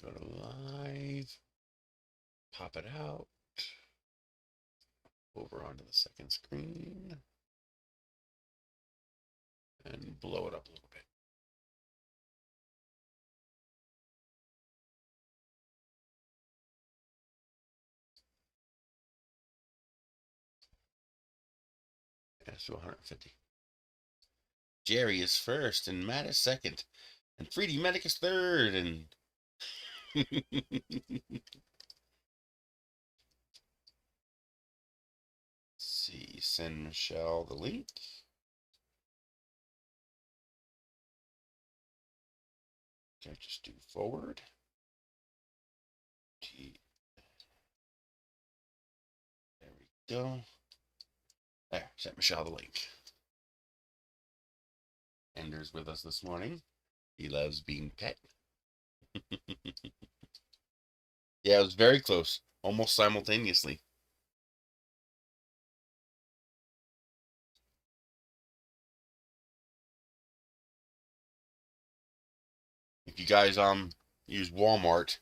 Go to live. Pop it out. Over onto the second screen. And blow it up a little bit. That's 150. Jerry is first, and Matt is second, and 3D Medic is third, and see, send Michelle the link. Okay, just do forward. There we go. There, sent Michelle the link. Ender's with us this morning. He loves being pet. Yeah, it was very close, almost simultaneously. If you guys use Walmart,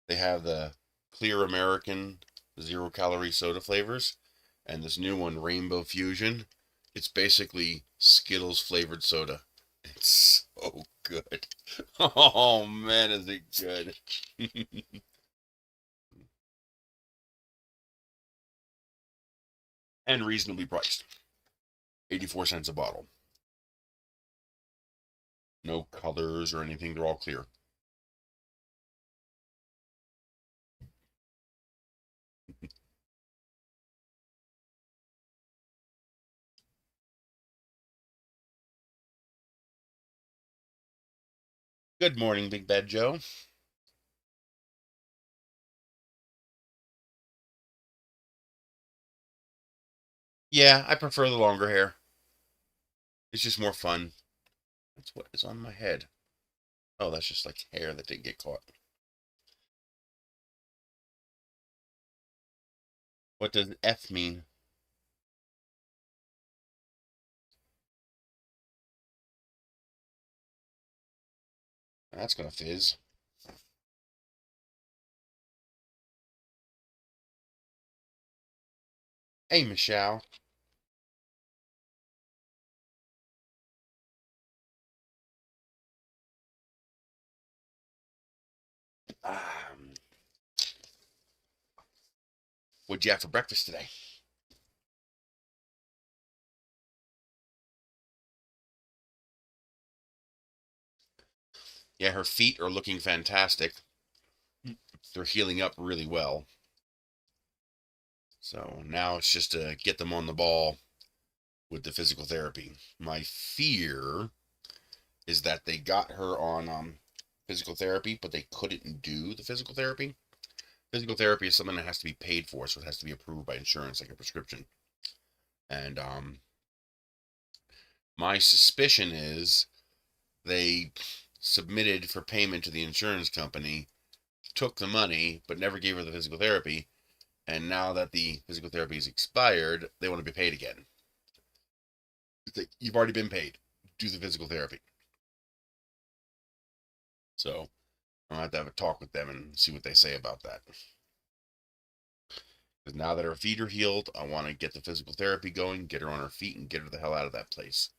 they have the Clear American 0-calorie soda flavors, and this new one, Rainbow Fusion. It's basically Skittles flavored soda. It's so good. Oh man, is it good. And reasonably priced. 84 cents a bottle. No colors or anything, they're all clear. Good morning, Big Bad Joe. Yeah, I prefer the longer hair. It's just more fun. That's what is on my head. Oh, that's just like hair that didn't get caught. What does F mean? That's gonna fizz. Hey, Michelle. What'd you have for breakfast today? Yeah, her feet are looking fantastic. They're healing up really well. So now it's just to get them on the ball with the physical therapy. My fear is that they got her on physical therapy, but they couldn't do the physical therapy. Physical therapy is something that has to be paid for, so it has to be approved by insurance, like a prescription. And my suspicion is they submitted for payment to the insurance company, took the money, but never gave her the physical therapy. And now that the physical therapy is expired, they want to be paid again. It's like, you've already been paid. Do the physical therapy. So I'm going to have a talk with them and see what they say about that. Because now that her feet are healed, I want to get the physical therapy going, get her on her feet, and get her the hell out of that place.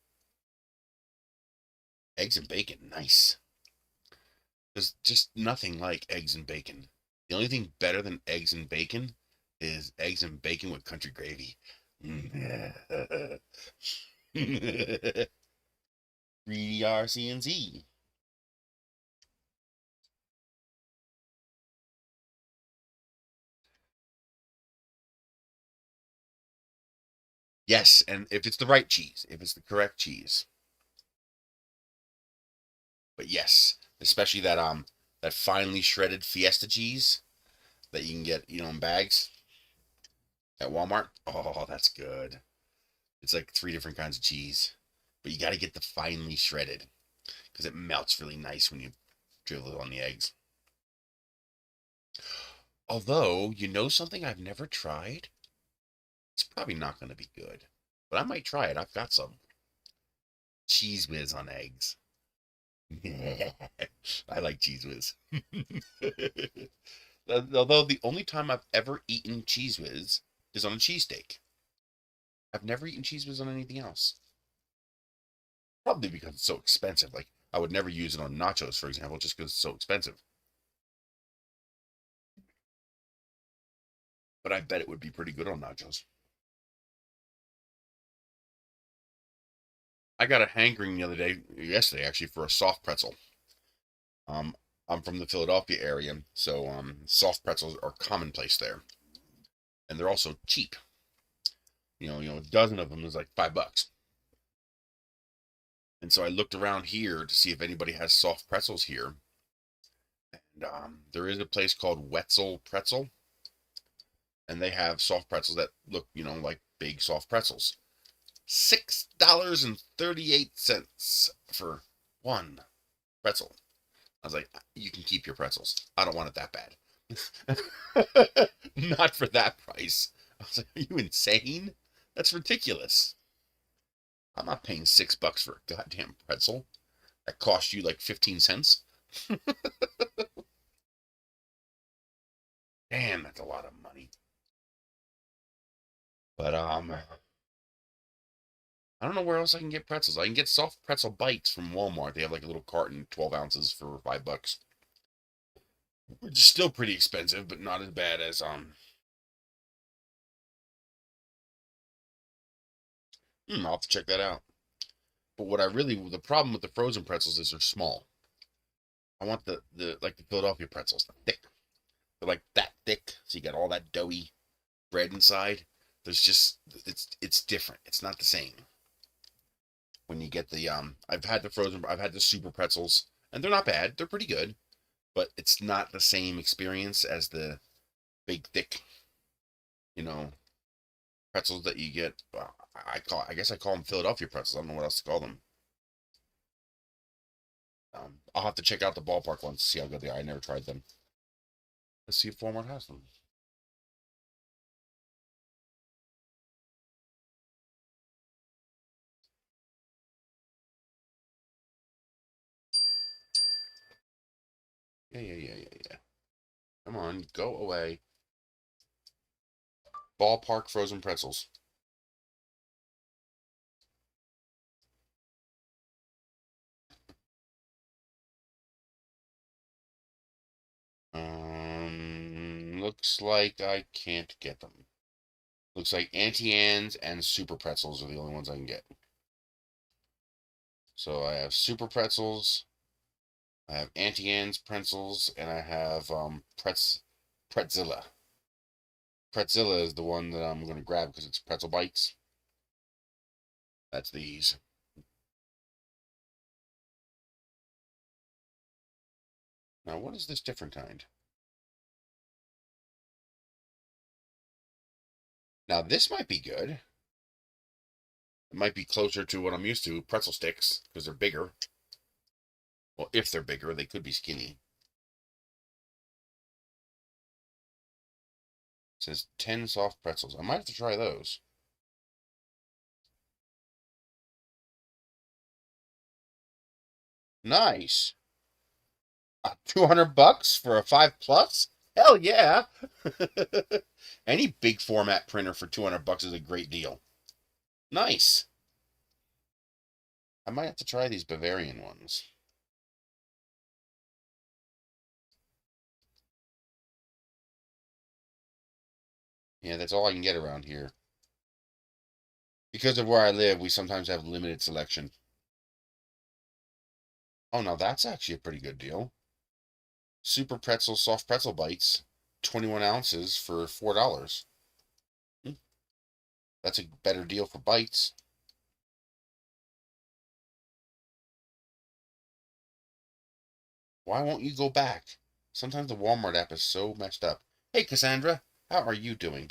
Eggs and bacon, nice. There's just nothing like eggs and bacon. The only thing better than eggs and bacon is eggs and bacon with country gravy. 3DRCNZ. Yes, and if it's the right cheese, if it's the correct cheese. But yes, especially that finely shredded Fiesta cheese that you can get, in bags at Walmart. Oh, that's good. It's like 3 different kinds of cheese, but you got to get the finely shredded because it melts really nice when you drizzle it on the eggs. Although, something I've never tried? It's probably not going to be good, but I might try it. I've got some Cheese Whiz on eggs. I like Cheese Whiz. Although the only time I've ever eaten Cheese Whiz is on a cheesesteak. I've never eaten Cheese Whiz on anything else. Probably because it's so expensive. Like, I would never use it on nachos, for example, just because it's so expensive. But I bet it would be pretty good on nachos. I got a hankering the other day, yesterday actually, for a soft pretzel. Um, I'm from the Philadelphia area, so soft pretzels are commonplace there, and they're also cheap. A dozen of them is like $5. And so I looked around here to see if anybody has soft pretzels here, and there is a place called Wetzel Pretzel, and they have soft pretzels that look, like big soft pretzels. $6.38 for one pretzel. I was like, you can keep your pretzels. I don't want it that bad. Not for that price. I was like, are you insane? That's ridiculous. I'm not paying $6 for a goddamn pretzel. That cost you like 15 cents. Damn, that's a lot of money. But I don't know where else I can get pretzels. I can get soft pretzel bites from Walmart. They have like a little carton, 12 ounces for $5. Which is still pretty expensive, but not as bad as I'll have to check that out. But the problem with the frozen pretzels is they're small. I want the like the Philadelphia pretzels, thick. They're like that thick, so you got all that doughy bread inside. There's just it's different. It's not the same. When you get I've had the super pretzels, and they're not bad. They're pretty good, but it's not the same experience as the big thick, you know, pretzels that you get. I guess I call them Philadelphia pretzels. I don't know what else to call them. I'll have to check out the ballpark ones to see how good they are. I never tried them. Let's see if Walmart has them. Yeah. Come on, go away. Ballpark frozen pretzels. Looks like I can't get them. Looks like Auntie Anne's and Super Pretzels are the only ones I can get. So I have Super Pretzels, I have Auntie Anne's pretzels, and I have Pretzilla. Pretzilla is the one that I'm going to grab because it's pretzel bites. That's these. Now, what is this different kind? Now, this might be good. It might be closer to what I'm used to, pretzel sticks, because they're bigger. Well, if they're bigger, they could be skinny. It says 10 soft pretzels. I might have to try those. Nice. $200 for a 5 plus? Hell yeah. Any big format printer for $200 is a great deal. Nice. I might have to try these Bavarian ones. Yeah, that's all I can get around here. Because of where I live, we sometimes have limited selection. Oh, now that's actually a pretty good deal. Super Pretzel Soft Pretzel Bites, 21 ounces for $4. That's a better deal for bites. Why won't you go back? Sometimes the Walmart app is so messed up. Hey, Cassandra, how are you doing?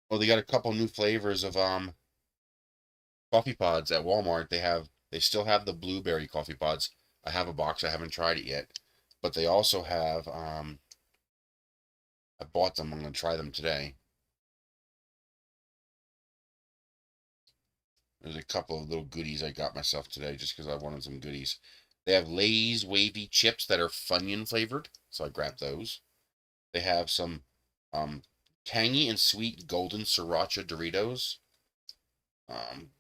Well, they got a couple new flavors of coffee pods at Walmart. They still have the blueberry coffee pods. I have a box. I haven't tried it yet, but they also have I bought them. I'm gonna try them today. There's a couple of little goodies I got myself today just because I wanted some goodies. They have Lay's wavy chips that are Funyun flavored, so I grabbed those. They have some tangy and sweet golden sriracha Doritos,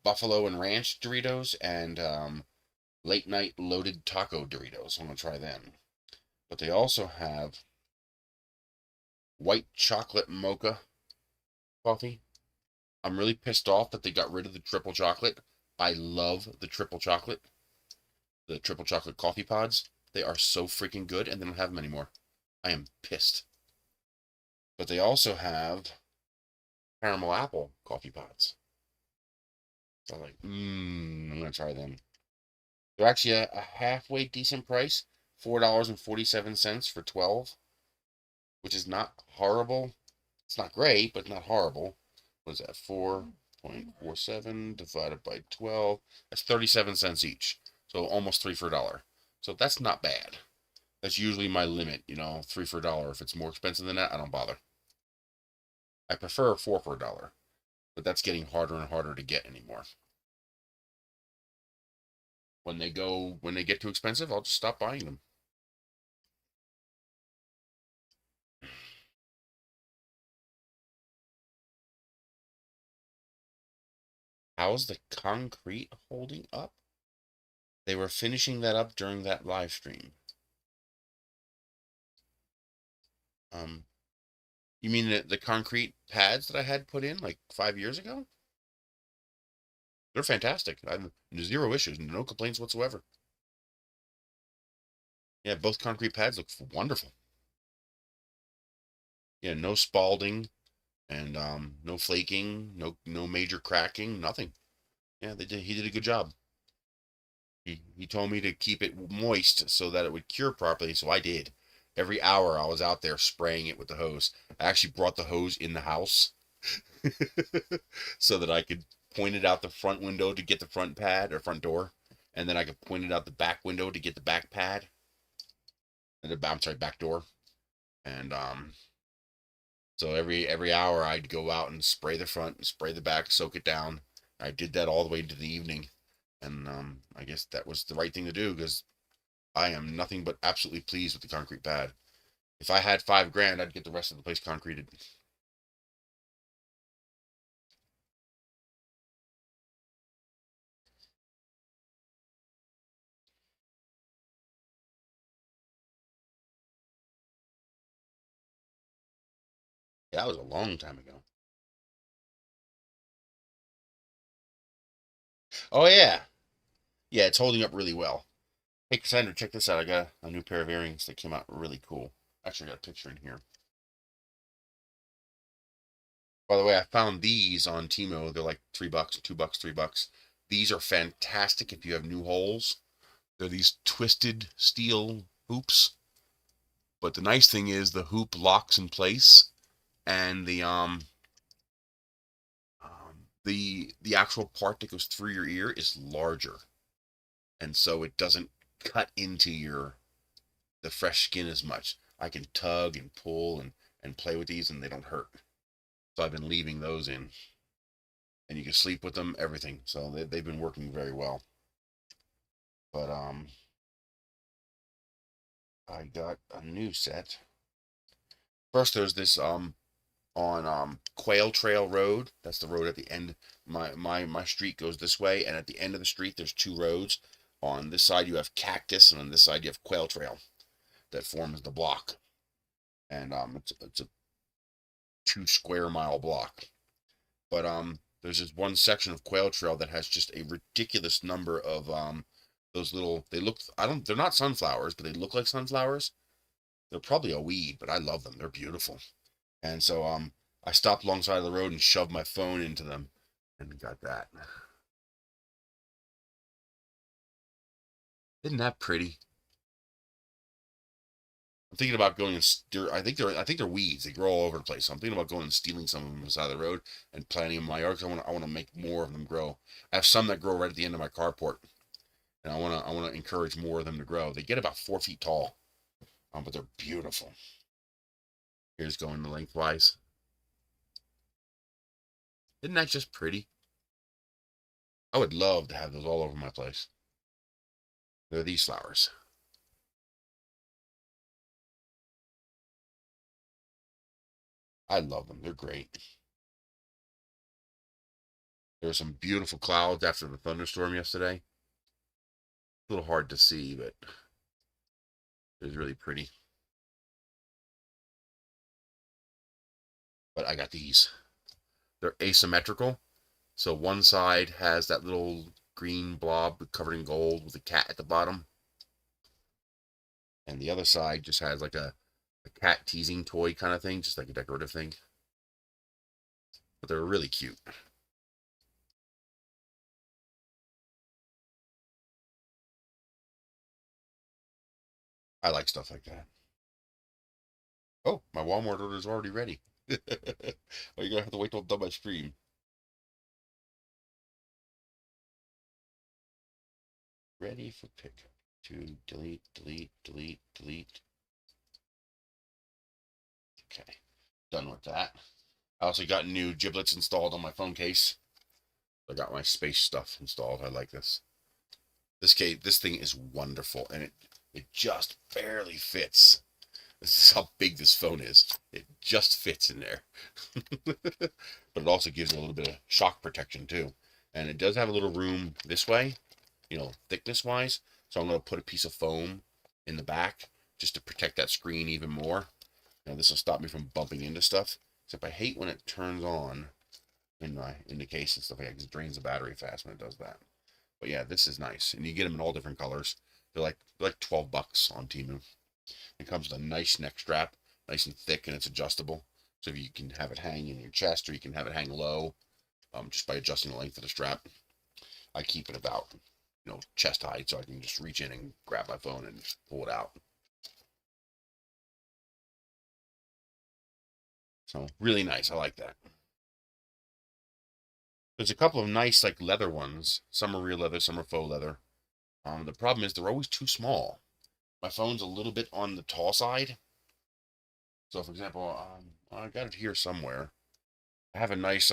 buffalo and ranch Doritos, and late night loaded taco Doritos. I'm gonna try them. But they also have white chocolate mocha coffee. I'm really pissed off that they got rid of the triple chocolate. I love the triple chocolate coffee pods. They are so freaking good, and they don't have them anymore. I am pissed. But they also have caramel apple coffee pods. So I'm like, I'm gonna try them. They're actually a halfway decent price, $4.47 for 12, which is not horrible. It's not great, but not horrible. What is that? 4.47 divided by 12. That's 37 cents each. So almost 3 for $1. So that's not bad. That's usually my limit, 3 for $1. If it's more expensive than that, I don't bother. I prefer 4 for $1, but that's getting harder and harder to get anymore. When they get too expensive, I'll just stop buying them. How's the concrete holding up? They were finishing that up during that live stream. You mean the concrete pads that I had put in like 5 years ago? They're fantastic. I have zero issues, no complaints whatsoever. Yeah, both concrete pads look wonderful. Yeah, no spalding and no flaking, no major cracking, nothing. Yeah, he did a good job. He told me to keep it moist so that it would cure properly, so I did. Every hour I was out there spraying it with the hose. I actually brought the hose in the house so that I could point it out the front window to get the front pad or front door, and then I could point it out the back window to get the back pad, and back door. And so every hour I'd go out and spray the front and spray the back, soak it down. I did that all the way into the evening, and I guess that was the right thing to do because I am nothing but absolutely pleased with the concrete pad. If I had $5,000, I'd get the rest of the place concreted. Yeah, that was a long time ago. Oh yeah, yeah, it's holding up really well. Hey Cassandra, check this out. I got a new pair of earrings that came out really cool. Actually, I got a picture in here. By the way, I found these on Timo. They're like $3, $2, $3. These are fantastic if you have new holes. They're these twisted steel hoops. But the nice thing is the hoop locks in place, and the actual part that goes through your ear is larger, and so it doesn't cut into the fresh skin as much. I can tug and pull and play with these, and they don't hurt. So I've been leaving those in, and you can sleep with them, everything. So they've been working very well. But I got a new set. First, there's this on Quail Trail Road. That's the road at the end. My street goes this way, and at the end of the street, there's two roads. On this side, you have Cactus, and on this side, you have Quail Trail that forms the block. And it's a 2 square mile block. But there's this one section of Quail Trail that has just a ridiculous number of those little. They're not sunflowers, but they look like sunflowers. They're probably a weed, but I love them. They're beautiful. And so I stopped alongside of the road and shoved my phone into them and got that. Isn't that pretty? I'm thinking about going and I think they're weeds. They grow all over the place. So I'm thinking about going and stealing some of them on the side of the road and planting them in my yard because I want to make more of them grow. I have some that grow right at the end of my carport, and I want to encourage more of them to grow. They get about 4 feet tall, but they're beautiful. Here's going the lengthwise. Isn't that just pretty? I would love to have those all over my place. They're these flowers. I love them. They're great. There were some beautiful clouds after the thunderstorm yesterday. A little hard to see, but it was really pretty. But I got these. They're asymmetrical. So one side has that little green blob covered in gold with a cat at the bottom. And the other side just has like a cat teasing toy kind of thing, just like a decorative thing. But they're really cute. I like stuff like that. Oh, my Walmart order is already ready. Oh, you're gonna have to wait till I'm done my stream. Ready for pick. To delete, delete, delete, delete. Okay, done with that. I also got new giblets installed on my phone case. I got my space stuff installed. I like this. This thing is wonderful, and it just barely fits. This is how big this phone is. It just fits in there. But it also gives it a little bit of shock protection too. And it does have a little room this way, thickness wise. So I'm going to put a piece of foam in the back just to protect that screen even more. This will stop me from bumping into stuff. Except I hate when it turns on in the case and stuff like that, because it drains the battery fast when it does that. But yeah, this is nice, and you get them in all different colors. They're like $12 on Temu. It comes with a nice neck strap, nice and thick, and it's adjustable. So you can have it hang in your chest, or you can have it hang low, just by adjusting the length of the strap. I keep it about, chest height, so I can just reach in and grab my phone and pull it out. So really nice. I like that. There's a couple of nice like leather ones. Some are real leather, some are faux leather. The problem is they're always too small. My phone's a little bit on the tall side. So for example, I got it here somewhere. I have a nice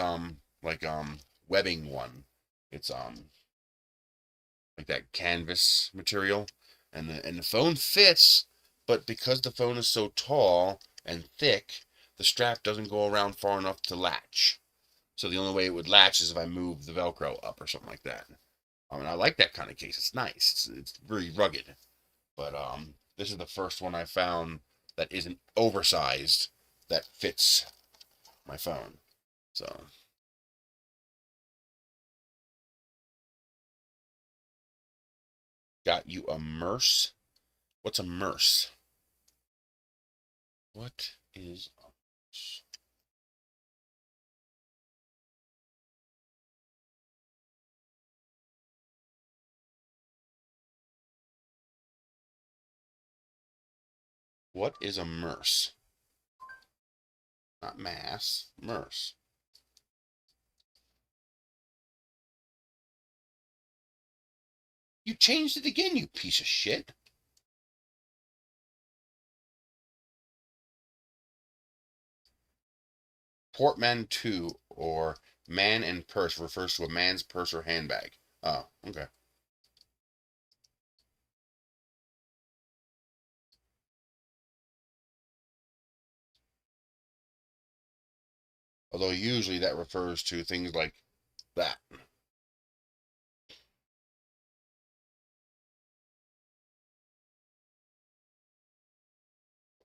webbing one. It's like that canvas material, and the phone fits, but because the phone is so tall and thick, the strap doesn't go around far enough to latch. So the only way it would latch is if I move the Velcro up or something like that. I like that kind of case. It's nice. It's really rugged. But this is the first one I found that isn't oversized that fits my phone. So got you a Merce. What's a Merce? What is a Merce? What is a Merce? Not mass, Merce. You changed it again, you piece of shit. Portmanteau, or man and purse, refers to a man's purse or handbag. Oh, okay. Although usually that refers to things like that.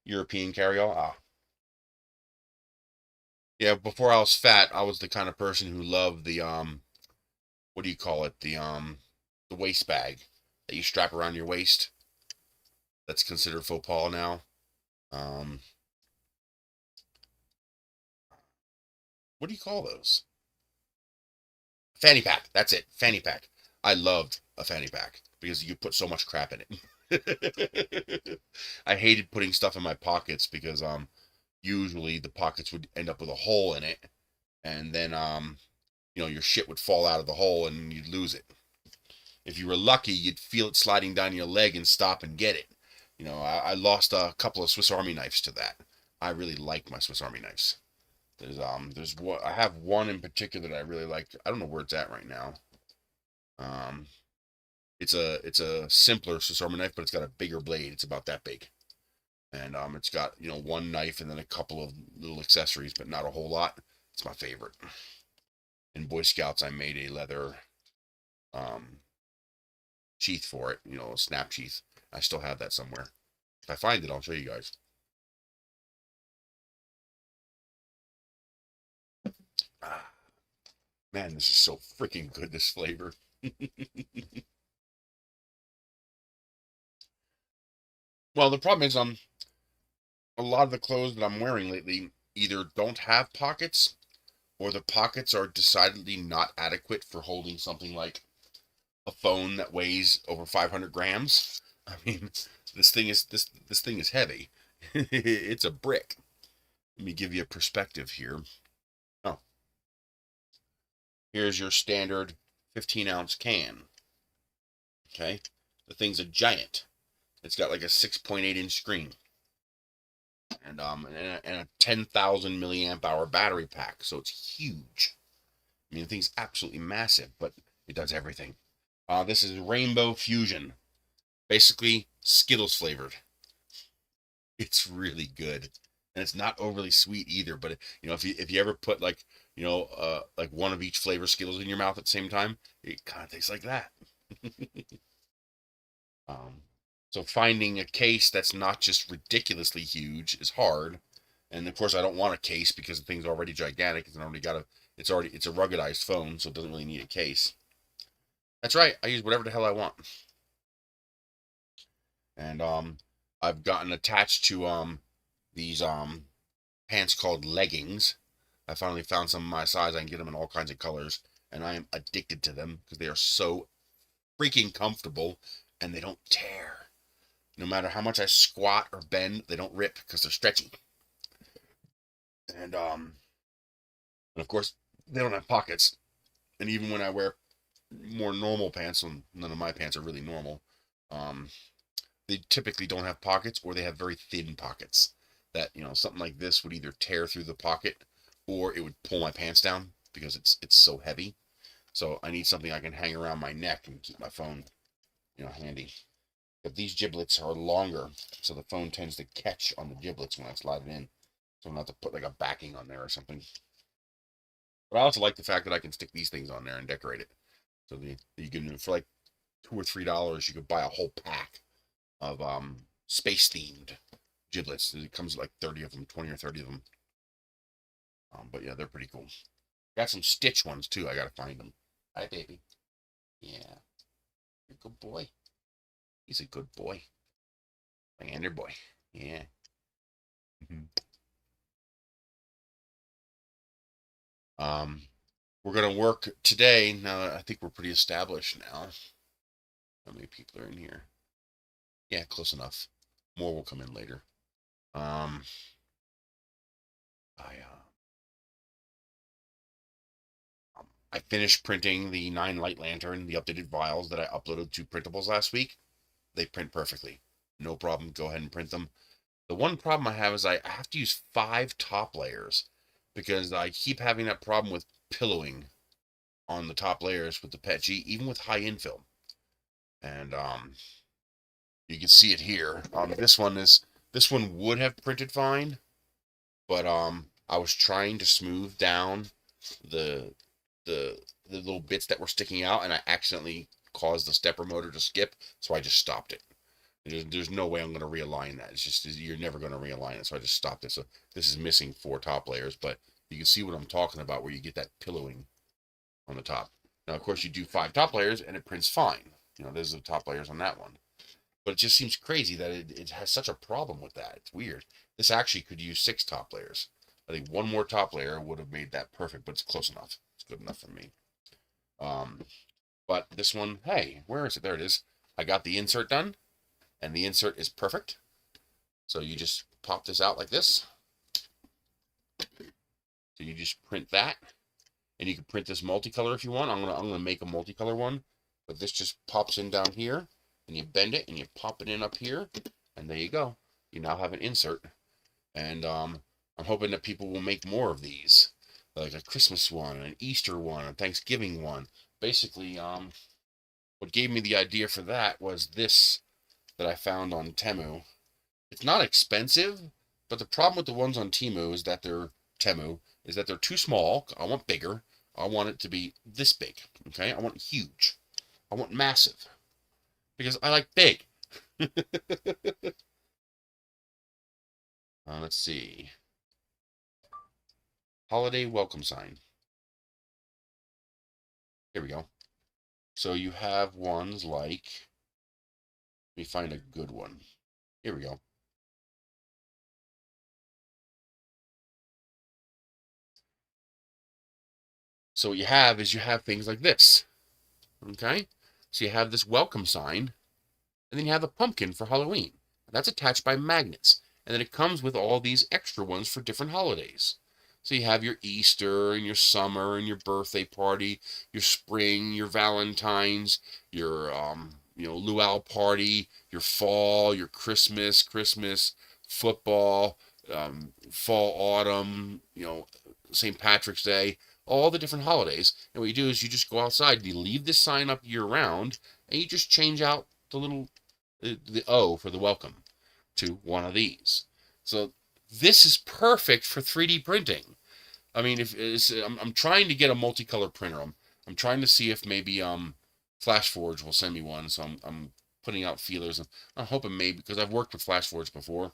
European carryall. Ah. Yeah, before I was fat, I was the kind of person who loved the what do you call it? The waist bag that you strap around your waist. That's considered faux pas now. Um what do you call those? Fanny pack. That's it. Fanny pack. I loved a fanny pack because you put so much crap in it. I hated putting stuff in my pockets because usually the pockets would end up with a hole in it, and then your shit would fall out of the hole and you'd lose it. If you were lucky, you'd feel it sliding down your leg and stop and get it. I lost a couple of Swiss Army knives to that. I really like my Swiss Army knives. There's one, I have one in particular that I really like. I don't know where it's at right now. It's a simpler assortment knife, but it's got a bigger blade. It's about that big. And it's got, you know, one knife and then a couple of little accessories, but not a whole lot. It's my favorite. In Boy Scouts, I made a leather um, sheath for it, you know, a snap sheath. I still have that somewhere. If I find it, I'll show you guys. Ah, man, this is so freaking good, this flavor. Well, the problem is, a lot of the clothes that I'm wearing lately either don't have pockets or the pockets are decidedly not adequate for holding something like a phone that weighs over 500 grams. I mean, this thing is heavy. It's a brick. Let me give you a perspective here. Oh, here's your standard 15-ounce can. Okay, the thing's a giant. It's got like a 6.8-inch screen and a 10,000 milliamp hour battery pack, so it's huge. I mean, the thing's absolutely massive, but it does everything. This is Rainbow Fusion, basically Skittles flavored. It's really good, and it's not overly sweet either. But you know, if you ever put like, you know, like one of each flavor Skittles in your mouth at the same time, it kind of tastes like that. um, so finding a case that's not just ridiculously huge is hard, and of course I don't want a case because the thing's already gigantic. It's a ruggedized phone, so it doesn't really need a case. That's right, I use whatever the hell I want. And I've gotten attached to these pants called leggings. I finally found some of my size. I can get them in all kinds of colors, and I am addicted to them because they are so freaking comfortable and they don't tear. No matter how much I squat or bend, they don't rip because they're stretchy. And of course they don't have pockets. And even when I wear more normal pants, and none of my pants are really normal, um, they typically don't have pockets, or they have very thin pockets that, you know, something like this would either tear through the pocket or it would pull my pants down because it's so heavy. So I need something I can hang around my neck and keep my phone, you know, handy. But these giblets are longer, so the phone tends to catch on the giblets when I slide it in. So I'm not to put like a backing on there or something. But I also like the fact that I can stick these things on there and decorate it. So you can, for like $2 or $3, you could buy a whole pack of space themed giblets. It comes with like 30 of them, 20 or 30 of them. But yeah, they're pretty cool. Got some Stitch ones too. I gotta find them. Hi, baby. Yeah, you're a good boy. He's a good boy. Leander boy. Yeah. Mhm. Um, we're gonna work today. Now I think we're pretty established now. How many people are in here? Yeah, close enough. More will come in later. Um, I I finished printing the 9 light lantern, the updated vials that I uploaded to printables last week. They print perfectly. No problem. Go ahead and print them. The one problem I have is I have to use 5 top layers because I keep having that problem with pillowing on the top layers with the PETG, even with high infill. And you can see it here. This one would have printed fine, but I was trying to smooth down the the little bits that were sticking out, and I accidentally caused the stepper motor to skip, so I just stopped it. There's no way I'm going to realign that. It's just, you're never going to realign it, so I just stopped it. So this is missing 4 top layers, but you can see what I'm talking about, where you get that pillowing on the top. Now, of course, you do 5 top layers, and it prints fine. You know, there's the top layers on that one. But it just seems crazy that it has such a problem with that. It's weird. This actually could use 6 top layers. I think one more top layer would have made that perfect, but it's close enough. It's good enough for me. Um, but this one, hey, where is it? There it is. I got the insert done, and the insert is perfect. So you just pop this out like this. So you just print that, and you can print this multicolor if you want. I'm gonna make a multicolor one, but this just pops in down here, and you bend it, and you pop it in up here, and there you go. You now have an insert, and I'm hoping that people will make more of these, like a Christmas one, an Easter one, a Thanksgiving one. Basically, what gave me the idea for that was this that I found on Temu. It's not expensive, but the problem with the ones on Temu is that they're too small. I want bigger. I want it to be this big. Okay, I want huge. I want massive because I like big. Let's see. Holiday welcome sign. Here we go. So you have ones like, let me find a good one. Here we go. So what you have is you have things like this. Okay? So you have this welcome sign, and then you have a pumpkin for Halloween. That's attached by magnets. And then it comes with all these extra ones for different holidays. So you have your Easter and your summer and your birthday party, your spring, your Valentine's, your luau party, your fall, your Christmas, football, fall, autumn, St. Patrick's Day, all the different holidays. And what you do is you just go outside and you leave this sign up year round, and you just change out the O for the welcome to one of these. So this is perfect for 3D printing. I mean, if I'm trying to get a multicolor printer. I'm trying to see if maybe FlashForge will send me one. So I'm putting out feelers. I'm hoping maybe, because I've worked with FlashForge before,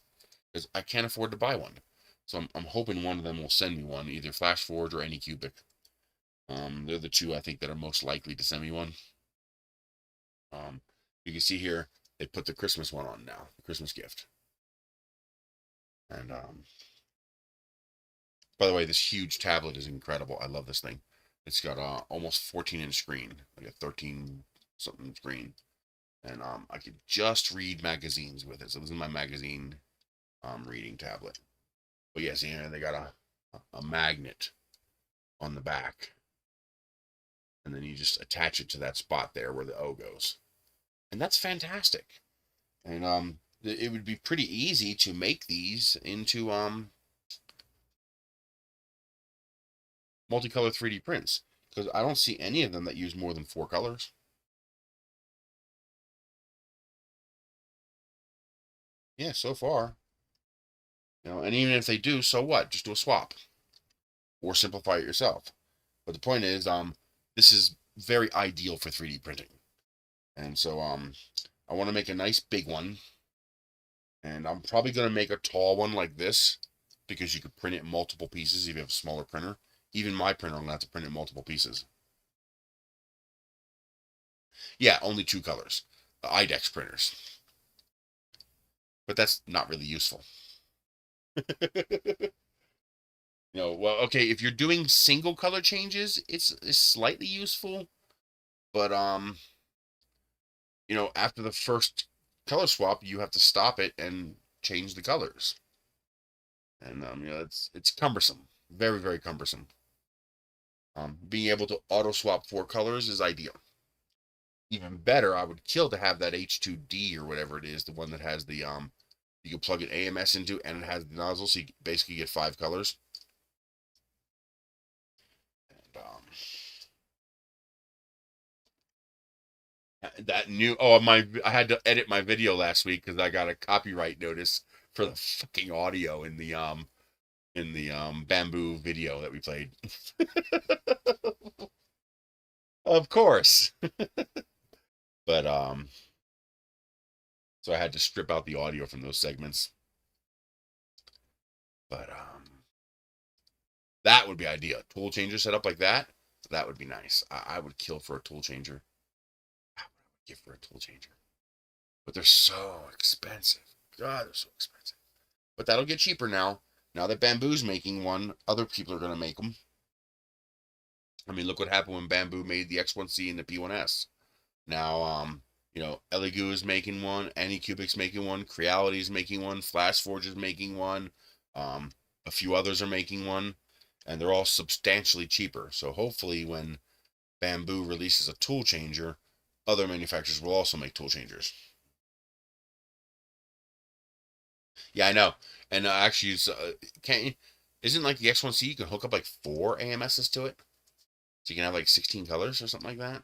because I can't afford to buy one. So I'm hoping one of them will send me one, either FlashForge or Anycubic. They're the two I think that are most likely to send me one. You can see here they put the Christmas one on now, the Christmas gift. And by the way, this huge tablet is incredible. I love this thing. It's got almost 14-inch screen, like a 13 something screen, and I could just read magazines with it. So this is my magazine reading tablet. But yes, they got a magnet on the back, and then you just attach it to that spot there where the O goes, and that's fantastic. And it would be pretty easy to make these into multicolor 3D prints, because I don't see any of them that use more than 4 colors. Yeah, so far. And even if they do, so what? Just do a swap or simplify it yourself. But the point is, this is very ideal for 3D printing. And so I want to make a nice big one, and I'm probably going to make a tall one like this, because you could print it in multiple pieces if you have a smaller printer. Even my printer, I'm going to have to print it in multiple pieces. Yeah, only 2 colors. IDEX printers. But that's not really useful. Well, okay, if you're doing single color changes, it's slightly useful. But after the first color swap, you have to stop it and change the colors. And it's cumbersome. Very, very cumbersome. Being able to auto swap 4 colors is ideal. Even better, I would kill to have that H2D or whatever it is, the one that has the you can plug an AMS into, and it has the nozzle, so you basically get 5 colors. And that new I had to edit my video last week because I got a copyright notice for the fucking audio in the bamboo video that we played. Of course. But so I had to strip out the audio from those segments. But that would be ideal. Tool changer set up like that. That would be nice. I would kill for a tool changer. I would give for a tool changer. But they're so expensive. God, they're so expensive. But that'll get cheaper now. Now that Bamboo's making one, other people are going to make them. I mean, look what happened when Bamboo made the X1C and the P1S. Now, Elegoo is making one, Anycubic's making one, Creality's making one, FlashForge is making one, a few others are making one, and they're all substantially cheaper. So hopefully when Bamboo releases a tool changer, other manufacturers will also make tool changers. Yeah, I know. And actually, can't you, isn't like the X1C, you can hook up like 4 AMSs to it? So you can have like 16 colors or something like that?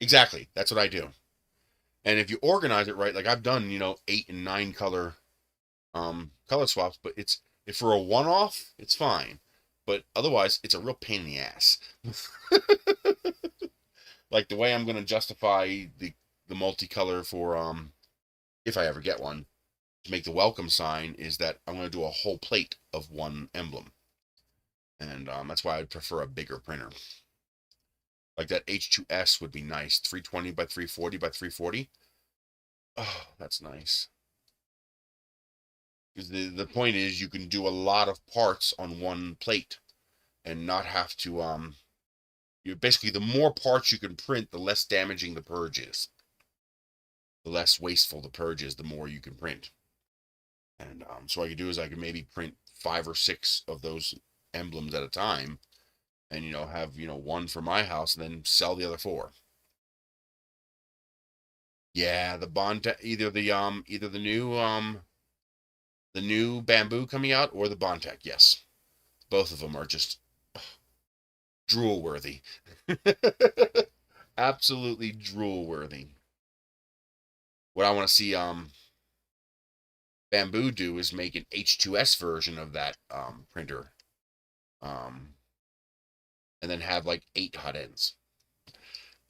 Exactly. That's what I do. And if you organize it right, like I've done, 8 and 9 color swaps, but it's if for a one-off, it's fine. But otherwise, it's a real pain in the ass. Like the way I'm going to justify the multicolor for if I ever get one to make the welcome sign is that I'm going to do a whole plate of one emblem. And that's why I'd prefer a bigger printer. Like that H2S would be nice. 320 by 340 by 340. Oh, that's nice. Because the point is you can do a lot of parts on one plate and not have to you basically, the more parts you can print, the less damaging the purge is. The less wasteful the purge is, the more you can print. And so what I could do is I could maybe print 5 or 6 of those emblems at a time, and have one for my house, and then sell the other 4. Yeah, the Bond, either the new bamboo coming out or the Bondtech. Yes, both of them are just drool worthy. Absolutely drool worthy. What I want to see Bamboo do is make an H2S version of that printer, and then have like 8 hot ends.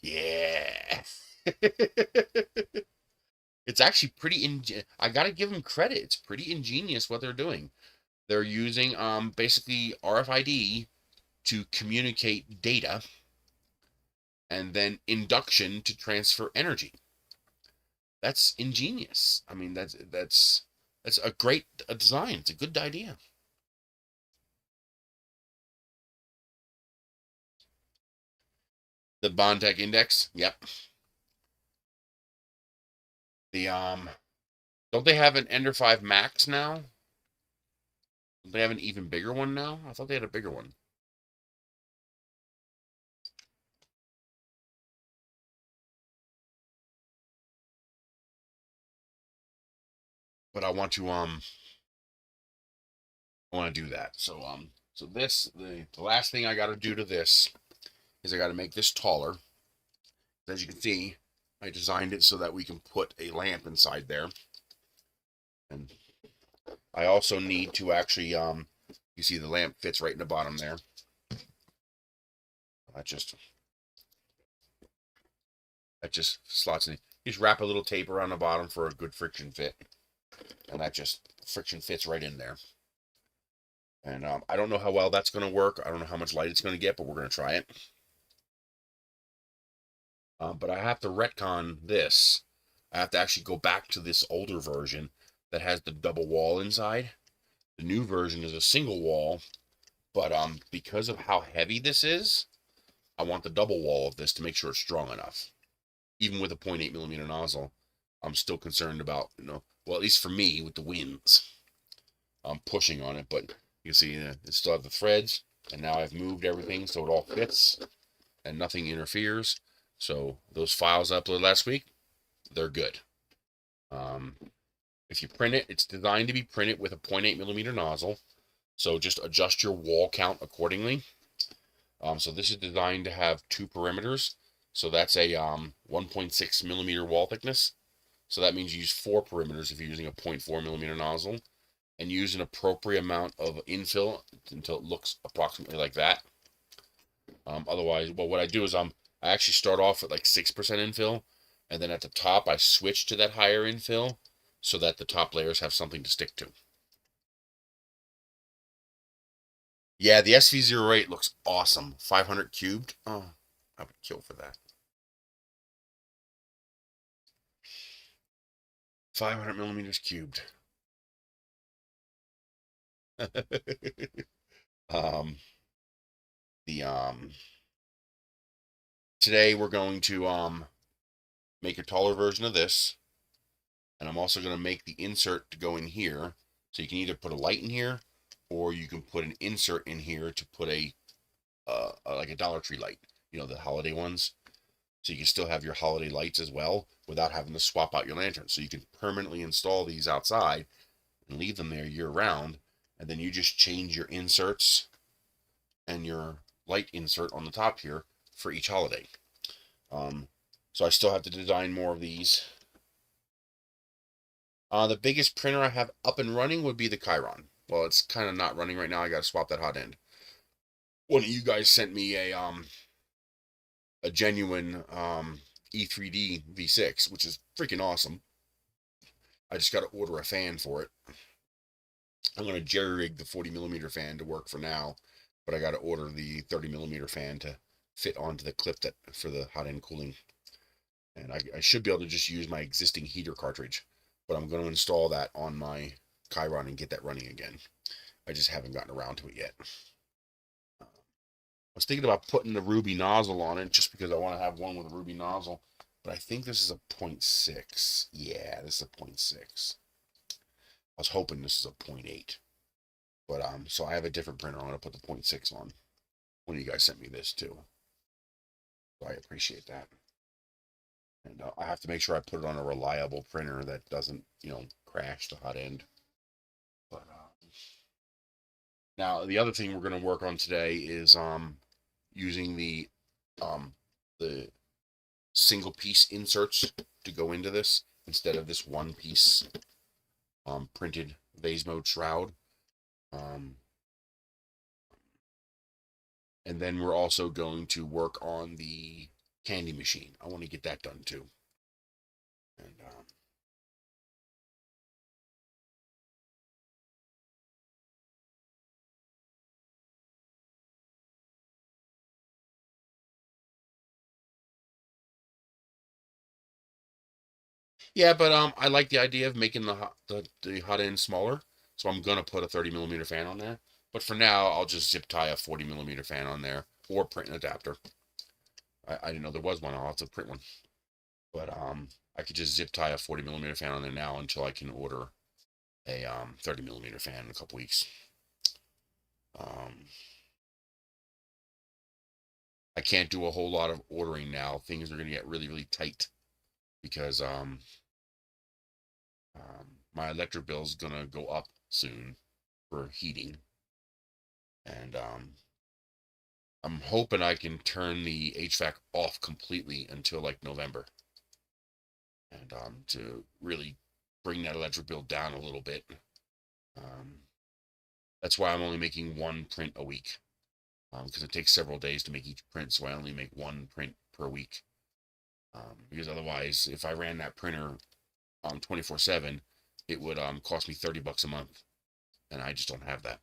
Yeah. It's actually pretty I gotta give them credit. It's pretty ingenious what they're doing. They're using basically RFID to communicate data, and then induction to transfer energy. That's ingenious. I mean, that's a great design. It's a good idea. The Bondtech Index. Yep. The don't they have an Ender 5 Max now? Don't they have an even bigger one now? I thought they had a bigger one. But I want to do that. So the last thing I got to do to this is I got to make this taller. As you can see, I designed it so that we can put a lamp inside there. And I also need to actually you see the lamp fits right in the bottom there. That just slots in. You just wrap a little tape around the bottom for a good friction fit, and that just friction fits right in there. And I don't know how well that's going to work. I don't know how much light it's going to get, but we're going to try it. But I have to retcon this. I have to actually go back to this older version that has the double wall inside. The new version is a single wall, but because of how heavy this is, I want the double wall of this to make sure it's strong enough. Even with a 0.8mm nozzle, I'm still concerned about, well, at least for me, with the winds. I'm pushing on it, but you see it still have the threads, and now I've moved everything so it all fits and nothing interferes. So those files I uploaded last week, they're good. If you print it, it's designed to be printed with a 0.8mm nozzle, so just adjust your wall count accordingly. So this is designed to have 2 perimeters, so that's a 1.6mm wall thickness. So that means you use 4 perimeters if you're using a 0.4mm nozzle, and use an appropriate amount of infill until it looks approximately like that. Otherwise, well, what I do is I actually start off at like 6% infill, and then at the top I switch to that higher infill so that the top layers have something to stick to. Yeah, the SV08 looks awesome. 500 cubed. Oh, I would kill for that. 500mm cubed. um, the today we're going to make a taller version of this, and I'm also going to make the insert to go in here, so you can either put a light in here, or you can put an insert in here to put a like a Dollar Tree light, the holiday ones, so you can still have your holiday lights as well without having to swap out your lantern. So you can permanently install these outside and leave them there year round, and then you just change your inserts and your light insert on the top here for each holiday. So I still have to design more of these. The biggest printer I have up and running would be the Chiron. Well, it's kind of not running right now. I got to swap that hot end. One of you guys sent me a genuine E3D V6, which is freaking awesome. I just got to order a fan for it. I'm going to jerry rig the 40mm fan to work for now, but I got to order the 30mm fan to fit onto the clip that for the hot end cooling. And I should be able to just use my existing heater cartridge, but I'm going to install that on my Chiron and get that running again. I just haven't gotten around to it yet. I was thinking about putting the ruby nozzle on it just because I want to have one with a ruby nozzle, but I think this is a 0.6. Yeah, this is a 0.6. I was hoping this is a 0.8. But so I have a different printer. I'm gonna put the 0.6 on. One of you guys sent me this too, so I appreciate that. And I have to make sure I put it on a reliable printer that doesn't, crash the hot end. But now the other thing we're gonna work on today is using the single piece inserts to go into this instead of this one piece printed vase mode shroud. And then we're also going to work on the candy machine. I want to get that done too. And yeah, but I like the idea of making the hot end smaller. So I'm gonna put a 30mm fan on there. But for now, I'll just zip tie a 40mm fan on there or print an adapter. I didn't know there was one. I'll have to print one. But I could just zip tie a 40mm fan on there now until I can order a 30mm fan in a couple weeks. I can't do a whole lot of ordering now. Things are gonna get really, really tight because my electric bill is gonna go up soon for heating, and I'm hoping I can turn the HVAC off completely until like November, and to really bring that electric bill down a little bit. That's why I'm only making one print a week, because it takes several days to make each print, so I only make one print per week. Because otherwise, if I ran that printer 24/7, it would cost me $30 a month, and I just don't have that.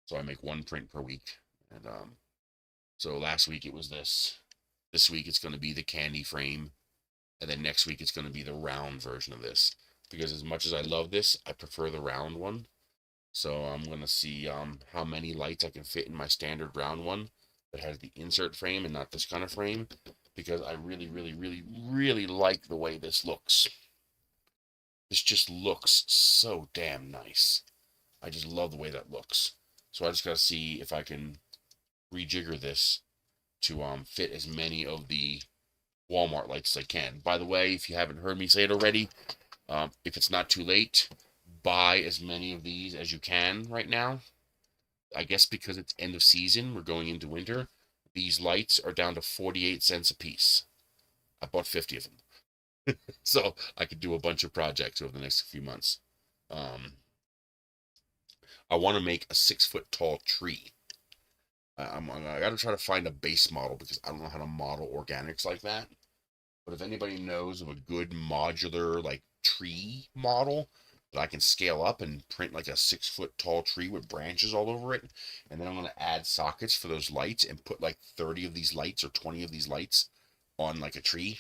So I make one print per week, and so last week it was this. This week it's going to be the candy frame, and then next week it's going to be the round version of this. Because as much as I love this, I prefer the round one. So I'm going to see how many lights I can fit in my standard round one that has the insert frame and not this kind of frame. Because I really, really, really, really like the way this looks. This just looks so damn nice. I just love the way that looks. So I just got to see if I can rejigger this to fit as many of the Walmart lights as I can. By the way, if you haven't heard me say it already, if it's not too late, buy as many of these as you can right now. I guess because it's end of season, we're going into winter, these lights are down to 48 cents a piece. I bought 50 of them. So I could do a bunch of projects over the next few months. I want to make a 6-foot tall tree. I got to try to find a base model because I don't know how to model organics like that. But if anybody knows of a good modular like tree model that I can scale up and print like a 6-foot tall tree with branches all over it, and then I'm going to add sockets for those lights and put like 30 of these lights or 20 of these lights on like a tree,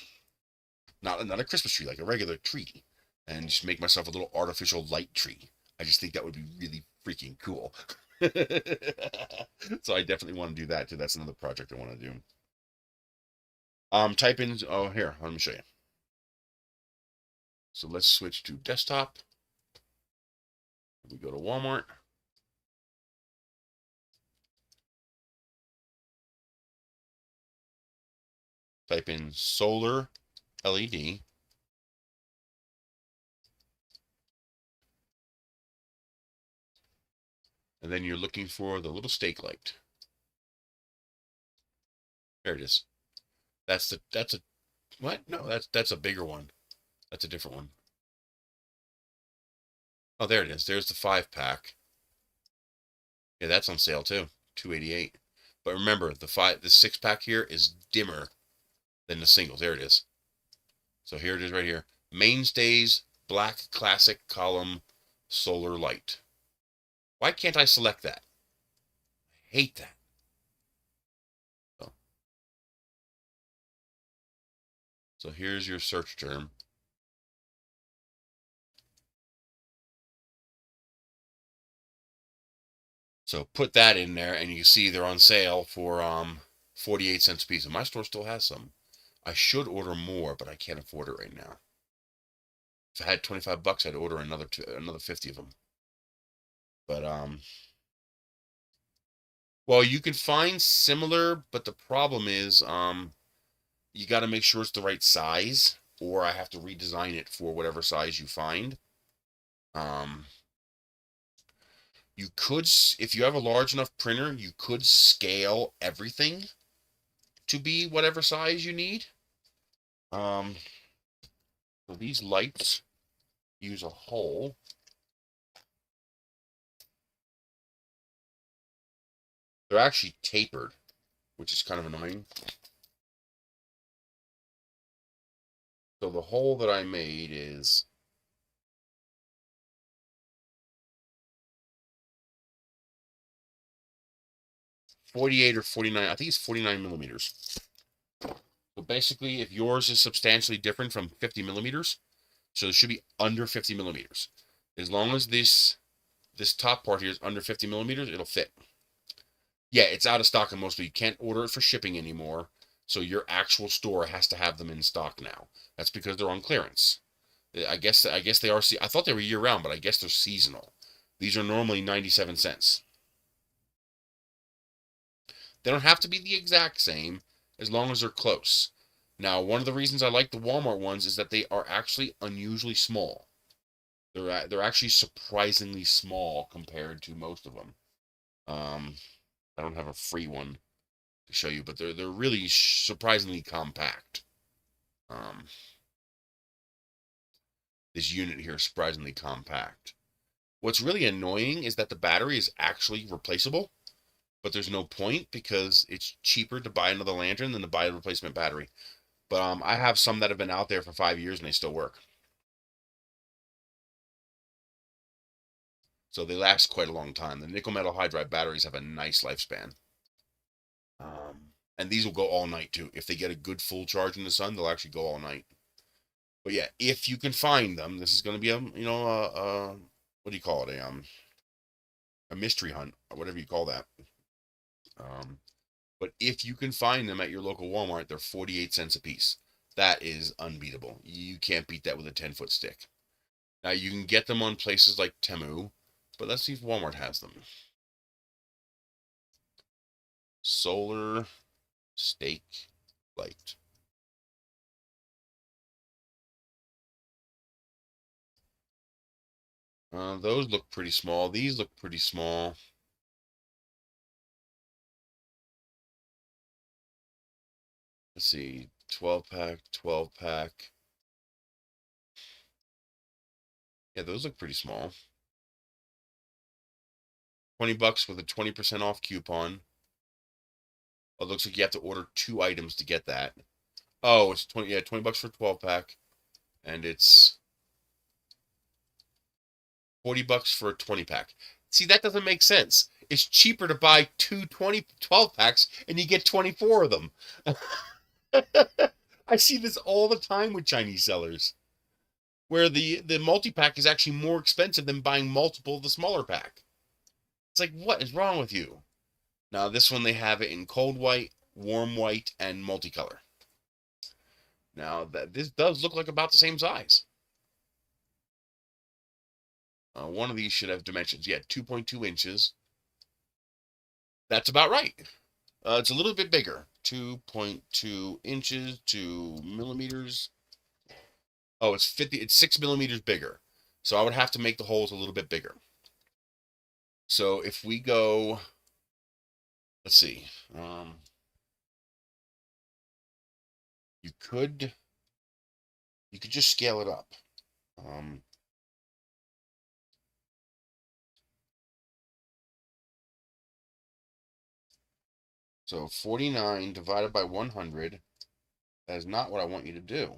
not a Christmas tree, like a regular tree, and just make myself a little artificial light tree. I just think that would be really freaking cool. So I definitely want to do that too. That's another project I want to do. Type in, oh, here, let me show you. So let's switch to desktop. We go to Walmart. Type in solar LED. And then you're looking for the little stake light. There it is. That's a what? No, that's a bigger one. That's a different one. Oh, there it is. There's the 5-pack. Yeah, that's on sale too. $288. But remember, the 6-pack here is dimmer than the singles. There it is. So here it is right here. Mainstays Black Classic Column Solar Light. Why can't I select that? I hate that. So here's your search term. So put that in there, and you see they're on sale for 48 cents a piece. And my store still has some. I should order more, but I can't afford it right now. If I had 25 bucks, I'd order another 50 of them. But well, you can find similar, but the problem is you got to make sure it's the right size, or I have to redesign it for whatever size you find. You could, if you have a large enough printer, you could scale everything to be whatever size you need. So these lights use a hole. They're actually tapered, which is kind of annoying. So the hole that I made is 48 or 49. I think it's 49 millimeters. So basically, if yours is substantially different from 50 millimeters, so it should be under 50 millimeters. As long as this top part here is under 50 millimeters, it'll fit. Yeah, it's out of stock in most, but you can't order it for shipping anymore. So your actual store has to have them in stock now. That's because they're on clearance. I guess they are. I thought they were year round, but I guess they're seasonal. These are normally 97 cents. They don't have to be the exact same as long as they're close. Now, one of the reasons I like the Walmart ones is that they are actually unusually small. They're actually surprisingly small compared to most of them. I don't have a free one to show you, but they're really surprisingly compact. This unit here is surprisingly compact. What's really annoying is that the battery is actually replaceable, but there's no point because it's cheaper to buy another lantern than to buy a replacement battery. But I have some that have been out there for 5 years and they still work. So they last quite a long time. The nickel metal hydride batteries have a nice lifespan. And these will go all night too. If they get a good full charge in the sun, they'll actually go all night. But yeah, if you can find them, this is going to be what do you call it? A mystery hunt or whatever you call that. But if you can find them at your local Walmart, they're 48 cents a piece. That is unbeatable. You can't beat that with a 10-foot stick. Now you can get them on places like Temu, but let's see if Walmart has them. Solar Stake Light. Those look pretty small. These look pretty small. Let's see, 12-pack, 12-pack. Yeah, those look pretty small. 20 bucks with a 20% off coupon. Oh, it looks like you have to order 2 items to get that. Oh, it's 20 bucks for 12-pack. And it's 40 bucks for a 20-pack. See, that doesn't make sense. It's cheaper to buy 2 12-packs and you get 24 of them. I see this all the time with Chinese sellers, where the multi-pack is actually more expensive than buying multiple of the smaller pack. It's like, what is wrong with you? Now, this one, they have it in cold white, warm white, and multicolor. Now, this does look like about the same size. One of these should have dimensions. Yeah, 2.2 inches. That's about right. It's a little bit bigger. 2.2 inches to millimeters. Oh, it's 6 millimeters bigger. So I would have to make the holes a little bit bigger. So if we go, let's see. You could you could just scale it up. So 49 divided by 100, that is not what I want you to do.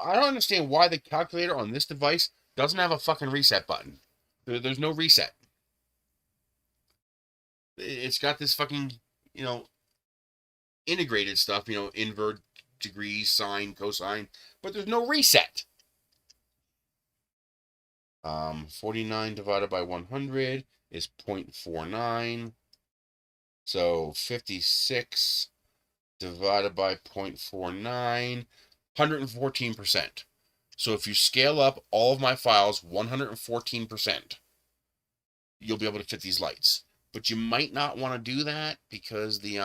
I don't understand why the calculator on this device doesn't have a fucking reset button. There's no reset. It's got this fucking, integrated stuff, invert, degrees, sine, cosine, but there's no reset. 49 divided by 100 is 0.49. So 56 divided by 0.49, 114%. So if you scale up all of my files 114%, you'll be able to fit these lights. But you might not want to do that because the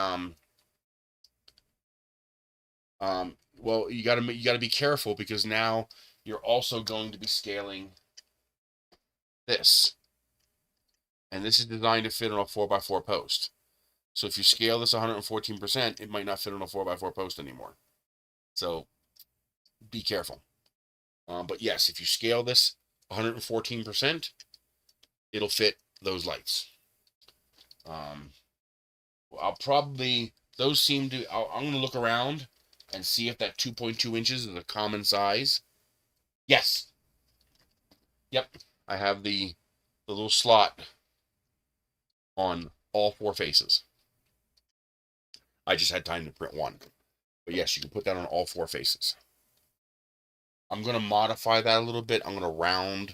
well, you gotta be careful, because now you're also going to be scaling this, and this is designed to fit on a 4x4 post. So if you scale this 114%, it might not fit on a 4x4 post anymore. So be careful. But yes, if you scale this 114%, it'll fit those lights. I'll probably, those seem to, I'm going to look around and see if that 2.2 inches is a common size. Yes. Yep. I have the little slot on all 4 faces. I just had time to print one. But yes, you can put that on all 4 faces. I'm going to modify that a little bit. I'm going to round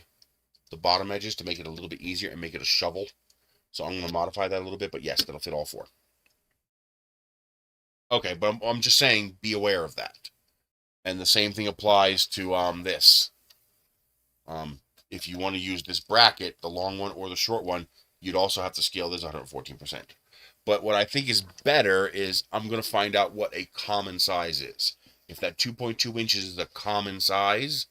the bottom edges to make it a little bit easier and make it a shovel. So I'm going to modify that a little bit, but yes, that'll fit all 4. Okay, but I'm just saying, be aware of that. And the same thing applies to this. If you want to use this bracket, the long one or the short one, you'd also have to scale this 114%. But what I think is better is I'm going to find out what a common size is. If that 2.2 inches is a common size,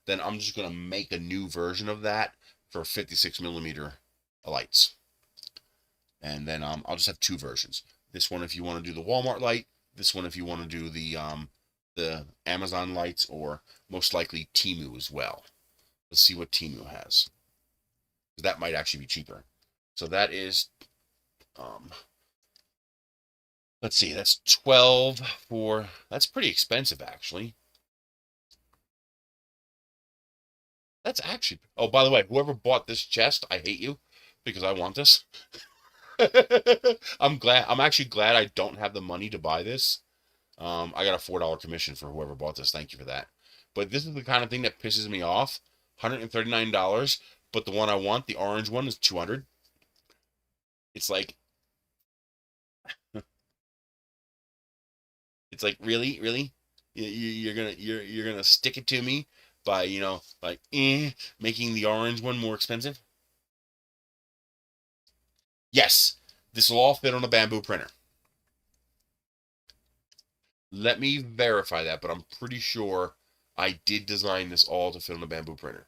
then I'm just going to make a new version of that for 56 millimeter lights. And then I'll just have 2 versions. This one if you want to do the Walmart light, this one if you want to do the Amazon lights, or most likely Temu as well. Let's see what Temu has. That might actually be cheaper. So that is, let's see, that's 12 for, that's pretty expensive actually. That's actually, oh, by the way, whoever bought this chest, I hate you, because I want this. I'm actually glad I don't have the money to buy this. I got a $4 commission for whoever bought this. Thank you for that. But this is the kind of thing that pisses me off. $139, but the one I want, the orange one, is $200. It's like, really, you're gonna stick it to me by making the orange one more expensive. Yes, this will all fit on a bamboo printer. Let me verify that, but I'm pretty sure I did design this all to fit on a bamboo printer.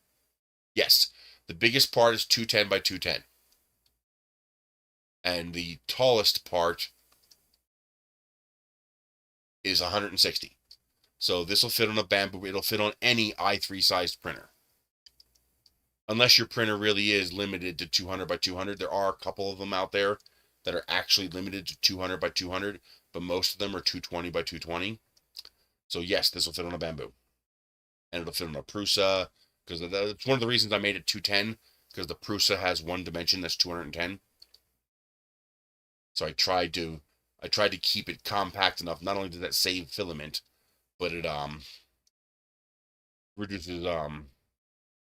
Yes, the biggest part is 210 by 210. And the tallest part is 160. So this will fit on a bamboo, it'll fit on any i3 sized printer. Unless your printer really is limited to 200 by 200. There are a couple of them out there that are actually limited to 200 by 200, but most of them are 220 by 220. So yes, this will fit on a bamboo. And it'll fit on a Prusa, because that's one of the reasons I made it 210, because the Prusa has one dimension that's 210. So I tried to keep it compact enough. Not only does that save filament, but it reduces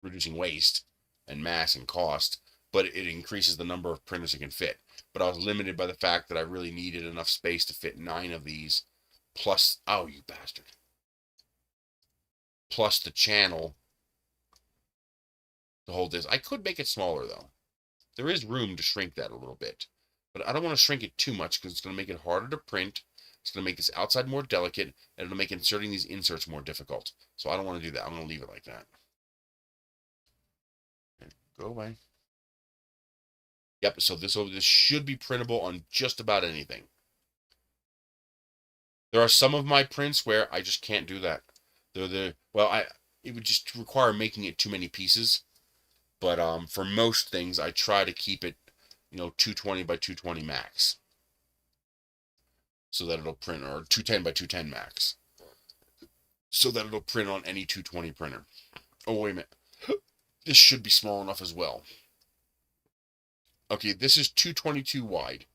reducing waste and mass and cost, but it increases the number of printers it can fit. But I was limited by the fact that I really needed enough space to fit 9 of these, plus, oh, you bastard, plus the channel to hold this. I could make it smaller, though. There is room to shrink that a little bit, but I don't want to shrink it too much because it's going to make it harder to print. It's going to make this outside more delicate, and it'll make inserting these inserts more difficult. So I don't want to do that. I'm going to leave it like that. Go away. Yep, so this should be printable on just about anything. There are some of my prints where I just can't do that. it would just require making it too many pieces. But for most things, I try to keep it, 220 by 220 max, so that it'll print, or 210 by 210 max, so that it'll print on any 220 printer. Oh, wait a minute. This should be small enough as well. Okay, this is 222 wide.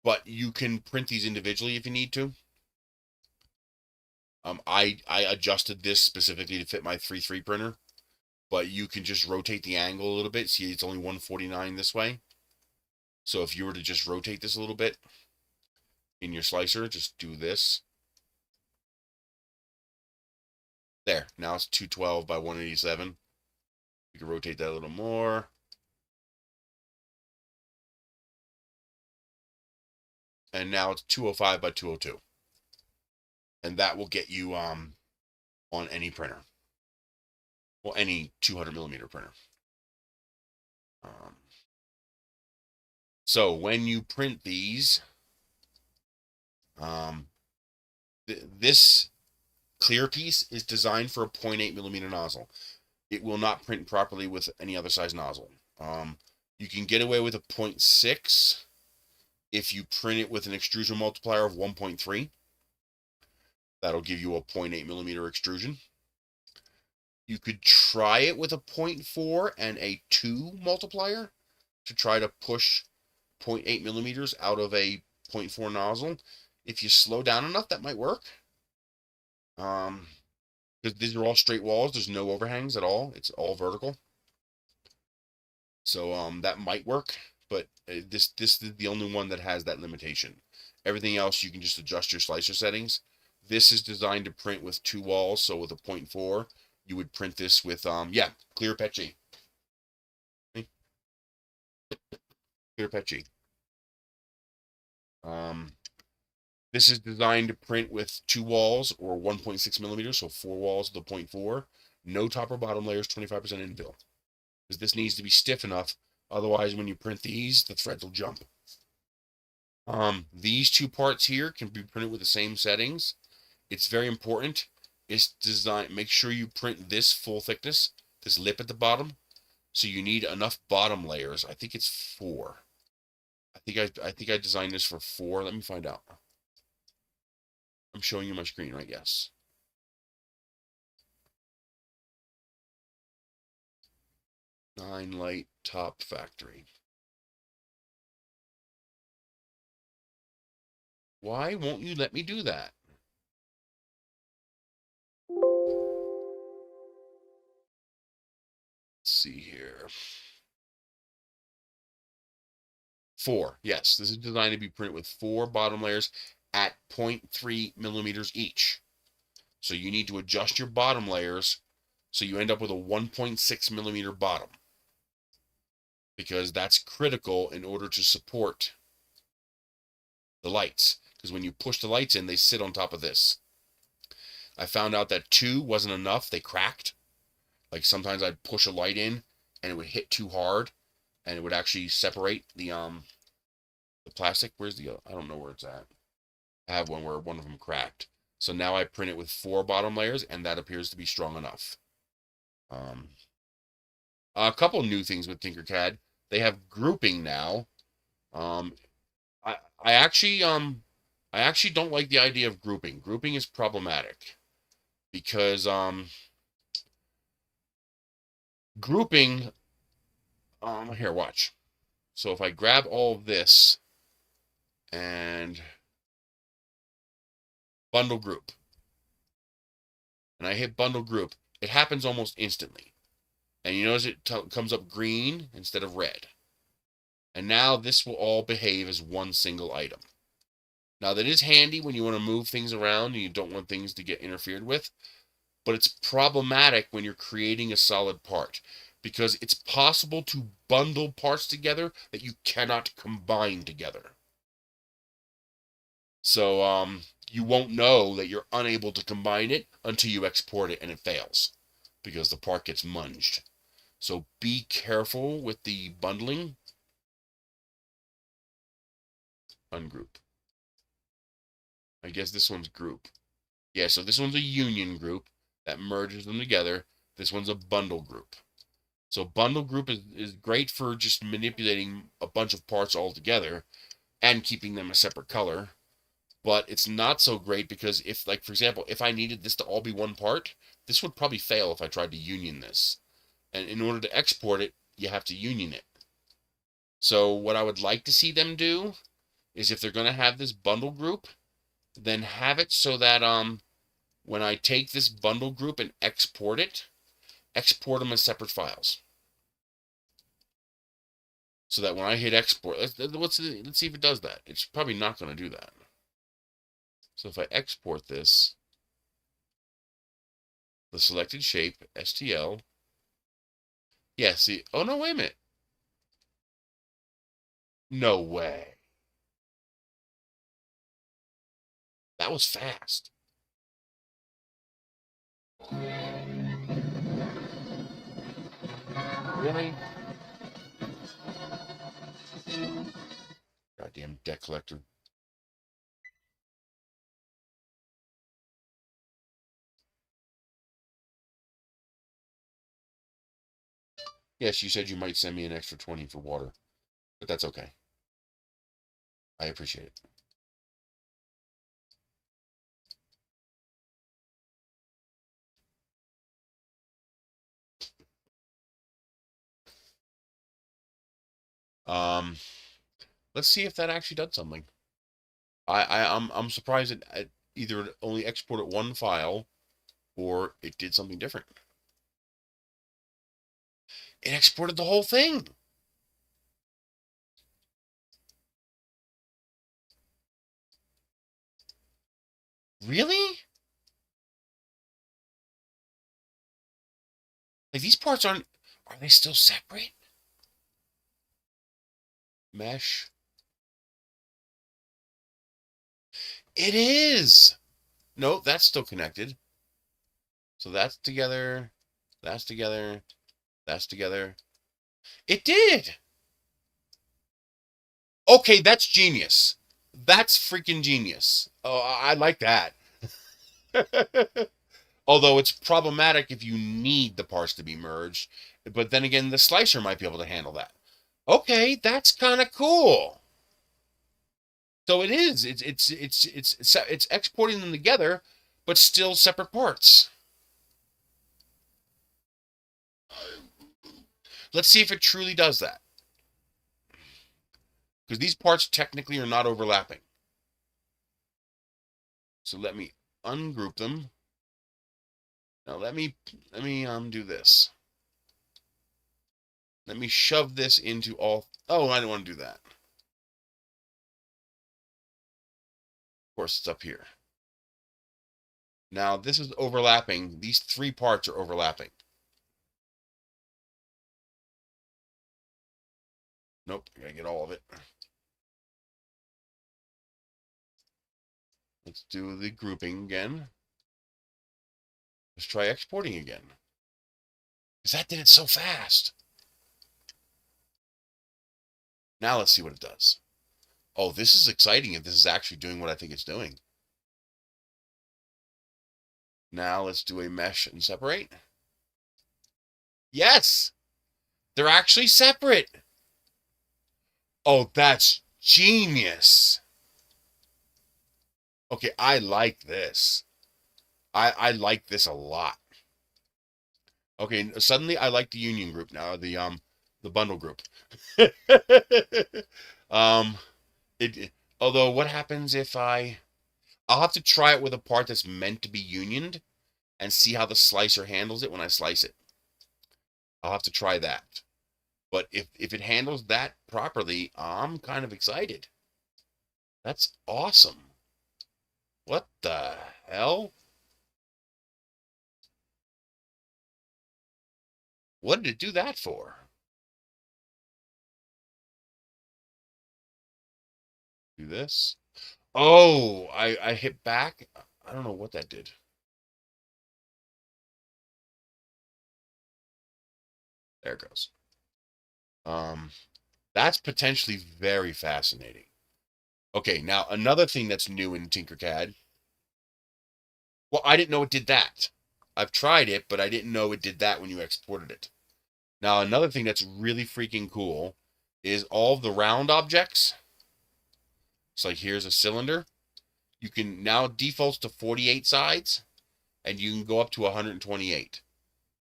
But you can print these individually if you need to. I adjusted this specifically to fit my 3.3 printer, but you can just rotate the angle a little bit. See, it's only 149 this way. So if you were to just rotate this a little bit in your slicer, just do this. There, now it's 212 by 187. You can rotate that a little more. And now it's 205 by 202. And that will get you on any printer. Well, any 200 millimeter printer. So when you print these, this clear piece is designed for a 0.8 millimeter nozzle. It will not print properly with any other size nozzle. You can get away with a 0.6 if you print it with an extrusion multiplier of 1.3. That'll give you a 0.8 millimeter extrusion. You could try it with a 0.4 and a 2 multiplier to try to push 0.8 millimeters out of a 0.4 nozzle. If you slow down enough, that might work. Because these are all straight walls. There's no overhangs at all. It's all vertical. So that might work, but this is the only one that has that limitation. Everything else you can just adjust your slicer settings. This is designed to print with 2 walls, so with a 0.4, you would print this with clear Petchy. Clear Petchy. This is designed to print with 2 walls or 1.6 millimeters, so 4 walls with a 0.4. No top or bottom layers, 25% infill. Because this needs to be stiff enough. Otherwise, when you print these, the threads will jump. These 2 parts here can be printed with the same settings. It's very important. It's designed. Make sure you print this full thickness, this lip at the bottom. So you need enough bottom layers. I think it's 4. I think I designed this for 4. Let me find out. I'm showing you my screen, right? Yes. Nine light top factory. Why won't you let me do that? Let's see here. 4. Yes, this is designed to be printed with 4 bottom layers at 0.3 millimeters each. So you need to adjust your bottom layers so you end up with a 1.6 millimeter bottom, because that's critical in order to support the lights. Because when you push the lights in, they sit on top of this. I found out that 2 wasn't enough. They cracked. Like sometimes I'd push a light in and it would hit too hard and it would actually separate the plastic. Where's the, I don't know where it's at. I have one where one of them cracked. So now I print it with 4 bottom layers, and that appears to be strong enough. A couple new things with Tinkercad. They have grouping now. I actually don't like the idea of grouping. Grouping is problematic because grouping, here, watch. So if I grab all of this and bundle group, and I hit bundle group, it happens almost instantly. And you notice it comes up green instead of red. And now this will all behave as one single item. Now that is handy when you want to move things around and you don't want things to get interfered with, but it's problematic when you're creating a solid part, because it's possible to bundle parts together that you cannot combine together. So you won't know that you're unable to combine it until you export it and it fails, because the part gets munged. So be careful with the bundling. Ungroup. I guess this one's group. Yeah, so this one's a union group that merges them together. This one's a bundle group. So bundle group is great for just manipulating a bunch of parts all together and keeping them a separate color. But it's not so great because if, like, for example, if I needed this to all be one part, this would probably fail if I tried to union this. And in order to export it, you have to union it. So what I would like to see them do is if they're going to have this bundle group, then have it so that when I take this bundle group and export it, export them as separate files. So that when I hit export, let's see if it does that. It's probably not going to do that. So if I export this, the selected shape, STL, yeah, see, oh no, wait a minute. No way. That was fast. Really? Goddamn debt collector. Yes, you said you might send me an extra 20 for water, but that's okay. I appreciate it. Um, let's see if that actually does something. I'm surprised it either only exported one file or it did something different. It exported the whole thing. Really? Like these parts are they still separate? Mesh. It is. No, that's still connected. So that's together. That's together. That's together. It did. Okay, that's genius. That's freaking genius. Oh, I like that. Although it's problematic if you need the parts to be merged. But then again, the slicer might be able to handle that. Okay, that's kind of cool. So it is. It's exporting them together, but still separate parts. Let's see if it truly does that. Because these parts technically are not overlapping. So let me ungroup them. Now let me do this. Let me shove this into all. Oh, I don't want to do that. Of course, it's up here. Now this is overlapping. These three parts are overlapping. Nope, I gotta get all of it. Let's do the grouping again. Let's try exporting again. Because that did it so fast. Now let's see what it does. Oh, this is exciting if this is actually doing what I think it's doing. Now let's do a mesh and separate. Yes! They're actually separate. Oh, that's genius. Okay, I like this. I like this a lot. Okay, suddenly I like the union group now, the bundle group. um although what happens if I'll have to try it with a part that's meant to be unioned and see how the slicer handles it when I slice it. I'll have to try that. But if it handles that properly, I'm kind of excited. That's awesome. What the hell? What did it do that for? Do this. Oh, I hit back. I don't know what that did. There it goes. That's potentially very fascinating. Okay, now another thing that's new in Tinkercad. Well, I didn't know it did that. I've tried it, but I didn't know it did that when you exported it. Now, another thing that's really freaking cool is all the round objects. It's like, here's a cylinder. You can now defaults to 48 sides, and you can go up to 128,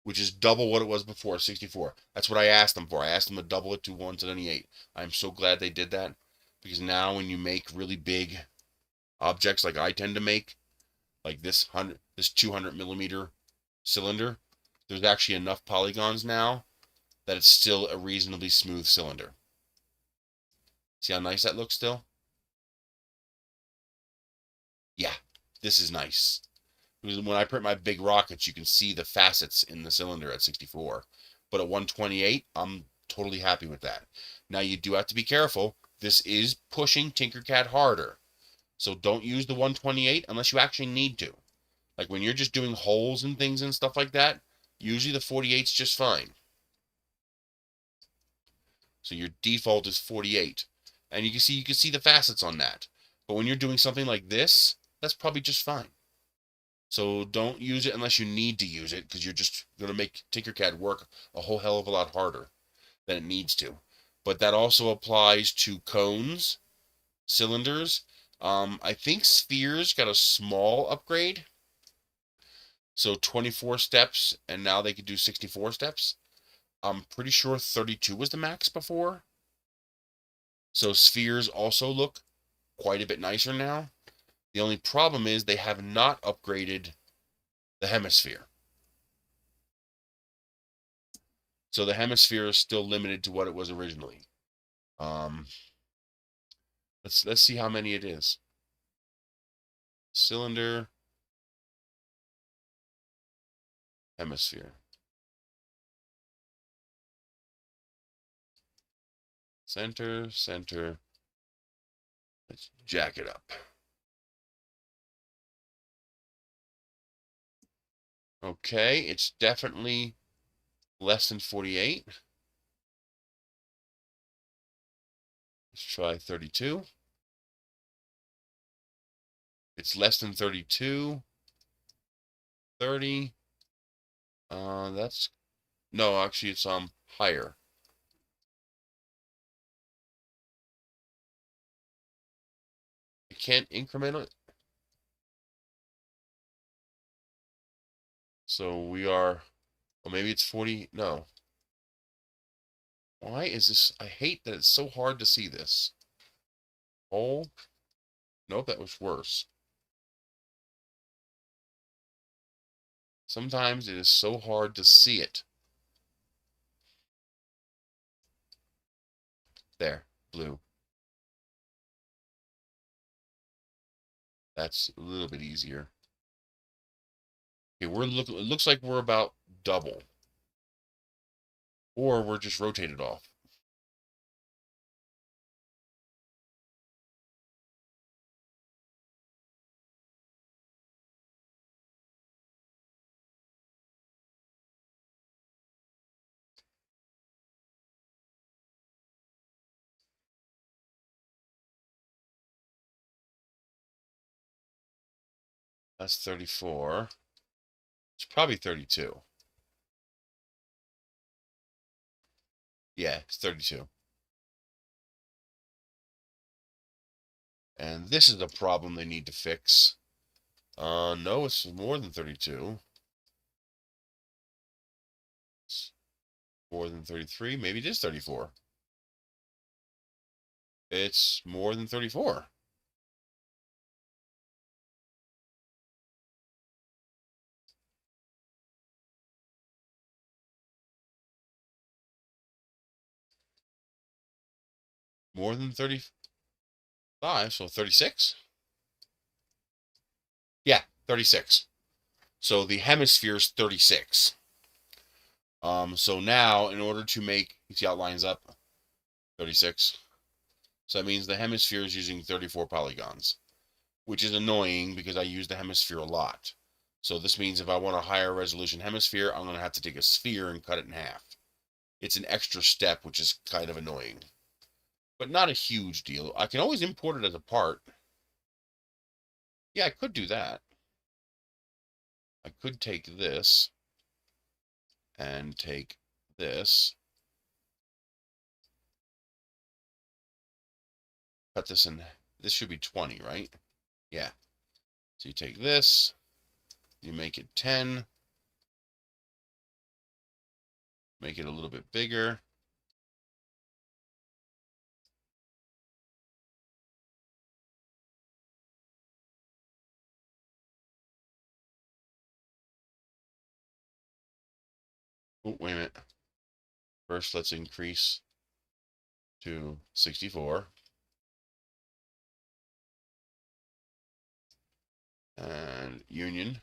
which is double what it was before, 64. That's what I asked them for. I asked them to double it to 128. I'm so glad they did that, because now when you make really big objects like I tend to make, like this 200 millimeter cylinder, there's actually enough polygons now that it's still a reasonably smooth cylinder. See how nice that looks still? Yeah, this is nice. When I print my big rockets, you can see the facets in the cylinder at 64. But at 128, I'm totally happy with that. Now, you do have to be careful. This is pushing Tinkercad harder. So don't use the 128 unless you actually need to. Like when you're just doing holes and things and stuff like that, usually the 48's just fine. So your default is 48. And you can see the facets on that. But when you're doing something like this, that's probably just fine. So don't use it unless you need to use it, because you're just going to make Tinkercad work a whole hell of a lot harder than it needs to. But that also applies to cones, cylinders. I think spheres got a small upgrade. So 24 steps, and now they could do 64 steps. I'm pretty sure 32 was the max before. So spheres also look quite a bit nicer now. The only problem is they have not upgraded the hemisphere. So the hemisphere is still limited to what it was originally. Let's see how many it is. Cylinder, hemisphere. Center, center. Let's jack it up. Okay, it's definitely less than 48. Let's try 32. It's less than 32. 30. That's no, actually it's higher. I can't increment it. So we are, well, maybe it's 40. No. Why is this? I hate that it's so hard to see this. Oh, nope, that was worse. Sometimes it is so hard to see it. There, blue. That's a little bit easier. Okay, it looks like we're about double. Or we're just rotated off. That's 34. It's probably 32. Yeah, it's 32. And this is the problem they need to fix. No, it's more than 32. It's more than 33. Maybe it is 34. It's more than 34. More than 35, so 36? Yeah, 36. So the hemisphere is 36. So now, in order to make, you see how it lines up? 36. So that means the hemisphere is using 34 polygons, which is annoying because I use the hemisphere a lot. So this means if I want a higher resolution hemisphere, I'm going to have to take a sphere and cut it in half. It's an extra step, which is kind of annoying, but not a huge deal. I can always import it as a part. Yeah, I could do that. I could take this and take this, cut this in. This should be 20, right? Yeah. So you take this, you make it 10, make it a little bit bigger. Oh, wait a minute. First, let's increase to 64. And union.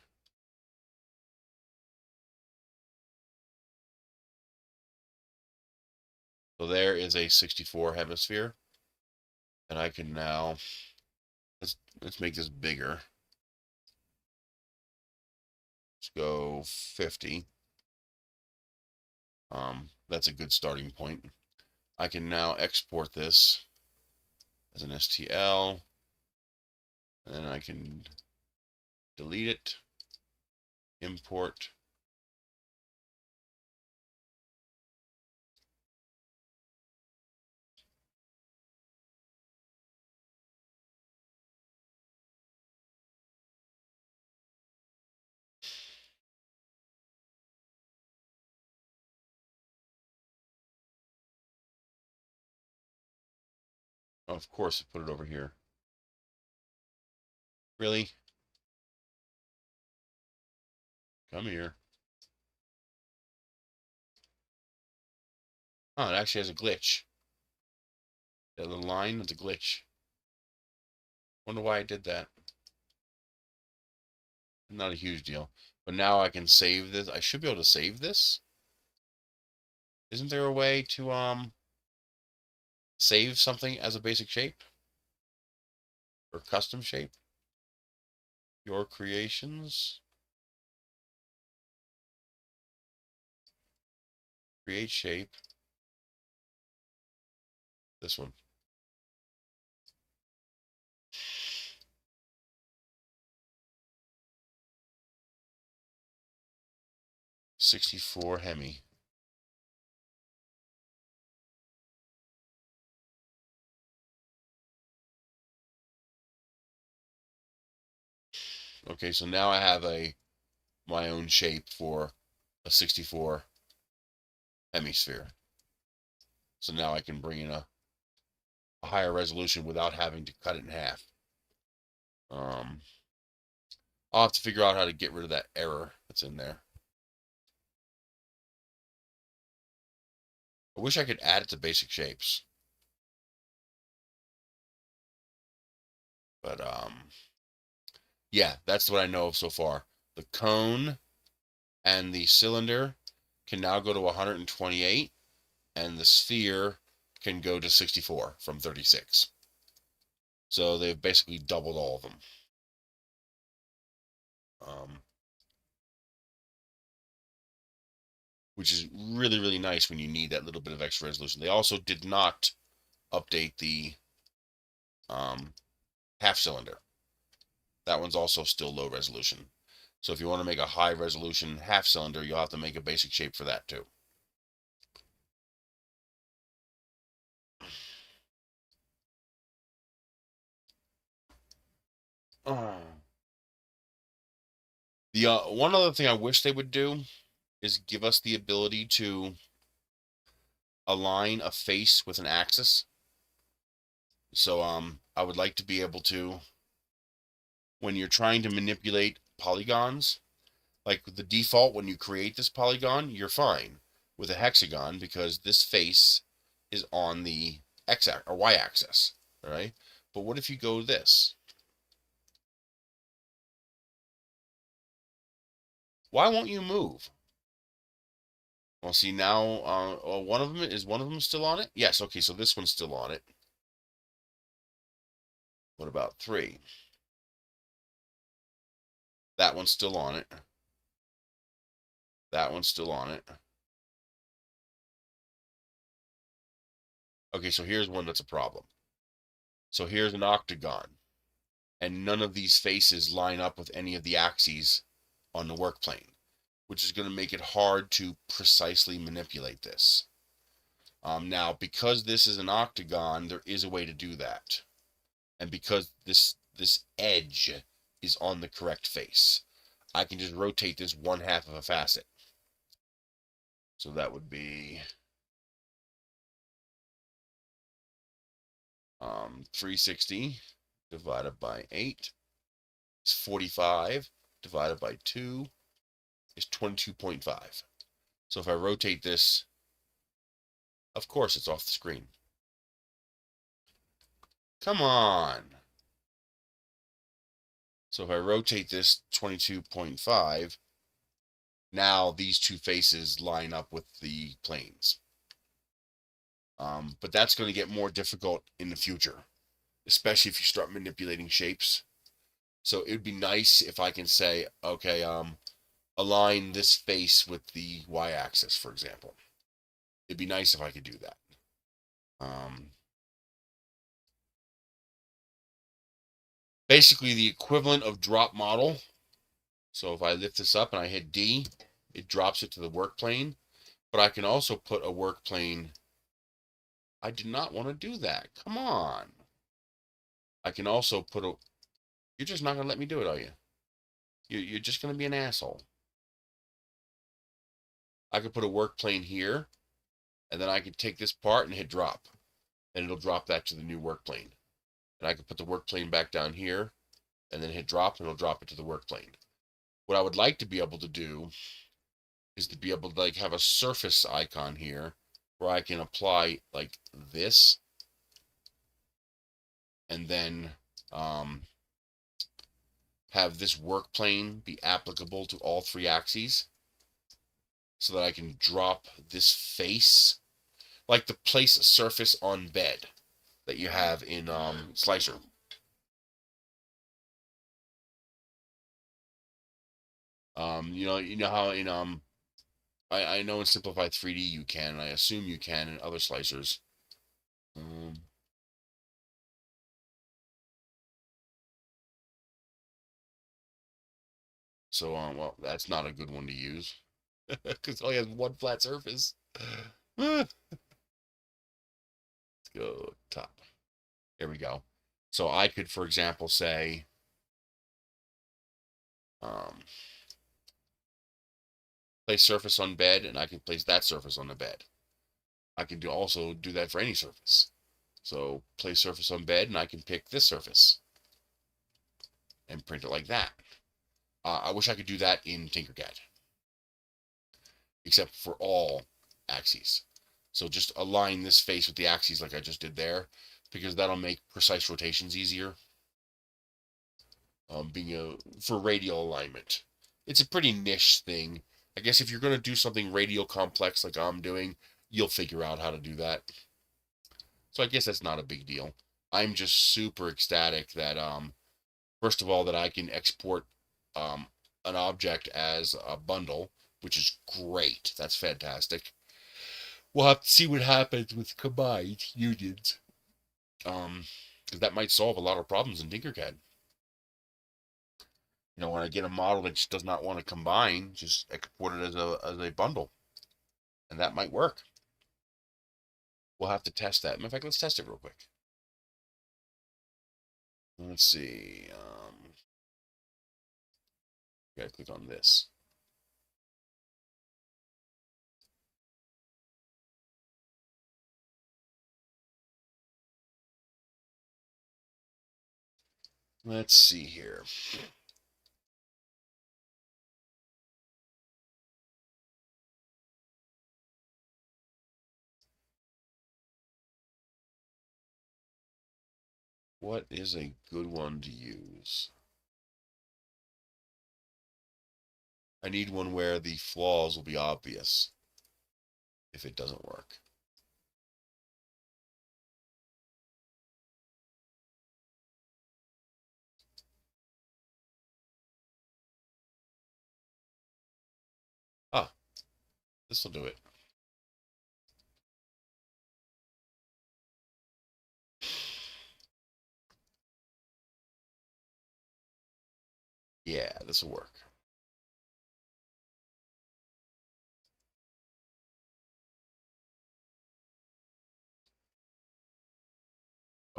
So there is a 64 hemisphere. And I can now, let's make this bigger. Let's go 50. That's a good starting point. I can now export this as an STL, and then I can delete it, import. Oh, of course, put it over here. Really? Come here. Oh, it actually has a glitch. That little line is a glitch. Wonder why I did that. Not a huge deal. But now I can save this. I should be able to save this. Isn't there a way to save something as a basic shape? Or custom shape? Your creations. Create shape. This one. $64 Hemi. Okay, so now I have my own shape for a 64 hemisphere. So now I can bring in a higher resolution without having to cut it in half. I'll have to figure out how to get rid of that error that's in there. I wish I could add it to basic shapes. But yeah, that's what I know of so far. The cone and the cylinder can now go to 128, and the sphere can go to 64 from 36. So they've basically doubled all of them. Which is really, really nice when you need that little bit of extra resolution. They also did not update the half cylinder. That one's also still low resolution. So if you want to make a high resolution half cylinder, you'll have to make a basic shape for that too. The one other thing I wish they would do is give us the ability to align a face with an axis. So I would like to be able to, when you're trying to manipulate polygons, like the default, when you create this polygon, you're fine with a hexagon because this face is on the x-axis or y-axis, all right? But what if you go this? Why won't you move? Well, see now, one of them still on it? Yes. Okay, so this one's still on it. What about 3? That one's still on it. That one's still on it. Okay, so here's one that's a problem. So here's an octagon, and none of these faces line up with any of the axes on the work plane, which is going to make it hard to precisely manipulate this. Now, because this is an octagon, there is a way to do that. And because this edge is on the correct face, I can just rotate this 1/2 of a facet. So that would be 360 divided by 8 is 45, divided by 2 is 22.5. So if I rotate this, of course it's off the screen. Come on. So if I rotate this 22.5, now these two faces line up with the planes. But that's going to get more difficult in the future, especially if you start manipulating shapes. So it would be nice if I can say, okay, align this face with the y-axis, for example. It'd be nice if I could do that. Basically the equivalent of drop model. So if I lift this up and I hit D, it drops it to the work plane. But I can also put a work plane. I did not want to do that. Come on. I can also put a... You're just not going to let me do it, are you? You're just going to be an asshole. I could put a work plane here, and then I could take this part and hit drop. And it'll drop that to the new work plane. And I could put the work plane back down here, and then hit drop, and it'll drop it to the work plane. What I would like to be able to do is to be able to like have a surface icon here where I can apply like this, and then have this work plane be applicable to all 3 axes, so that I can drop this face, like the place surface on bed that you have in Slicer. You know how in I know in Simplified 3D you can, and I assume you can in other slicers. So well, that's not a good one to use because it only has one flat surface. Let's go top. There we go. So I could, for example, say place surface on bed, and I can place that surface on the bed. I can also do that for any surface. So place surface on bed, and I can pick this surface and print it like that. I wish I could do that in Tinkercad, except for all axes. So just align this face with the axes like I just did there, because that'll make precise rotations easier. For radial alignment. It's a pretty niche thing. I guess if you're going to do something radial complex like I'm doing, you'll figure out how to do that. So I guess that's not a big deal. I'm just super ecstatic that, first of all, that I can export an object as a bundle, which is great. That's fantastic. We'll have to see what happens with combined unions. Because that might solve a lot of problems in Tinkercad. You know, when I get a model that just does not want to combine, just export it as a bundle. And that might work. We'll have to test that. In fact, let's test it real quick. Let's see. Gotta click on this. Let's see here. What is a good one to use? I need one where the flaws will be obvious if it doesn't work. Ah, this will do it. Yeah, this will work.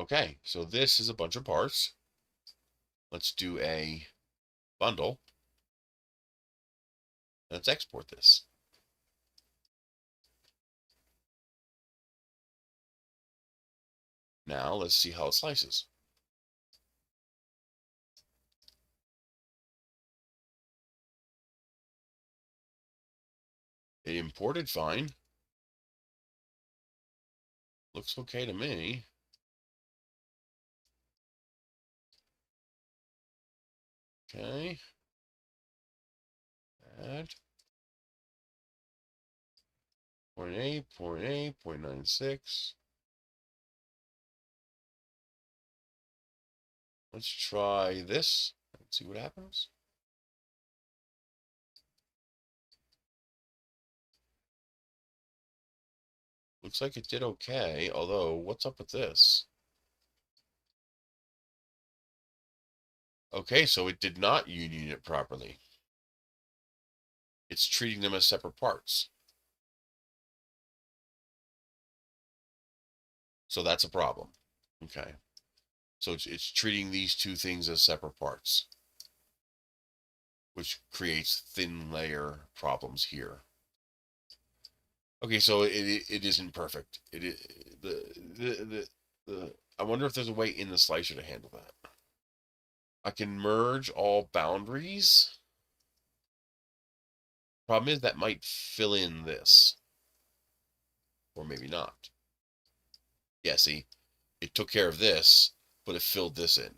Okay, so this is a bunch of parts. Let's do a bundle. Let's export this. Now let's see how it slices. It imported fine. Looks okay to me. Okay. Add. 0.8, 0.8, 0.96. Let's try this and see what happens. Looks like it did okay, although what's up with this? Okay, so it did not union it properly. It's treating them as separate parts. So that's a problem. Okay. So it's treating these two things as separate parts, which creates thin layer problems here. Okay, so it isn't perfect. It is the I wonder if there's a way in the slicer to handle that. I can merge all boundaries. Problem is that might fill in this, or maybe not. Yeah, see, it took care of this, but it filled this in.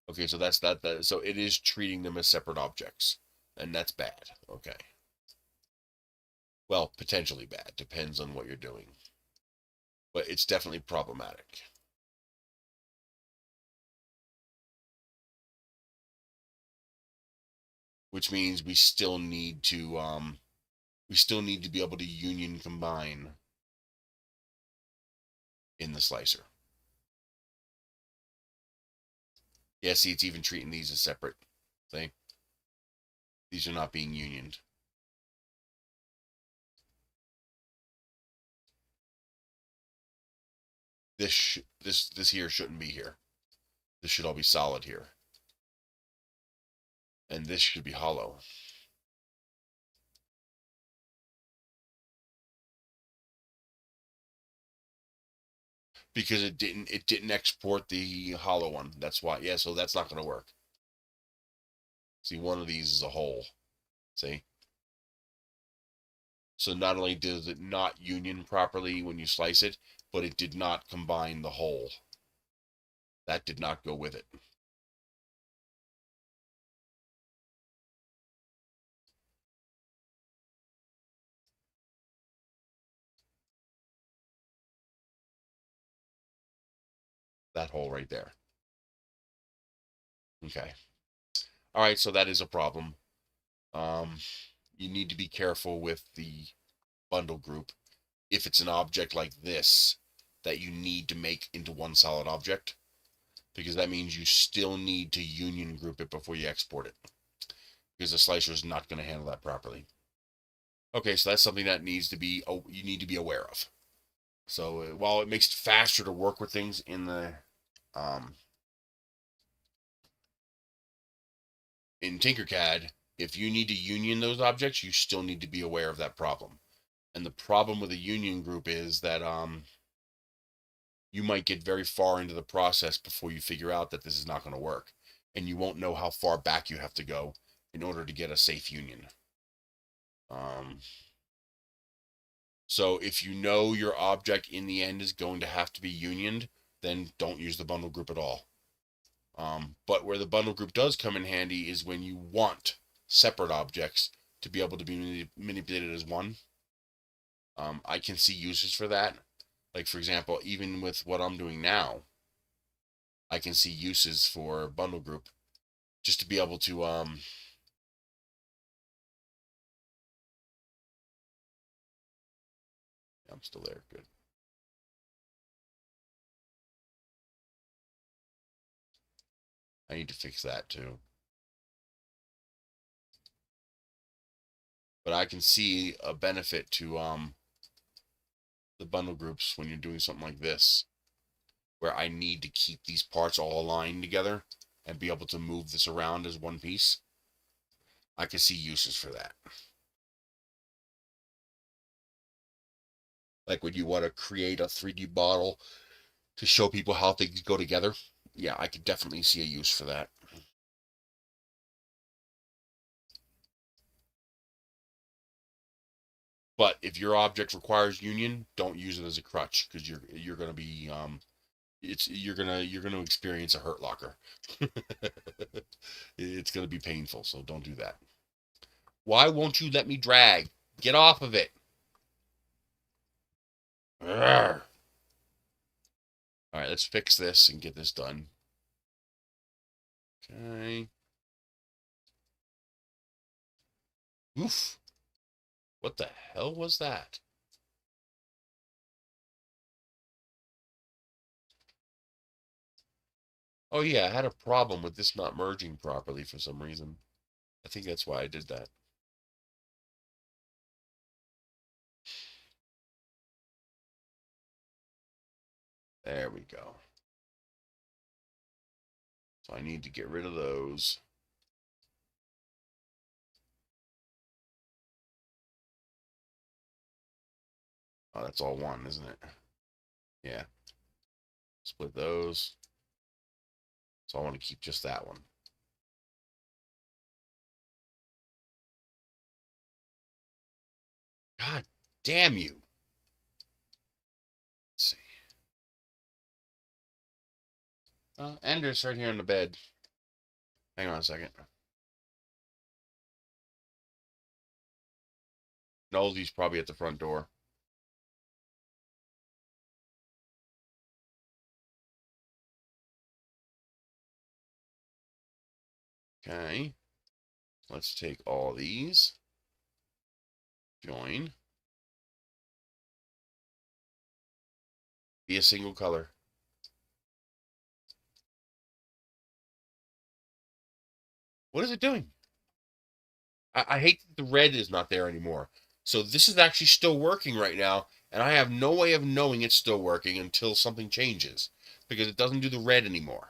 Okay, so that's that. So it is treating them as separate objects, and that's bad. Okay. Well, potentially bad. Depends on what you're doing. But it's definitely problematic. Which means we still need to be able to union combine in the slicer. Yeah, see, it's even treating these as separate. See? These are not being unioned. This here shouldn't be here. This should all be solid here. And this should be hollow. Because it didn't export the hollow one. That's why. Yeah, so that's not going to work. See, one of these is a hole. See? So not only does it not union properly when you slice it, but it did not combine the whole. That did not go with it. That hole right there. Okay. All right, so that is a problem. You need to be careful with the bundle group if it's an object like this that you need to make into one solid object, because that means you still need to union group it before you export it, because the slicer is not going to handle that properly. Okay, so that's something that you need to be aware of. So while it makes it faster to work with things in the in Tinkercad, if you need to union those objects, you still need to be aware of that problem. And the problem with a union group is that you might get very far into the process before you figure out that this is not going to work, and you won't know how far back you have to go in order to get a safe union. So if you know your object in the end is going to have to be unioned, then don't use the bundle group at all. But where the bundle group does come in handy is when you want separate objects to be able to be manipulated as one. I can see uses for that. Like, for example, even with what I'm doing now, I can see uses for bundle group just to be able to I'm still there. Good. I need to fix that too. But I can see a benefit to the bundle groups when you're doing something like this. where I need to keep these parts all aligned together and be able to move this around as one piece, I can see uses for that. Like when you want to create a 3D model to show people how things go together. Yeah, I could definitely see a use for that. But if your object requires union, don't use it as a crutch, because you're gonna be you're gonna experience a hurt locker. It's gonna be painful, so don't do that. Why won't you let me drag? Get off of it. Arrgh. All right, let's fix this and get this done. Okay. Oof. What the hell was that? Oh yeah, I had a problem with this not merging properly for some reason. I think that's why I did that. There we go. So I need to get rid of those. Oh, that's all one, isn't it? Yeah. Split those. So I want to keep just that one. God damn you. Let's see. Ender's right here on the bed. Hang on a second. Nosey's probably at the front door. Okay. Let's take all these. Join. Be a single color. What is it doing? I hate that the red is not there anymore. So this is actually still working right now, and I have no way of knowing it's still working until something changes, because it doesn't do the red anymore.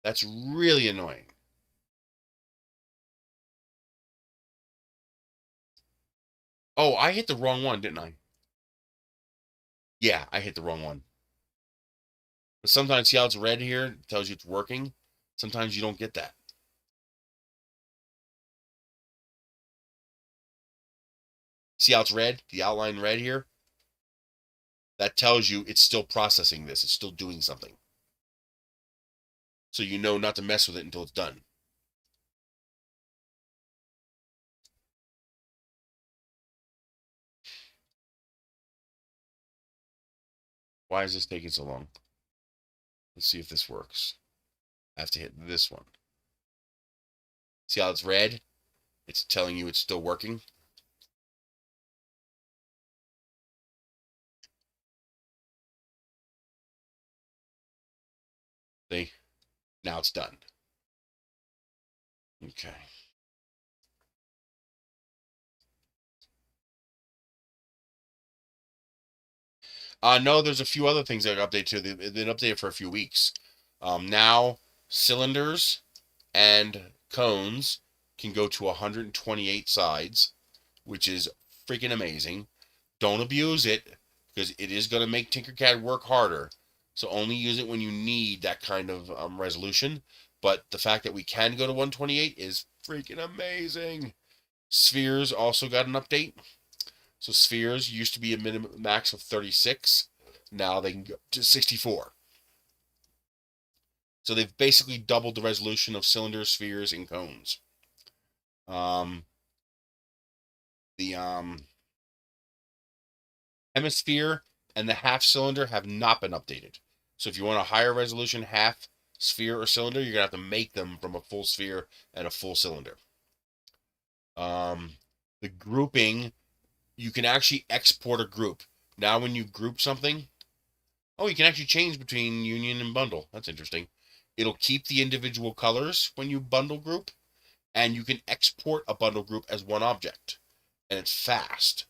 That's really annoying. Oh, I hit the wrong one, didn't I? Yeah, I hit the wrong one. But sometimes, see how it's red here? It tells you it's working. Sometimes you don't get that. See how it's red? The outline red here? That tells you it's still processing this. It's still doing something. So you know not to mess with it until it's done. Why is this taking so long? Let's see if this works. I have to hit this one. See how it's red? It's telling you it's still working. See? Now it's done. Okay. No, there's a few other things that got updated too. They've been updated for a few weeks. Now, cylinders and cones can go to 128 sides, which is freaking amazing. Don't abuse it, because it is going to make Tinkercad work harder. So only use it when you need that kind of resolution. But the fact that we can go to 128 is freaking amazing. Spheres also got an update. So spheres used to be a minimum max of 36. Now they can go to 64. So they've basically doubled the resolution of cylinders, spheres, and cones. The hemisphere and the half cylinder have not been updated. So if you want a higher resolution half sphere or cylinder, you're gonna have to make them from a full sphere and a full cylinder. The grouping, you can actually export a group. Now when you group something, oh, you can actually change between union and bundle. That's interesting. It'll keep the individual colors when you bundle group, and you can export a bundle group as one object, and it's fast.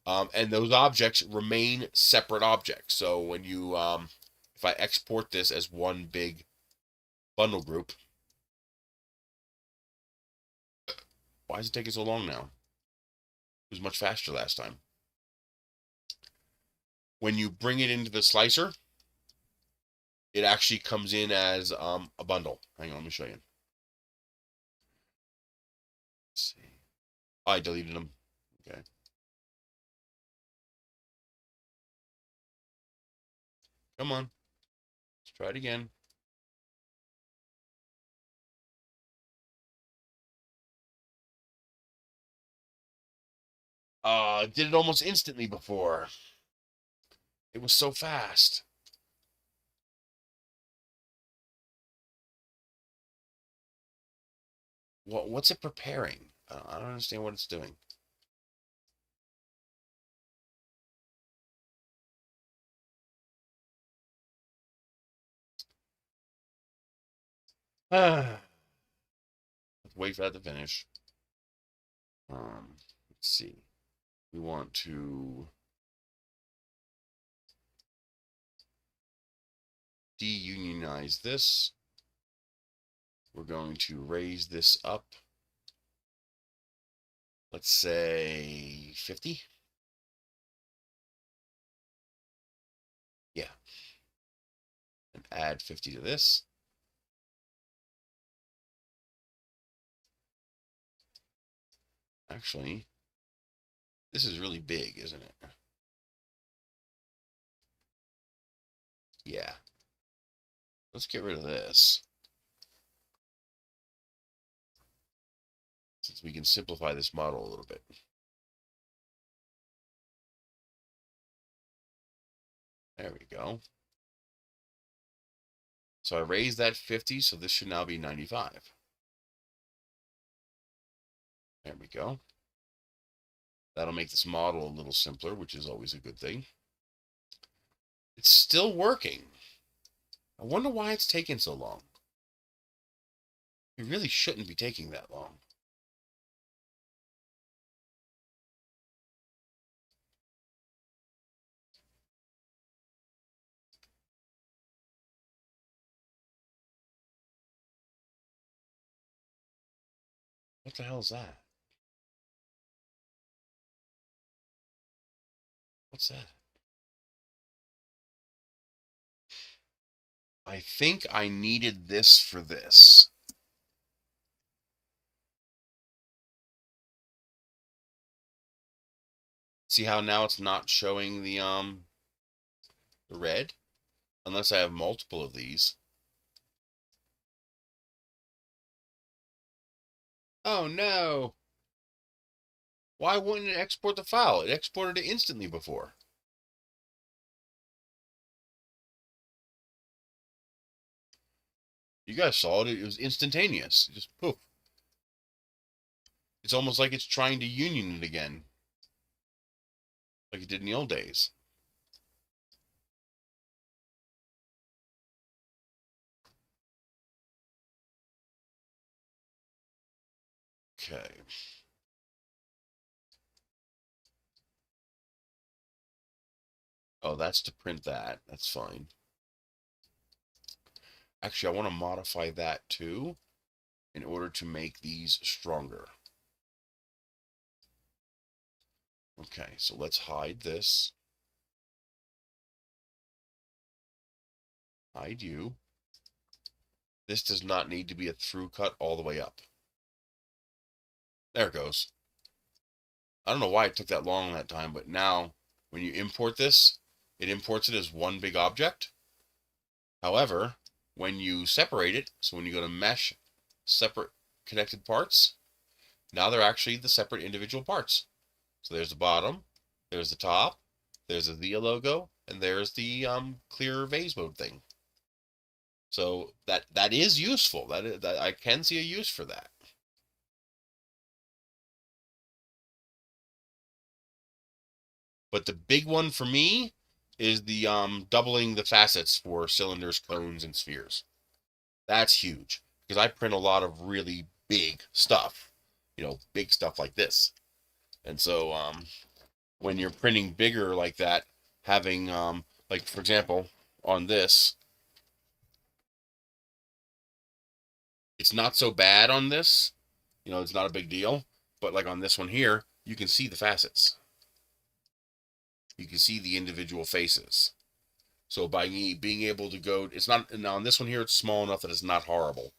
And those objects remain separate objects. So when you, if I export this as one big bundle group, why is it taking so long now? It was much faster last time. When you bring it into the slicer, it actually comes in as a bundle. Hang on, let me show you. Let's see. Oh, I deleted them. Okay. Come on. Let's try it again. Did it almost instantly before. It was so fast. What's it preparing? I don't understand what it's doing. Let's wait for that to finish. Let's see. We want to deunionize this. We're going to raise this up. Let's say 50. Yeah. And add 50 to this. Actually, this is really big, isn't it? Yeah. Let's get rid of this. Since we can simplify this model a little bit. There we go. So I raised that 50, so this should now be 95. There we go. That'll make this model a little simpler, which is always a good thing. It's still working. I wonder why it's taking so long. It really shouldn't be taking that long. What the hell is that? What's that? I think I needed this for this. See how now it's not showing the red? Unless I have multiple of these. Oh no! Why wouldn't it export the file? It exported it instantly before. You guys saw it. It was instantaneous. Just poof. It's almost like it's trying to union it again. Like it did in the old days. Okay. Oh, that's to print that. That's fine. Actually, I want to modify that too in order to make these stronger. Okay, so let's hide this. Hide you. This does not need to be a through cut all the way up. There it goes. I don't know why it took that long that time, but now when you import this, it imports it as one big object. However, when you separate it, so when you go to mesh, separate connected parts, now they're actually the separate individual parts. So there's the bottom, there's the top, there's the Via logo, and there's the clear vase mode thing. So that is useful. That I can see a use for that. But the big one for me is the doubling the facets for cylinders, cones, and spheres. That's huge because I print a lot of really big stuff, big stuff like this. And so when you're printing bigger like that, having, like for example, on this, it's not so bad on this, it's not a big deal, but like on this one here, you can see the facets. You can see the individual faces. So by being able to go, it's not, now on this one here, it's small enough that it's not horrible.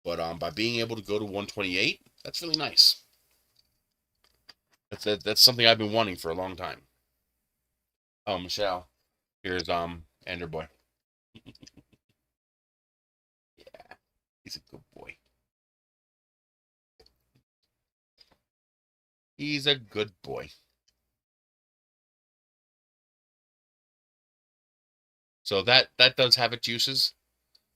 But by being able to go to 128, that's really nice. That's something I've been wanting for a long time. Oh, Michelle, here's Andrew boy. Yeah, he's a good boy. He's a good boy. So that does have its uses.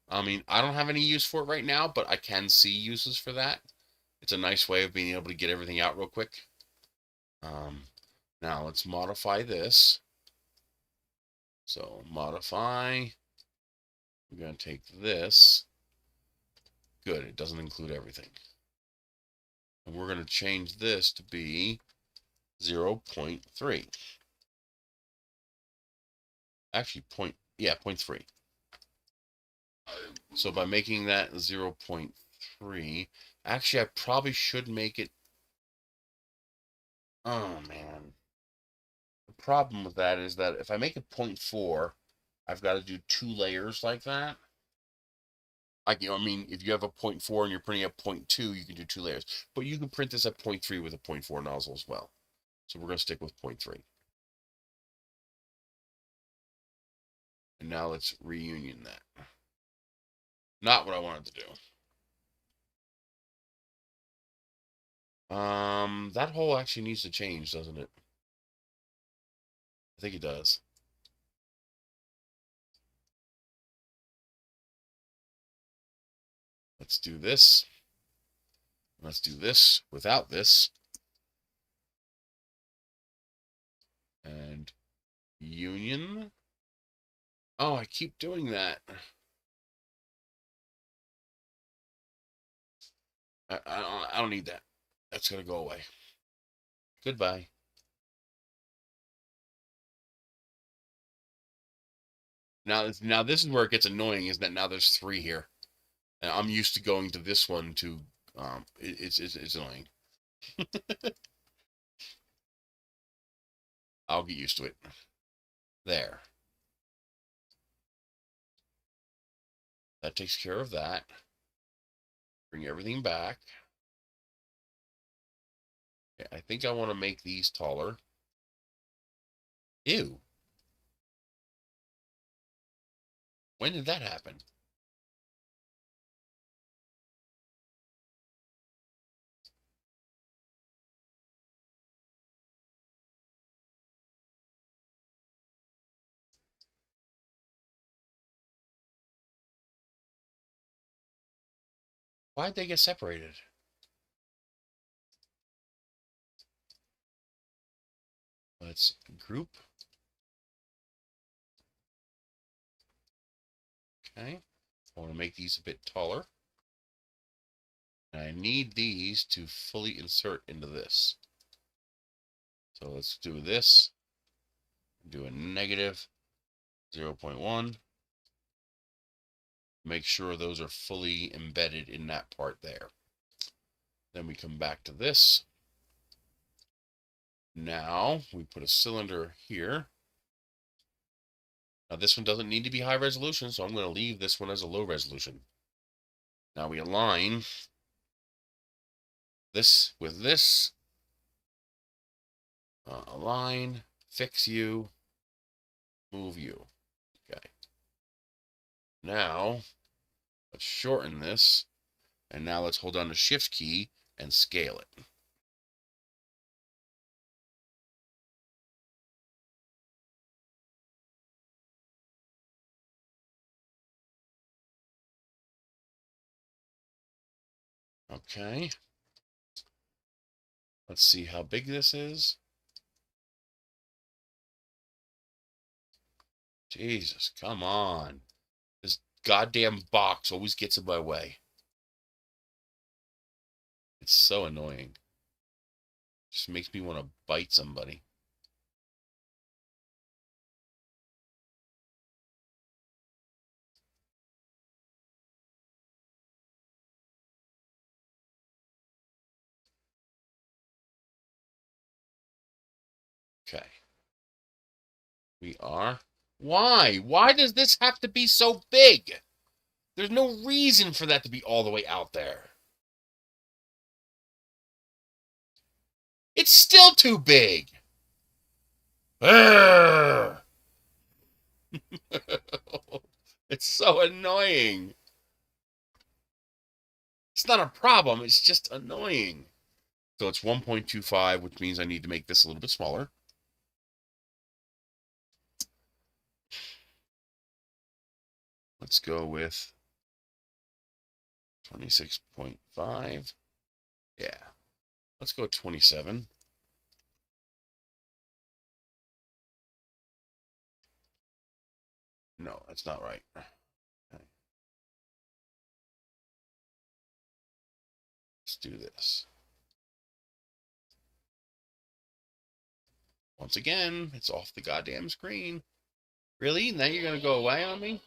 I mean, I don't have any use for it right now, but I can see uses for that. It's a nice way of being able to get everything out real quick. Now let's modify this. So modify. We're going to take this. Good, it doesn't include everything. And we're going to change this to be 0.3. Actually, 0.3. So by making that 0.3, actually I probably should make it, oh man. The problem with that is that if I make it 0.4, I've got to do 2 layers like that. I mean, if you have a 0.4 and you're printing at 0.2, you can do 2 layers. But you can print this at 0.3 with a 0.4 nozzle as well. So we're going to stick with 0.3. And now let's reunion that. Not what I wanted to do. That hole actually needs to change, doesn't it? I think it does. Let's do this. Let's do this without this. And union. Oh, I keep doing that. I don't need that. That's going to go away. Goodbye. Now this is where it gets annoying, is that now there's 3 here. And I'm used to going to this one to, it's annoying. I'll get used to it. There. That takes care of that. Bring everything back. Okay, I think I want to make these taller. Ew. When did that happen? Why'd they get separated? Let's group. Okay. I want to make these a bit taller. And I need these to fully insert into this. So let's do this. Do a negative 0.1. Make sure those are fully embedded in that part there. Then we come back to this. Now we put a cylinder here. Now this one doesn't need to be high resolution, so I'm going to leave this one as a low resolution. Now we align this with this. Align, fix you, move you. Okay. Now let's shorten this, and now let's hold down the shift key and scale it. Okay. Let's see how big this is. Jesus, come on. This goddamn box always gets in my way. It's so annoying. Just makes me want to bite somebody. Okay. We are. Why? Why does this have to be so big? There's no reason for that to be all the way out there. It's still too big. It's so annoying. It's not a problem. It's just annoying. So it's 1.25, which means I need to make this a little bit smaller. Let's go with 26.5. Yeah. Let's go 27. No, that's not right. Okay. Let's do this. Once again, it's off the goddamn screen. Really? Now you're going to go away on me?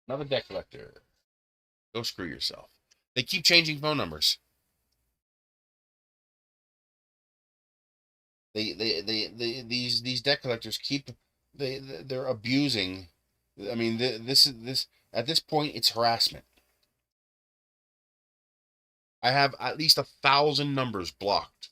Another deck collector. Go screw yourself. They keep changing phone numbers. These deck collectors keep they're abusing. I mean, this at this point it's harassment. I have at least 1,000 numbers blocked.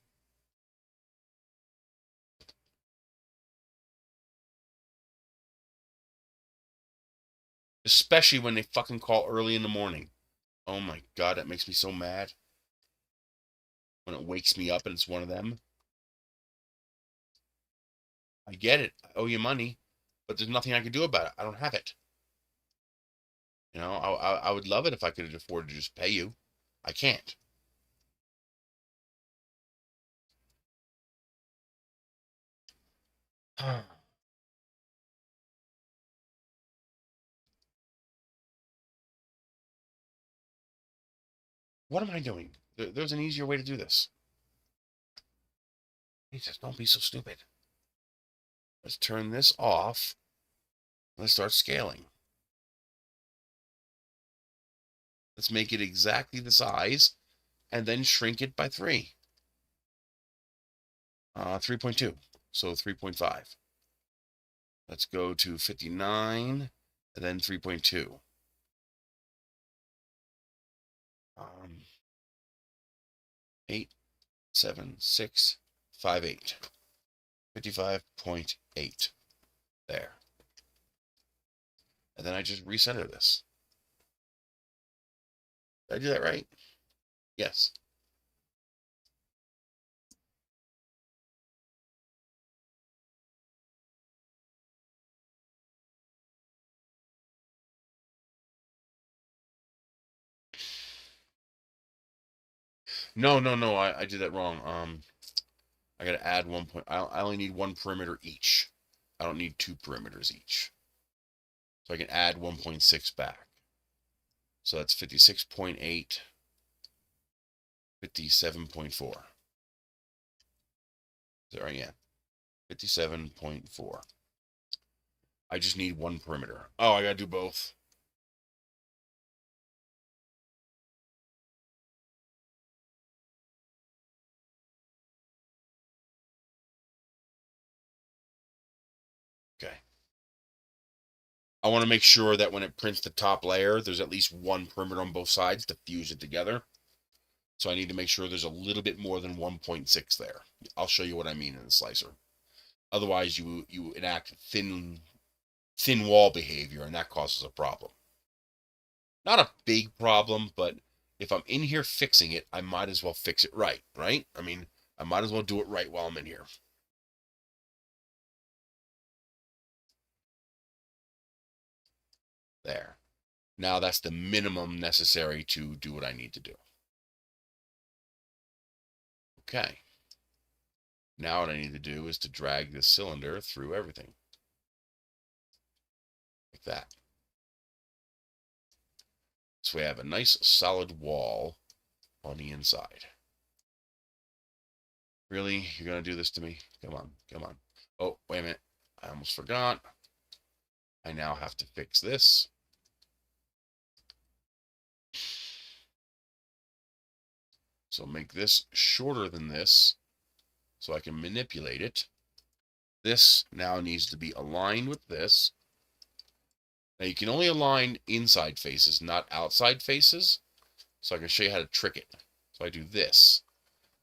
Especially when they fucking call early in the morning. Oh my god, that makes me so mad. When it wakes me up and it's one of them. I get it. I owe you money, but there's nothing I can do about it. I don't have it. You know, I would love it if I could afford to just pay you. I can't. What am I doing? There's an easier way to do this. Jesus, don't be so stupid. Let's turn this off. Let's start scaling. Let's make it exactly the size and then shrink it by 3. 3.2. So 3.5. Let's go to 59 and then 3.2. 8, 7, 6, 5, 8. 55.8. There. And then I just recenter this. Did I do that right? Yes. No. I did that wrong. I gotta add 1 point. I only need 1 perimeter each. I don't need 2 perimeters each. So I can add 1.6 back. So that's 56.8, 57.4. Is that right? Yeah. 57.4. I just need 1 perimeter. Oh, I gotta do both. Okay. I want to make sure that when it prints the top layer, there's at least 1 perimeter on both sides to fuse it together. So I need to make sure there's a little bit more than 1.6 there. I'll show you what I mean in the slicer. Otherwise, you enact thin wall behavior, and that causes a problem. Not a big problem, but if I'm in here fixing it, I might as well fix it right? I mean, I might as well do it right while I'm in here. There. Now that's the minimum necessary to do what I need to do. Okay. Now what I need to do is to drag this cylinder through everything. Like that. So we have a nice solid wall on the inside. Really? You're going to do this to me? Come on. Oh, wait a minute. I almost forgot. I now have to fix this. So make this shorter than this so I can manipulate it. This now needs to be aligned with this. Now you can only align inside faces, not outside faces. So I can show you how to trick it. So I do this.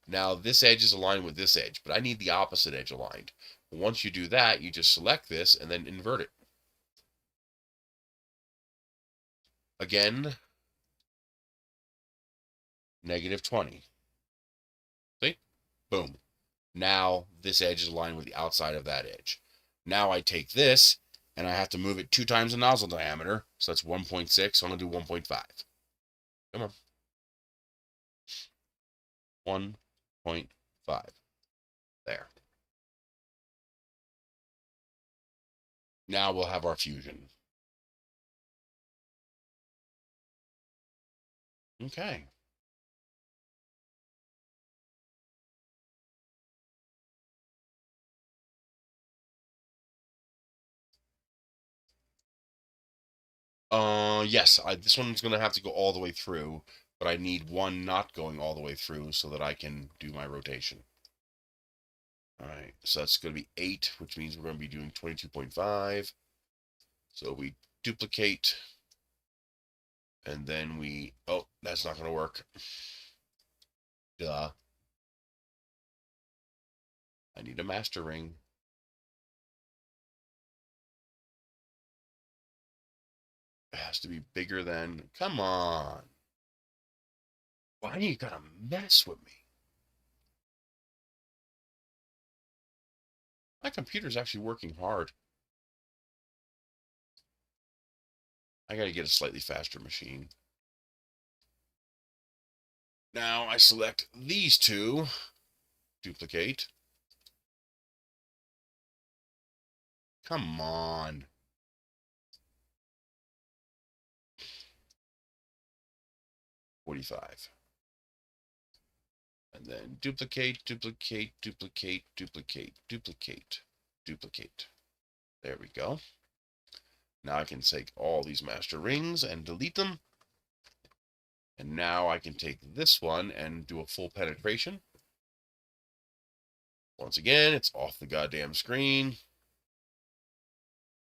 Now this edge is aligned with this edge, but I need the opposite edge aligned. Once you do that, you just select this and then invert it. Again, -20. See? Boom. Now this edge is aligned with the outside of that edge. Now I take this and I have to move it 2 times the nozzle diameter. So that's 1.6. So I'm going to do 1.5. Come on. 1.5. There. Now we'll have our fusion. Okay. Yes, this one's going to have to go all the way through, but I need one not going all the way through so that I can do my rotation. All right, so that's going to be 8, which means we're going to be doing 22.5. So we duplicate, and then we, oh, that's not going to work. Duh. I need a master ring. It has to be bigger than, come on. Why do you gotta mess with me? My computer's actually working hard. I gotta get a slightly faster machine. Now I select these two, duplicate. Come on. $45. And then duplicate, duplicate, duplicate, duplicate, duplicate, duplicate. There we go. Now I can take all these master rings and delete them. And now I can take this one and do a full penetration. Once again, it's off the goddamn screen.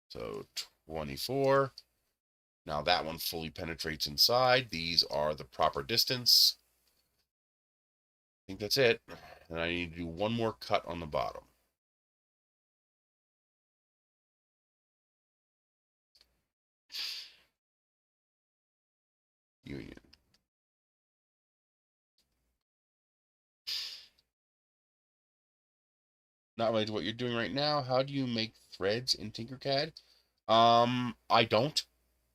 So 24. Now that one fully penetrates inside. These are the proper distance. I think that's it. And I need to do one more cut on the bottom. Union. Not related to what you're doing right now. How do you make threads in Tinkercad? I don't.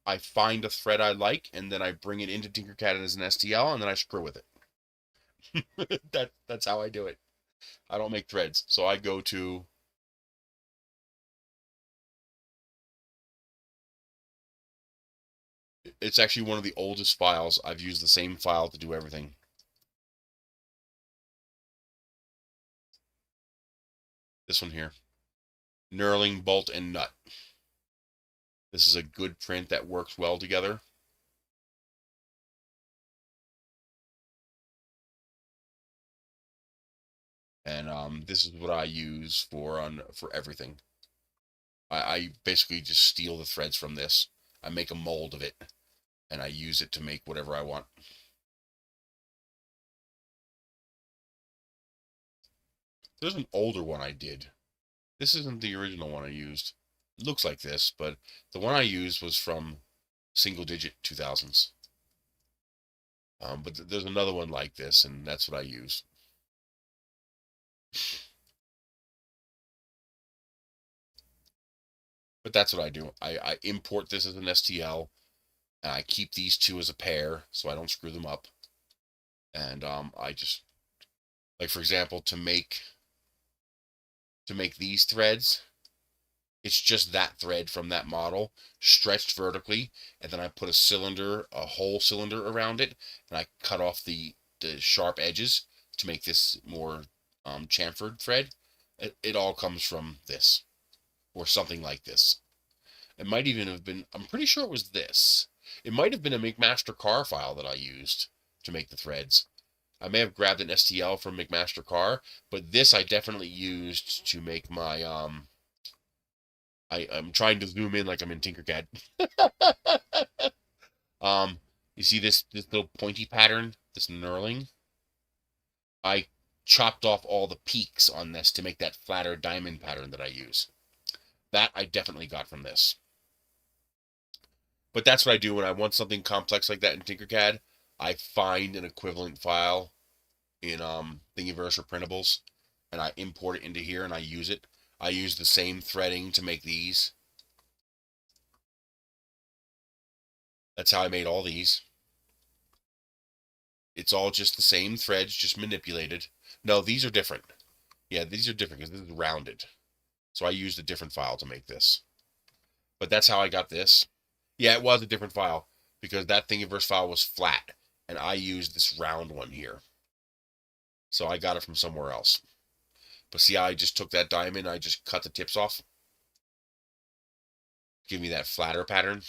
I find a thread I like, and then I bring it into Tinkercad as an STL, and then I screw with it. That's how I do it. I don't make threads. So I go to... It's actually one of the oldest files. I've used the same file to do everything. This one here. Knurling, bolt, and nut. This is a good print that works well together. And this is what I use for everything. I basically just steal the threads from this. I make a mold of it, and I use it to make whatever I want. There's an older one I did. This isn't the original one I used. It looks like this, but the one I used was from single-digit 2000s. But there's another one like this, and that's what I use. But that's what I do. I import this as an STL, and I keep these two as a pair so I don't screw them up. And I just, like for example, to make these threads, it's just that thread from that model stretched vertically, and then I put a whole cylinder around it, and I cut off the sharp edges to make this more chamfered thread. It all comes from this, or something like this. It might even have been, I'm pretty sure it was this. It might have been a McMaster car file that I used to make the threads. I may have grabbed an STL from McMaster Carr, but this I definitely used to make my I'm trying to zoom in like I'm in Tinkercad. um, you see this little pointy pattern, this knurling? I chopped off all the peaks on this to make that flatter diamond pattern that I use. That I definitely got from this. But that's what I do when I want something complex like that in Tinkercad. I find an equivalent file in Thingiverse or Printables, and I import it into here and I use it. I use the same threading to make these. That's how I made all these. It's all just the same threads, just manipulated. No, these are different. Yeah, these are different because this is rounded. So I used a different file to make this. But that's how I got this. Yeah, it was a different file because that Thingiverse file was flat, and I used this round one here. So I got it from somewhere else. But see how I just took that diamond, I just cut the tips off? Give me that flatter pattern.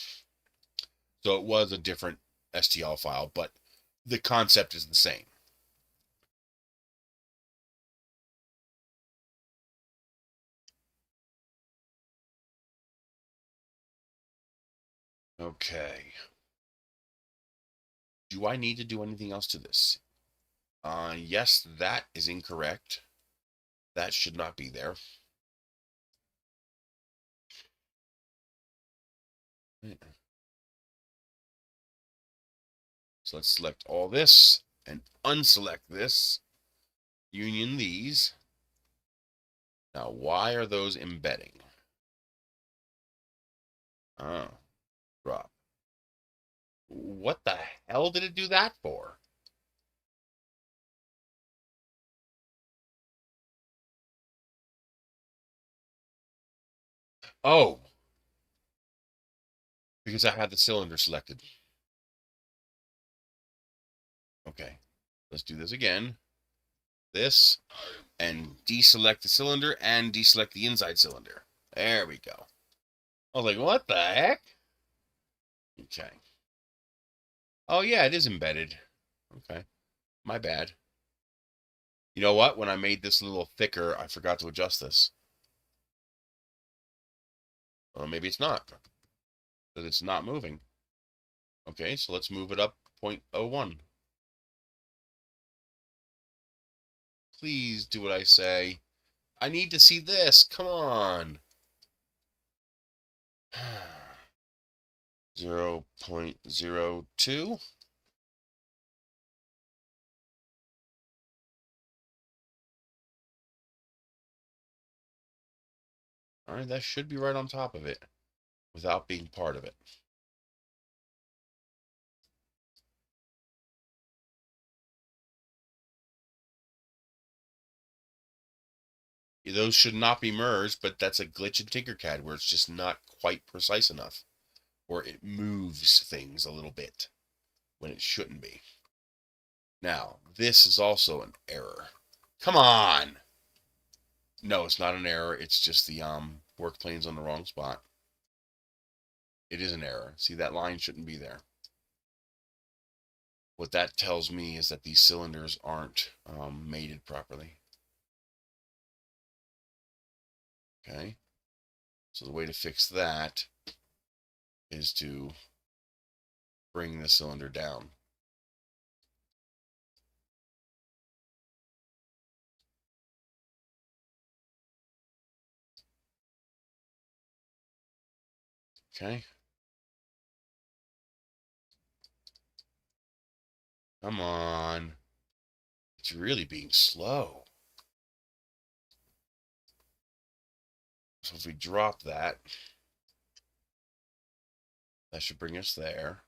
So it was a different STL file, but the concept is the same. Okay. Do I need to do anything else to this? Yes, that is incorrect. That should not be there. So let's select all this and unselect this. Union these. Now, why are those embedding? Oh, drop. What the hell did it do that for? Oh, because I had the cylinder selected. Okay, let's do this again. This, and deselect the cylinder and deselect the inside cylinder. There we go. I was like, what the heck? Okay. Oh, yeah, it is embedded. Okay, my bad. You know what? When I made this a little thicker, I forgot to adjust this. Well, maybe it's not. Because it's not moving. Okay, so let's move it up 0.01. Please do what I say. I need to see this. Come on. 0.02. All right, that should be right on top of it without being part of it. Those should not be merged, but that's a glitch in Tinkercad where it's just not quite precise enough. Or it moves things a little bit when it shouldn't be. Now, this is also an error. Come on! No, it's not an error. It's just the work plane's on the wrong spot. It is an error. See, that line shouldn't be there. What that tells me is that these cylinders aren't mated properly. Okay, so the way to fix that is to bring the cylinder down. Okay. Come on. It's really being slow. So if we drop that, that should bring us there.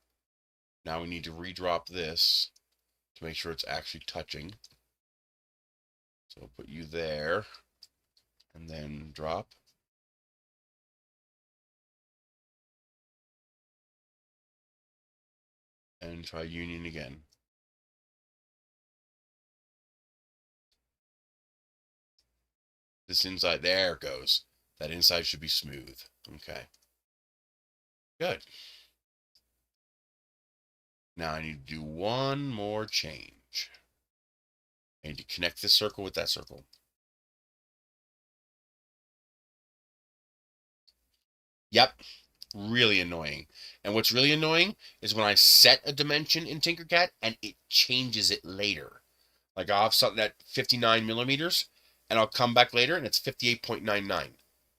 Now we need to redrop this to make sure it's actually touching. So we'll put you there and then drop. And try union again. This inside, there it goes. That inside should be smooth. Okay. Good. Now I need to do one more change. I need to connect this circle with that circle. Yep, really annoying. And what's really annoying is when I set a dimension in Tinkercad and it changes it later. Like I'll have something at 59 millimeters and I'll come back later and it's 58.99.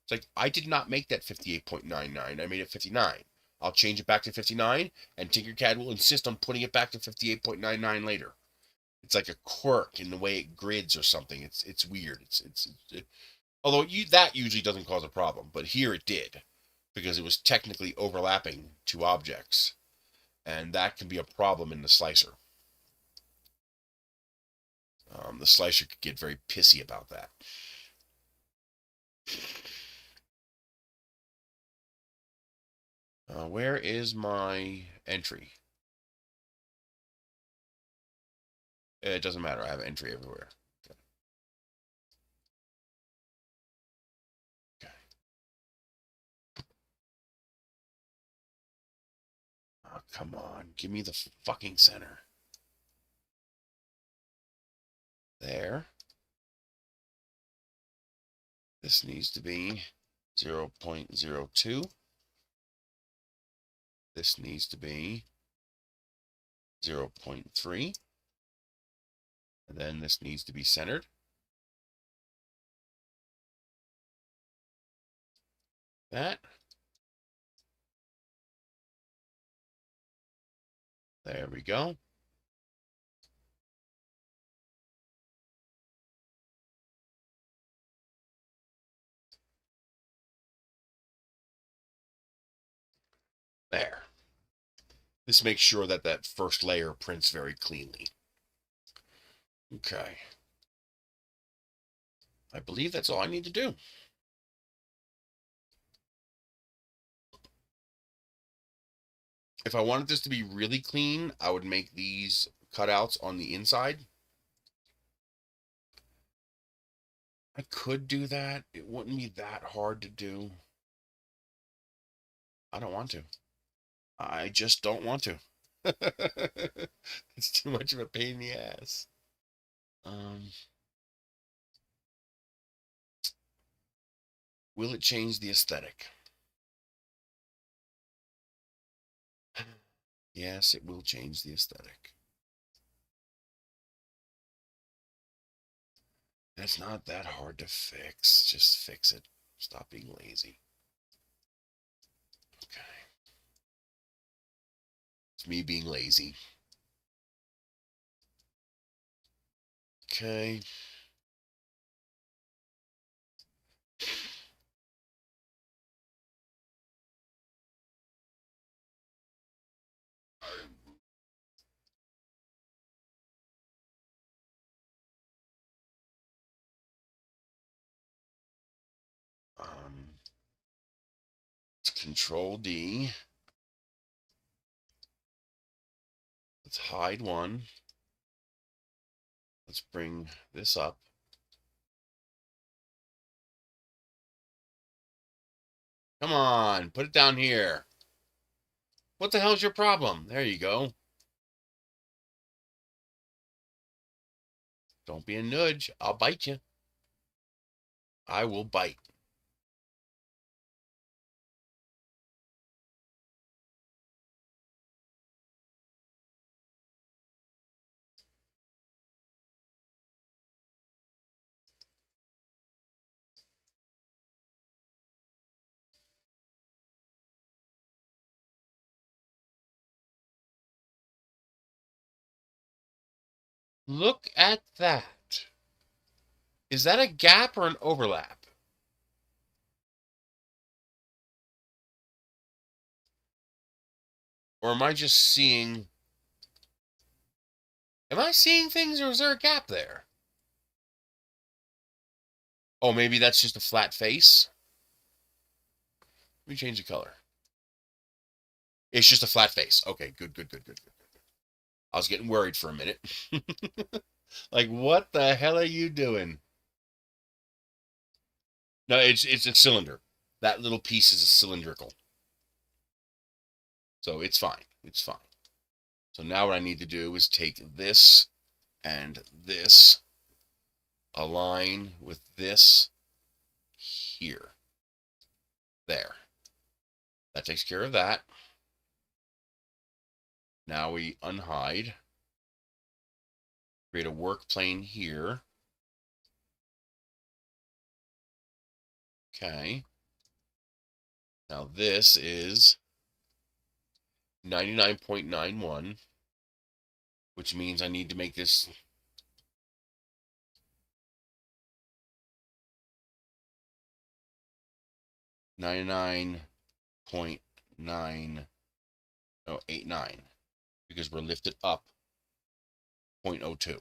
It's like, I did not make that 58.99. I made it 59. I'll change it back to 59 and Tinkercad will insist on putting it back to 58.99 later. It's like a quirk in the way it grids or something. It's weird. Although that usually doesn't cause a problem, but here it did because it was technically overlapping two objects, and that can be a problem in the slicer. The slicer could get very pissy about that. Where is my entry? It doesn't matter. I have entry everywhere. Okay. Oh, come on. Give me the fucking center. There. This needs to be 0.02. This needs to be 0.3. And then this needs to be centered. That. There we go. There. This makes sure that that first layer prints very cleanly. Okay. I believe that's all I need to do. If I wanted this to be really clean, I would make these cutouts on the inside. I could do that. It wouldn't be that hard to do. I don't want to. I just don't want to. It's too much of a pain in the ass. Will it change the aesthetic? Yes, it will change the aesthetic. It's not that hard to fix. Just fix it. Stop being lazy. Okay. It's me being lazy. Okay. It's Control D. Let's hide one. Let's bring this up. Come on, put it down here. What the hell's your problem? There you go. Don't be a nudge. I'll bite you. I will bite. Look at that. Is that a gap or an overlap? Or am I just seeing... Am I seeing things or is there a gap there? Oh, maybe that's just a flat face? Let me change the color. It's just a flat face. Okay, good. I was getting worried for a minute. Like, what the hell are you doing? No, it's a cylinder. That little piece is a cylindrical. So it's fine. It's fine. So now what I need to do is take this and this align with this here. There. That takes care of that. Now we unhide. Create a work plane here. Okay. Now this is 99.91, which means I need to make this 99.989 because we're lifted up 0.02.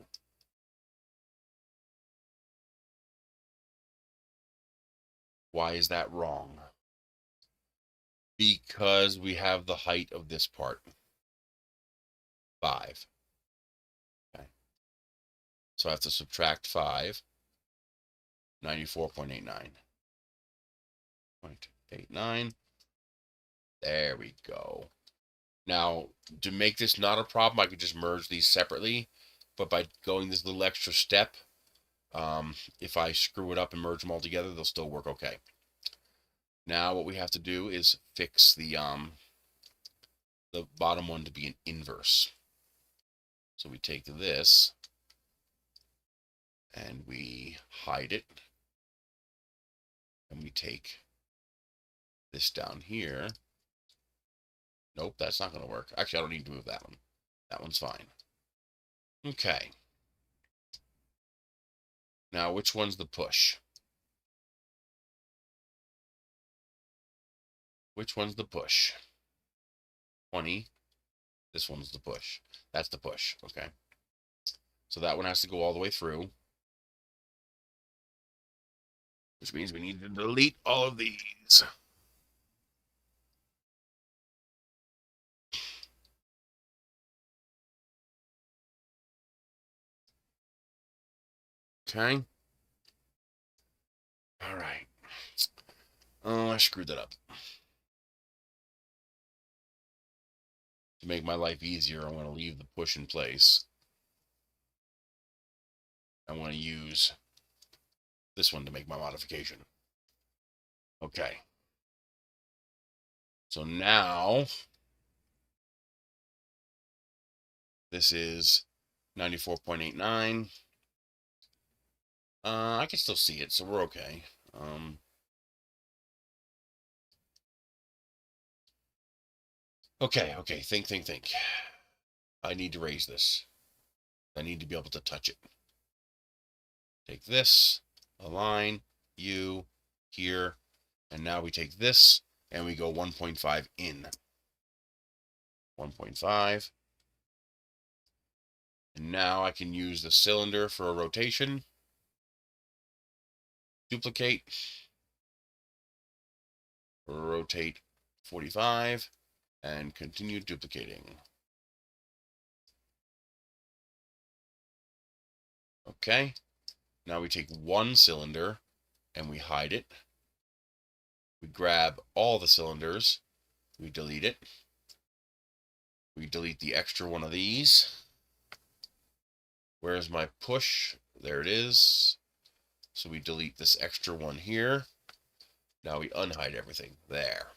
Why is that wrong? Because we have the height of this part, 5. Okay. So I have to subtract 5, 94.89. 0.89. There we go. Now, to make this not a problem, I could just merge these separately. But by going this little extra step, if I screw it up and merge them all together, they'll still work okay. Now, what we have to do is fix the bottom one to be an inverse. So we take this and we hide it. And we take this down here. Nope, that's not going to work. Actually, I don't need to move that one. That one's fine. Okay. Now, which one's the push? Which one's the push? 20. This one's the push. That's the push. Okay. So that one has to go all the way through. Which means we need to delete all of these. Okay. All right. Oh, I screwed that up. To make my life easier, I'm going to leave the push in place. I want to use this one to make my modification. Okay. So now this is 94.89. I can still see it, so we're okay. Okay, think. I need to raise this. I need to be able to touch it. Take this, align, you, here, and now we take this, and we go 1.5 in. 1.5. And now I can use the cylinder for a rotation. Duplicate. Rotate 45. And continue duplicating. Okay. Now we take one cylinder and we hide it. We grab all the cylinders. We delete it. We delete the extra one of these. Where's my push? There it is. So we delete this extra one here. Now we unhide everything. There.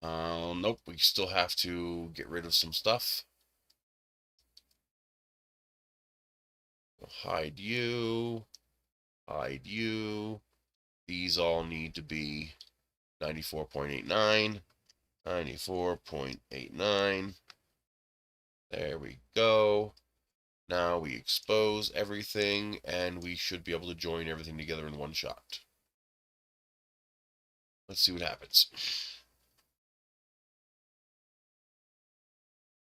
Nope, we still have to get rid of some stuff. We'll hide you. Hide you. These all need to be 94.89. 94.89. There we go. Now we expose everything, and we should be able to join everything together in one shot. Let's see what happens.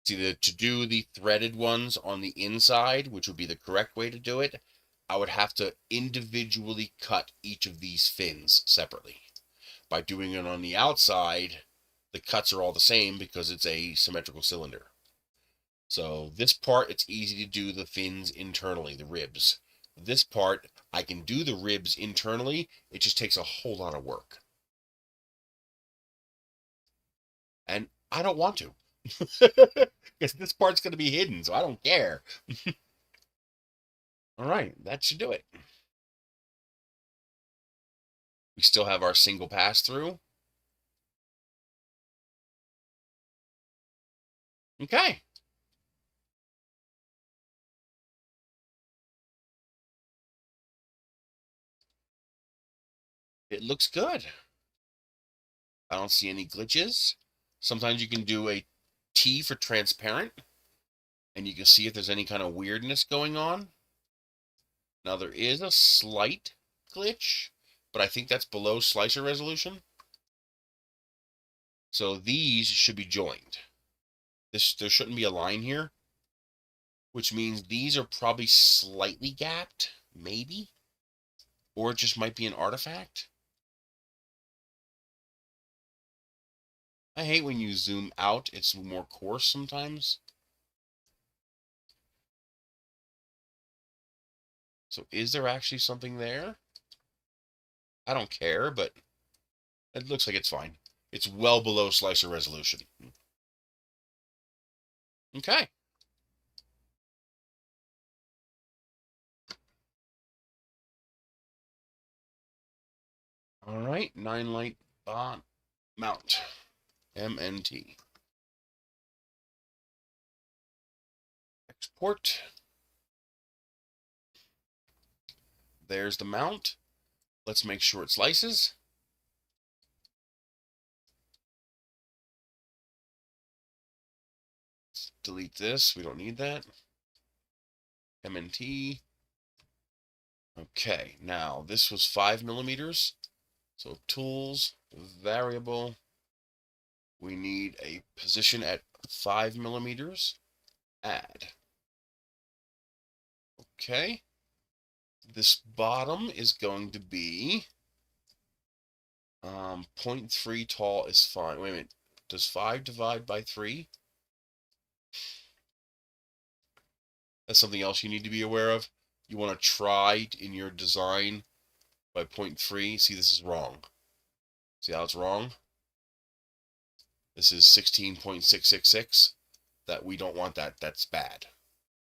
See, to do the threaded ones on the inside, which would be the correct way to do it, I would have to individually cut each of these fins separately. By doing it on the outside, the cuts are all the same because it's a symmetrical cylinder. So this part, it's easy to do the fins internally, the ribs. This part, I can do the ribs internally. It just takes a whole lot of work. And I don't want to. Because this part's going to be hidden, so I don't care. All right, that should do it. We still have our single pass through. Okay. It looks good. I don't see any glitches. Sometimes you can do a T for transparent, and you can see if there's any kind of weirdness going on. Now, there is a slight glitch, but I think that's below slicer resolution. So these should be joined. There shouldn't be a line here, which means these are probably slightly gapped, maybe, or it just might be an artifact. I hate when you zoom out, it's more coarse sometimes. So is there actually something there? I don't care, but it looks like it's fine. It's well below slicer resolution. Okay. All right, 9-light mount, MNT. Export. There's the mount. Let's make sure it slices. Let's delete this. We don't need that. MNT. Okay, now this was 5 millimeters. So tools, variable. We need a position at 5 millimeters. Add. Okay. This bottom is going to be 0.3 tall is fine. Wait a minute. Does 5 divide by 3? That's something else you need to be aware of. You want to try in your design by 0.3. See, this is wrong. See how it's wrong? This is 16.666. That we don't want that. That's bad.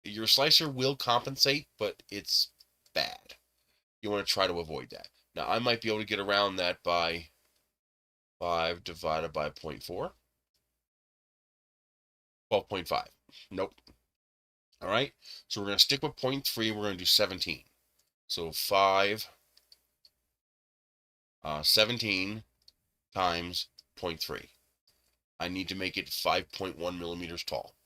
Your slicer will compensate, but it's bad. You want to try to avoid that. Now, I might be able to get around that by 5 divided by 0.4. 12.5. Nope. All right. So we're going to stick with 0.3. We're going to do 17. So 17 times 0.3. I need to make it 5.1 millimeters tall.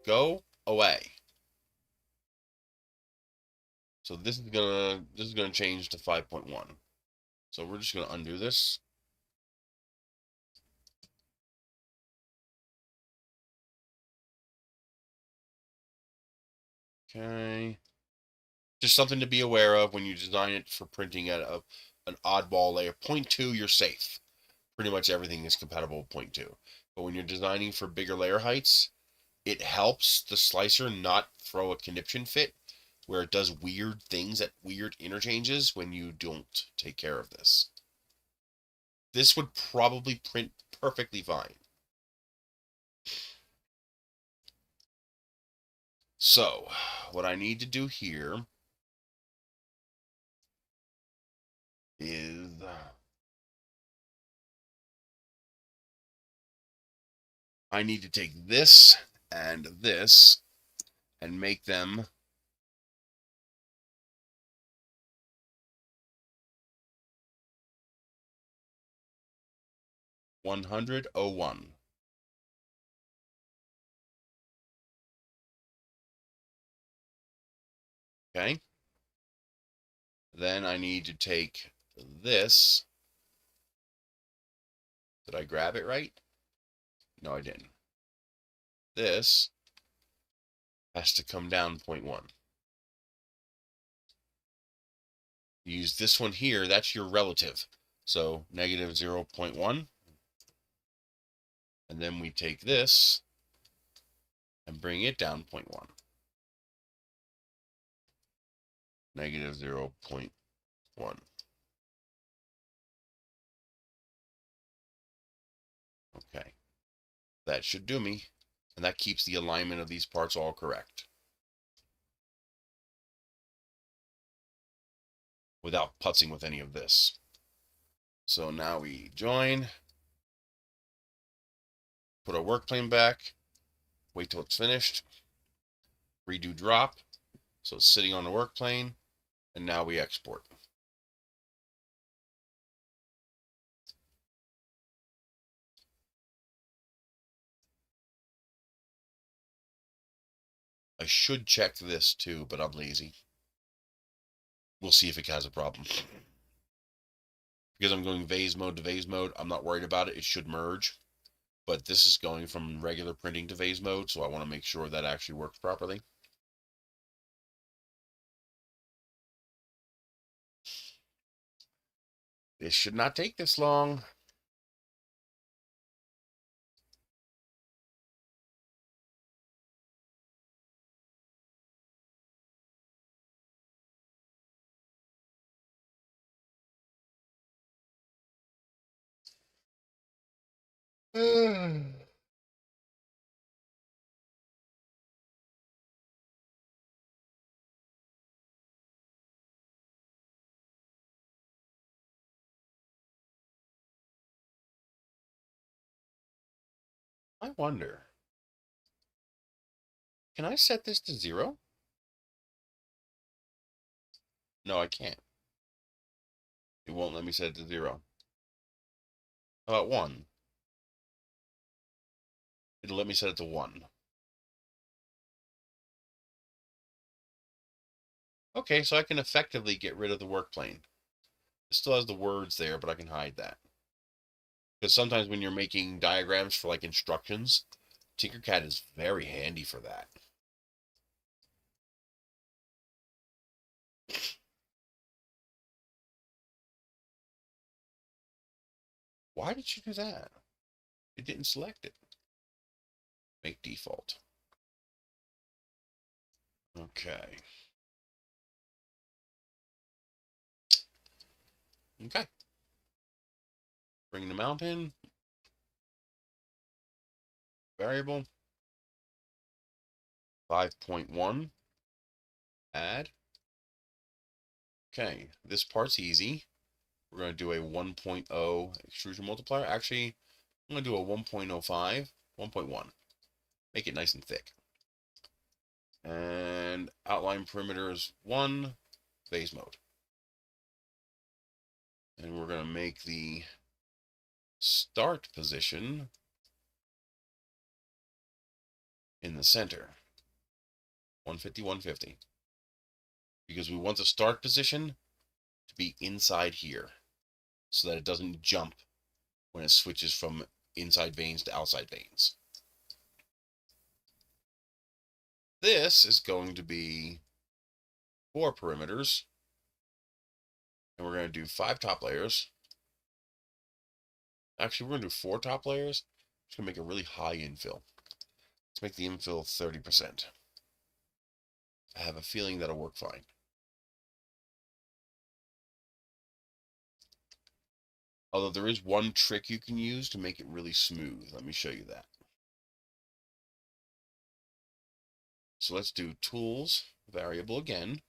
Go away. So this is gonna change to 5.1. So we're just gonna undo this. Okay. Just something to be aware of when you design it for printing at an oddball layer. 0.2, you're safe. Pretty much everything is compatible with 0.2. But when you're designing for bigger layer heights, it helps the slicer not throw a conniption fit where it does weird things at weird interchanges when you don't take care of this. This would probably print perfectly fine. So, what I need to do here is I need to take this and make them (100:01). Okay. Then I need to take this. Did I grab it right? No, I didn't. This has to come down 0.1. Use this one here. That's your relative. So negative 0.1. And then we take this and bring it down 0.1. Negative 0.1. Okay. That should do me. And that keeps the alignment of these parts all correct. without putzing with any of this. So now we join, put our work plane back, wait till it's finished, redo drop, so it's sitting on the work plane, and now we export. I should check this too, but I'm lazy. We'll see if it has a problem. Because I'm going vase mode to vase mode, I'm not worried about it. It should merge. But this is going from regular printing to vase mode, so I want to make sure that actually works properly. This should not take this long. I wonder, can I set this to 0? No, I can't. It won't let me set it to 0. How about 1? It'll let me set it to 1. Okay, so I can effectively get rid of the work plane. It still has the words there, but I can hide that. Because sometimes when you're making diagrams for like instructions, Tinkercad is very handy for that. Why did you do that? It didn't select it. Make default. Okay. Okay. Bring the mount in. Variable. 5.1. Add. Okay. This part's easy. We're going to do a 1.0 extrusion multiplier. Actually, I'm going to do a 1.05, 1.1. Make it nice and thick. And outline perimeter is 1, vase mode. And we're going to make the start position in the center. 150, 150. Because we want the start position to be inside here so that it doesn't jump when it switches from inside veins to outside veins. This is going to be 4 perimeters. And we're going to do 5 top layers. Actually, we're going to do 4 top layers. Just going to make a really high infill. Let's make the infill 30%. I have a feeling that'll work fine. Although there is one trick you can use to make it really smooth. Let me show you that. So let's do tools, variable again.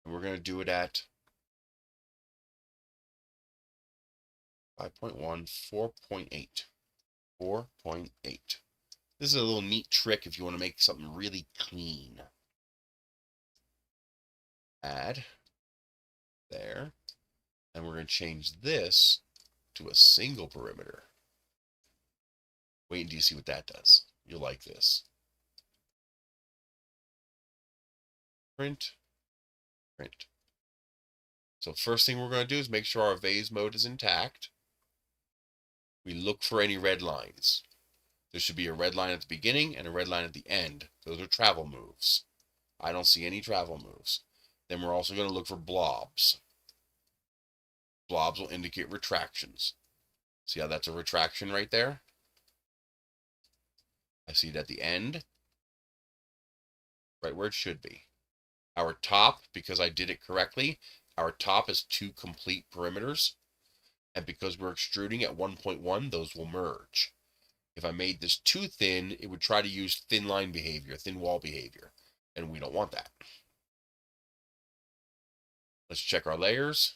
And we're going to do it at 5.1, 4.8. 4.8. This is a little neat trick if you want to make something really clean. Add. There. And we're going to change this to a single perimeter. Wait until you see what that does. You'll like this. Print. Print. So first thing we're going to do is make sure our vase mode is intact. We look for any red lines. There should be a red line at the beginning and a red line at the end. Those are travel moves. I don't see any travel moves. Then we're also going to look for blobs. Blobs will indicate retractions. See how that's a retraction right there? I see it at the end, right where it should be. Our top, because I did it correctly, our top is 2 complete perimeters. And because we're extruding at 1.1, those will merge. If I made this too thin, it would try to use thin line behavior, thin wall behavior. And we don't want that. Let's check our layers.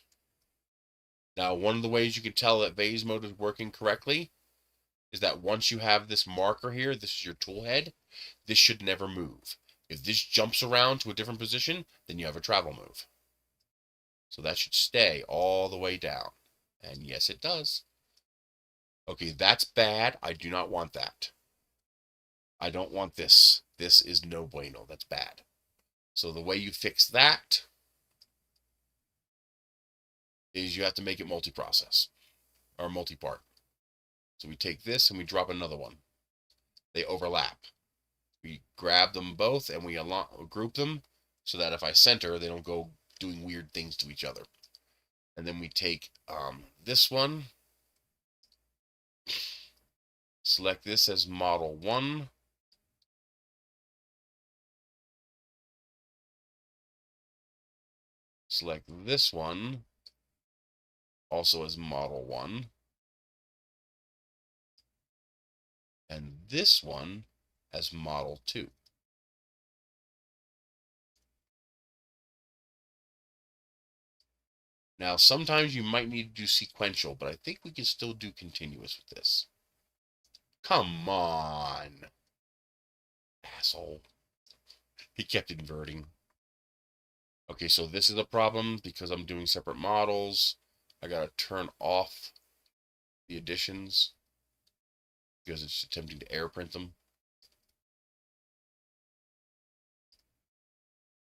Now, one of the ways you can tell that vase mode is working correctly is that once you have this marker here, this is your tool head, this should never move. If this jumps around to a different position, then you have a travel move. So that should stay all the way down. And yes, it does. Okay, that's bad. I do not want that. I don't want this. This is no bueno. That's bad. So the way you fix that is you have to make it multi-process or multi-part. So we take this and we drop another one. They overlap. We grab them both and we group them so that if I center, they don't go doing weird things to each other. And then we take this one, select this as model 1. Select this one also as model 1. And this one as model 2. Now, sometimes you might need to do sequential, but I think we can still do continuous with this. Come on. Asshole. He kept inverting. Okay, so this is a problem because I'm doing separate models. I gotta turn off the additions because it's attempting to air print them.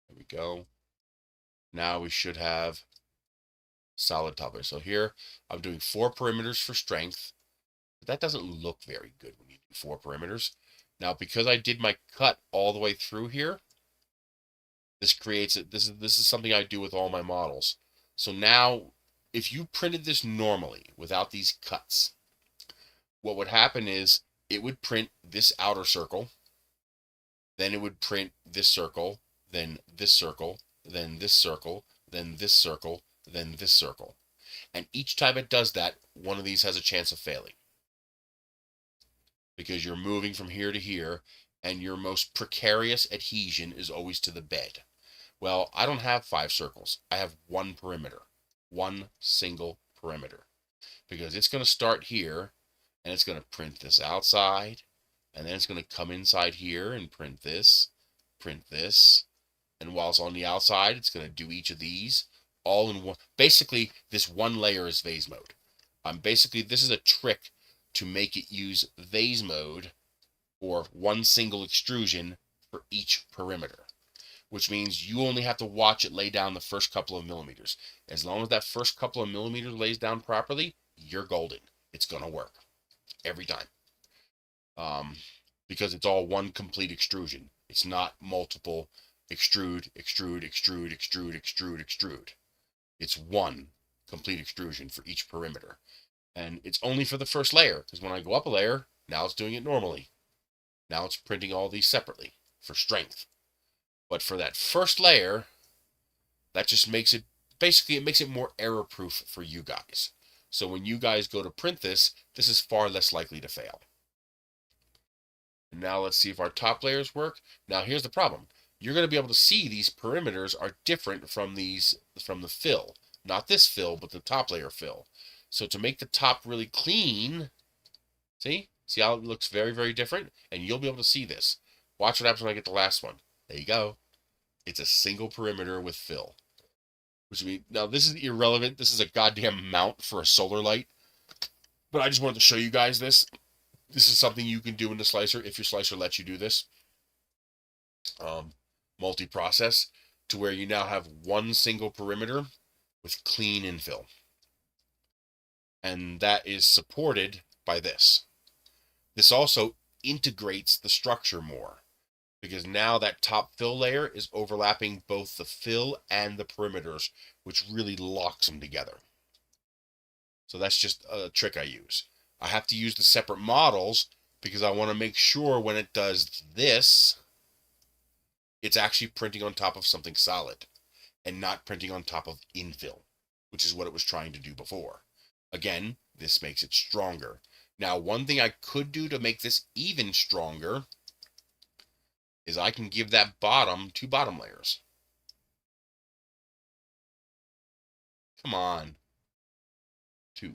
There we go. Now we should have solid top layer. So here I'm doing 4 perimeters for strength, but that doesn't look very good when you do 4 perimeters. Now, because I did my cut all the way through here, this creates it. This is something I do with all my models. So now, if you printed this normally without these cuts, what would happen is it would print this outer circle, then it would print this circle, then this circle, then this circle, then this circle, then this circle. And each time it does that, one of these has a chance of failing. Because you're moving from here to here, and your most precarious adhesion is always to the bed. Well, I don't have 5 circles. I have 1 perimeter. 1 single perimeter. Because it's going to start here, and it's going to print this outside, and then it's going to come inside here and print this, and while it's on the outside, it's going to do each of these all in one. Basically, this one layer is vase mode. This is a trick to make it use vase mode or one single extrusion for each perimeter, which means you only have to watch it lay down the first couple of millimeters. As long as that first couple of millimeters lays down properly, you're golden. It's going to work every time. Because it's all one complete extrusion. It's not multiple extrude, extrude, extrude, extrude, extrude, extrude. It's one complete extrusion for each perimeter. And it's only for the first layer, because when I go up a layer, now it's doing it normally. Now it's printing all these separately for strength. But for that first layer, that just makes it, basically it makes it more error-proof for you guys. So when you guys go to print this, this is far less likely to fail. And now let's see if our top layers work. Now here's the problem. You're going to be able to see these perimeters are different from the fill. Not this fill, but the top layer fill. So to make the top really clean, see how it looks very, very different? And you'll be able to see this. Watch what happens when I get the last one. There you go. It's a single perimeter with fill. Which means, now this is irrelevant. This is a goddamn mount for a solar light. But I just wanted to show you guys this. This is something you can do in the slicer if your slicer lets you do this. Multi-process to where you now have one single perimeter with clean infill. And that is supported by this. This also integrates the structure more, because now that top fill layer is overlapping both the fill and the perimeters, which really locks them together. So that's just a trick I use. I have to use the separate models because I want to make sure when it does this, it's actually printing on top of something solid and not printing on top of infill, which is what it was trying to do before. Again, this makes it stronger. Now, one thing I could do to make this even stronger is I can give that bottom 2 bottom layers. Come on. 2.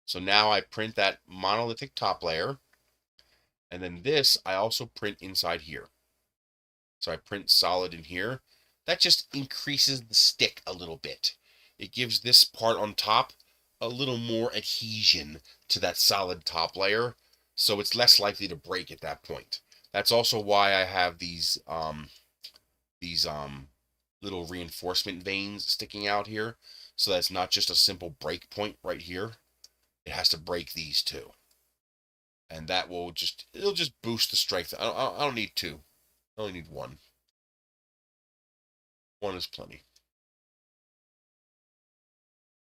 So now I print that monolithic top layer, and then this I also print inside here. So I print solid in here. That just increases the stick a little bit. It gives this part on top a little more adhesion to that solid top layer, so it's less likely to break at that point. That's also why I have these little reinforcement veins sticking out here, so that's not just a simple break point right here. It has to break these two, and that will it'll just boost the strength. I don't need 2. I only need 1. 1 is plenty.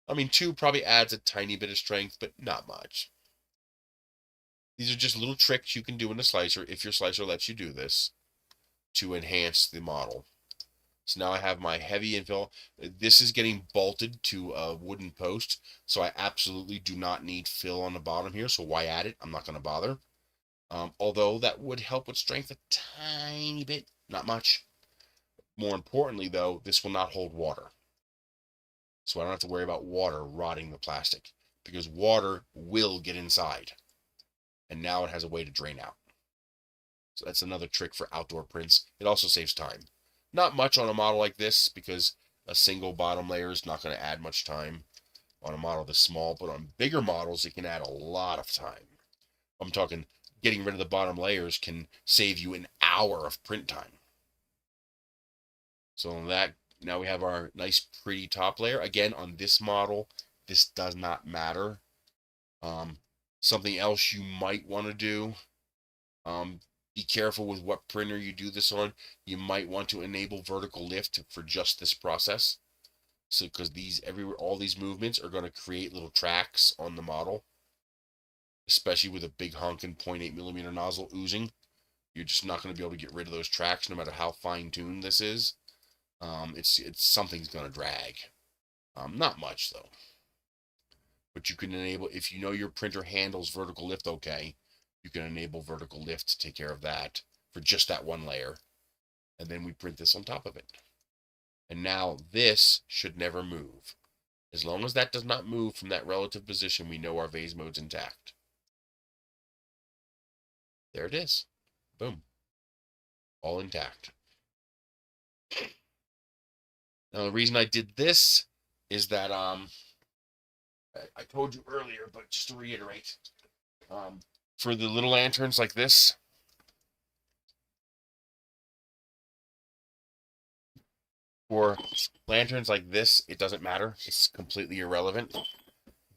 I mean, 2 probably adds a tiny bit of strength, but not much. These are just little tricks you can do in the slicer, if your slicer lets you do this, to enhance the model. So now I have my heavy infill. This is getting bolted to a wooden post, so I absolutely do not need fill on the bottom here, so why add it? I'm not going to bother. Although that would help with strength a tiny bit, not much. More importantly, though, this will not hold water. So I don't have to worry about water rotting the plastic, because water will get inside. And now it has a way to drain out. So that's another trick for outdoor prints. It also saves time. Not much on a model like this, because a single bottom layer is not going to add much time on a model this small, but on bigger models, it can add a lot of time. I'm talking getting rid of the bottom layers can save you an hour of print time. So that, now we have our nice pretty top layer. Again, on this model, this does not matter. Something else you might want to do, be careful with what printer you do this on. You might want to enable vertical lift for just this process. So, because all these movements are going to create little tracks on the model, especially with a big honking 0.8mm nozzle oozing. You're just not going to be able to get rid of those tracks, no matter how fine-tuned this is. It's something's going to drag. Not much though. But you can enable, if you know your printer handles vertical lift okay, you can enable vertical lift to take care of that for just that one layer. And then we print this on top of it. And now this should never move. As long as that does not move from that relative position, we know our vase mode's intact. There it is. Boom. All intact. Now the reason I did this is that I told you earlier, but just to reiterate, for the little lanterns like this, for lanterns like this, it doesn't matter. It's completely irrelevant.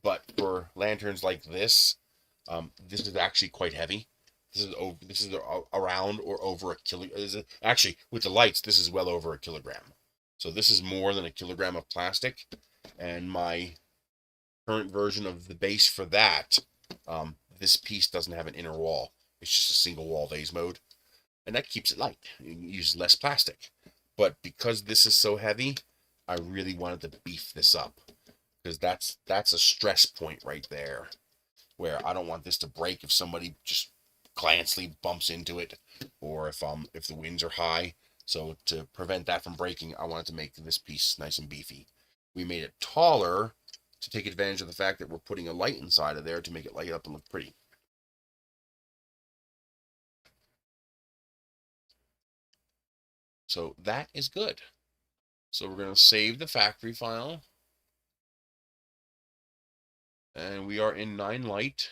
But for lanterns like this, this is actually quite heavy. This is around or over a kilogram. Actually, with the lights, this is well over a kilogram. So this is more than a kilogram of plastic. And my current version of the base for that, this piece doesn't have an inner wall. It's just a single wall vase mode. And that keeps it light. You use less plastic. But because this is so heavy, I really wanted to beef this up. Because that's a stress point right there, where I don't want this to break if somebody just glancingly bumps into it, or if the winds are high. So to prevent that from breaking, I wanted to make this piece nice and beefy. We made it taller to take advantage of the fact that we're putting a light inside of there to make it light up and look pretty. So that is good. So we're going to save the factory file. And we are in 9 light.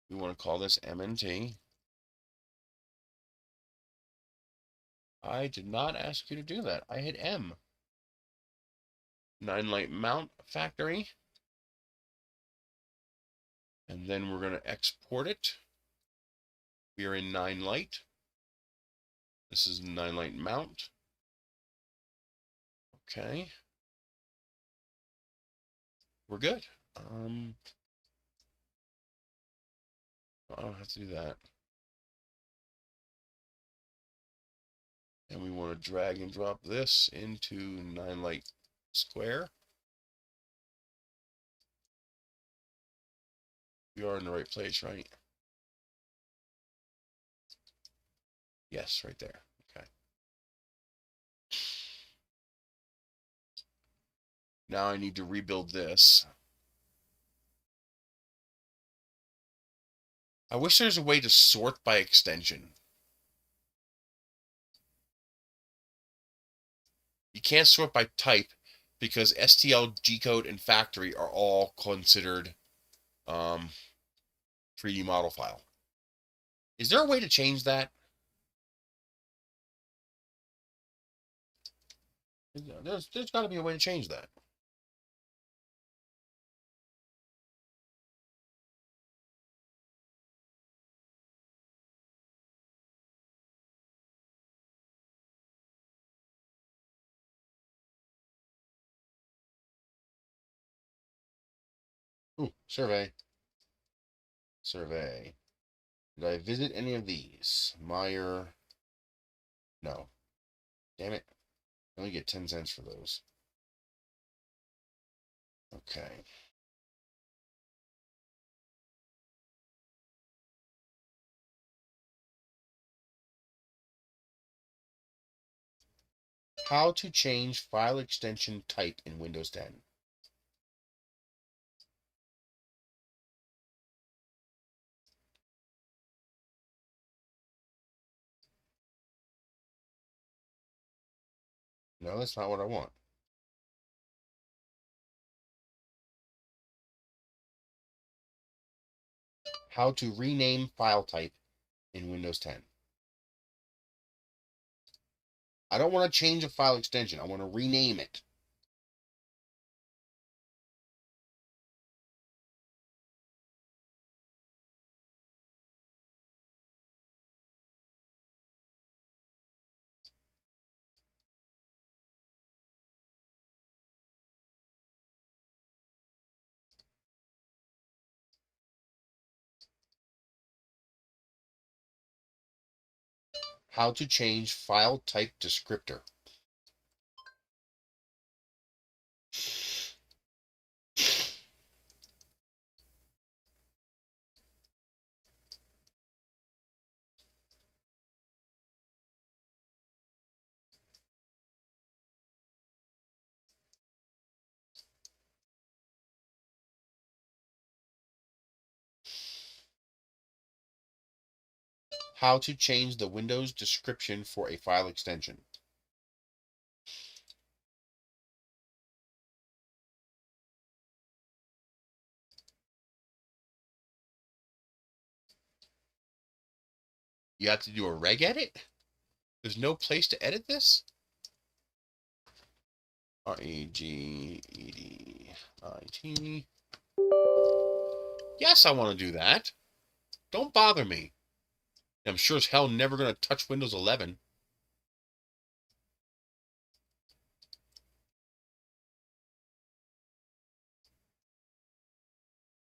We want to call this MNT. I did not ask you to do that. I hit M. 9 light mount factory. And then we're going to export it. We are in 9 light. This is 9 light mount. Okay. We're good. I don't have to do that. And we want to drag and drop this into 9 light square. We are in the right place, right? Yes, right there. Okay. Now I need to rebuild this. I wish there's a way to sort by extension. You can't sort by type because STL, G-code, and factory are all considered 3D model file. Is there a way to change that? There's got to be a way to change that. Ooh, survey. Survey. Did I visit any of these? Meyer. No. Damn it. I only get 10 cents for those. Okay. How to change file extension type in Windows 10. No, that's not what I want. How to rename file type in Windows 10. I don't want to change a file extension. I want to rename it. How to change file type descriptor. How to change the Windows description for a file extension. You have to do a reg edit? There's no place to edit this? REGEDIT. Yes, I want to do that. Don't bother me. I'm sure as hell never going to touch Windows 11.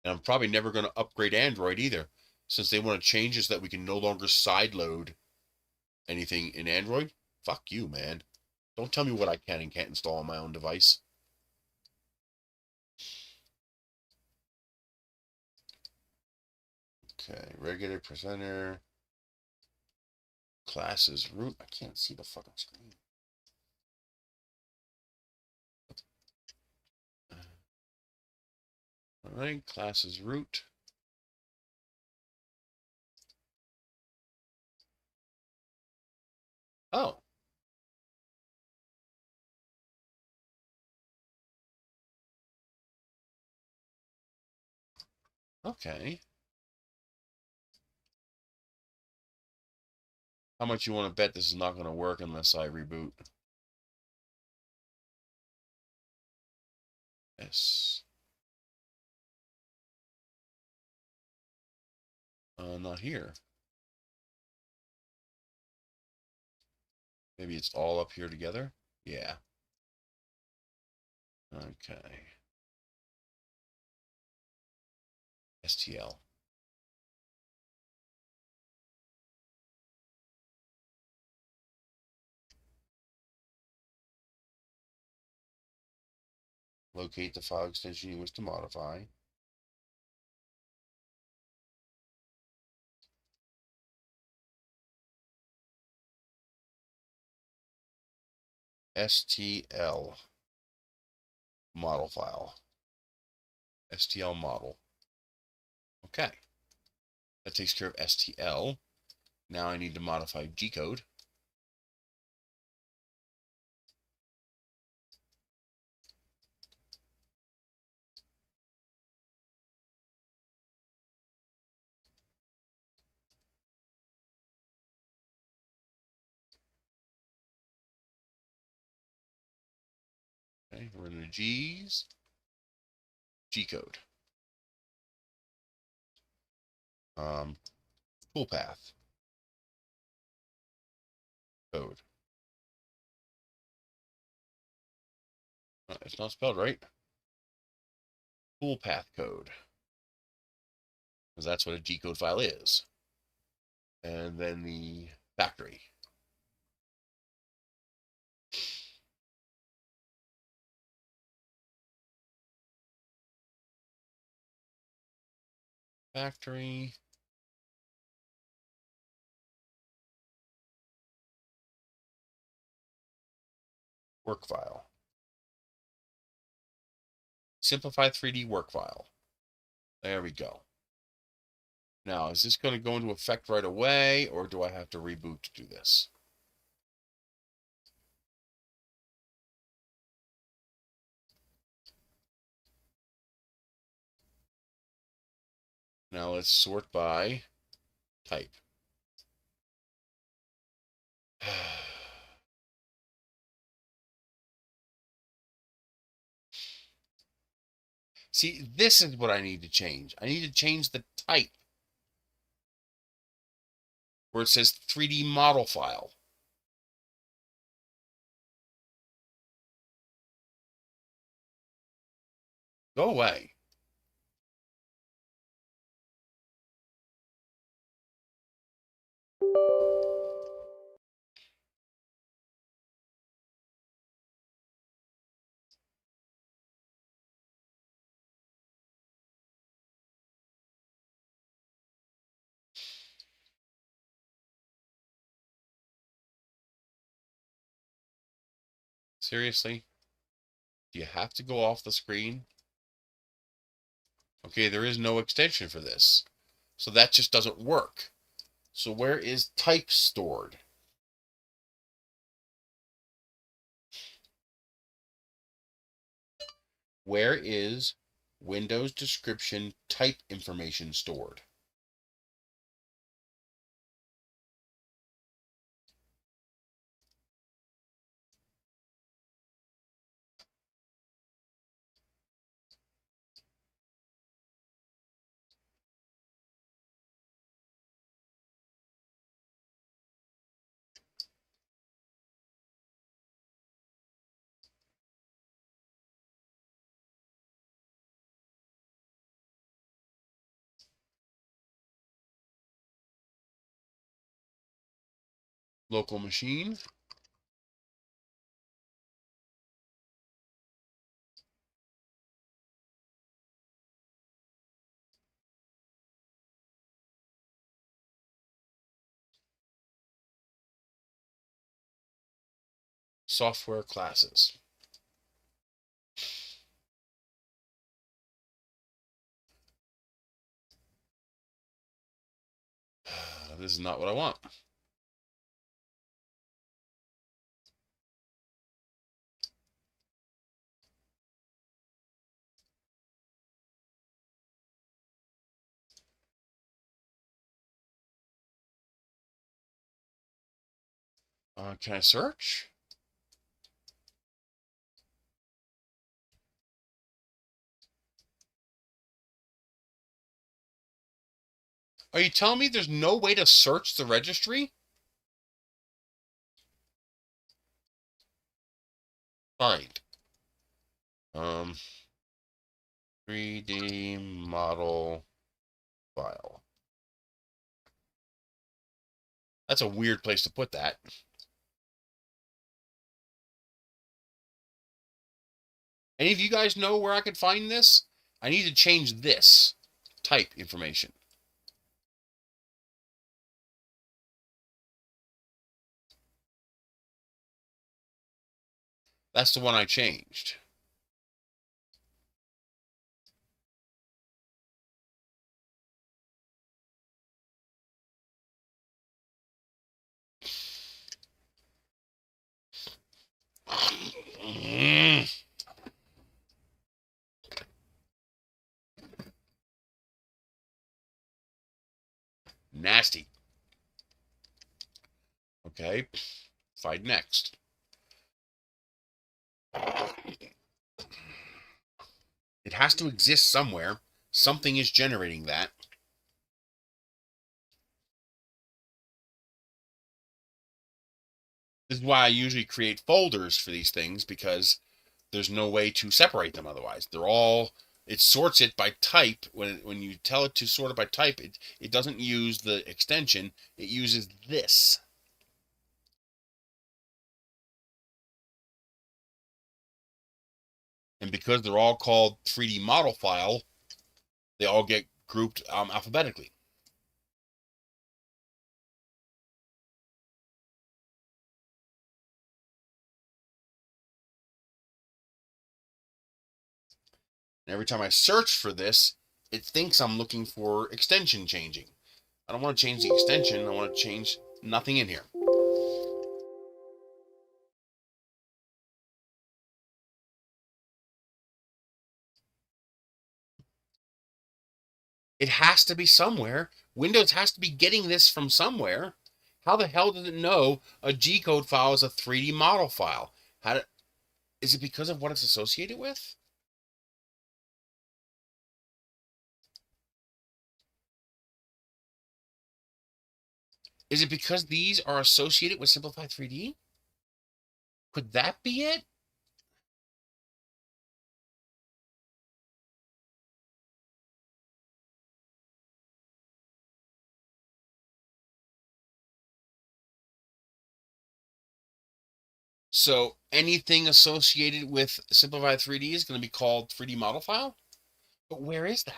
And I'm probably never going to upgrade Android either, since they want to change it so that we can no longer sideload anything in Android. Fuck you, man. Don't tell me what I can and can't install on my own device. Okay, regular presenter. Classes root. I can't see the fucking screen. Alright, classes root. Oh. Okay. How much you want to bet this is not going to work unless I reboot? Yes. Not here. Maybe it's all up here together? Yeah. Okay. STL. Locate the file extension you wish to modify. STL model file. STL model. Okay. That takes care of STL. Now I need to modify G-code. Okay, we're in the G's. G-code. Toolpath. Code. It's not spelled right. Toolpath code. Because that's what a G-code file is. And then the factory. Factory. Work file. Simplify 3D work file. There we go. Now, is this going to go into effect right away, or do I have to reboot to do this? Now let's sort by type. See, this is what I need to change. I need to change the type where it says 3D model file. Go away. Seriously? Do you have to go off the screen? Okay, there is no extension for this. So that just doesn't work. So where is type stored? Where is Windows description type information stored? Local machine. Software classes. This is not what I want. Can I search? Are you telling me there's no way to search the registry? Find. 3D model file. That's a weird place to put that. Any of you guys know where I could find this? I need to change this type information. That's the one I changed. Nasty. Okay, find next. It has to exist somewhere. Something is generating that. This is why I usually create folders for these things, because there's no way to separate them otherwise. They're all, it sorts it by type. When you tell it to sort it by type, it doesn't use the extension, it uses this. And because they're all called 3D model file, they all get grouped alphabetically. And every time I search for this, it thinks I'm looking for extension changing. I don't want to change the extension, I want to change nothing in here. It has to be somewhere. Windows has to be getting this from somewhere. How the hell does it know a G-code file is a 3D model file? Is it because of what it's associated with? Is it because these are associated with Simplified 3D? Could that be it? So anything associated with Simplified 3D is going to be called 3D model file? But where is that?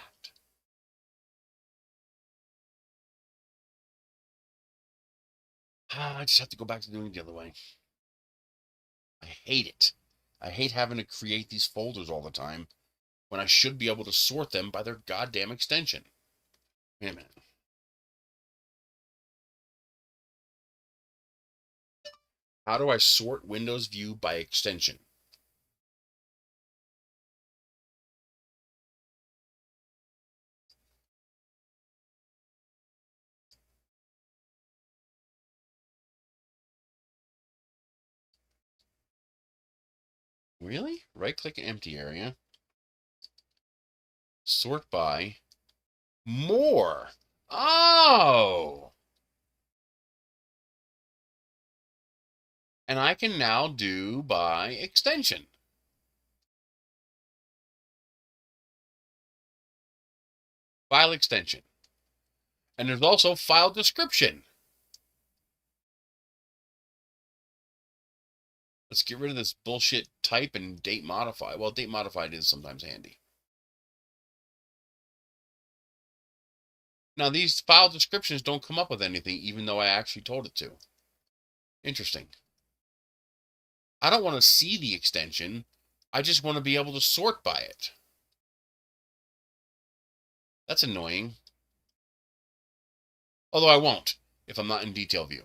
I just have to go back to doing it the other way. I hate it. I hate having to create these folders all the time when I should be able to sort them by their goddamn extension. Wait a minute. How do I sort Windows View by extension? Really? Right-click empty area. Sort by more. Oh! And I can now do by extension. File extension. And there's also file description. Let's get rid of this bullshit type and date modify. Well, date modified is sometimes handy. Now, these file descriptions don't come up with anything, even though I actually told it to. Interesting. I don't want to see the extension. I just want to be able to sort by it. That's annoying. Although I won't if I'm not in detail view.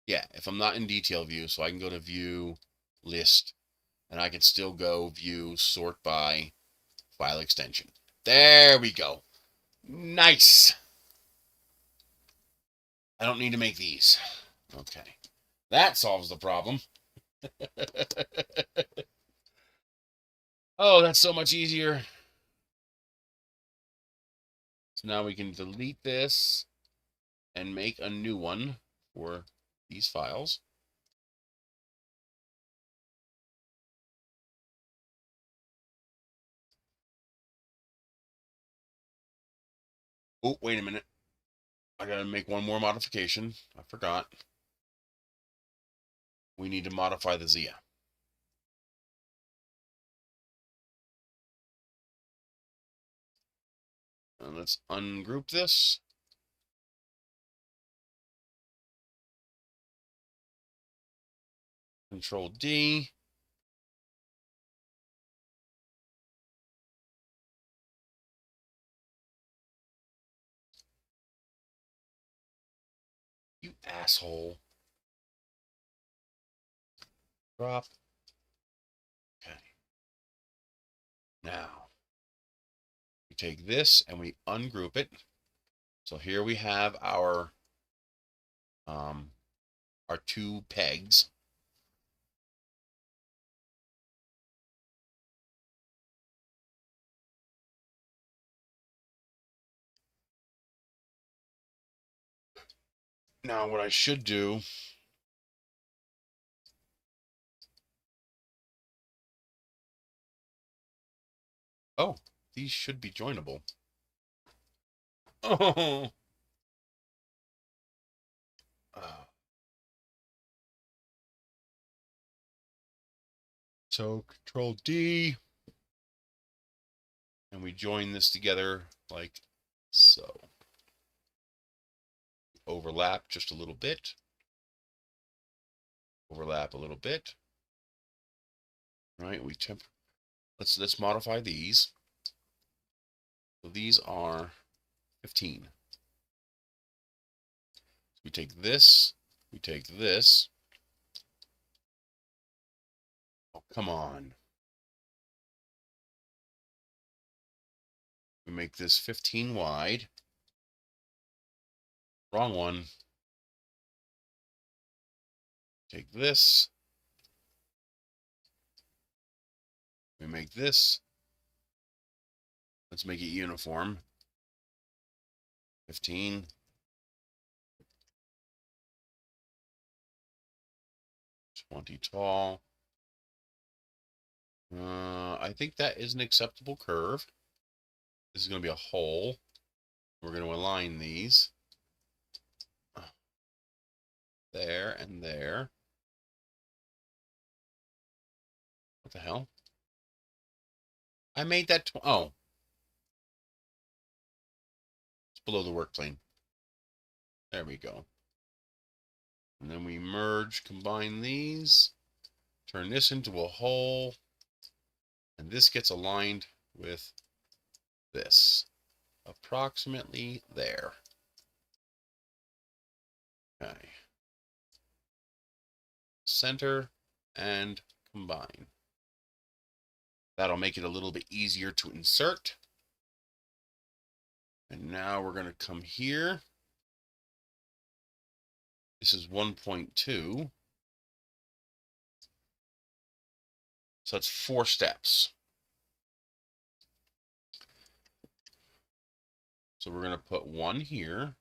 Yeah, if I'm not in detail view, so I can go to view, list, and I can still go view, sort by, file extension. There we go. Nice. I don't need to make these. Okay. That solves the problem. Oh, that's so much easier. So now we can delete this and make a new one for these files. Oh, wait a minute. I gotta make one more modification. I forgot. We need to modify the Zia. And let's ungroup this. Control D. You asshole. Drop. Okay. Now, we take this and we ungroup it. So here we have our two pegs. Now what I should do, oh, these should be joinable. Oh. So Control D, and we join this together like so. Overlap just a little bit. Overlap a little bit. Right? Let's modify these. So these are 15. So we take this. We take this. Oh, come on. We make this 15 wide. Wrong one. Take this. We make this. Let's make it uniform. 15. 20 tall. I think that is an acceptable curve. This is going to be a hole. We're going to align these. There and there. What the hell? I made that. Oh. It's below the work plane. There we go. And then we merge, combine these. Turn this into a hole. And this gets aligned with this. Approximately there. Okay. Center and combine. That'll make it a little bit easier to insert. And now we're going to come here. This is 1.2. So that's 4 steps. So we're going to put 1 here.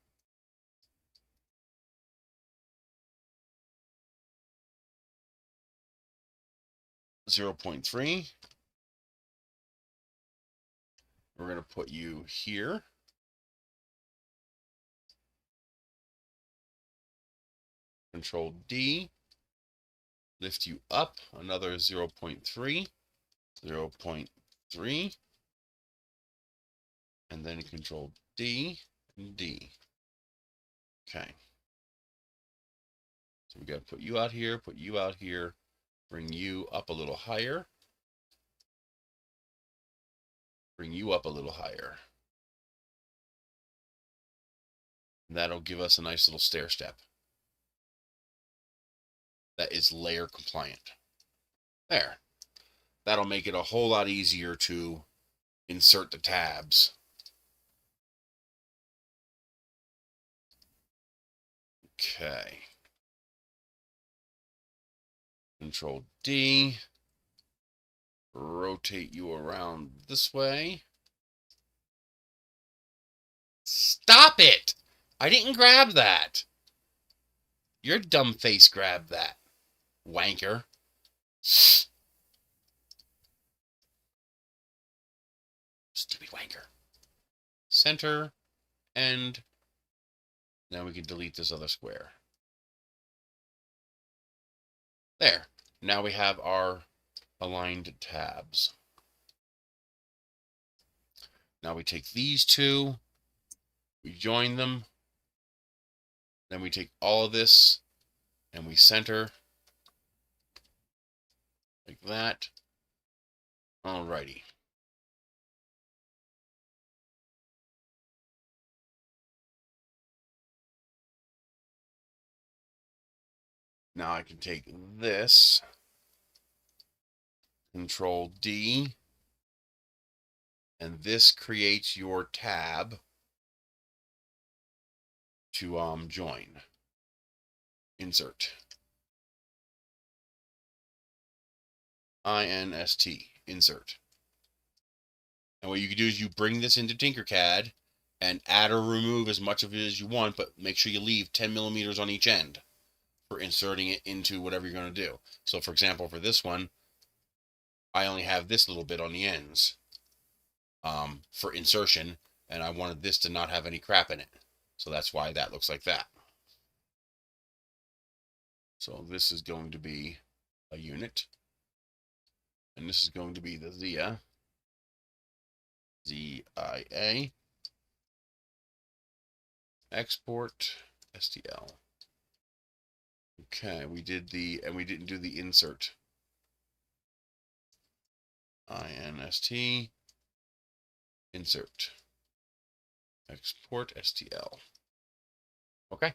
.3. We're going to put you here. Control D. Lift you up another 0.3. 0.3. And then Control D and D. Okay. So we got to put you out here, put you out here, bring you up a little higher. Bring you up a little higher. And that'll give us a nice little stair step. That is layer compliant. There. That'll make it a whole lot easier to insert the tabs. Okay. Control D. Rotate you around this way. Stop it! I didn't grab that. Your dumb face grabbed that. Wanker. Stupid wanker. Center. And now we can delete this other square. There. Now we have our aligned tabs. Now we take these two, we join them, then we take all of this and we center like that. Alrighty. Now I can take this, Control D, and this creates your tab to join. Insert. INST. Insert. And what you can do is you bring this into Tinkercad and add or remove as much of it as you want, but make sure you leave 10 millimeters on each end for inserting it into whatever you're going to do. So for example, for this one, I only have this little bit on the ends for insertion, and I wanted this to not have any crap in it. So that's why that looks like that. So this is going to be a unit, and this is going to be the ZIA, ZIA, export, STL. Okay, we did the, and we didn't do the insert. INST, insert, export, STL. Okay.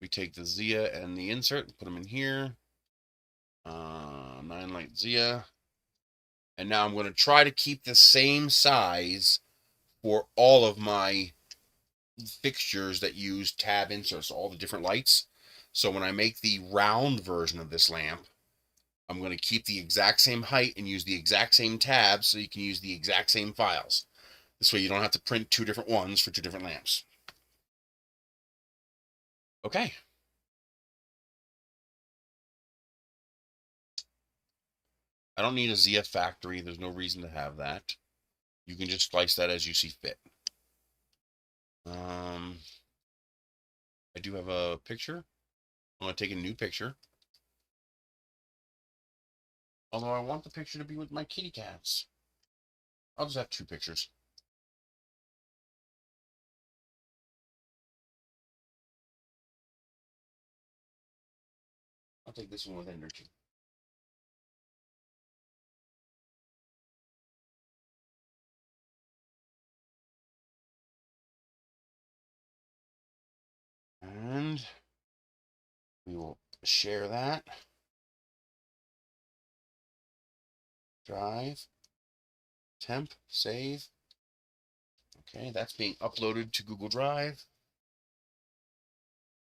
We take the ZIA and the insert and put them in here. 9 light ZIA. And now I'm going to try to keep the same size for all of my fixtures that use tab inserts, all the different lights. So when I make the round version of this lamp, I'm going to keep the exact same height and use the exact same tabs so you can use the exact same files. This way you don't have to print two different ones for two different lamps. Okay. I don't need a ZF factory. There's no reason to have that. You can just slice that as you see fit. I do have a picture. I'm going to take a new picture. Although I want the picture to be with my kitty cats. I'll just have two pictures. I'll take this one with energy. And we will share that. Drive. Temp. Save. Okay, that's being uploaded to Google Drive.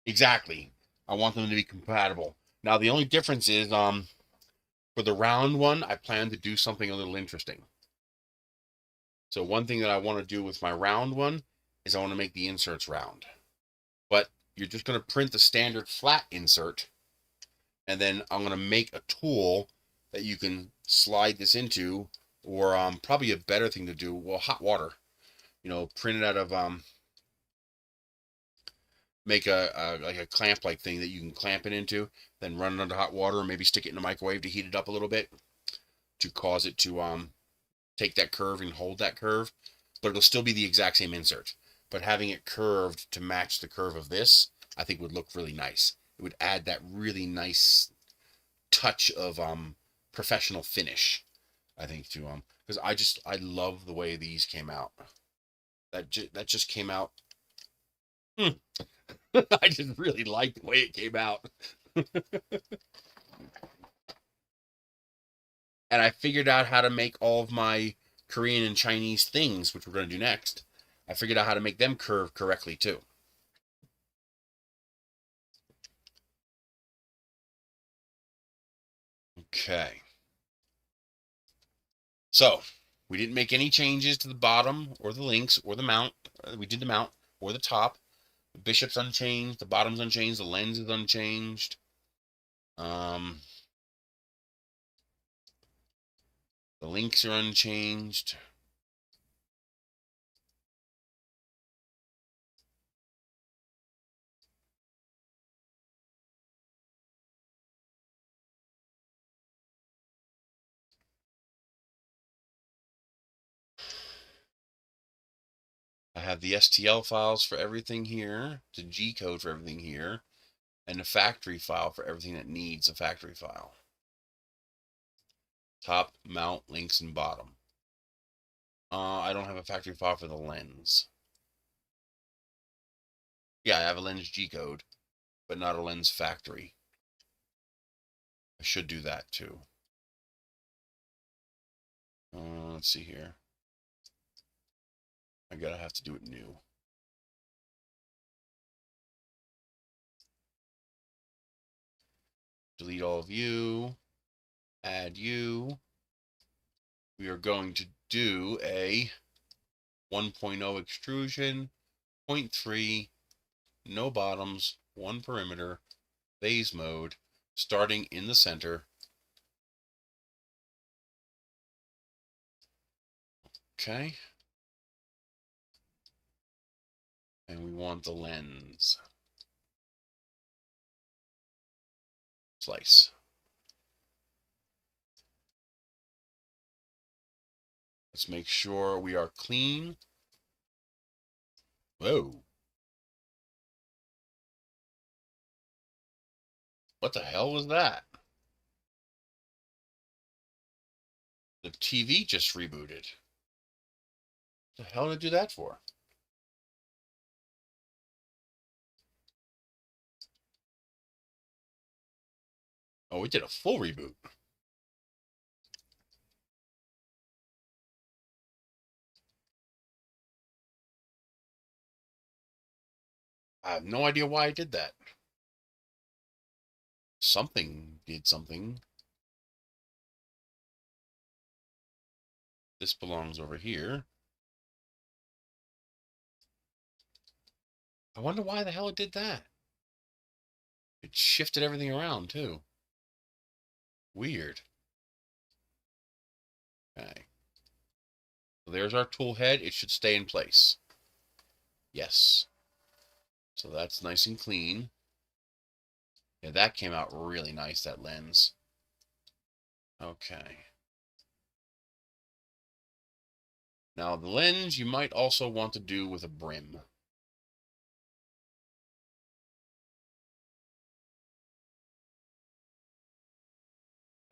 Exactly. I want them to be compatible. Now, the only difference is, for the round one, I plan to do something a little interesting. So one thing that I want to do with my round one is I want to make the inserts round. But you're just going to print the standard flat insert, and then I'm going to make a tool that you can slide this into, or probably a better thing to do, well, hot water. You know, print it out of, make a like a clamp like thing that you can clamp it into, then run it under hot water, or maybe stick it in the microwave to heat it up a little bit to cause it to take that curve and hold that curve, but it'll still be the exact same insert. But having it curved to match the curve of this, I think would look really nice. It would add that really nice touch of professional finish, I think, to because I love the way these came out. That just came out. I just really like the way it came out. And I figured out how to make all of my Korean and Chinese things, which we're going to do next. I figured out how to make them curve correctly too. Okay. So, we didn't make any changes to the bottom or the links or the mount. We did the mount or the top. The bishop's unchanged. The bottom's unchanged. The lens is unchanged. The links are unchanged. I have the STL files for everything here, the G code for everything here, and the factory file for everything that needs a factory file. Top, mount, links, and bottom. I don't have a factory file for the lens. Yeah, I have a lens G code, but not a lens factory. I should do that too. Let's see here. I gotta have to do it new. Delete all of you. Add you. We are going to do a 1.0 extrusion, 0.3, no bottoms, 1 perimeter, phase mode, starting in the center. Okay. And we want the lens. Slice. Let's make sure we are clean. Whoa. What the hell was that? The TV just rebooted. What the hell did it do that for? Oh, it did a full reboot. I have no idea why I did that. Something did something. This belongs over here. I wonder why the hell it did that. It shifted everything around, too. Weird. Okay. So there's our tool head. It should stay in place. Yes. So that's nice and clean. Yeah, that came out really nice, that lens. Okay. Now, the lens you might also want to do with a brim.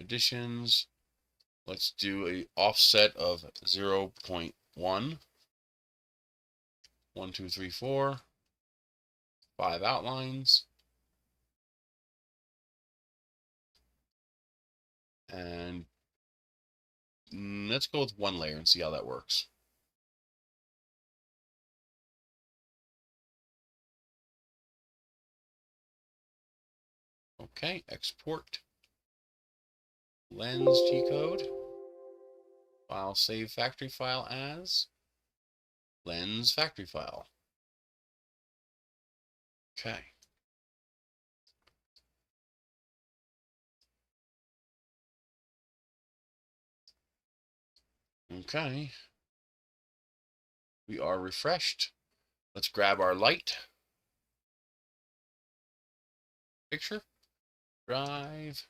Additions. Let's do a offset of 0.1. 1, 2, 3, 4. 5 outlines. And let's go with 1 layer and see how that works. Okay, export. Lens G-code. File save factory file as lens factory file. Okay. Okay. We are refreshed. Let's grab our light. Picture. Drive.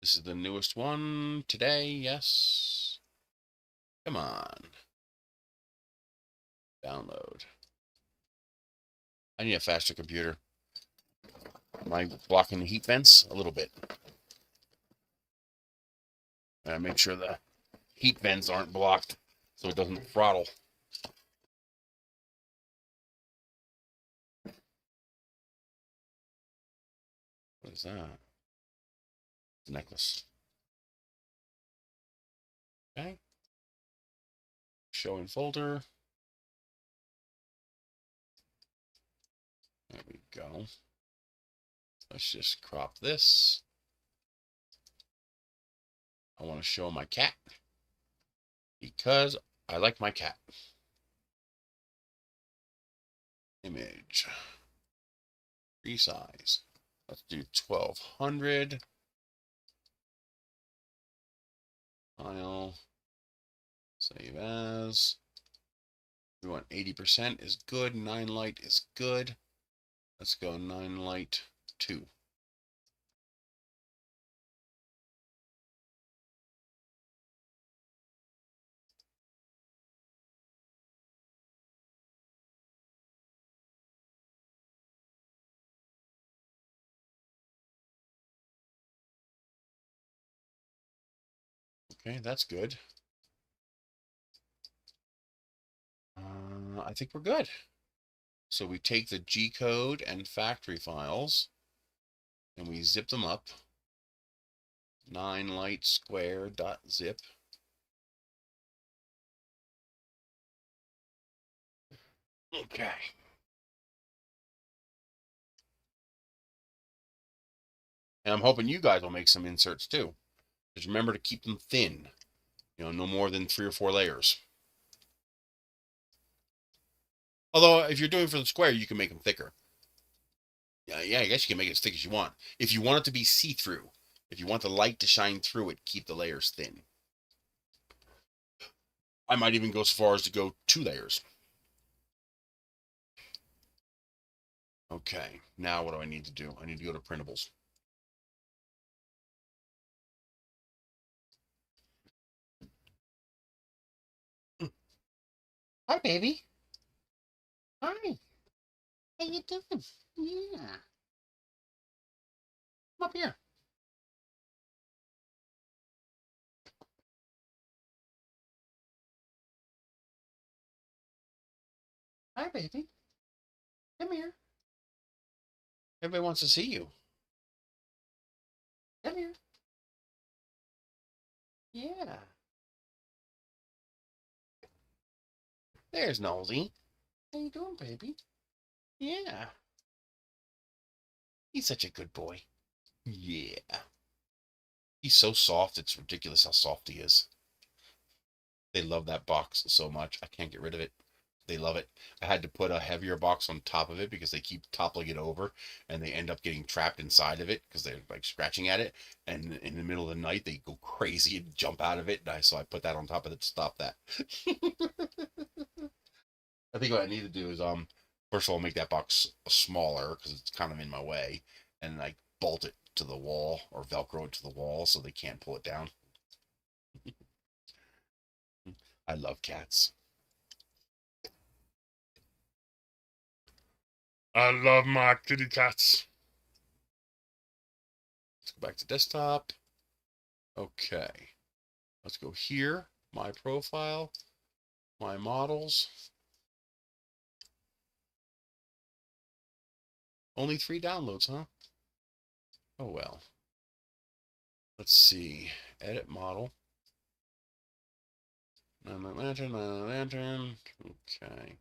This is the newest one today. Yes. Come on. Download. I need a faster computer. Am I blocking the heat vents? A little bit. Gotta make sure the heat vents aren't blocked so it doesn't throttle. What is that? It's a necklace. Okay. Show in folder. There we go. Let's just crop this. I want to show my cat because I like my cat. Image. Resize. Let's do 1200. File. Save as. We want 80% is good. 9 light is good. Let's go 9 light 2. Okay, that's good. I think we're good. So we take the G code and factory files and we zip them up. 9lightsquare.zip. Okay. And I'm hoping you guys will make some inserts too. Just remember to keep them thin. You know, no more than 3 or 4 layers. Although, if you're doing for the square, you can make them thicker. Yeah, I guess you can make it as thick as you want. If you want it to be see-through, if you want the light to shine through it, keep the layers thin. I might even go so far as to go 2 layers. Okay, now what do I need to do? I need to go to printables. Hi, baby. Hi. How you doing? Yeah. Come up here. Hi, baby. Come here. Everybody wants to see you. Come here. Yeah. There's Nosy. How you doing, baby? Yeah. He's such a good boy. Yeah. He's so soft, it's ridiculous how soft he is. They love that box so much. I can't get rid of it. They love it. I had to put a heavier box on top of it because they keep toppling it over and they end up getting trapped inside of it because they're like scratching at it. And in the middle of the night, they go crazy and jump out of it. So I put that on top of it to stop that. I think what I need to do is, first of all, make that box smaller because it's kind of in my way, and like bolt it to the wall or Velcro it to the wall so they can't pull it down. I love cats. I love my kitty cats. Let's go back to desktop. Okay. Let's go here. My profile. My models. Only 3 downloads, huh? Oh well. Let's see. Edit model. Lantern. Okay.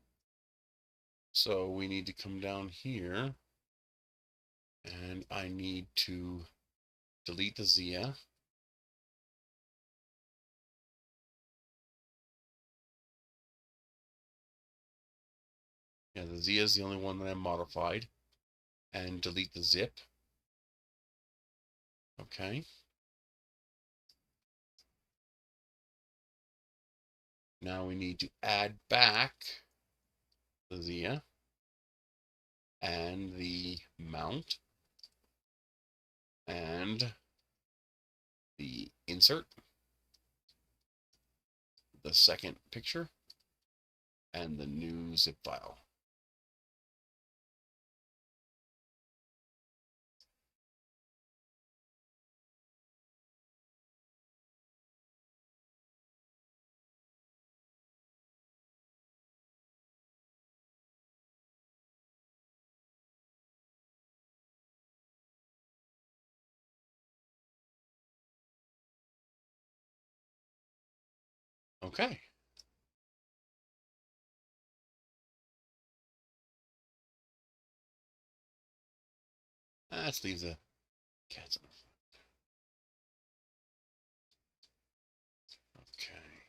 So we need to come down here. And I need to delete the Zia. Yeah, the Zia is the only one that I modified. And delete the zip. Okay. Now we need to add back the Zia and the mount and the insert, the second picture, and the new zip file. Okay. Let's leave the cats on. Okay.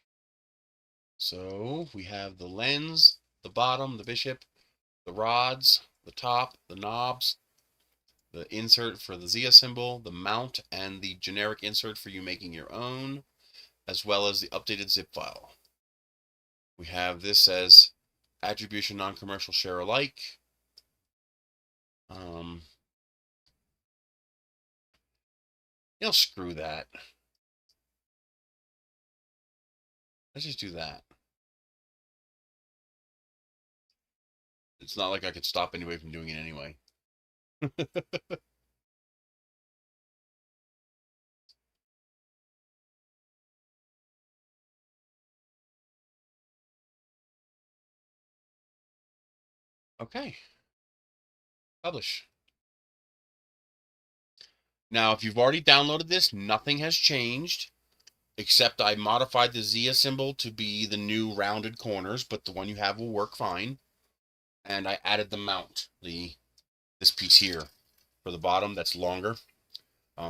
So we have the lens, the bottom, the bishop, the rods, the top, the knobs, the insert for the Zia symbol, the mount, and the generic insert for you making your own, as well as the updated zip file. We have this as attribution non-commercial share alike. Screw that. Let's just do that. It's not like I could stop anybody from doing it anyway. Okay. Publish. Now, if you've already downloaded this, nothing has changed, except I modified the Zia symbol to be the new rounded corners, but the one you have will work fine. And I added the mount, this piece here for the bottom that's longer.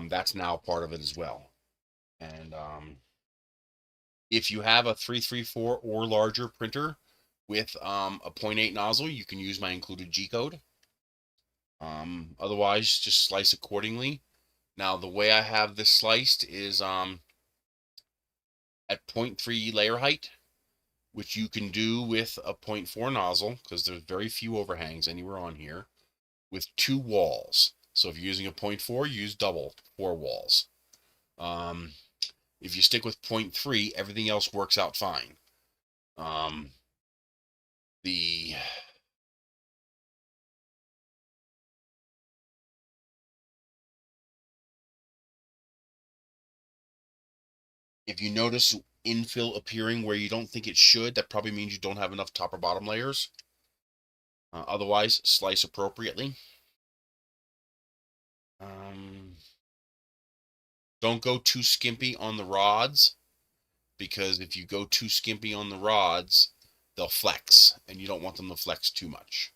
That's now part of it as well. And if you have a 334 or larger printer with a 0.8 nozzle, you can use my included G-code. Otherwise, just slice accordingly. Now, the way I have this sliced is at 0.3 layer height, which you can do with a 0.4 nozzle, because there's very few overhangs anywhere on here, with 2 walls. So if you're using a 0.4, use double, 4 walls. If you stick with 0.3, everything else works out fine. If you notice infill appearing where you don't think it should, that probably means you don't have enough top or bottom layers. Otherwise, slice appropriately. Don't go too skimpy on the rods, because if you go too skimpy on the rods, they'll flex, and you don't want them to flex too much.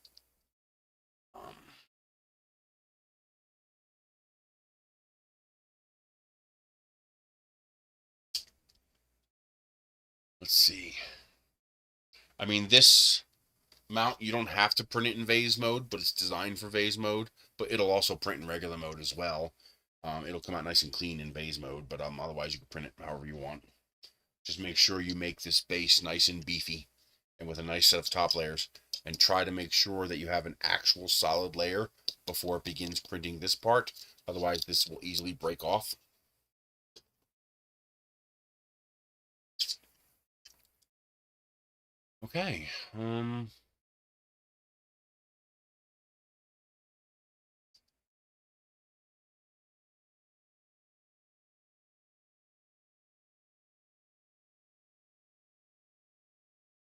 Let's see. I mean, this mount, you don't have to print it in vase mode, but it's designed for vase mode, but it'll also print in regular mode as well. It'll come out nice and clean in vase mode, but otherwise you can print it however you want. Just make sure you make this base nice and beefy and with a nice set of top layers, and try to make sure that you have an actual solid layer before it begins printing this part. Otherwise, this will easily break off. Okay.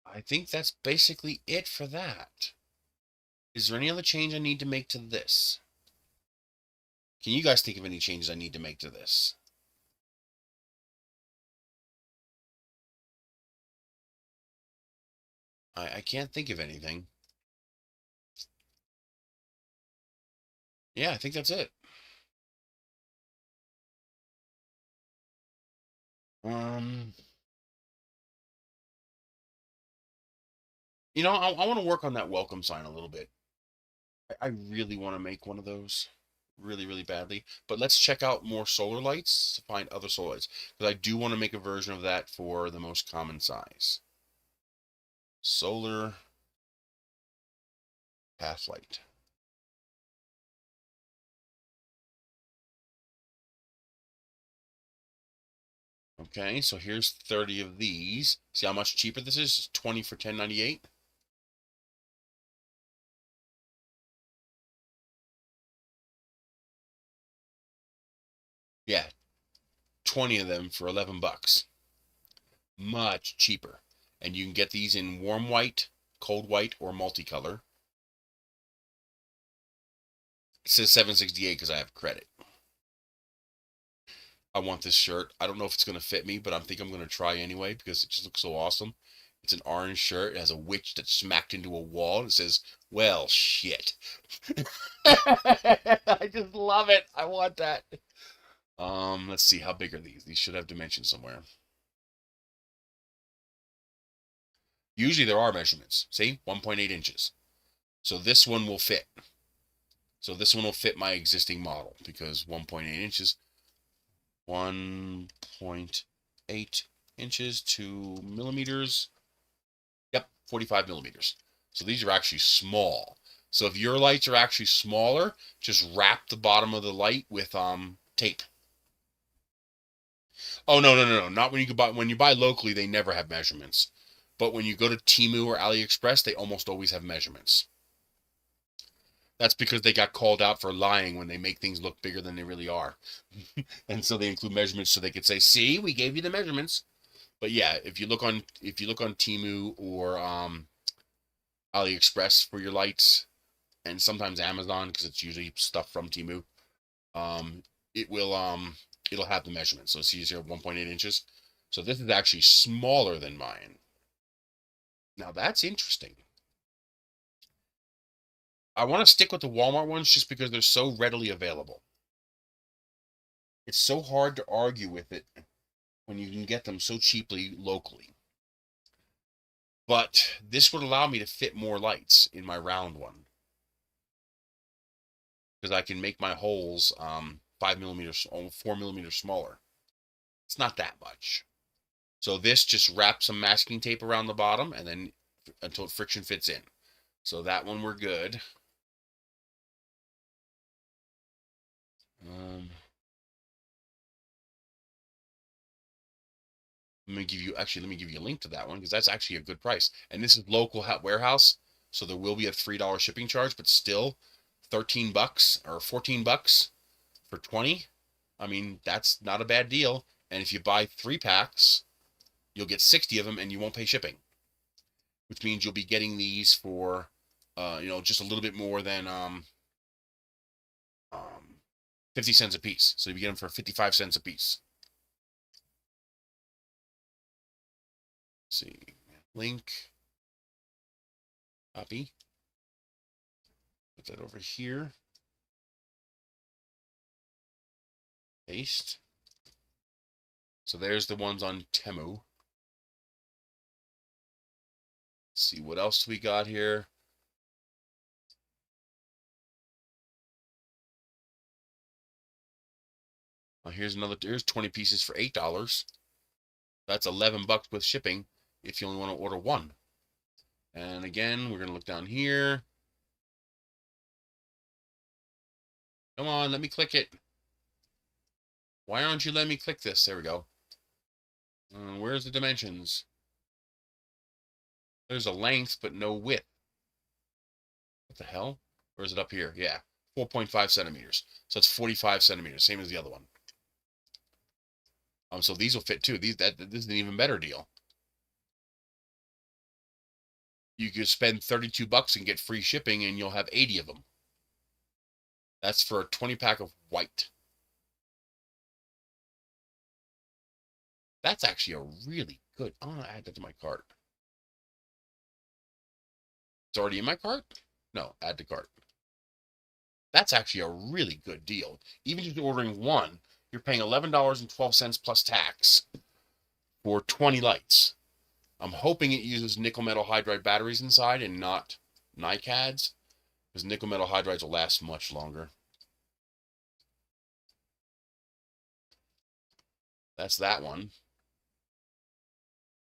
I think that's basically it for that. Is there any other change I need to make to this? Can you guys think of any changes I need to make to this? I can't think of anything. Yeah, I think that's it. You know, I want to work on that welcome sign a little bit. I really want to make one of those. Really, really badly. But let's check out more solar lights to find other solar lights. Because I do want to make a version of that for the most common size. Solar path light. Okay, so here's 30 of these. See how much cheaper this is? It's 20 for $10.98. Yeah, 20 of them for 11 bucks. Much cheaper. And you can get these in warm white, cold white, or multicolor. It says $7.68 because I have credit. I want this shirt. I don't know if it's going to fit me, but I think I'm going to try anyway because it just looks so awesome. It's an orange shirt. It has a witch that's smacked into a wall. And it says, well, shit. I just love it. I want that. Let's see. How big are these? These should have dimensions somewhere. Usually there are measurements. See? 1.8 inches. So this one will fit. So this one will fit my existing model because 1.8 inches. 1.8 inches, 2 millimeters. Yep, 45 millimeters. So these are actually small. So if your lights are actually smaller, just wrap the bottom of the light with tape. Oh no! Not when you buy. When you buy locally, they never have measurements. But when you go to Temu or AliExpress, they almost always have measurements. That's because they got called out for lying when they make things look bigger than they really are. And so they include measurements so they could say, "See, we gave you the measurements." But yeah, if you look on Temu or AliExpress for your lights, and sometimes Amazon, because it's usually stuff from Temu. It will it'll have the measurement. So see here 1.8 inches. So this is actually smaller than mine. Now that's interesting. I want to stick with the Walmart ones just because they're so readily available. It's so hard to argue with it when you can get them so cheaply locally. But this would allow me to fit more lights in my round one, because I can make my holes 5 millimeters, 4 millimeters smaller. It's not that much. So this just wraps some masking tape around the bottom, and then until friction fits in. So that one we're good. Let me give you a link to that one, because that's actually a good price. And this is local warehouse, so there will be a $3 shipping charge, but still $13 or $14 for 20. I mean, that's not a bad deal. And if you buy 3 packs, you'll get 60 of them, and you won't pay shipping, which means you'll be getting these for, just a little bit more than 50 cents a piece. So you get them for 55 cents a piece. Let's see, link, copy, put that over here, paste. So there's the ones on Temu. Let's see what else we got here. Well, here's 20 pieces for $8. That's $11 with shipping if you only want to order one. And again, we're going to look down here. Come on, let me click it. Why aren't you letting me click this? There we go. Where's the dimensions? There's a length, but no width. What the hell? Or is it up here? Yeah, 4.5 centimeters. So it's 45 centimeters, same as the other one. So these will fit too. This is an even better deal. You could spend $32 and get free shipping, and you'll have 80 of them. That's for a 20-pack of white. That's actually a really good. I'm gonna add that to my cart. It's already in my cart? No, add to cart. That's actually a really good deal. Even if you're ordering one, you're paying $11.12 plus tax for 20 lights. I'm hoping it uses nickel metal hydride batteries inside and not NiCads, because nickel metal hydrides will last much longer. That's that one.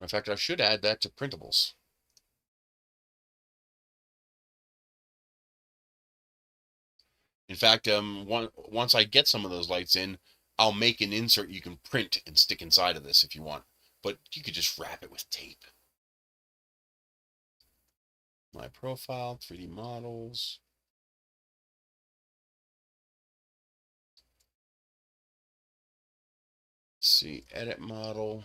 In fact, I should add that to printables. In fact, once I get some of those lights in, I'll make an insert you can print and stick inside of this if you want. But you could just wrap it with tape. My profile, 3D models. Let's see, edit model.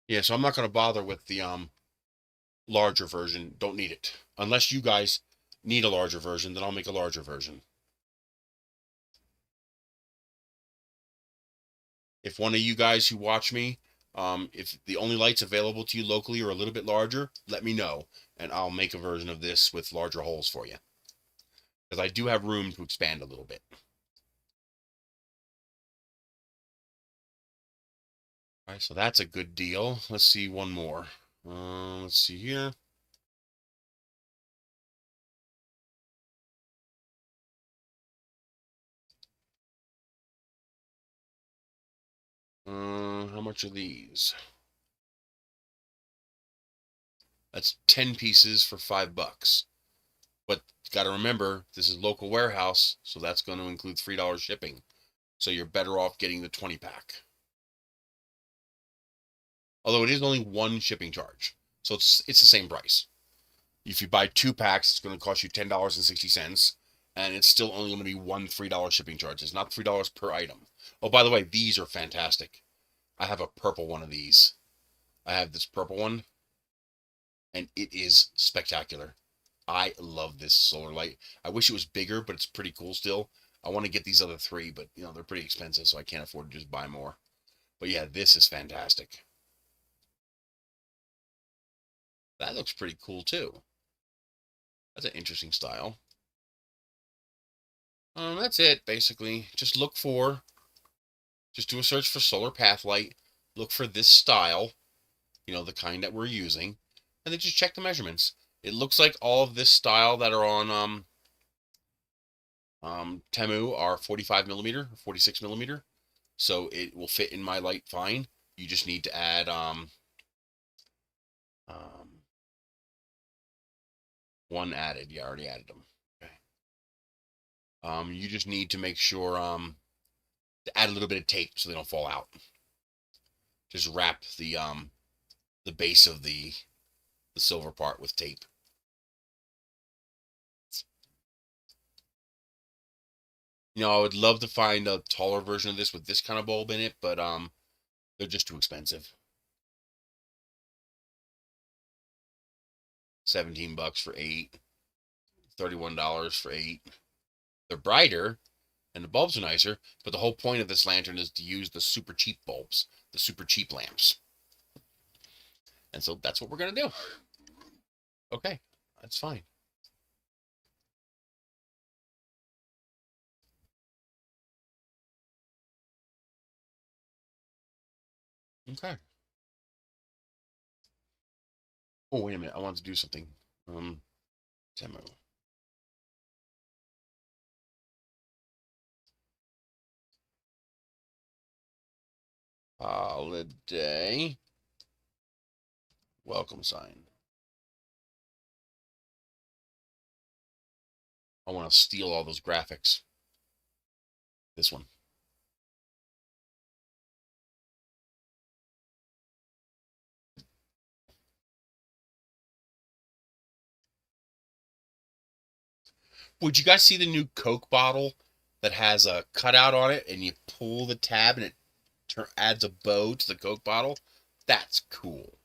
Yeah, so I'm not going to bother with the larger version. Don't need it. Unless you guys need a larger version, then I'll make a larger version. If one of you guys who watch me, if the only lights available to you locally are a little bit larger, let me know, and I'll make a version of this with larger holes for you. Because I do have room to expand a little bit. All right, so that's a good deal. Let's see one more. Let's see here. How much are these? That's 10 pieces for $5. But you got to remember, this is local warehouse, so that's going to include $3 shipping. So you're better off getting the 20 pack. Although it is only one shipping charge, so it's the same price. If you buy 2 packs, it's going to cost you $10.60, and it's still only going to be one $3 shipping charge. It's not $3 per item. Oh, by the way, these are fantastic. I have a purple one of these. I have this purple one, and it is spectacular. I love this solar light. I wish it was bigger, but it's pretty cool still. I want to get these other 3, but you know they're pretty expensive, so I can't afford to just buy more. But yeah, this is fantastic. That looks pretty cool too. That's an interesting style. That's it basically. Just do a search for solar path light. Look for this style, you know, the kind that we're using, and then just check the measurements. It looks like all of this style that are on Temu are 45 millimeter, 46 millimeter, so it will fit in my light fine. You just need to add one added. Yeah, I already added them. Okay. You just need to make sure to add a little bit of tape so they don't fall out. Just wrap the base of the silver part with tape. You know, I would love to find a taller version of this with this kind of bulb in it, but they're just too expensive. $17 for 8, $31 for 8. They're brighter and the bulbs are nicer, but the whole point of this lantern is to use the super cheap bulbs, the super cheap lamps. And so that's what we're going to do. Okay, that's fine. Okay. Oh, wait a minute. I want to do something. Demo. Holiday. Welcome sign. I want to steal all those graphics. This one. Would you guys see the new Coke bottle that has a cutout on it and you pull the tab and it adds a bow to the Coke bottle? That's cool.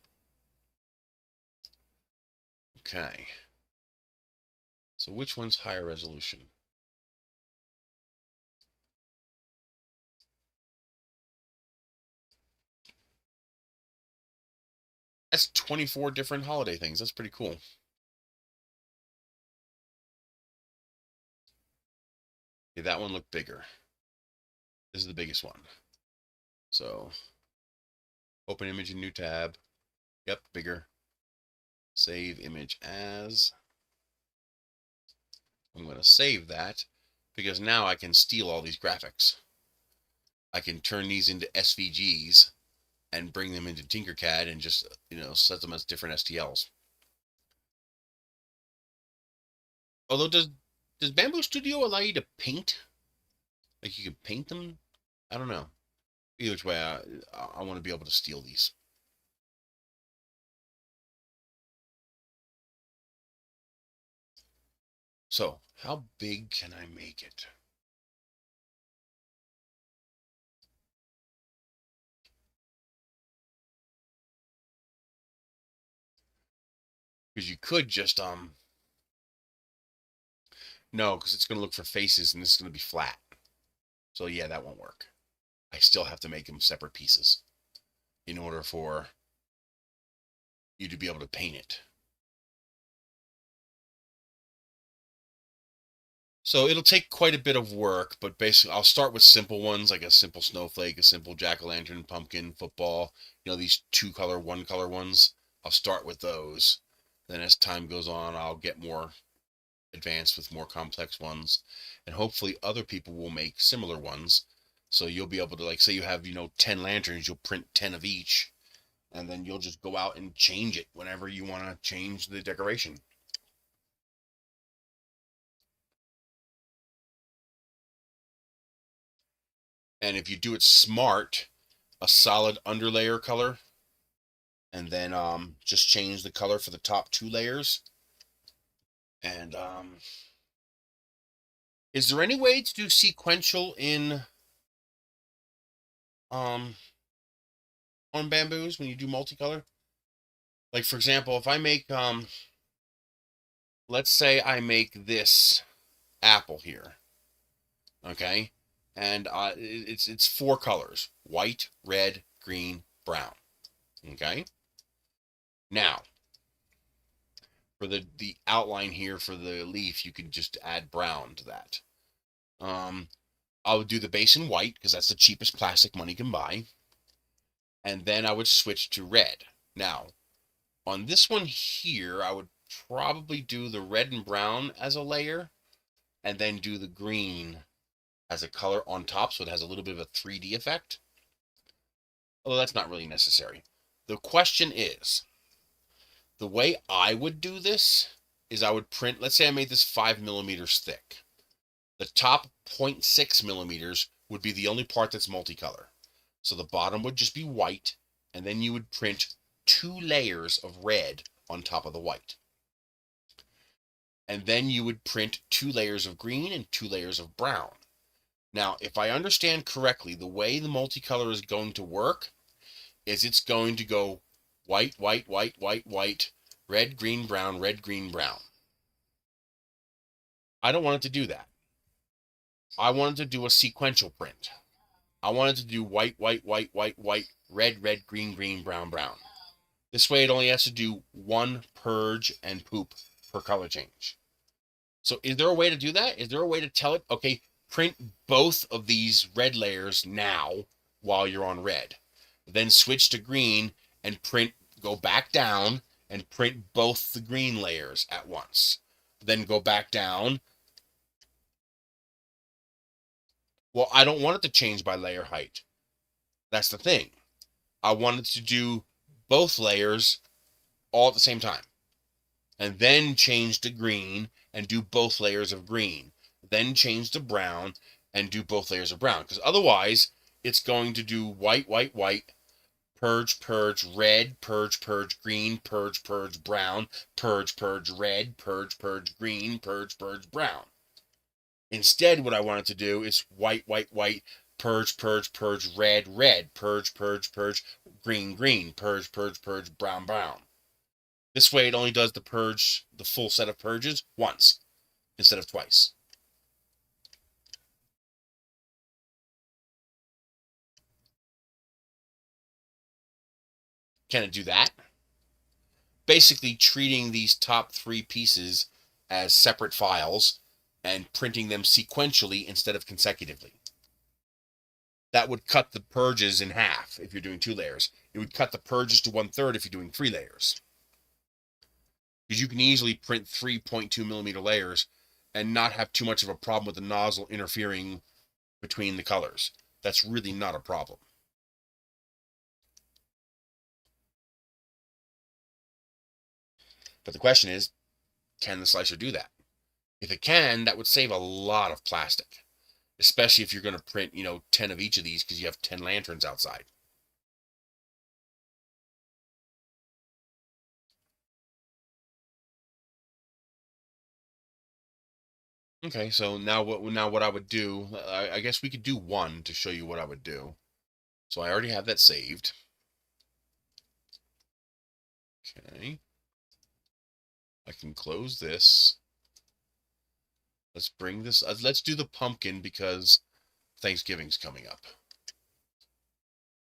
Okay. So which one's higher resolution? That's 24 different holiday things. That's pretty cool. Okay, that one looked bigger. This is the biggest one. So, open image in new tab. Yep, bigger. Save image as. I'm going to save that because now I can steal all these graphics. I can turn these into SVGs and bring them into Tinkercad and just, you know, set them as different STLs. Although, does Bamboo Studio allow you to paint? Like you can paint them? I don't know. Either way, I want to be able to steal these. So, how big can I make it? Because you could just, no, because it's going to look for faces and this is going to be flat. So yeah, that won't work. I still have to make them separate pieces in order for you to be able to paint it. So it'll take quite a bit of work, but basically I'll start with simple ones like a simple snowflake, a simple jack-o'-lantern, pumpkin, football, these 2-color, 1-color ones. I'll start with those. Then as time goes on, I'll get more advanced with more complex ones. And hopefully other people will make similar ones. So you'll be able to, like, say you have, 10 lanterns, you'll print 10 of each. And then you'll just go out and change it whenever you want to change the decoration. And if you do it smart, a solid underlayer color, and then just change the color for the top 2 layers. And is there any way to do sequential in on bamboos when you do multicolor? Like, for example, if I make let's say I make this apple here, okay, and it's 4 colors: white, red, green, brown. Okay, now for the outline here for the leaf, you can just add brown to that. I would do the base in white because that's the cheapest plastic money can buy, and then I would switch to red. Now on this one here, I would probably do the red and brown as a layer, and then do the green as a color on top, so it has a little bit of a 3D effect. Although that's not really necessary. The question is, the way I would do this is I would print, let's say I made this 5 millimeters thick. The top 0.6 millimeters would be the only part that's multicolor. So the bottom would just be white, and then you would print 2 layers of red on top of the white. And then you would print 2 layers of green and 2 layers of brown. Now, if I understand correctly, the way the multicolor is going to work is it's going to go white, white, white, white, white, red, green, brown, red, green, brown. I don't want it to do that. I wanted to do a sequential print. I wanted to do white, white, white, white, white, red, red, green, green, brown, brown. This way it only has to do 1 purge and poop per color change. So is there a way to do that? Is there a way to tell it, okay, print both of these red layers now while you're on red, then switch to green and print, go back down and print both the green layers at once, then go back down? Well, I don't want it to change by layer height. That's the thing. I wanted to do both layers all at the same time, and then change to green and do both layers of green, then change to brown and do both layers of brown. Because otherwise, it's going to do white, white, white, purge, purge, red, purge, purge, green, purge, purge, brown, purge, purge, red, purge, purge, green, purge, purge, brown. Instead, what I wanted to do is white, white, white, purge, purge, purge, red, red, purge, purge, purge, green, green, purge, purge, purge, brown, brown. This way it only does the purge, the full set of purges once instead of twice. Can it do that? Basically treating these top 3 pieces as separate files and printing them sequentially instead of consecutively. That would cut the purges in half if you're doing 2 layers. It would cut the purges to 1/3 if you're doing 3 layers. Because you can easily print 3.2 millimeter layers and not have too much of a problem with the nozzle interfering between the colors. That's really not a problem. But the question is, can the slicer do that? If it can, that would save a lot of plastic, especially if you're going to print, 10 of each of these because you have 10 lanterns outside. Okay, so now what I would do, I guess we could do one to show you what I would do. So I already have that saved. Okay. I can close this. Let's bring this, let's do the pumpkin because Thanksgiving's coming up.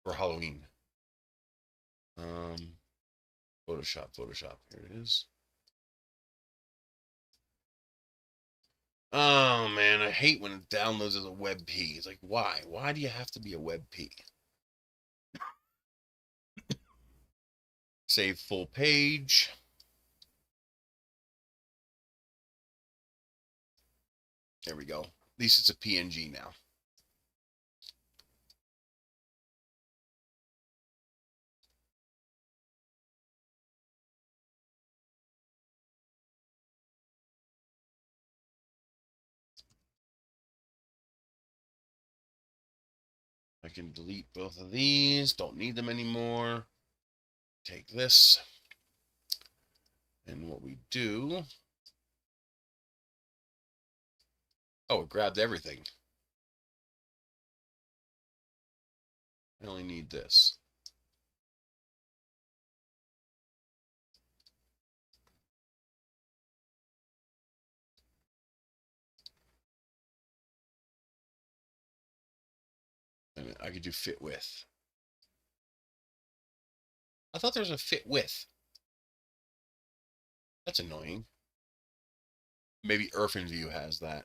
For Halloween. Photoshop, here it is. Oh man, I hate when it downloads as a WebP. It's like, why? Why do you have to be a WebP? Save full page. There we go. At least it's a PNG now. I can delete both of these. Don't need them anymore. Take this. And what we do... Oh, it grabbed everything. I only need this. And I could do fit with. I thought there was a fit with. That's annoying. Maybe IrfanView has that.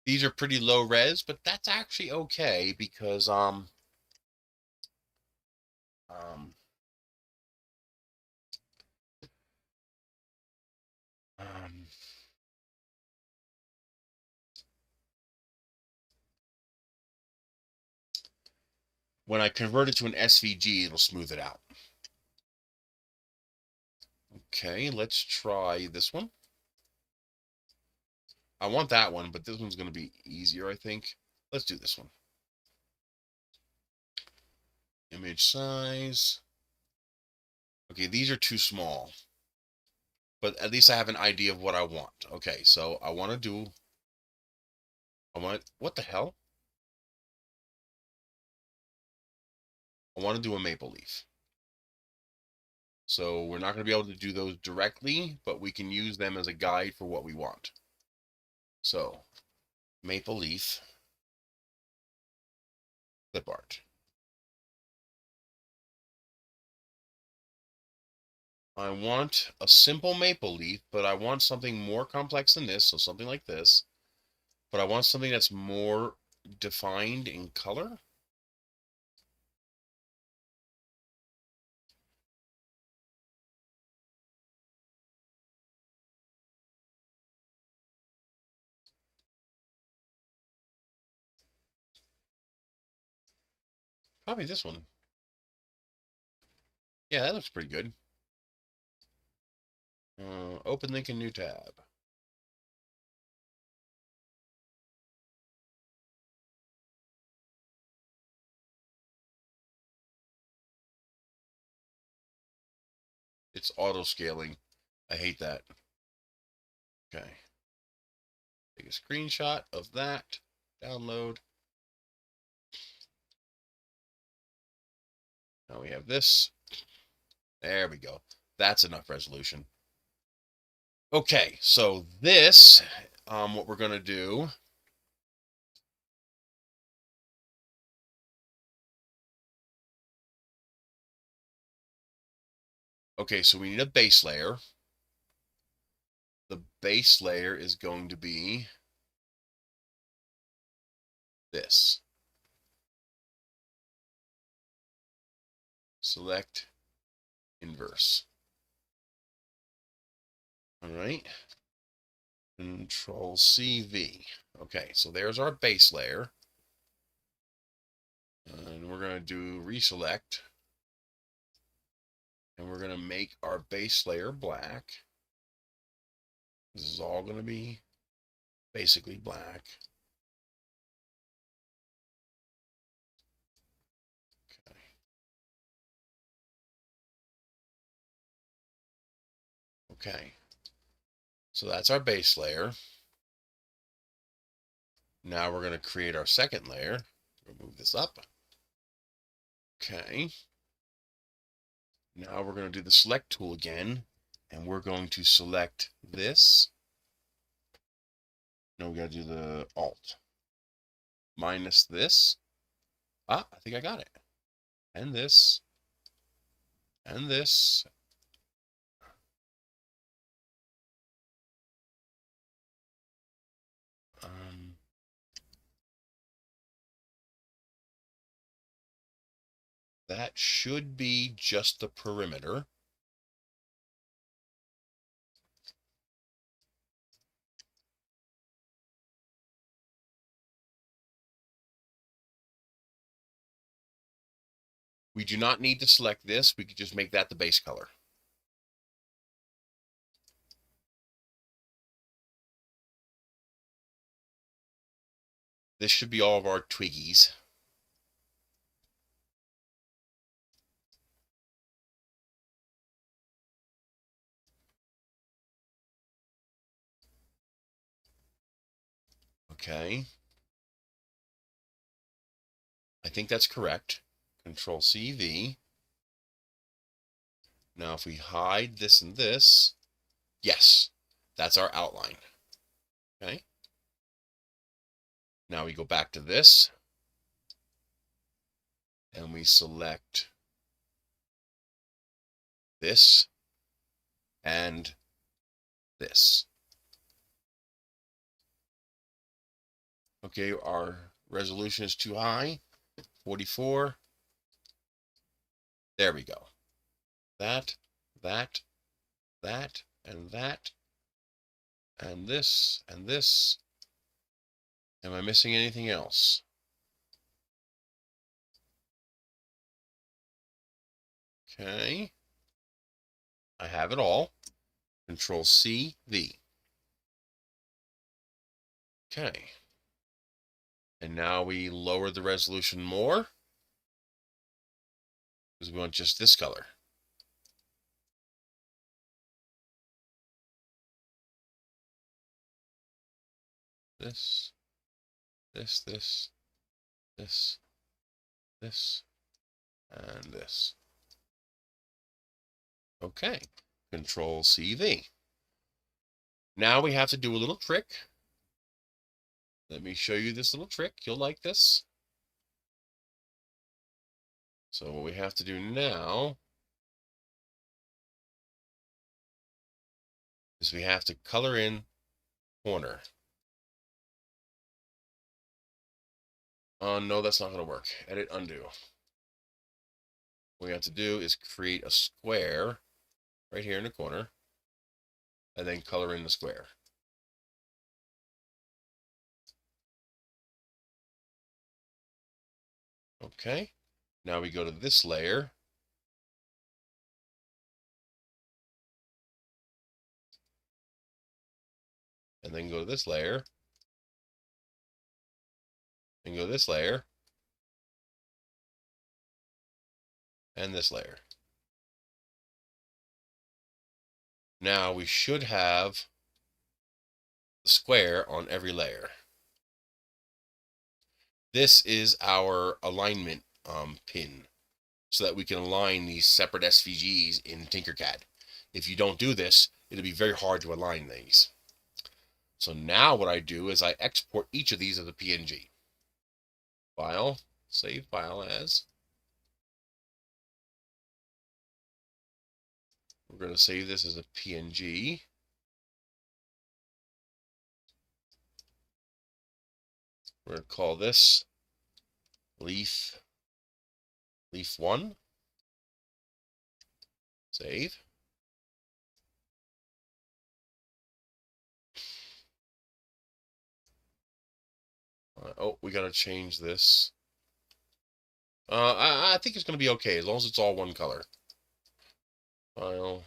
These are pretty low res, but that's actually okay because when I convert it to an SVG, it'll smooth it out. Okay, let's try this one. I want that one, but this one's going to be easier, I think. Let's do this one. Image size. Okay, these are too small. But at least I have an idea of what I want. Okay, so I want to do... What the hell? I want to do a maple leaf. So we're not going to be able to do those directly, but we can use them as a guide for what we want. So, maple leaf, clip art. I want a simple maple leaf, but I want something more complex than this, so something like this. But I want something that's more defined in color. Probably this one. Yeah, that looks pretty good. Open link in new tab. It's auto scaling. I hate that. Okay. Take a screenshot of that. Download. Now we have this. There we go. That's enough resolution. Okay, so this, what we're going to do. Okay, so we need a base layer. The base layer is going to be this. Select inverse. All right. Control CV. Okay, so there's our base layer. And we're going to do reselect. And we're going to make our base layer black. This is all going to be basically black. Okay. Okay. So that's our base layer. Now we're going to create our second layer. We'll move this up. Okay. Now we're going to do the select tool again, and we're going to select this. No, we got to do the alt. Minus this. Ah, I think I got it. And this. And this. That should be just the perimeter. We do not need to select this. We could just make that the base color. This should be all of our twiggies. Okay. I think that's correct. Control CV. Now if we hide this and this, yes, that's our outline. Okay. Now we go back to this and we select this and this. Okay, our resolution is too high. 44. There we go. That, that, that, and that, and this, and this. Am I missing anything else? Okay. I have it all. Control C, V. Okay. And now we lower the resolution more because we want just this color. This, this, this, this, this, and this. Okay. Control CV. Now we have to do a little trick. Let me show you this little trick. You'll like this. So what we have to do now is we have to color in corner. No, that's not going to work. Edit, undo. What we have to do is create a square right here in the corner and then color in the square. Okay. Now we go to this layer. And then go to this layer. And go to this layer. And this layer. Now we should have the square on every layer. This is our alignment pin so that we can align these separate SVGs in Tinkercad. If you don't do this, it'll be very hard to align these. So now what I do is I export each of these as a PNG. File, save file as. We're going to save this as a PNG. We're going to call this leaf 1. Save. Oh, we got to change this. I think it's going to be okay as long as it's all one color. File.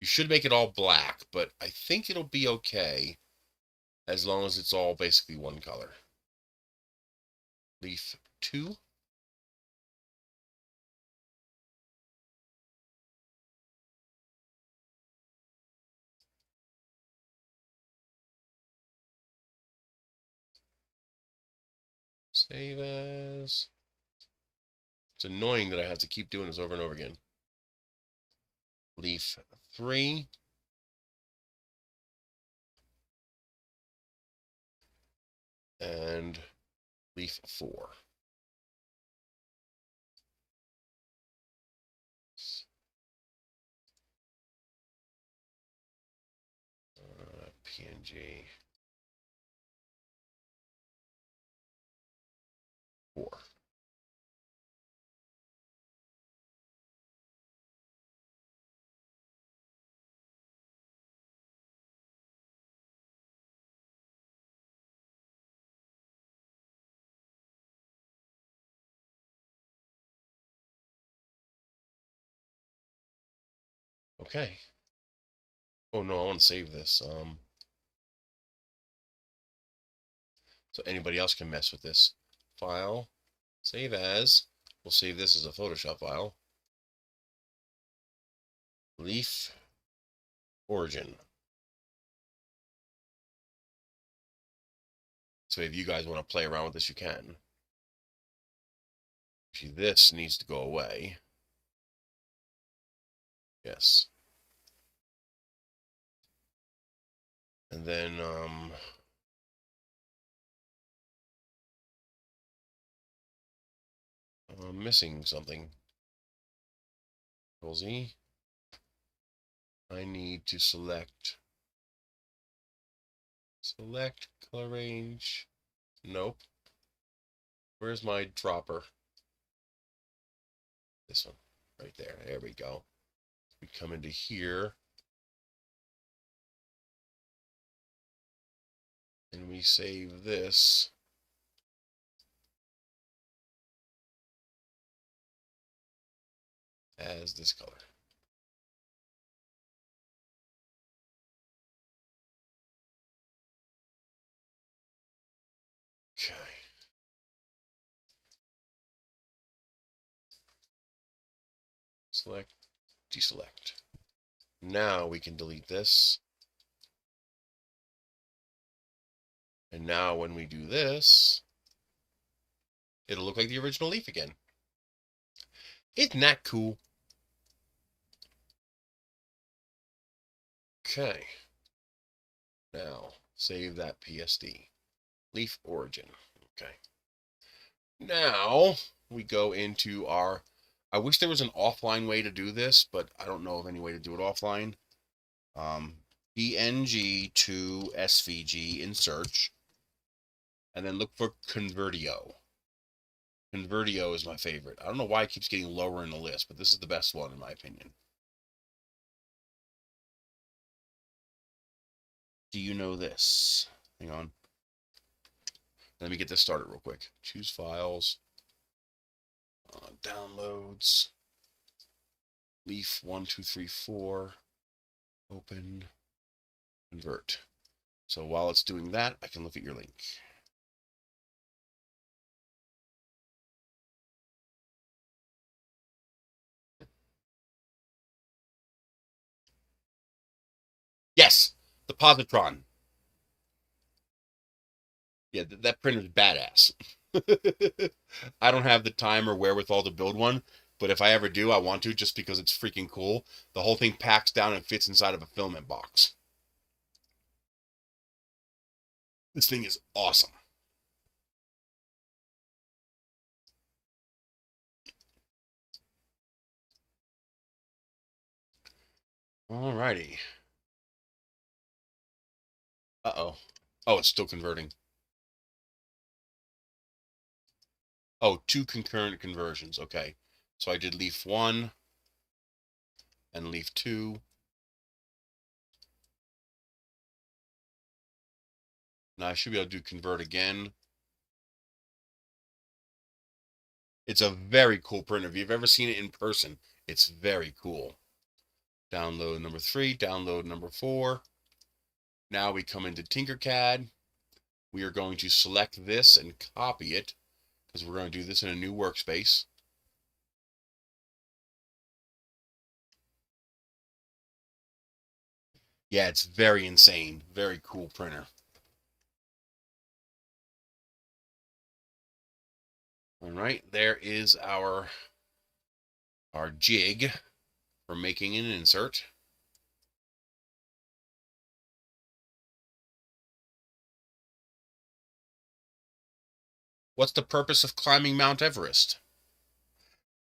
You should make it all black, but I think it'll be okay as long as it's all basically one color. Leaf 2. Save as. It's annoying that I have to keep doing this over and over again. leaf 3, and leaf 4. PNG 4. Okay. Oh no, I want to save this. So anybody else can mess with this. File, save as. We'll save this as a Photoshop file. Leaf origin. So if you guys want to play around with this, you can. Actually, this needs to go away. Yes. And then, I'm missing something. Control Z. I need to select color range. Nope. Where's my dropper? This one. Right there. There we go. We come into here. And we save this. As this color. Okay. Select, deselect. Now we can delete this. And now when we do this, it'll look like the original leaf again. Isn't that cool? Okay. Now, save that PSD. Leaf origin. Okay. Now, we go into our... I wish there was an offline way to do this, but I don't know of any way to do it offline. PNG to SVG in search. And then look for Convertio. Convertio is my favorite. I don't know why it keeps getting lower in the list, but this is the best one in my opinion. Do you know this? Hang on. Let me get this started real quick. Choose files. Downloads. Leaf 1, 2, 3, 4. Open. Convert. So while it's doing that, I can look at your link. Yes! The positron. Yeah, that printer's badass. I don't have the time or wherewithal to build one, but if I ever do, I want to just because it's freaking cool. The whole thing packs down and fits inside of a filament box. This thing is awesome. Alrighty. Uh-oh. Oh, it's still converting. Oh, 2 concurrent conversions. Okay. So I did leaf 1 and leaf 2. Now I should be able to do convert again. It's a very cool printer. If you've ever seen it in person, it's very cool. Download number 3, download number 4. Now we come into Tinkercad. We are going to select this and copy it because we're going to do this in a new workspace. Yeah, it's very insane. Very cool printer. All right, there is our jig. for making an insert. What's the purpose of climbing Mount Everest?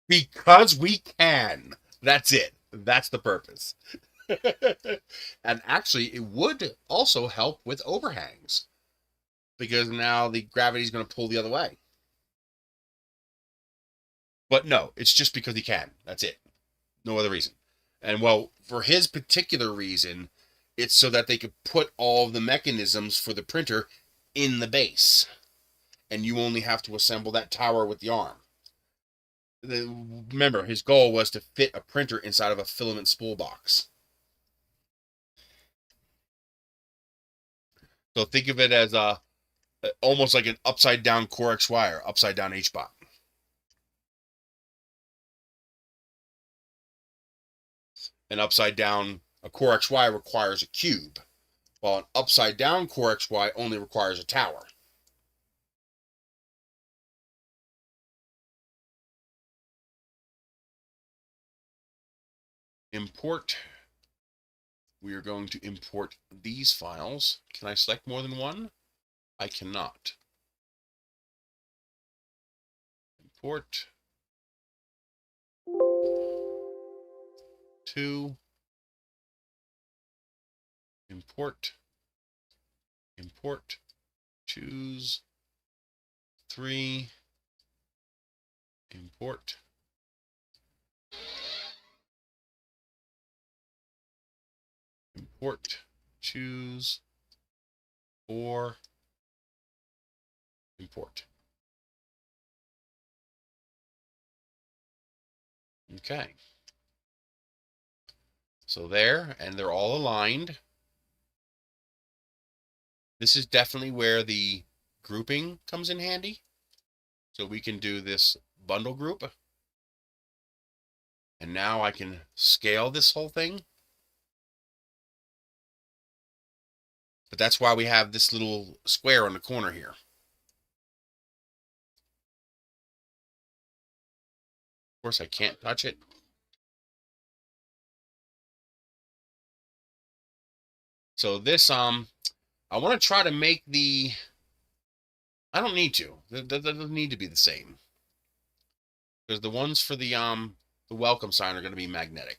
Because we can. That's it. That's the purpose. And actually, it would also help with overhangs, because now the gravity is going to pull the other way. But no, it's just because he can. That's it. No other reason. And well, for his particular reason, it's so that they could put all of the mechanisms for the printer in the base. And you only have to assemble that tower with the arm. Remember, his goal was to fit a printer inside of a filament spool box. So think of it as almost like an upside down Core XY or upside down HBot. An upside down Core XY requires a cube, while an upside down Core XY only requires a tower. Import. We are going to import these files. Can I select more than one? I cannot. Import. 2. Import. Import. Choose. 3. Import. Import. Choose. 4. Import. Okay. So there, and they're all aligned. This is definitely where the grouping comes in handy. So we can do this bundle group. And now I can scale this whole thing. But that's why we have this little square on the corner here. Of course, I can't touch it. So this, I want to try to make the, I don't need to. That doesn't need to be the same. Because the ones for the welcome sign are going to be magnetic.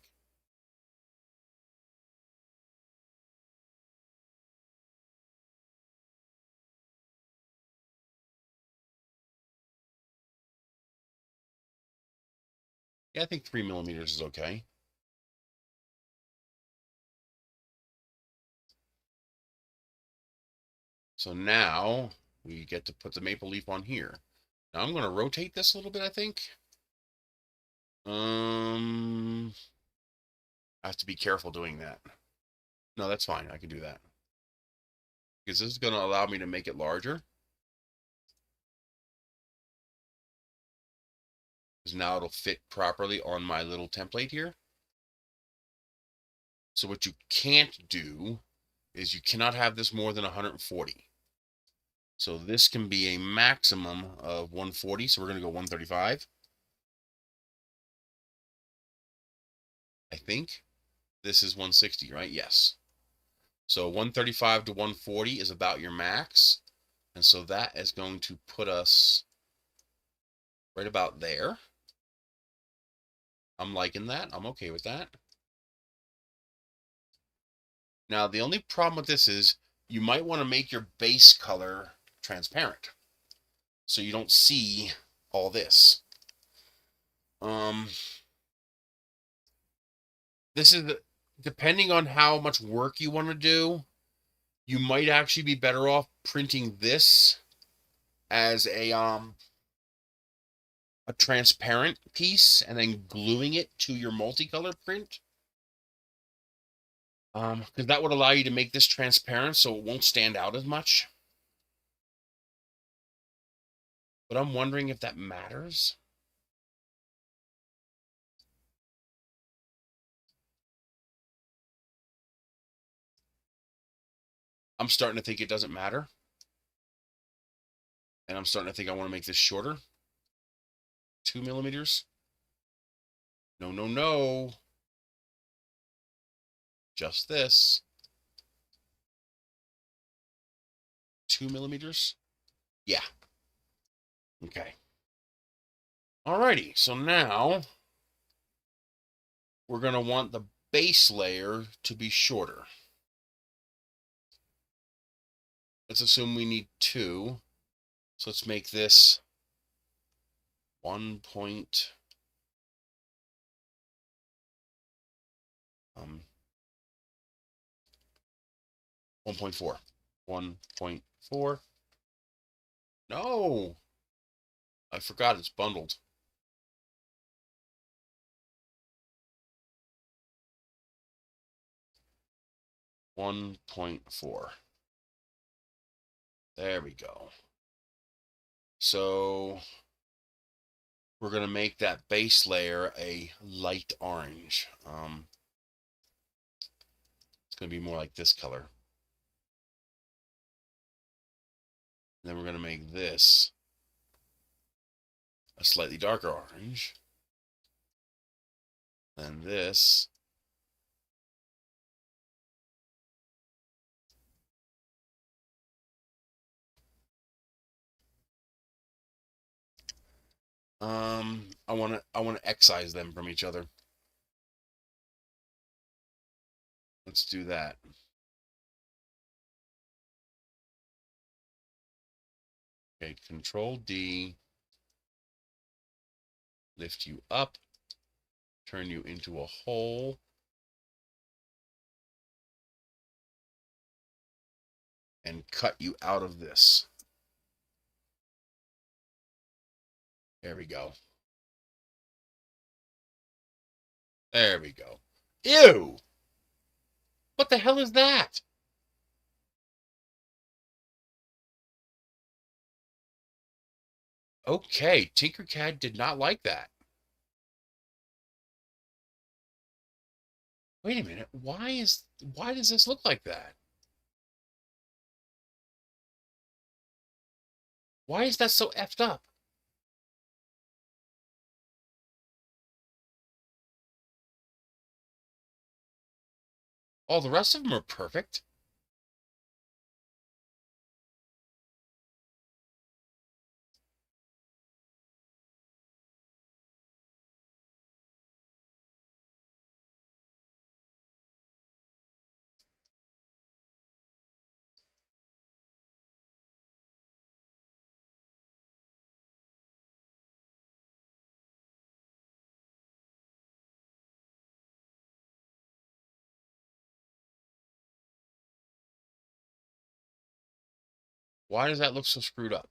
Yeah, I think 3mm is okay. So now we get to put the maple leaf on here. Now I'm going to rotate this a little bit, I think. I have to be careful doing that. No, that's fine. I can do that. Because this is going to allow me to make it larger. Because now it'll fit properly on my little template here. So what you can't do is you cannot have this more than 140. So this can be a maximum of 140. So we're going to go 135. I think this is 160, right? Yes. So 135 to 140 is about your max. And so that is going to put us right about there. I'm liking that. I'm okay with that. Now, the only problem with this is you might want to make your base color transparent so you don't see all this. This is, depending on how much work you want to do, you might actually be better off printing this as a transparent piece and then gluing it to your multicolor print. Because that would allow you to make this transparent so it won't stand out as much. But I'm wondering if that matters. I'm starting to think it doesn't matter. And I'm starting to think I want to make this shorter. 2mm. No, no, no. just this. 2 millimeters? Yeah. Okay. Alrighty, so now we're going to want the base layer to be shorter. Let's assume we need 2. So let's make this 1.4. 1.4. No! I forgot it's bundled. .4. There we go. So we're going to make that base layer a light orange. It's going to be more like this color. Then we're going to make this a slightly darker orange. Then this I want to excise them from each other. Let's do that. Okay, Control D, lift you up, turn you into a hole. And cut you out of this. There we go. There we go. Ew! What the hell is that? Okay, Tinkercad did not like that. Wait a minute. Why does this look like that? Why is that so effed up? All the rest of them are perfect. Why does that look so screwed up?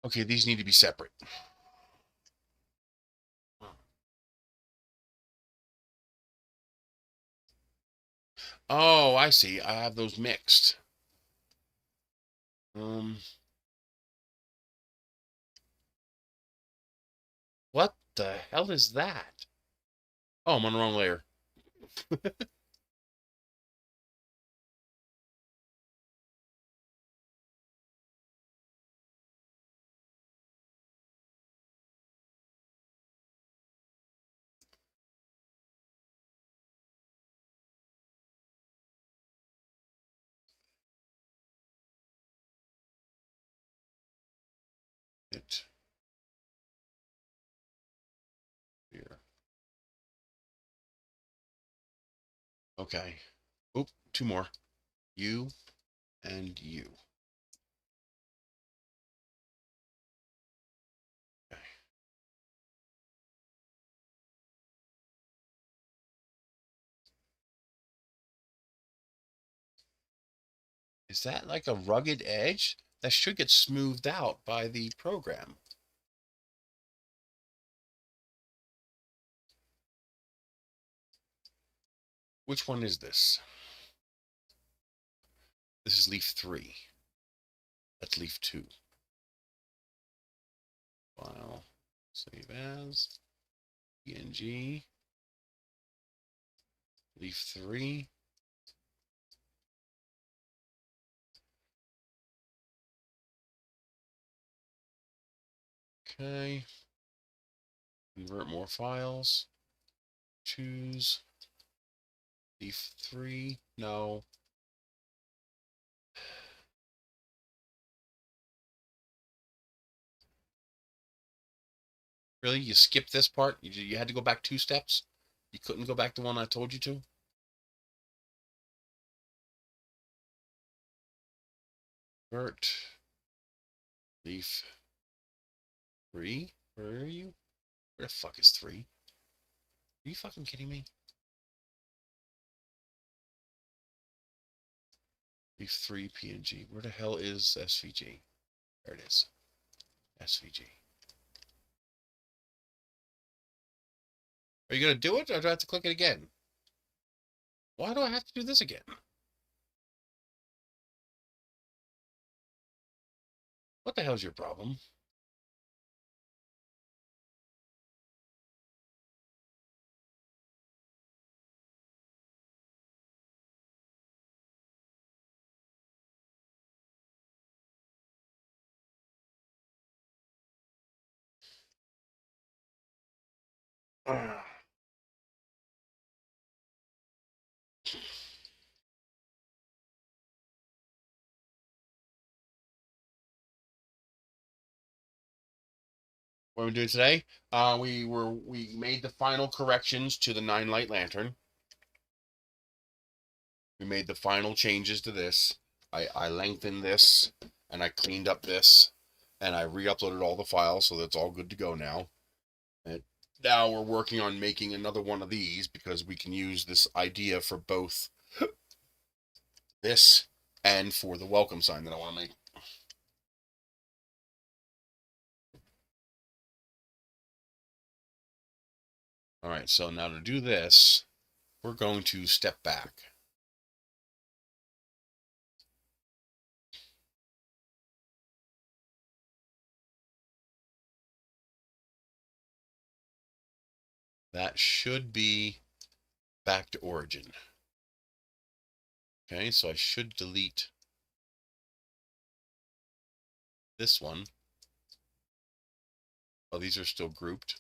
Okay, these need to be separate. Oh, I see. I have those mixed. What the hell is that? Oh, I'm on the wrong layer. It here. Okay. Oop, 2 more. You and you. Okay. Is that like a rugged edge? That should get smoothed out by the program. Which one is this? This is leaf 3. That's leaf 2. File. Save as. PNG. Leaf 3. Okay. Convert more files. Choose. Leaf 3. No. Really? You skipped this part? You had to go back 2 steps? You couldn't go back the one I told you to? Convert. Leaf 3? Where are you? Where the fuck is 3? Are you fucking kidding me? Leaf 3 PNG. Where the hell is SVG? There it is. SVG. Are you going to do it, or do I have to click it again? Why do I have to do this again? What the hell's your problem? What are we doing today? We made the final corrections to the 9 light lantern. We made the final changes to this. I lengthened this, and I cleaned up this, and I re-uploaded all the files, so that's all good to go now. And now we're working on making another one of these, because we can use this idea for both this and for the welcome sign that I want to make. All right, so now to do this, we're going to step back. That should be back to origin. Okay, so I should delete this one. Oh, these are still grouped.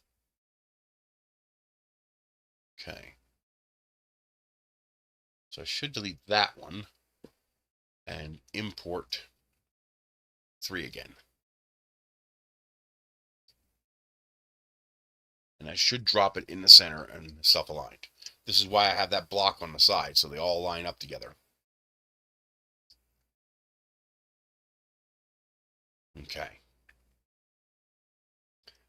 Okay. So I should delete that one and import 3 again. And I should drop it in the center and self-aligned. This is why I have that block on the side, so they all line up together. Okay.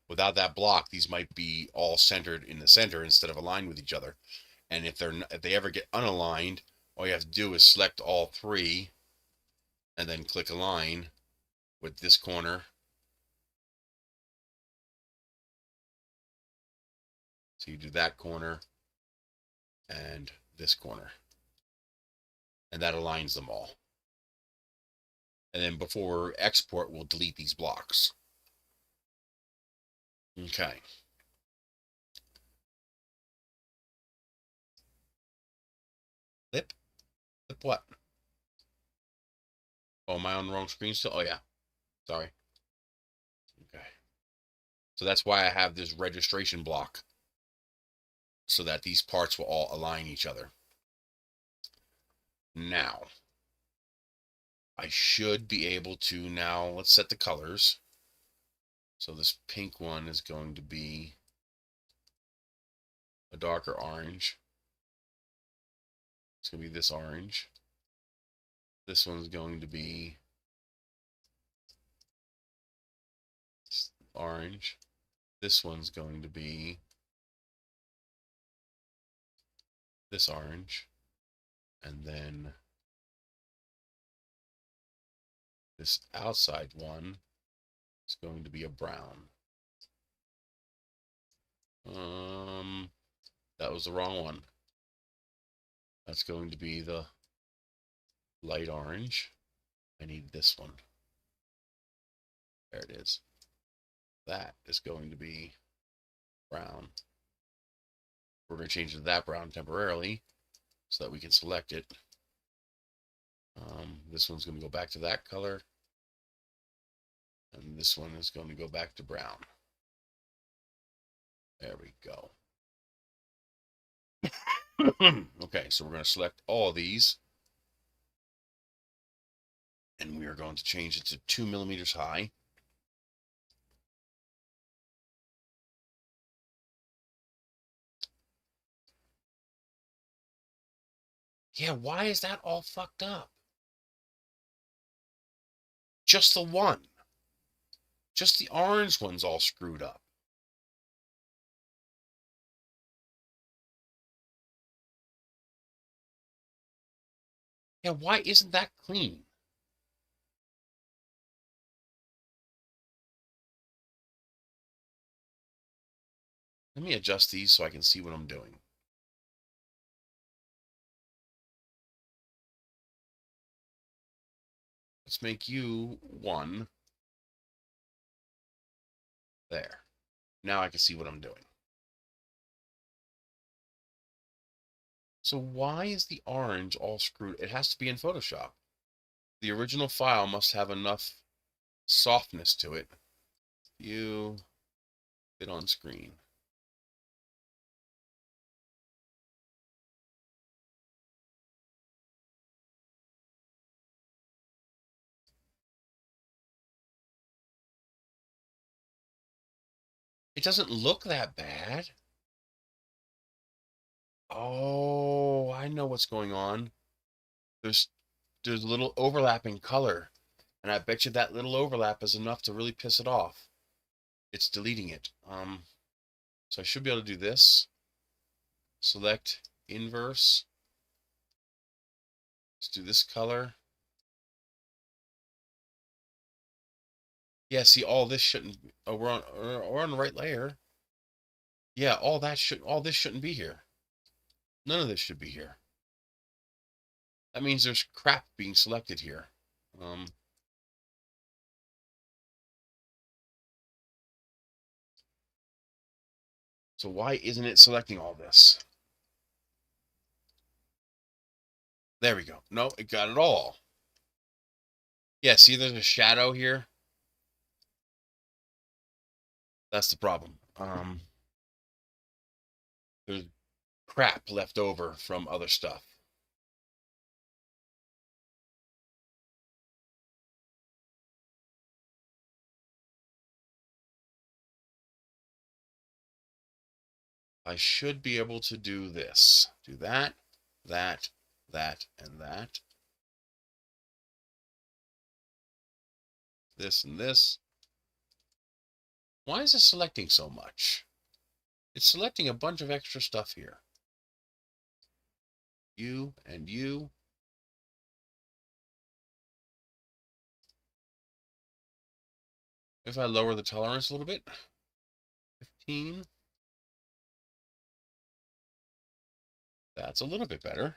Without that block, these might be all centered in the center instead of aligned with each other. And if they ever get unaligned, all you have to do is select all 3 and then click align with this corner. So you do that corner and this corner. And that aligns them all. And then before export, we'll delete these blocks. Okay. Flip? Flip what? Oh, am I on the wrong screen still? Oh, yeah. Sorry. Okay. So that's why I have this registration block, so that these parts will all align each other. Now, I should be able to now, let's set the colors. So this pink one is going to be a darker orange. It's going to be this orange. This one's going to be orange. This one's going to be this orange. And then this outside one is going to be a brown. That was the wrong one. That's going to be the light orange. I need this one. There it is. That is going to be brown. We're going to change it to that brown temporarily so that we can select it. This one's going to go back to that color. And this one is going to go back to brown. There we go. Okay, so we're going to select all of these. And we are going to change it to 2 millimeters high. Yeah, why is that all fucked up? Just the one. Just the orange one's all screwed up. Yeah, why isn't that clean? Let me adjust these so I can see what I'm doing. Let's make you 1. There. Now I can see what I'm doing. So why is the orange all screwed? It has to be in Photoshop. The original file must have enough softness to it. You fit on screen. It doesn't look that bad. Oh, I know what's going on. There's a little overlap in color, and I bet you that little overlap is enough to really piss it off. It's deleting it. So I should be able to do this. Select inverse. Let's do this color. Yeah, see, all this shouldn't. Oh, we're on the right layer. Yeah, all this shouldn't be here. None of this should be here. That means there's crap being selected here. So why isn't it selecting all this? There we go. No, it got it all. Yeah, see, there's a shadow here. That's the problem. There's crap left over from other stuff. I should be able to do this. Do that, that, that, and that. This and this. Why is it selecting so much? It's selecting a bunch of extra stuff here. You and you. If I lower the tolerance a little bit, 15. That's a little bit better.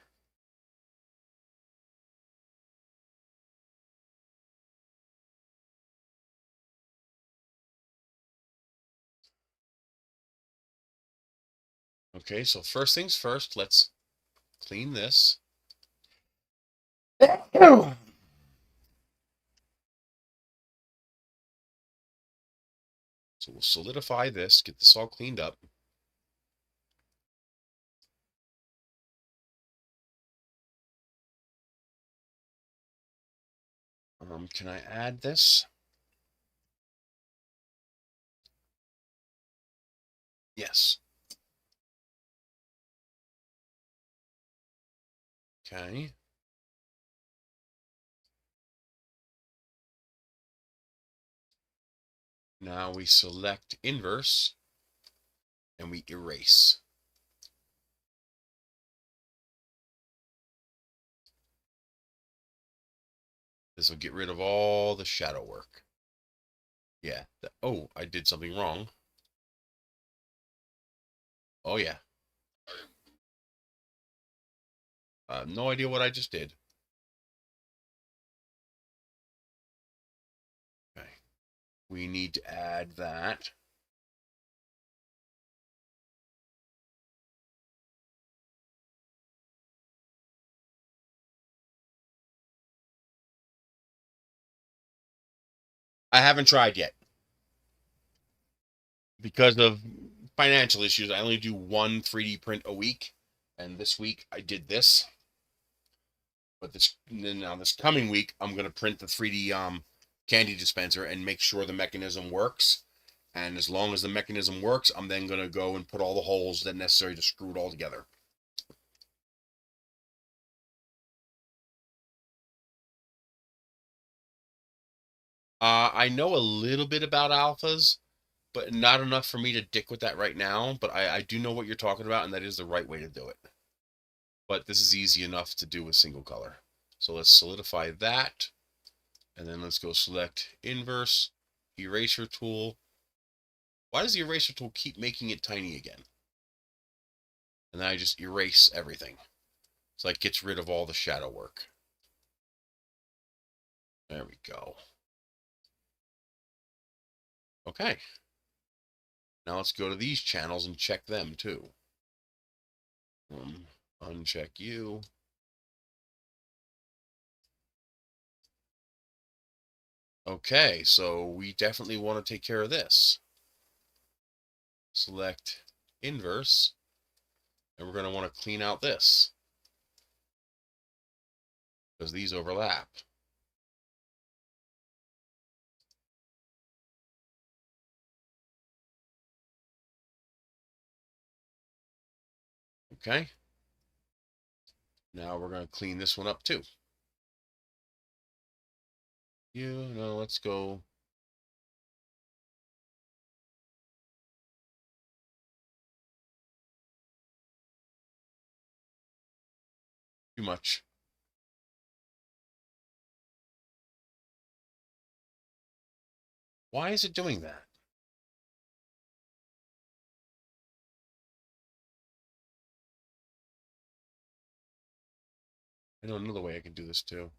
Okay, so first things first, let's clean this. So we'll solidify this, get this all cleaned up. Can I add this? Yes. Okay. Now we select inverse and we erase. This will get rid of all the shadow work. Yeah. Oh, I did something wrong. Oh, yeah. No idea what I just did. Okay. We need to add that. I haven't tried yet. Because of financial issues. I only do one 3D print a week, and this week I did this. But this coming week, I'm gonna print the 3D candy dispenser and make sure the mechanism works. And as long as the mechanism works, I'm then gonna go and put all the holes that are necessary to screw it all together. I know a little bit about alphas, but not enough for me to dick with that right now. But I do know what you're talking about, and that is the right way to do it. But this is easy enough to do with single color. So let's solidify that. And then let's go select inverse, eraser tool. Why does the eraser tool keep making it tiny again? And then I just erase everything. So it gets rid of all the shadow work. There we go. Okay. Now let's go to these channels and check them too. Uncheck you. Okay, so we definitely want to take care of this. Select inverse, and we're going to want to clean out this, because these overlap. Okay. Now we're going to clean this one up too. No, let's go. Too much. Why is it doing that? I know another way I can do this too.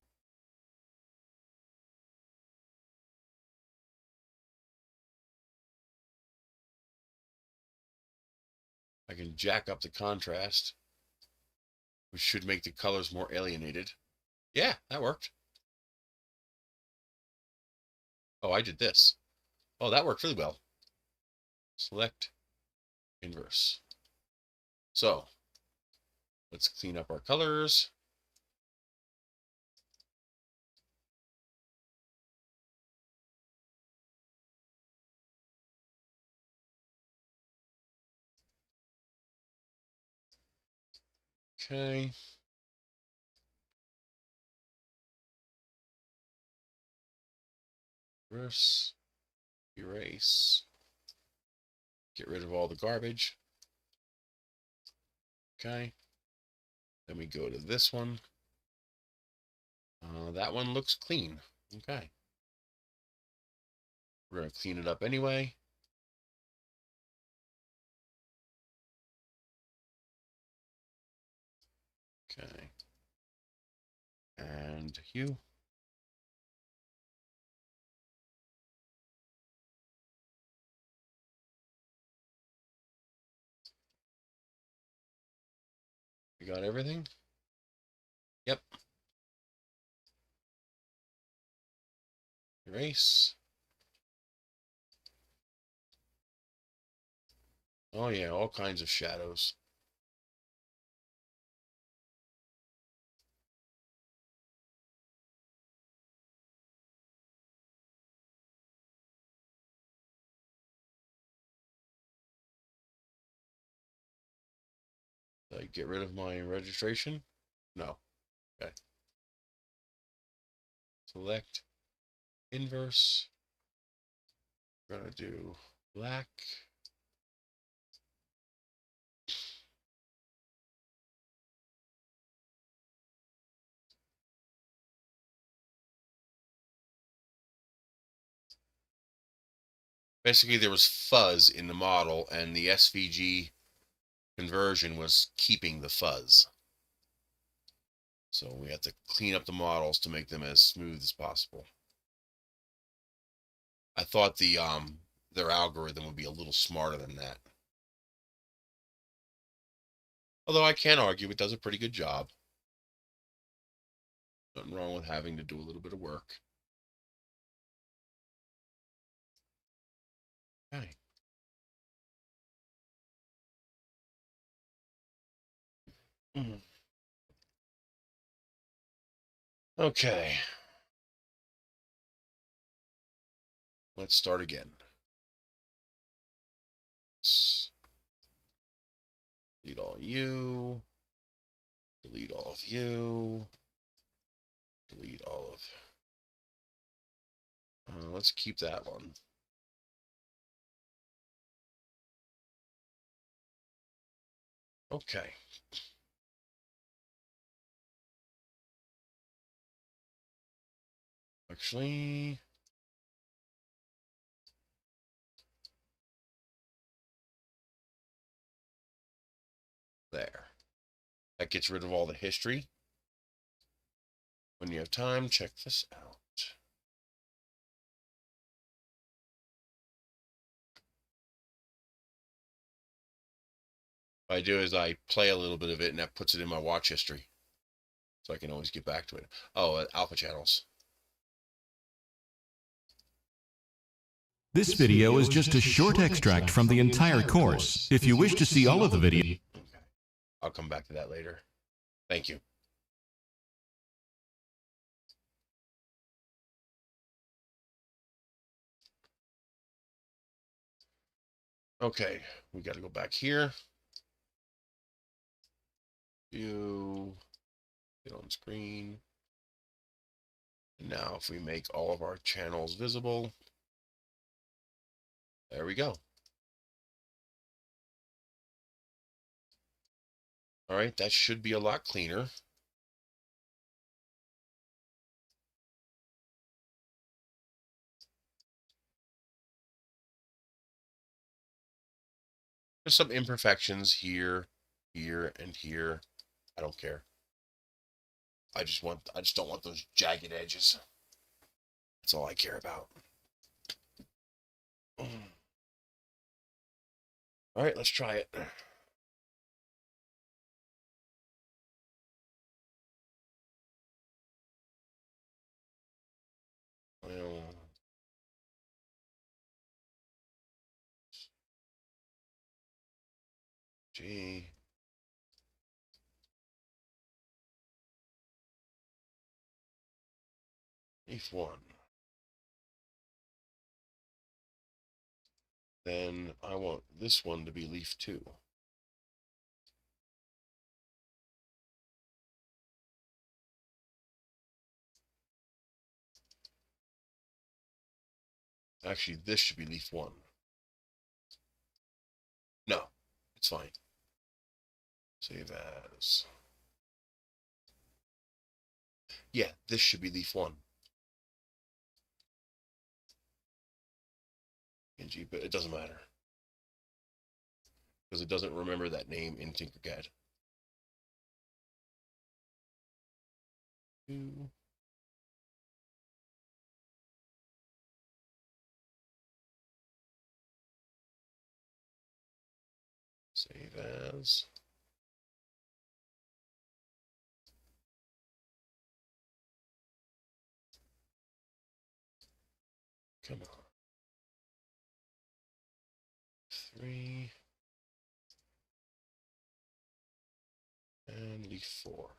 I can jack up the contrast, which should make the colors more alienated. Yeah, that worked. Oh, I did this. Oh, that worked really well. Select inverse. So let's clean up our colors. Okay. Reverse, erase, get rid of all the garbage. Okay. Then we go to this one. That one looks clean. Okay. We're going to clean it up anyway. Okay. And hue. We got everything? Yep. Erase. Oh yeah, all kinds of shadows. Did I get rid of my registration? No. Okay. Select inverse. We're going to do black. Basically, there was fuzz in the model, and the SVG conversion was keeping the fuzz. So we have to clean up the models to make them as smooth as possible. I thought their algorithm would be a little smarter than that. Although I can't argue it does a pretty good job. Nothing wrong with having to do a little bit of work. Okay. Okay. Let's start again. Delete all you. Delete all of you. Delete all of... let's keep that one. Okay. Actually... there. That gets rid of all the history. When you have time, check this out. What I do is I play a little bit of it, and that puts it in my watch history. So I can always get back to it. Oh, alpha channels. This video is just a short extract from the entire course. If you wish to see all of the video... Okay. I'll come back to that later. Thank you. Okay, we got to go back here. View, get on screen. And now if we make all of our channels visible, there we go. All right, that should be a lot cleaner. There's some imperfections here, here, and here. I don't care. I just don't want those jagged edges. That's all I care about. All right, let's try it. Well, gee. Leaf 1. Then I want this one to be leaf 2. Actually, this should be leaf 1. No, it's fine. Save as. Yeah, this should be leaf 1. NG, but it doesn't matter. Because it doesn't remember that name in Tinkercad. 2. Save as. Come on. 3. And leaf 4.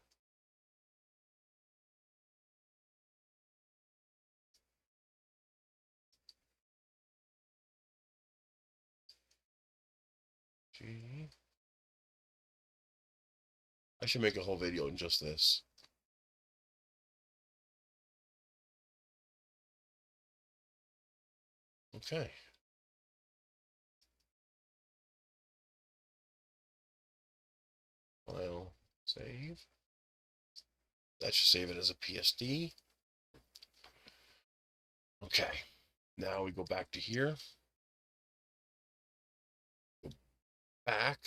G. I should make a whole video in just this. Okay. File, save. That should save it as a PSD. Okay. Now we go back to here. Go back.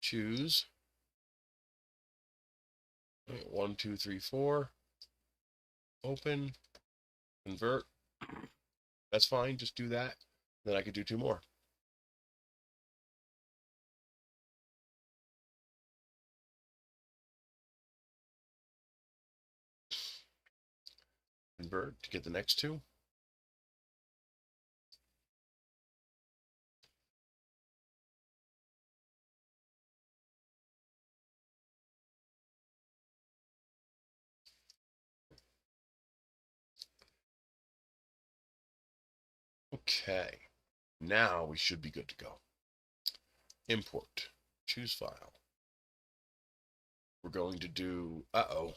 Choose. 1, 2, 3, 4. Open. Convert. That's fine. Just do that. Then I could do 2 more. Convert to get the next 2. Okay. Now we should be good to go. Import. Choose file. We're going to do... Uh-oh.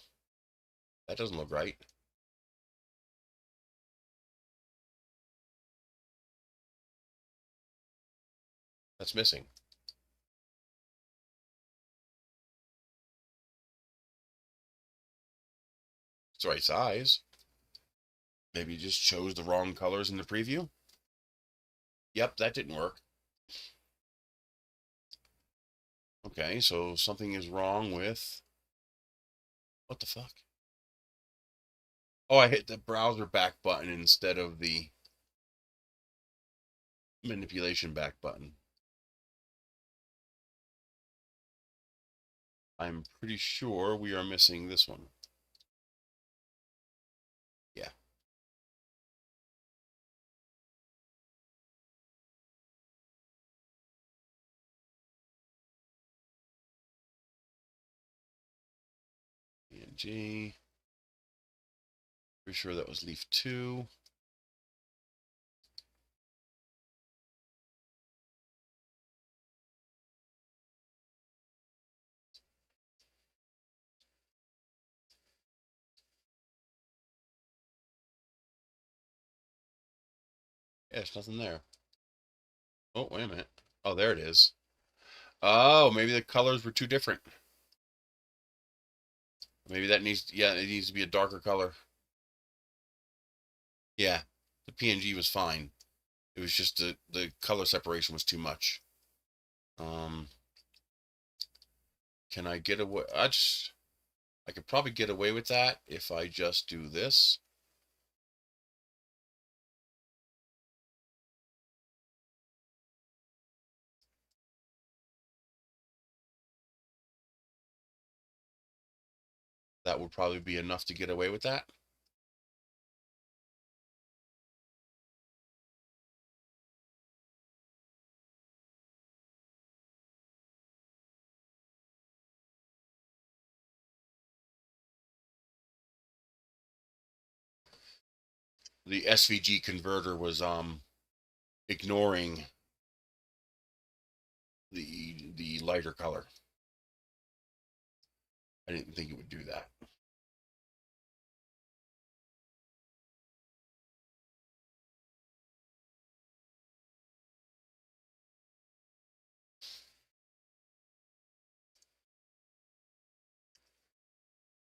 That doesn't look right. That's missing. It's the right size. Maybe you just chose the wrong colors in the preview. Yep, that didn't work. Okay, so something is wrong with... What the fuck? Oh, I hit the browser back button instead of the manipulation back button. I'm pretty sure we are missing this one. Yeah. PNG. Pretty sure that was leaf 2. Yeah, there's nothing there. Oh, wait a minute. Oh, there it is. Oh, maybe the colors were too different. Maybe that needs, yeah, it needs to be a darker color. Yeah, the PNG was fine. It was just the color separation was too much. Can I get away? I could probably get away with that if I just do this. That would probably be enough to get away with that. The SVG converter was ignoring the lighter color. I didn't think it would do that.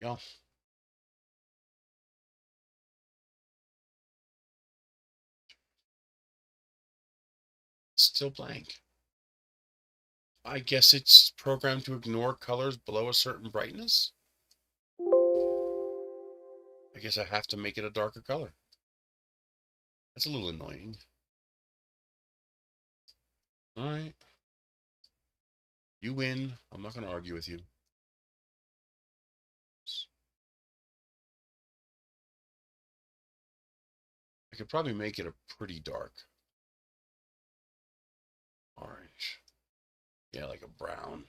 Yeah. Still blank. I guess it's programmed to ignore colors below a certain brightness. I guess I have to make it a darker color. That's a little annoying. All right. You win. I'm not going to argue with you. I could probably make it a pretty dark orange. Yeah, like a brown.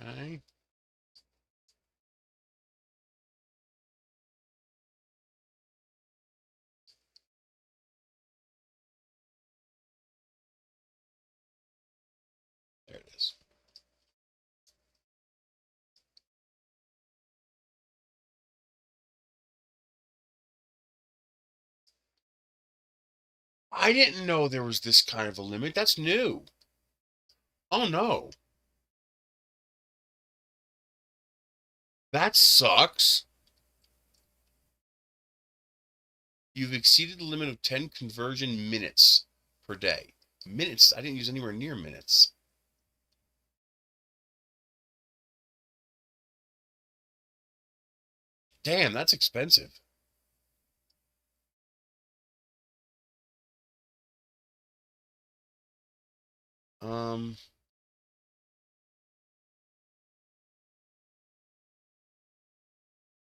Okay. There it is. I didn't know there was this kind of a limit. That's new. Oh no. That sucks. You've exceeded the limit of 10 conversion minutes per day. Minutes. I didn't use anywhere near minutes. Damn, that's expensive.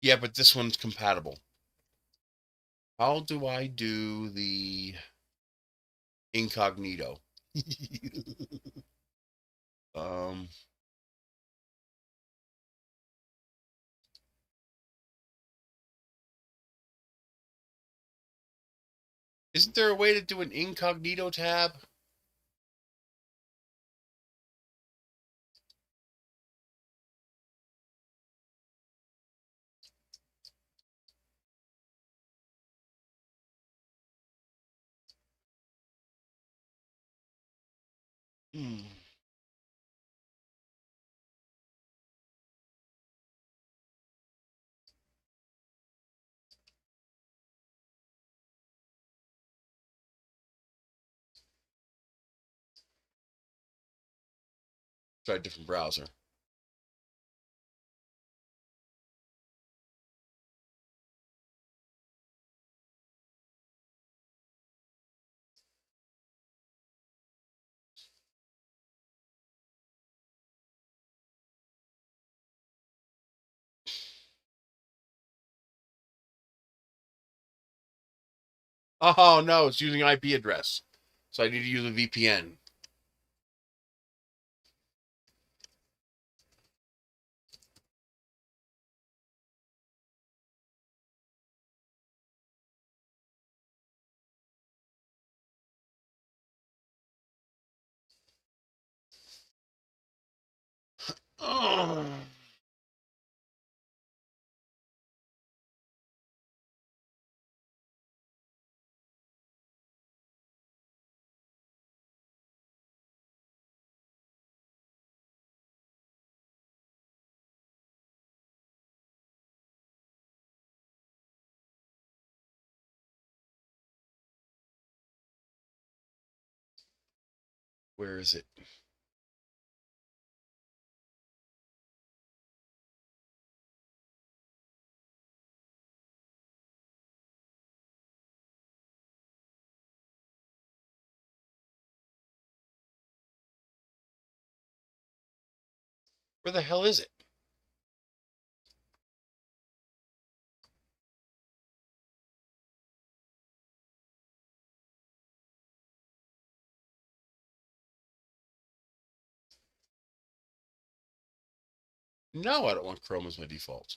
Yeah, but this one's compatible. How do I do the incognito? um, isn't there a way to do an incognito tab? Hmm. Try a different browser. Oh no, it's using IP address. So I need to use a VPN. Oh. Where is it? Where the hell is it? No, I don't want Chrome as my default.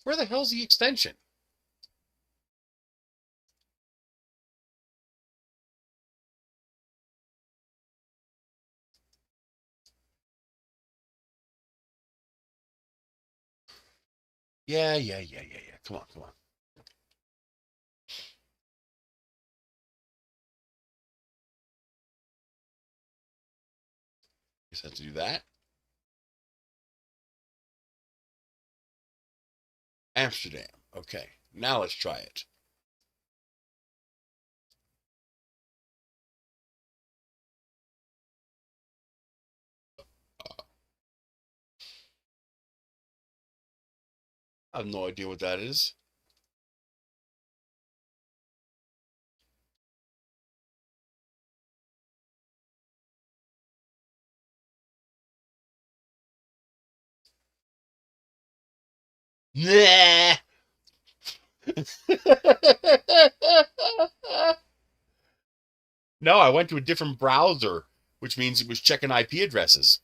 Where the hell's the extension? Yeah. Come on. Guess I have to do that. Amsterdam. Okay. Now let's try it. I have no idea what that is. Nah. No, I went to a different browser, which means it was checking IP addresses.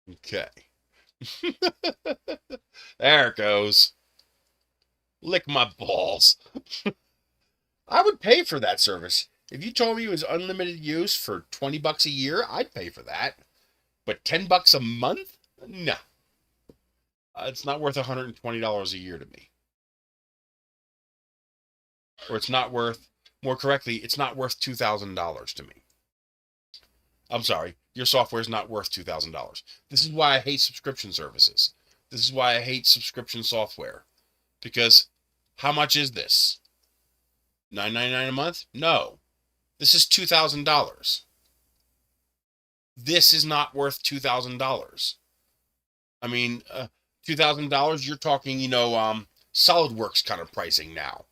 Okay. There it goes. Lick my balls. I would pay for that service. If you told me it was unlimited use for $20 a year, I'd pay for that. But $10 a month? No. It's not worth $120 a year to me. Or it's not worth, more correctly, it's not worth $2,000 to me. I'm sorry, your software is not worth $2,000. This is why I hate subscription services. This is why I hate subscription software. Because how much is this? $9.99 a month? No. This is $2,000. This is not worth $2,000. I mean, $2,000, you're talking, SolidWorks kind of pricing now.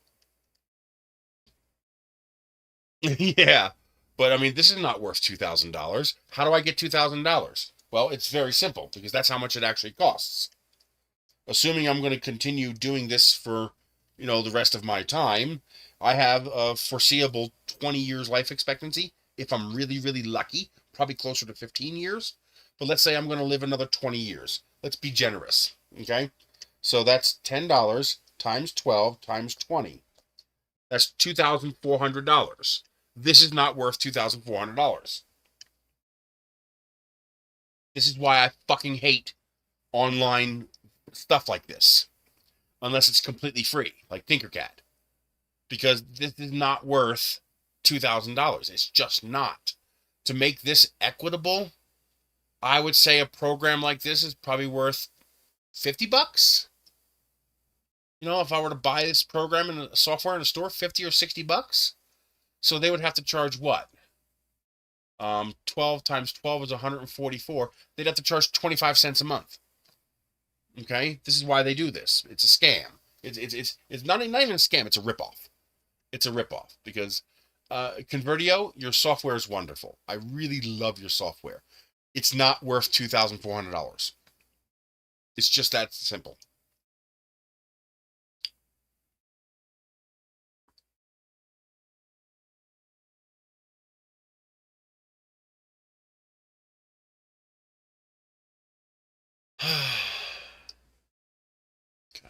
Yeah. But I mean, this is not worth $2,000. How do I get $2,000? Well, it's very simple because that's how much it actually costs. Assuming I'm going to continue doing this for, the rest of my time, I have a foreseeable 20 years life expectancy. If I'm really, really lucky, probably closer to 15 years. But let's say I'm going to live another 20 years. Let's be generous. Okay. So that's $10 times 12 times 20. That's $2,400. This is not worth $2,400. This is why I fucking hate online stuff like this. Unless it's completely free, like Tinkercad. Because this is not worth $2,000. It's just not. To make this equitable, I would say a program like this is probably worth $50. If I were to buy this program in a software in a store, $50 or $60. So they would have to charge what? 12 times 12 is 144. They'd have to charge 25 cents a month. Okay? This is why they do this. It's a scam. It's not even a scam. It's a ripoff. It's a ripoff because Convertio, your software is wonderful. I really love your software. It's not worth $2,400. It's just that simple. Okay.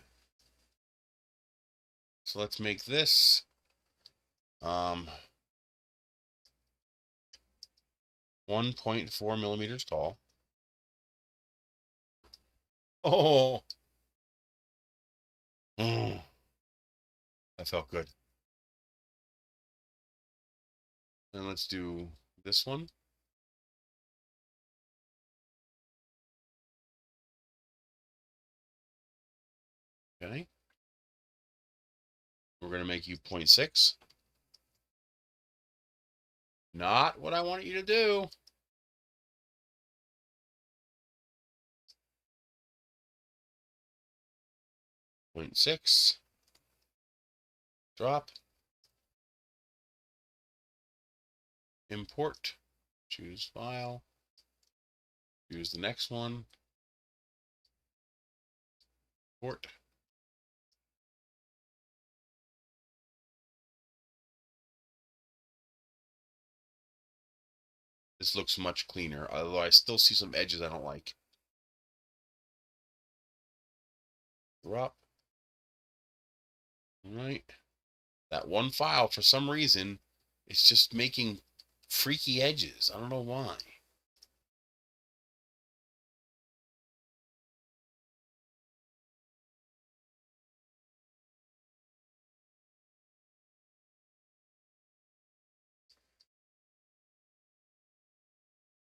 So let's make this 1.4 millimeters tall. Oh, that felt good. And let's do this one. Okay. We're going to make you 0.6. Not what I want you to do. Point 0.6. Drop. Import. Choose file. Choose the next one. Import. This looks much cleaner, although I still see some edges I don't like. Drop. All right. That one file, for some reason, it's just making freaky edges. I don't know why.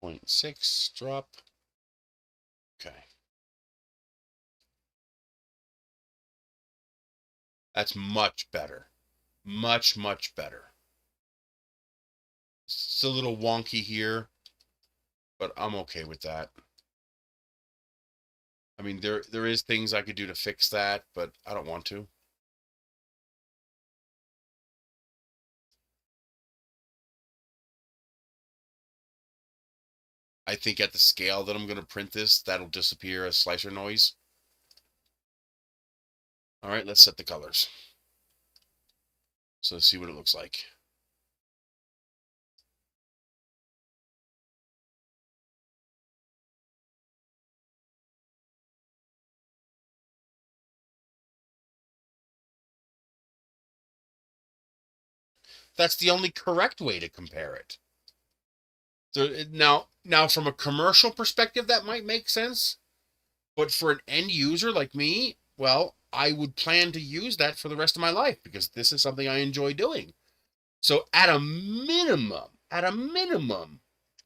Point 0.6, drop. Okay. That's much better. Much, much better. It's a little wonky here, but I'm okay with that. I mean, there is things I could do to fix that, but I don't want to. I think at the scale that I'm going to print this, that'll disappear as slicer noise. All right, let's set the colors. So let's see what it looks like. That's the only correct way to compare it. So now from a commercial perspective, that might make sense. But for an end user like me, well, I would plan to use that for the rest of my life because this is something I enjoy doing. So at a minimum,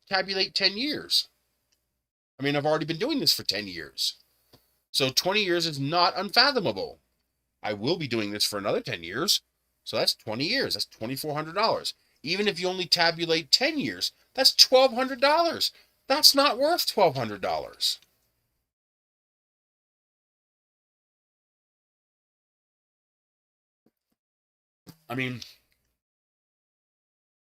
tabulate 10 years. I mean, I've already been doing this for 10 years. So 20 years is not unfathomable. I will be doing this for another 10 years. So that's 20 years. That's $2,400. Even if you only tabulate 10 years, that's $1,200. That's not worth $1,200. I mean,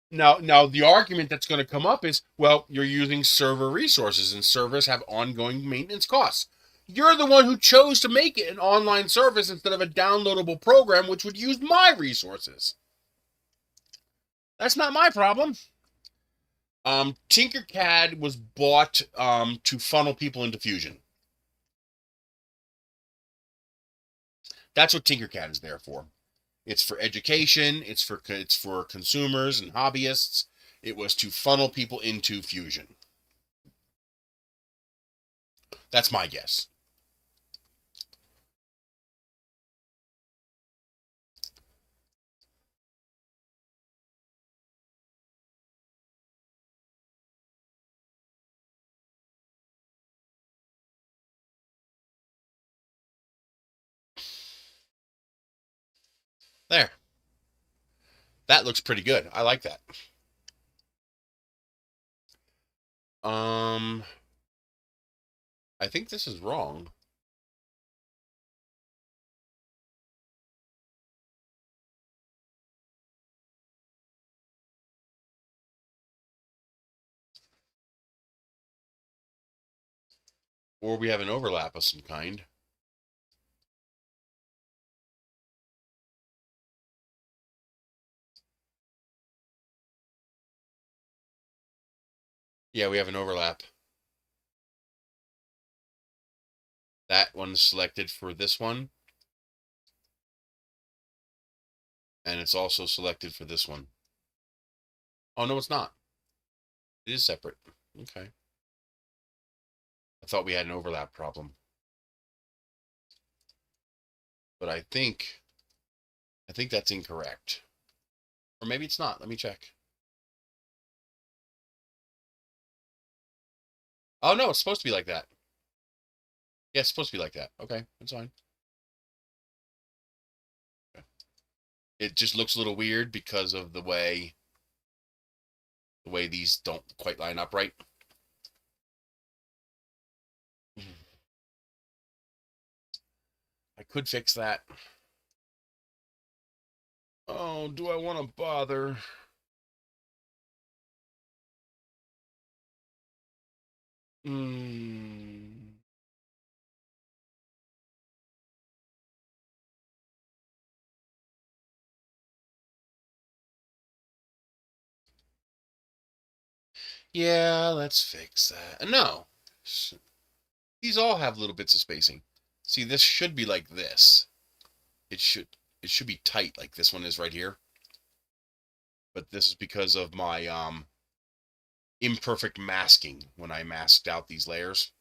now the argument that's going to come up is, well, you're using server resources, and servers have ongoing maintenance costs. You're the one who chose to make it an online service instead of a downloadable program which would use my resources. That's not my problem. Tinkercad was bought to funnel people into Fusion. That's what Tinkercad is there for. It's for education. It's for consumers and hobbyists. It was to funnel people into Fusion. That's my guess. There. That looks pretty good. I like that. I think this is wrong. Or we have an overlap of some kind. Yeah, we have an overlap. That one's selected for this one. And it's also selected for this one. Oh, no, it's not. It is separate. Okay. I thought we had an overlap problem. But I think that's incorrect. Or maybe it's not. Let me check. Oh, no, it's supposed to be like that. Yeah, it's supposed to be like that. Okay, that's fine. It just looks a little weird because of the way these don't quite line up right. I could fix that. Oh, do I want to bother? Yeah, let's fix that. No. These all have little bits of spacing. See, this should be like this. It should be tight like this one is right here. But this is because of my imperfect masking when I masked out these layers.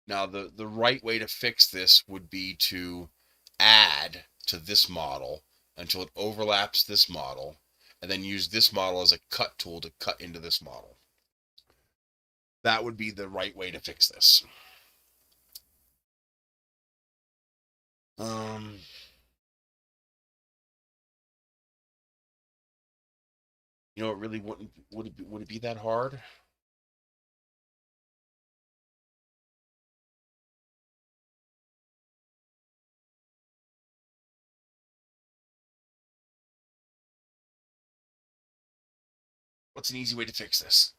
Now, the right way to fix this would be to add to this model until it overlaps this model, and then use this model as a cut tool to cut into this model. That would be the right way to fix this. You know, it really wouldn't would it be that hard? What's an easy way to fix this?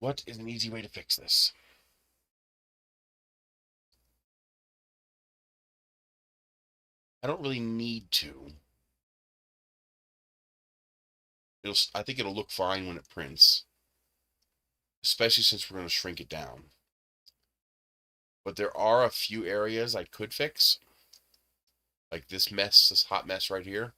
What is an easy way to fix this? I don't really need to. I think it'll look fine when it prints, especially since we're going to shrink it down. But there are a few areas I could fix, like this mess, this hot mess right here.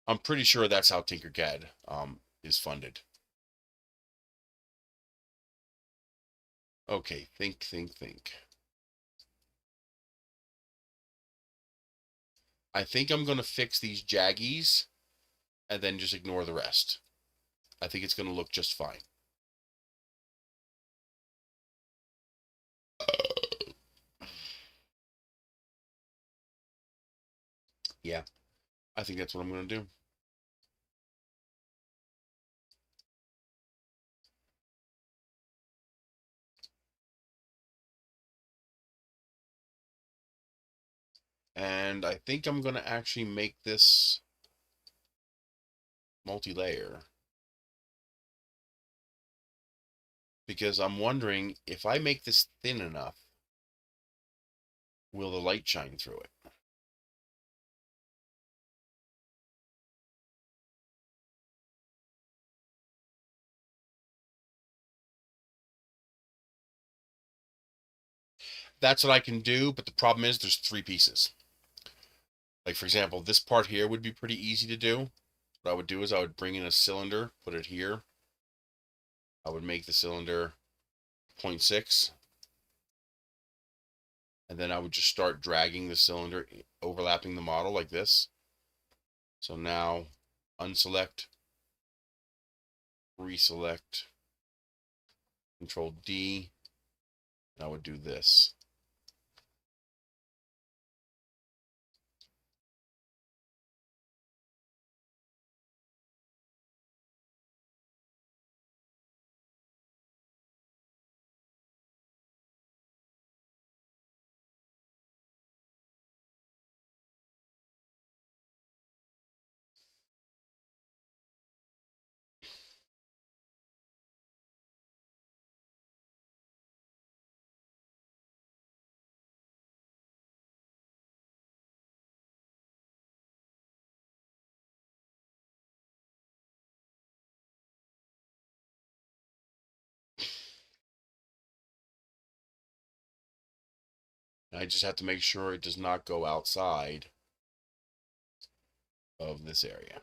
I'm pretty sure that's how Tinkercad is funded. Okay, think. I think I'm going to fix these jaggies and then just ignore the rest. I think it's going to look just fine. Yeah, I think that's what I'm going to do. And I think I'm going to actually make this multi-layer. Because I'm wondering, if I make this thin enough, will the light shine through it? That's what I can do, but the problem is there's 3 pieces. Like, for example, this part here would be pretty easy to do. What I would do is I would bring in a cylinder, put it here. I would make the cylinder 0.6. And then I would just start dragging the cylinder, overlapping the model like this. So now, unselect, reselect, Control D, and I would do this. And I just have to make sure it does not go outside of this area.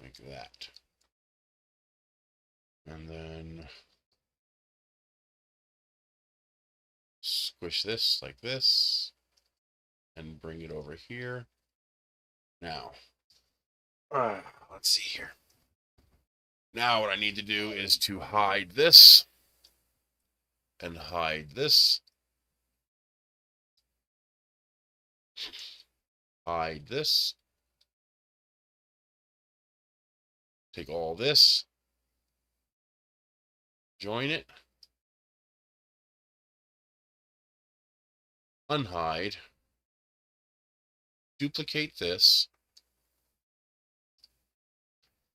Like that. And then squish this like this and bring it over here. Now, let's see here. Now what I need to do is to hide this and hide this. Hide this. Take all this. Join it. Unhide. Duplicate this.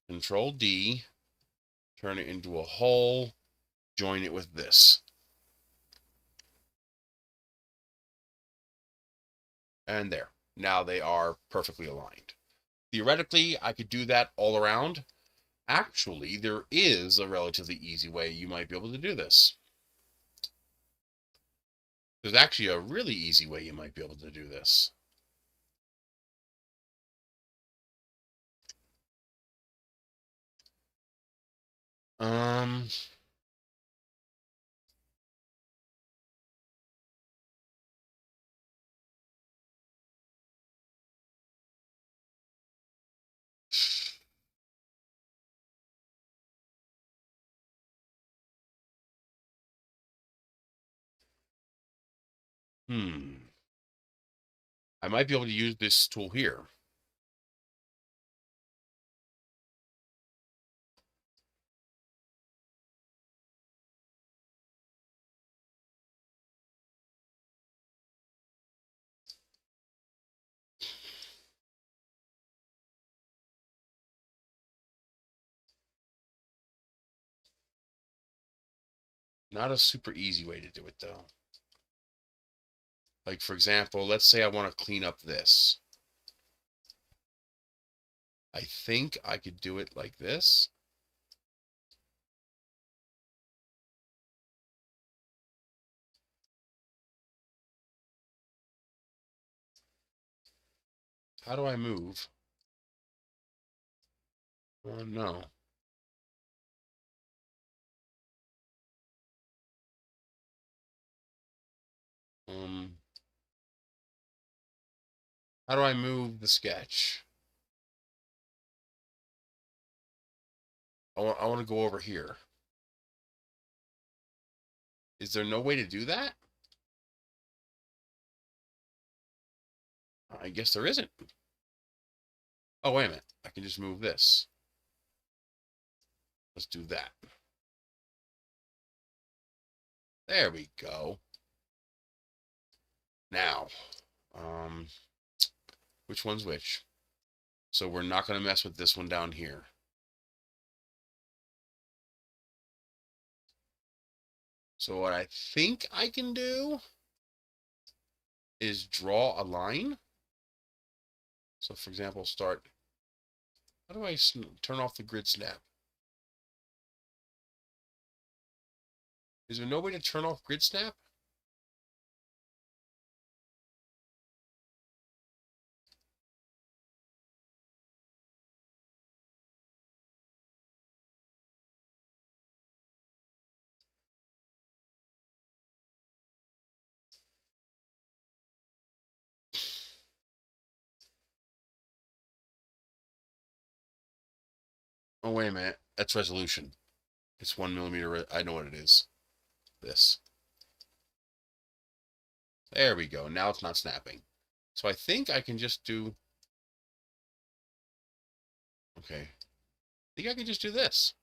Control D. Turn it into a hole. Join it with this. And there. Now they are perfectly aligned. Theoretically, I could do that all around. Actually, there is a relatively easy way you might be able to do this. There's actually a really easy way you might be able to do this. Um, I might be able to use this tool here. Not a super easy way to do it, though. Like, for example, let's say I want to clean up this. I think I could do it like this. How do I move? Oh, no. How do I move the sketch? I want to go over here. Is there no way to do that? I guess there isn't. Oh, wait a minute. I can just move this. Let's do that. There we go. Now, which one's which? So we're not going to mess with this one down here. So what I think I can do is draw a line. So for example, start, how do I turn off the grid snap? Is there no way to turn off grid snap? Oh, wait a minute. That's resolution. It's 1 millimeter. I know what it is. This. There we go. Now it's not snapping. So I think I can just do... Okay. I think I can just do this.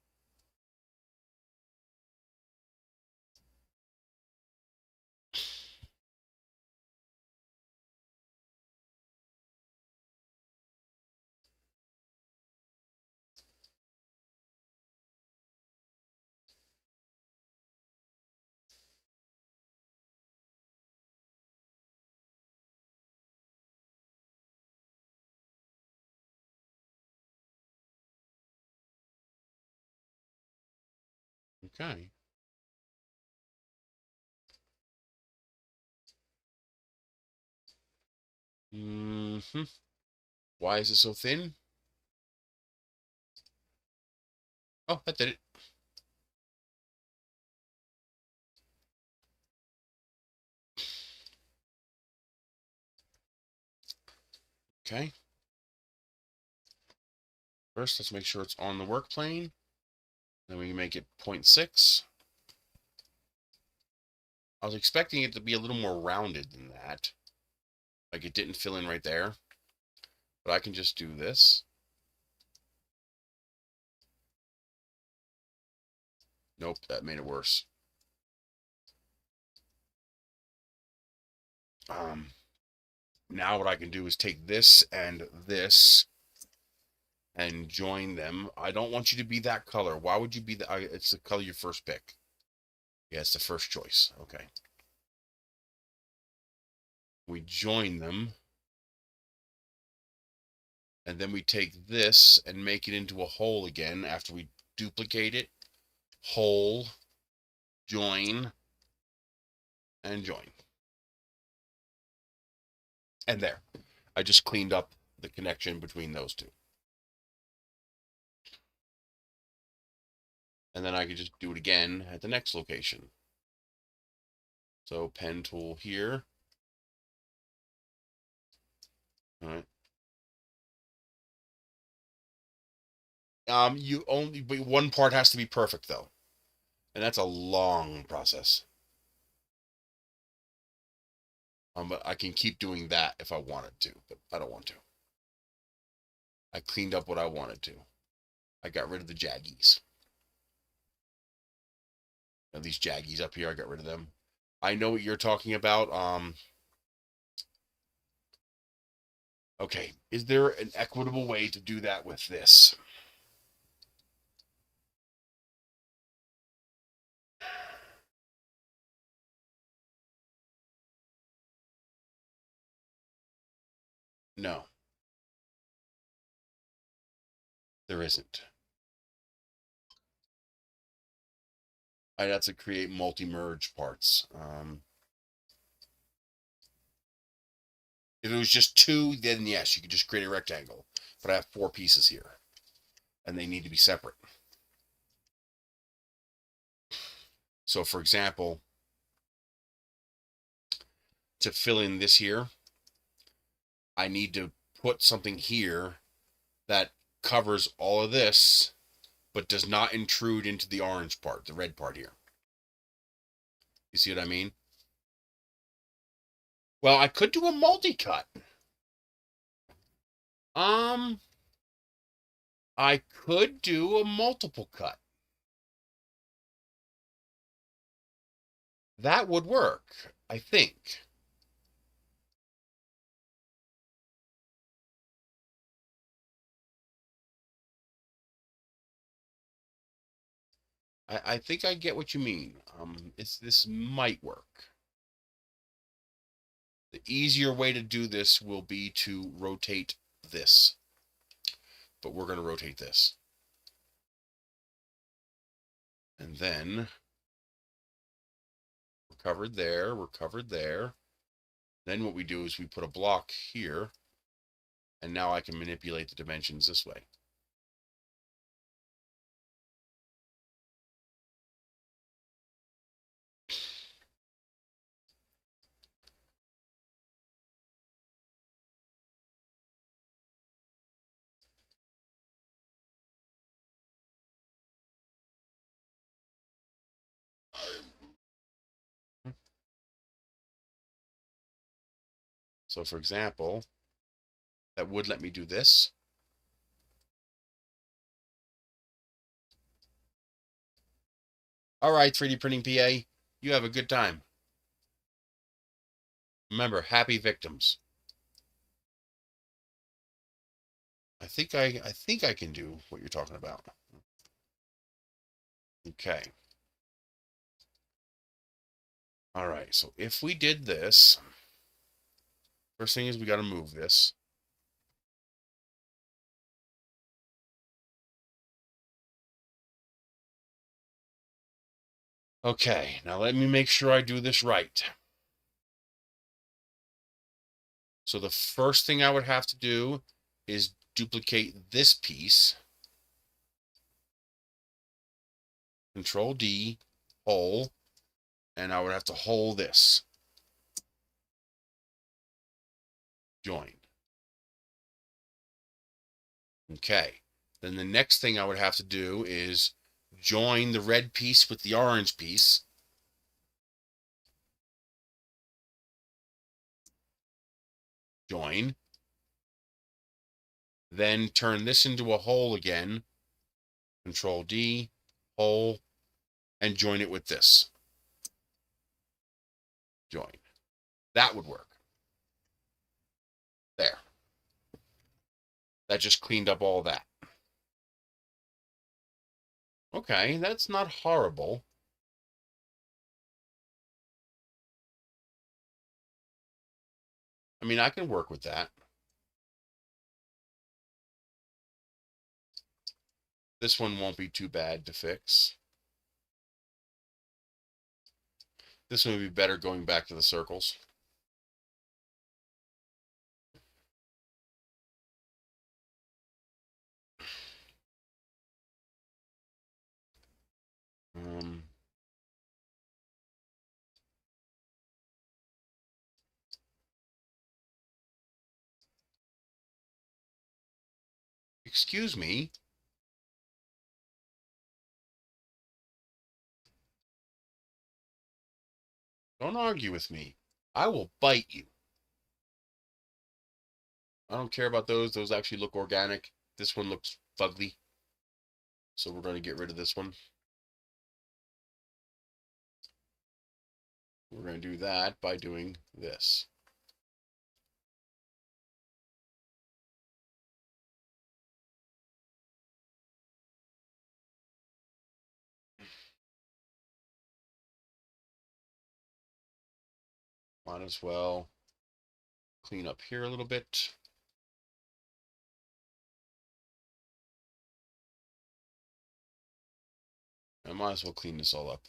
Okay. Why is it so thin? Oh, that did it. Okay. First, let's make sure it's on the work plane. Then we can make it 0.6. I was expecting it to be a little more rounded than that. Like it didn't fill in right there. But I can just do this. Nope, that made it worse. Now what I can do is take this and join them. I don't want you to be that color. Why would you be that? It's the color you first pick. Yeah, it's the first choice. Okay. We join them. And then we take this and make it into a hole again after we duplicate it. Hole, join, and join. And there. I just cleaned up the connection between those two. And then I can just do it again at the next location. So pen tool here. All right. You only, but one part has to be perfect though. And that's a long process. But I can keep doing that if I wanted to, but I don't want to. I cleaned up what I wanted to. I got rid of the jaggies. Now, these jaggies up here, I got rid of them. I know what you're talking about. Okay, is there an equitable way to do that with this? No, there isn't. I'd have to create multi-merge parts. If it was just 2, then yes, you could just create a rectangle. But I have 4 pieces here, and they need to be separate. So, for example, to fill in this here, I need to put something here that covers all of this, but does not intrude into the orange part, the red part here. You see what I mean? Well, I could do a multi-cut. I could do a multiple cut. That would work, I think. I think I get what you mean. This might work. The easier way to do this will be to rotate this. But we're going to rotate this. And then we're covered there, we're covered there. Then what we do is we put a block here, and now I can manipulate the dimensions this way. So for example, that would let me do this. All right, 3D printing PA, you have a good time. Remember, happy victims. I think I can do what you're talking about. Okay. All right, so if we did this, first thing is we got to move this. Okay, now let me make sure I do this right. So the first thing I would have to do is duplicate this piece. Control D, hole, and I would have to hole this. Join. Okay. Then the next thing I would have to do is join the red piece with the orange piece. Join. Then turn this into a hole again. Control D, hole, and join it with this. Join. That would work. There. That just cleaned up all that. Okay, that's not horrible. I mean, I can work with that. This one won't be too bad to fix. This one would be better going back to the circles. Excuse me. Don't argue with me. I will bite you. I don't care about those. Those actually look organic. This one looks fugly. So we're going to get rid of this one. We're going to do that by doing this. Might as well clean up here a little bit. I might as well clean this all up.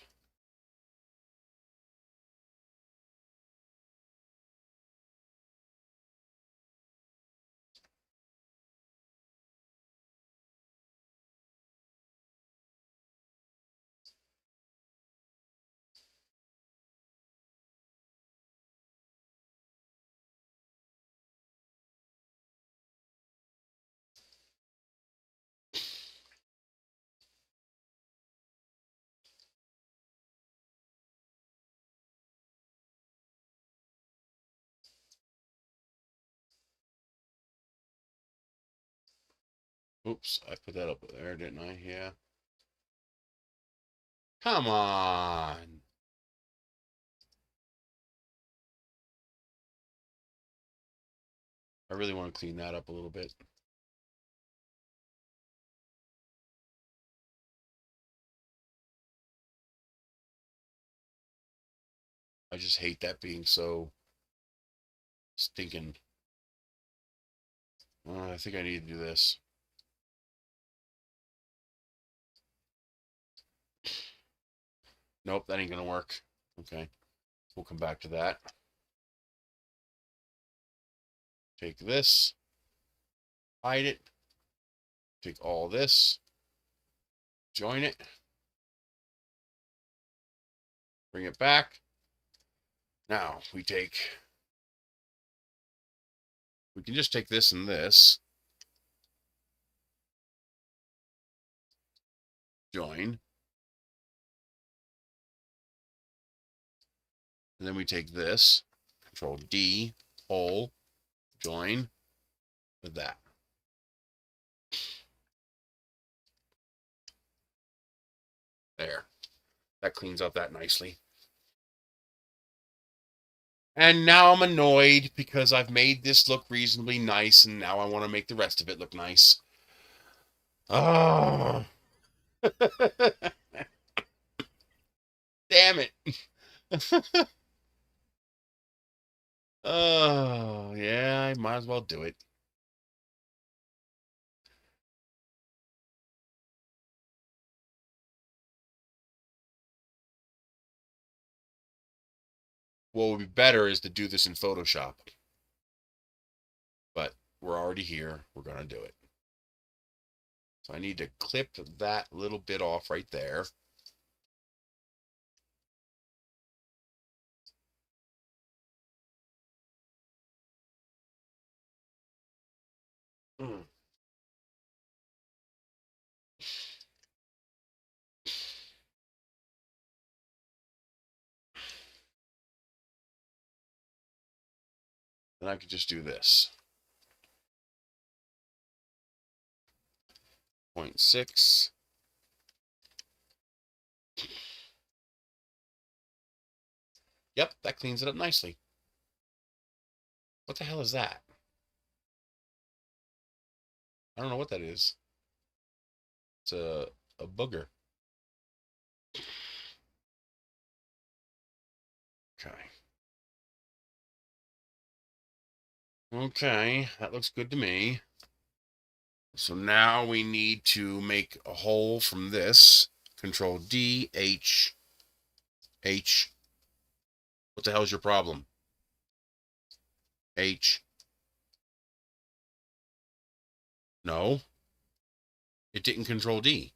Oops, I put that up there, didn't I? Yeah. Come on. I really want to clean that up a little bit. I just hate that being so stinking. I think I need to do this. Nope, that ain't gonna work. Okay, we'll come back to that. Take this, hide it, take all this, join it, bring it back. Now we can just take this and this, join, and then we take this, Control D, hole, join with that. There. That cleans up that nicely. And now I'm annoyed because I've made this look reasonably nice, and now I want to make the rest of it look nice. Oh. Damn it. Oh, yeah, I might as well do it. What would be better is to do this in Photoshop. But we're already here. We're going to do it. So I need to clip that little bit off right there. Then I could just do this. 0.6. Yep, that cleans it up nicely. What the hell is that? I don't know what that is. It's a booger. Okay. Okay, that looks good to me. So now we need to make a hole from this. Control D, H, H. What the hell is your problem? H. No. It didn't Control D.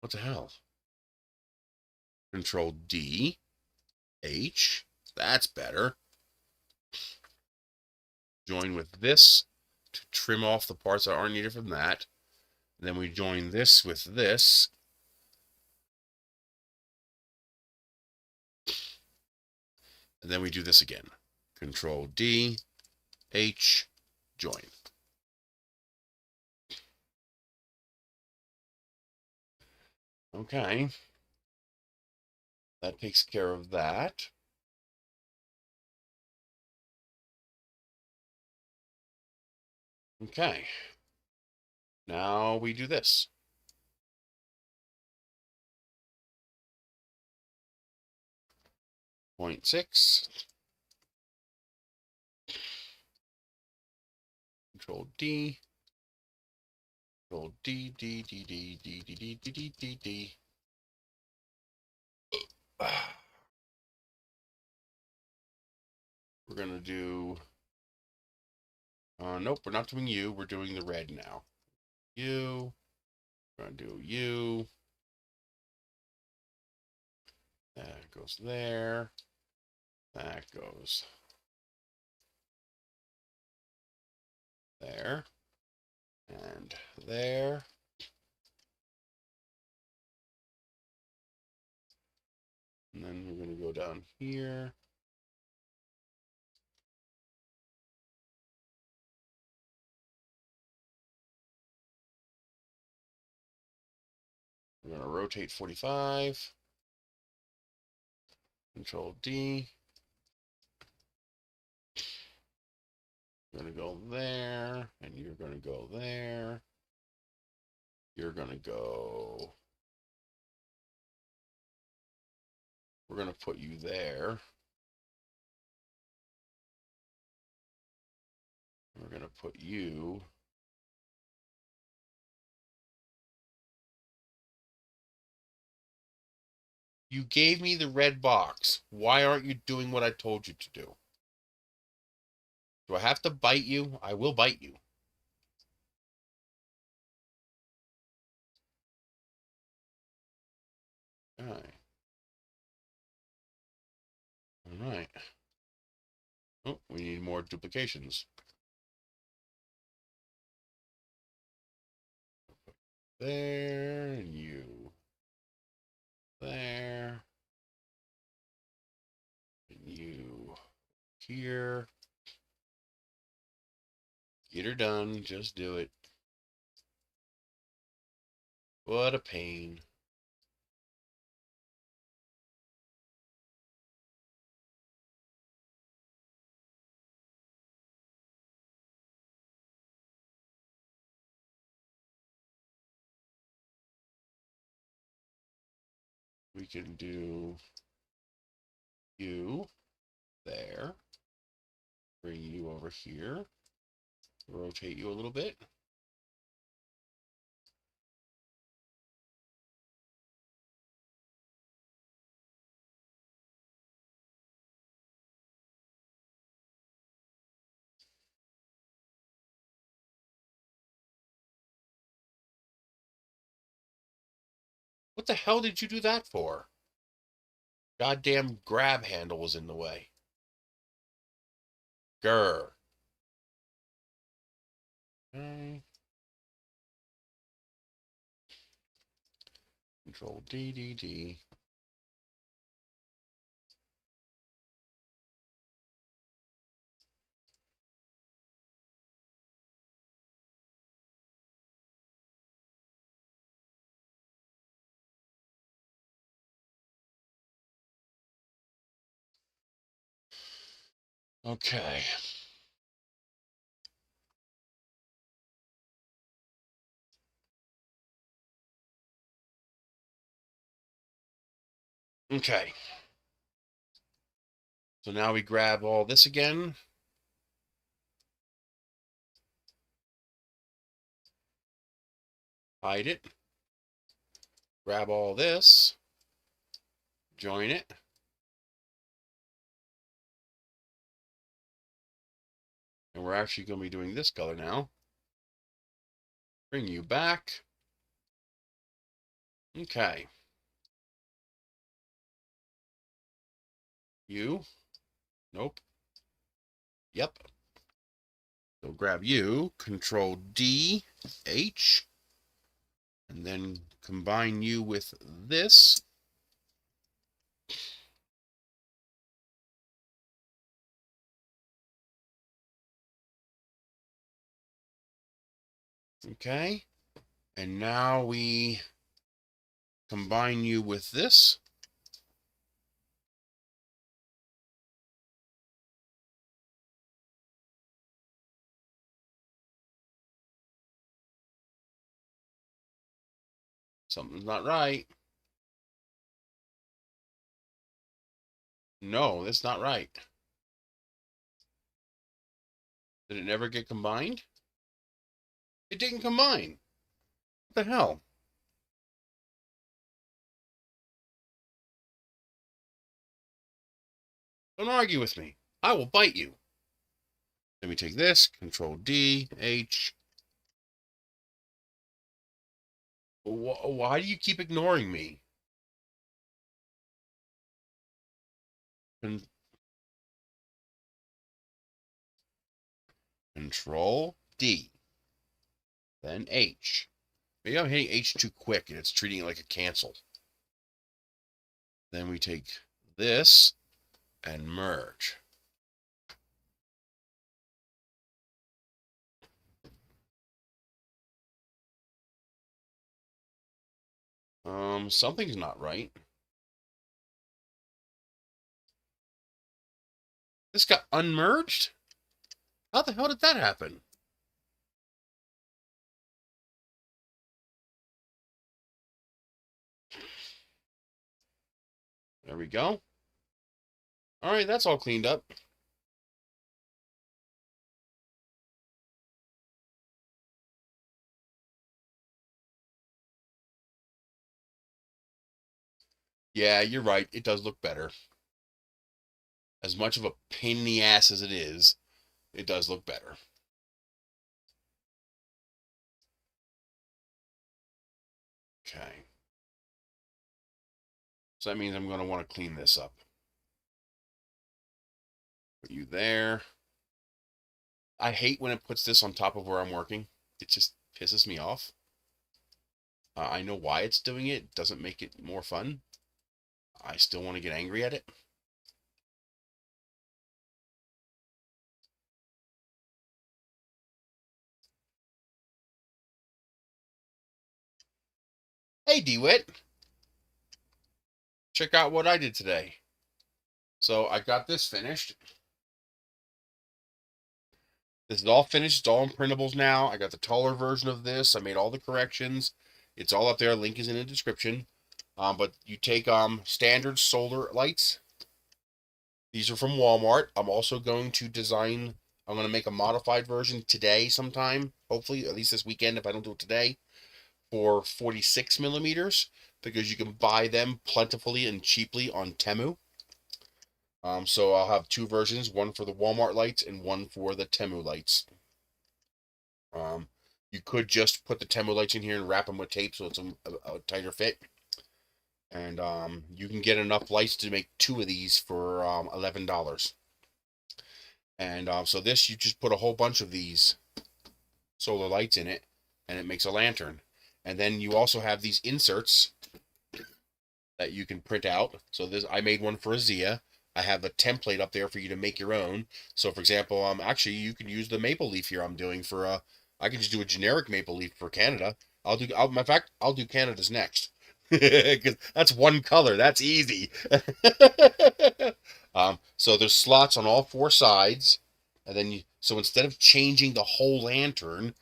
What the hell? Control D, H. That's better. Join with this to trim off the parts that aren't needed from that. And then we join this with this. And then we do this again. Control D, H, join. Okay. That takes care of that. Okay. Now we do this. Point 0.6. Control D. Control D, D, D, D, D, D, D, D, D, D, D. We're going to do... nope, we're not doing you. We're doing the red now. You. We're going to do you. That goes there. That goes there. And there. And then we're going to go down here. We're going to rotate 45. Control D. You're going to go there, and you're going to go there. You're going to go... We're going to put you there. We're going to put you... You gave me the red box. Why aren't you doing what I told you to do? Do I have to bite you? I will bite you. All right. All right. Oh, we need more duplications. There, and you. There. And you. Here. Get her done. Just do it. What a pain. We can do you there. Bring you over here. Rotate you a little bit. What the hell did you do that for? Goddamn grab handle was in the way. Grr. Okay. Control D, D, D. Okay. Okay. So now we grab all this again. Hide it. Grab all this. Join it. And we're actually going to be doing this color now. Bring you back. Okay. You. Nope. Yep. So grab you. Control D, H. And then combine you with this. Okay. And now we combine you with this. Something's not right. No, that's not right. Did it never get combined? It didn't combine. What the hell? Don't argue with me. I will bite you. Let me take this. Control D, H. Why do you keep ignoring me? Control D. Then H. Maybe I'm hitting H too quick and it's treating it like a cancel. Then we take this and merge. Something's not right. This got unmerged? How the hell did that happen? There we go. All right, that's all cleaned up. Yeah, you're right. It does look better. As much of a pain in the ass as it is, it does look better. Okay. So that means I'm going to want to clean this up. Put you there. I hate when it puts this on top of where I'm working. It just pisses me off. I know why it's doing it. It doesn't make it more fun. I still want to get angry at it. Hey, DeWitt. Check out what I did today. So I got this finished. This is all finished. It's all in printables now. I got the taller version of this. I made all the corrections. It's all up there. Link is in the description. But you take standard solar lights. These are from Walmart. I'm also going to design. I'm going to make a modified version today sometime. Hopefully, at least this weekend if I don't do it today. For 46 millimeters. Because you can buy them plentifully and cheaply on Temu. So I'll have two versions, one for the Walmart lights and one for the Temu lights. You could just put the Temu lights in here and wrap them with tape so it's a tighter fit. And you can get enough lights to make two of these for $11. And so this, you just put a whole bunch of these solar lights in it, and it makes a lantern. And then you also have these inserts that you can print out. So this, I made one for Azia. I have a template up there for you to make your own. So, for example, actually, you can use the maple leaf here I'm doing for, I can just do a generic maple leaf for Canada. In fact, I'll do Canada's next. Because that's one color. That's easy. So there's slots on all four sides. And then so instead of changing the whole lantern,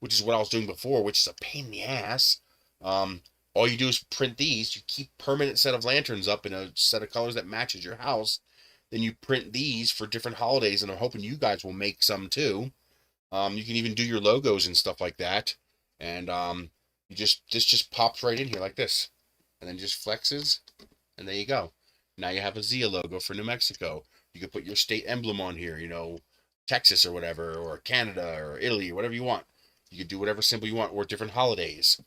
which is what I was doing before, which is a pain in the ass, all you do is print these. You keep permanent set of lanterns up in a set of colors that matches your house. Then you print these for different holidays, and I'm hoping you guys will make some too. You can even do your logos and stuff like that. And this just pops right in here like this, and then just flexes, and there you go. Now you have a Zia logo for New Mexico. You can put your state emblem on here, Texas or whatever, or Canada or Italy or whatever you want. You can do whatever symbol you want, or different holidays.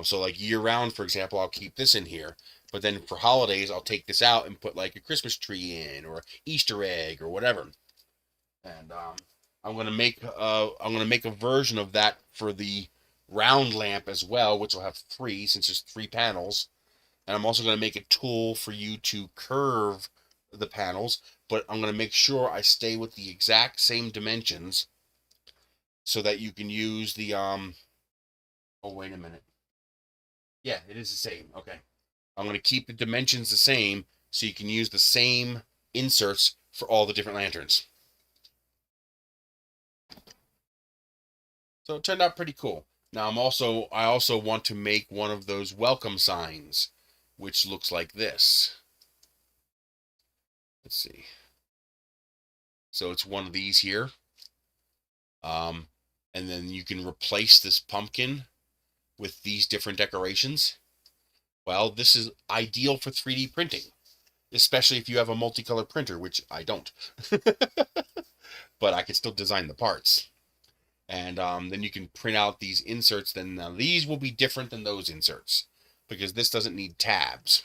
So like year round, for example, I'll keep this in here. But then for holidays, I'll take this out and put like a Christmas tree in, or Easter egg, or whatever. And I'm gonna make a version of that for the round lamp as well, which will have three since there's three panels. And I'm also gonna make a tool for you to curve the panels, but I'm gonna make sure I stay with the exact same dimensions so that you can use the Oh, wait a minute. Yeah, it is the same. Okay. I'm going to keep the dimensions the same so you can use the same inserts for all the different lanterns. So it turned out pretty cool. Now I also want to make one of those welcome signs, which looks like this. Let's see. So it's one of these here. And then you can replace this pumpkin with these different decorations. Well, this is ideal for 3D printing, especially if you have a multicolor printer, which I don't. But I can still design the parts. And then you can print out these inserts. Then now these will be different than those inserts because this doesn't need tabs.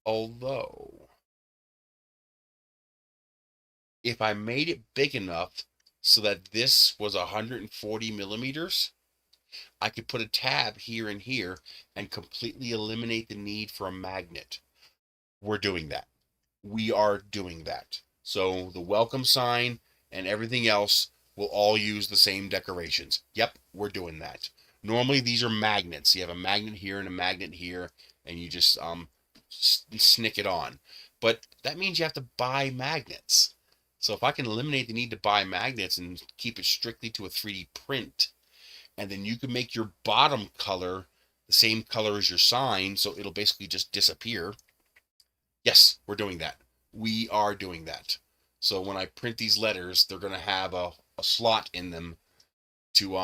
Although, if I made it big enough so that this was 140 millimeters, I could put a tab here and here and completely eliminate the need for a magnet. We're doing that. We are doing that. So the welcome sign and everything else will all use the same decorations. Yep, we're doing that. Normally these are magnets. You have a magnet here and a magnet here, and you just snick it on. But that means you have to buy magnets. So if I can eliminate the need to buy magnets and keep it strictly to a 3D print, and then you can make your bottom color the same color as your sign, so it'll basically just disappear. Yes, we're doing that. We are doing that. So when I print these letters, they're going to have a slot in them to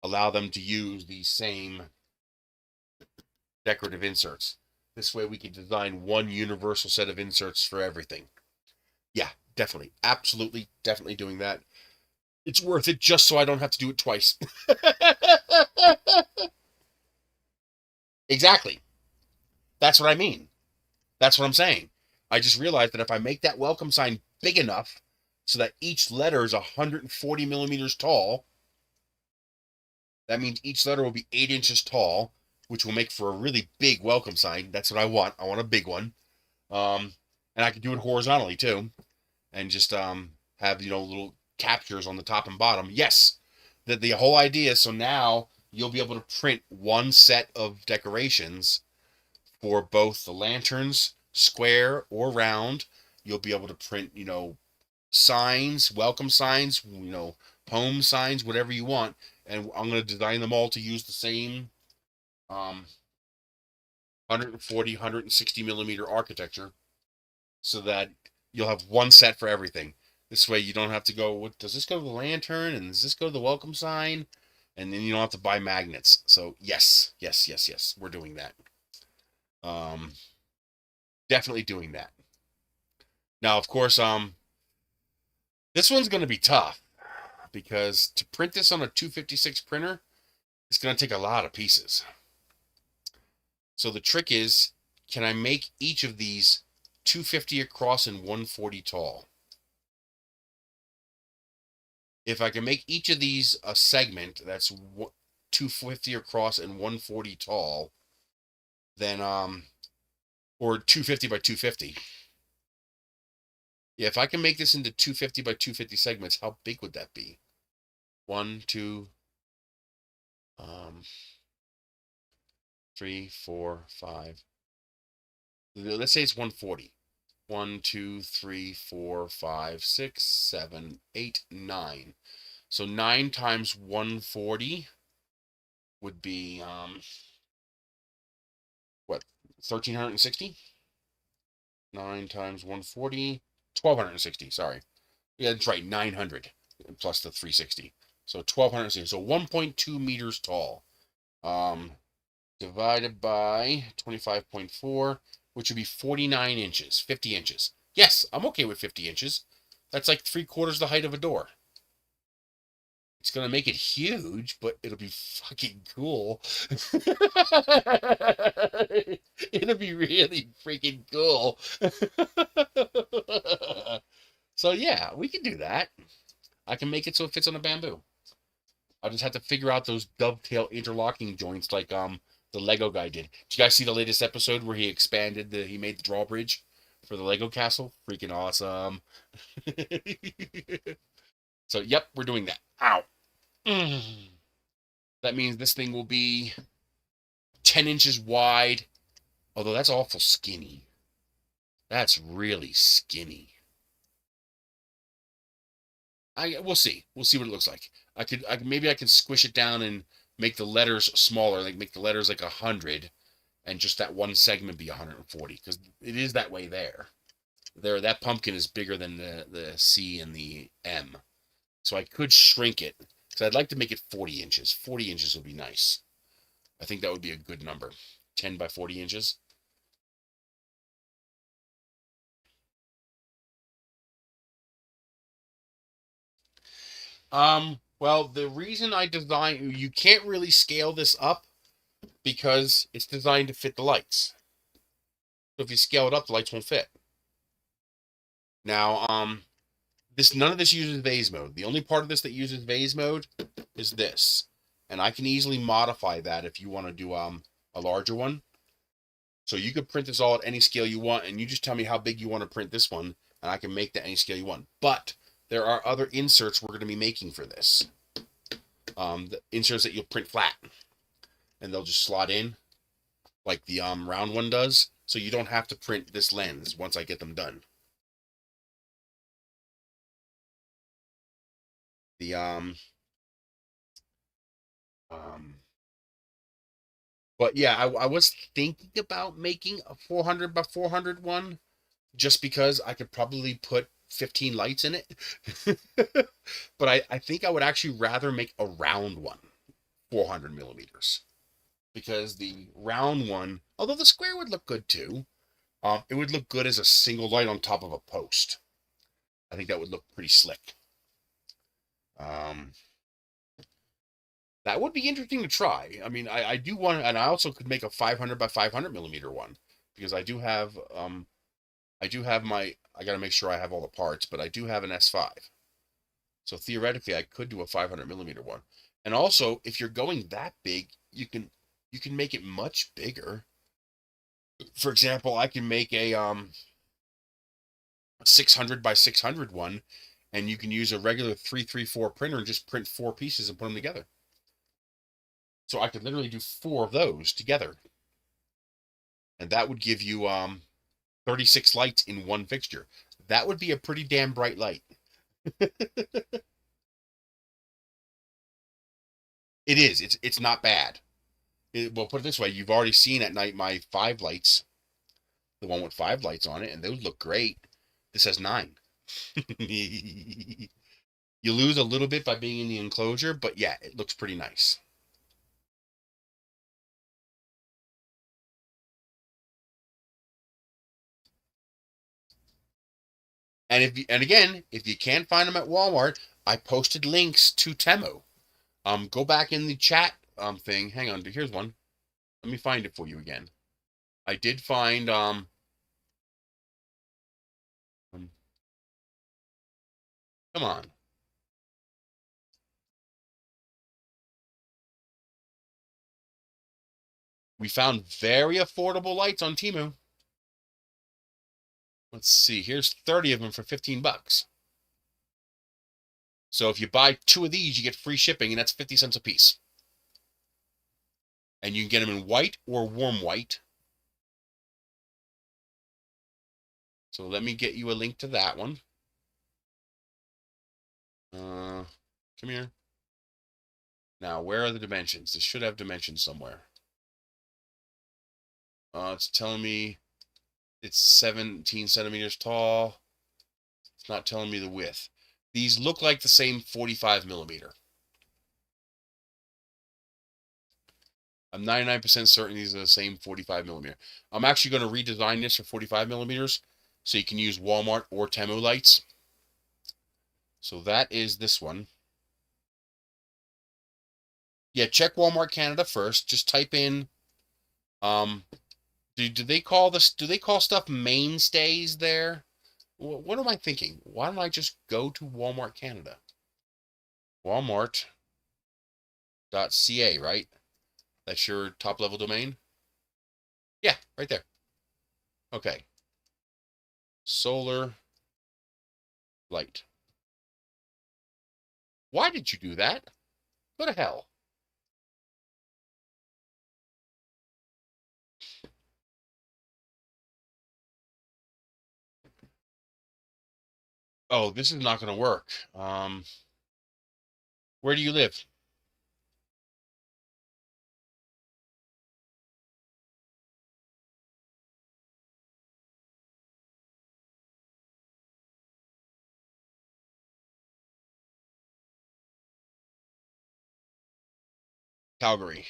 allow them to use these same decorative inserts. This way we can design one universal set of inserts for everything. Yeah, definitely. Absolutely, definitely doing that. It's worth it just so I don't have to do it twice. Exactly. That's what I mean. That's what I'm saying. I just realized that if I make that welcome sign big enough so that each letter is 140 millimeters tall, that means each letter will be 8 inches tall, which will make for a really big welcome sign. That's what I want. I want a big one. And I can do it horizontally too, and just have, you know, little captures on the top and bottom. Yes, the whole idea. So now you'll be able to print one set of decorations for both the lanterns, square or round. You'll be able to print, you know, signs, welcome signs, you know, home signs, whatever you want. And I'm going to design them all to use the same 140, 160 millimeter architecture, so that you'll have one set for everything. This way you don't have to go, what does this go to the lantern, and does this go to the welcome sign? And then you don't have to buy magnets. So yes, yes, yes, yes, we're doing that. Definitely doing that. Now, of course, this one's going to be tough, because to print this on a 256 printer, it's going to take a lot of pieces. So the trick is, can I make each of these 250 across and 140 tall? If I can make each of these a segment that's 250 across and 140 tall, then or 250 by 250. Yeah, if I can make this into 250 by 250 segments, how big would that be? 1, 2, 3, 4, 5. Let's say it's 140. 1, 2, 3, 4, 5, 6, 7, 8, 9. So 9 times 140 would be what? 1360? 9 times 140, 1260. Sorry. Yeah, that's right. 900 plus the 360. So 1260. So 1.2 meters tall. Divided by 25.4, which would be 49 inches, 50 inches. Yes, I'm okay with 50 inches. That's like 3/4 the height of a door. It's going to make it huge, but it'll be fucking cool. It'll be really freaking cool. So yeah, we can do that. I can make it so it fits on a bamboo. I'll just have to figure out those dovetail interlocking joints like the Lego guy did. Did you guys see the latest episode where he expanded he made the drawbridge for the Lego castle? Freaking awesome. So yep, we're doing that. Ow. That means this thing will be 10 inches wide. Although that's awful skinny. That's really skinny. We'll see. We'll see what it looks like. Maybe I can squish it down and make the letters smaller, like make the letters like 100, and just that one segment be 140, because it is that way there. That pumpkin is bigger than the C and the M, so I could shrink it. So I'd like to make it 40 inches. 40 inches would be nice. I think that would be a good number. 10 by 40 inches. Well, the reason you can't really scale this up because it's designed to fit the lights. So if you scale it up, the lights won't fit. Now, none of this uses vase mode. The only part of this that uses vase mode is this. And I can easily modify that if you want to do a larger one. So you could print this all at any scale you want, and you just tell me how big you want to print this one, and I can make that any scale you want. But there are other inserts we're going to be making for this. The inserts that you'll print flat, and they'll just slot in like the round one does, so you don't have to print this lens once I get them done. The but yeah, I was thinking about making a 400 by 400 one, just because I could probably put 15 lights in it. But I think I would actually rather make a round one, 400 millimeters, because the round one, although the square would look good too, it would look good as a single light on top of a post. I think that would look pretty slick. That would be interesting to try. I mean, I do want, and I also could make a 500 by 500 millimeter one, because I do have my, I got to make sure I have all the parts, but I do have an S5. So theoretically, I could do a 500 millimeter one. And also, if you're going that big, you can make it much bigger. For example, I can make a 600 by 600 one, and you can use a regular 334 printer and just print 4 pieces and put them together. So I could literally do 4 of those together, and that would give you 36 lights in one fixture. That would be a pretty damn bright light. It is. It's not bad. Well, put it this way: you've already seen at night my 5 lights, the one with 5 lights on it, and those look great. This has 9. You lose a little bit by being in the enclosure, but yeah, it looks pretty nice. And if you can't find them at Walmart, I posted links to Temu. Go back in the chat thing. Hang on, here's one. Let me find it for you again. I did find come on. We found very affordable lights on Temu. Let's see. Here's 30 of them for 15 bucks. So if you buy 2 of these, you get free shipping, and that's 50 cents a piece. And you can get them in white or warm white. So let me get you a link to that one. Come here. Now, where are the dimensions? This should have dimensions somewhere. It's telling me it's 17 centimeters tall. It's not telling me the width. These look like the same 45 millimeter. I'm 99% certain these are the same 45 millimeter. I'm actually going to redesign this for 45 millimeters, so you can use Walmart or Temu lights. So that is this one. Yeah, check Walmart Canada first. Just type in, do they call this? Do they call stuff mainstays there? What am I thinking? Why don't I just go to Walmart Canada? Walmart.ca, right? That's your top level domain? Yeah, right there. Okay. Solar light. Why did you do that? Go to hell. Oh, this is not going to work. Where do you live? Calgary.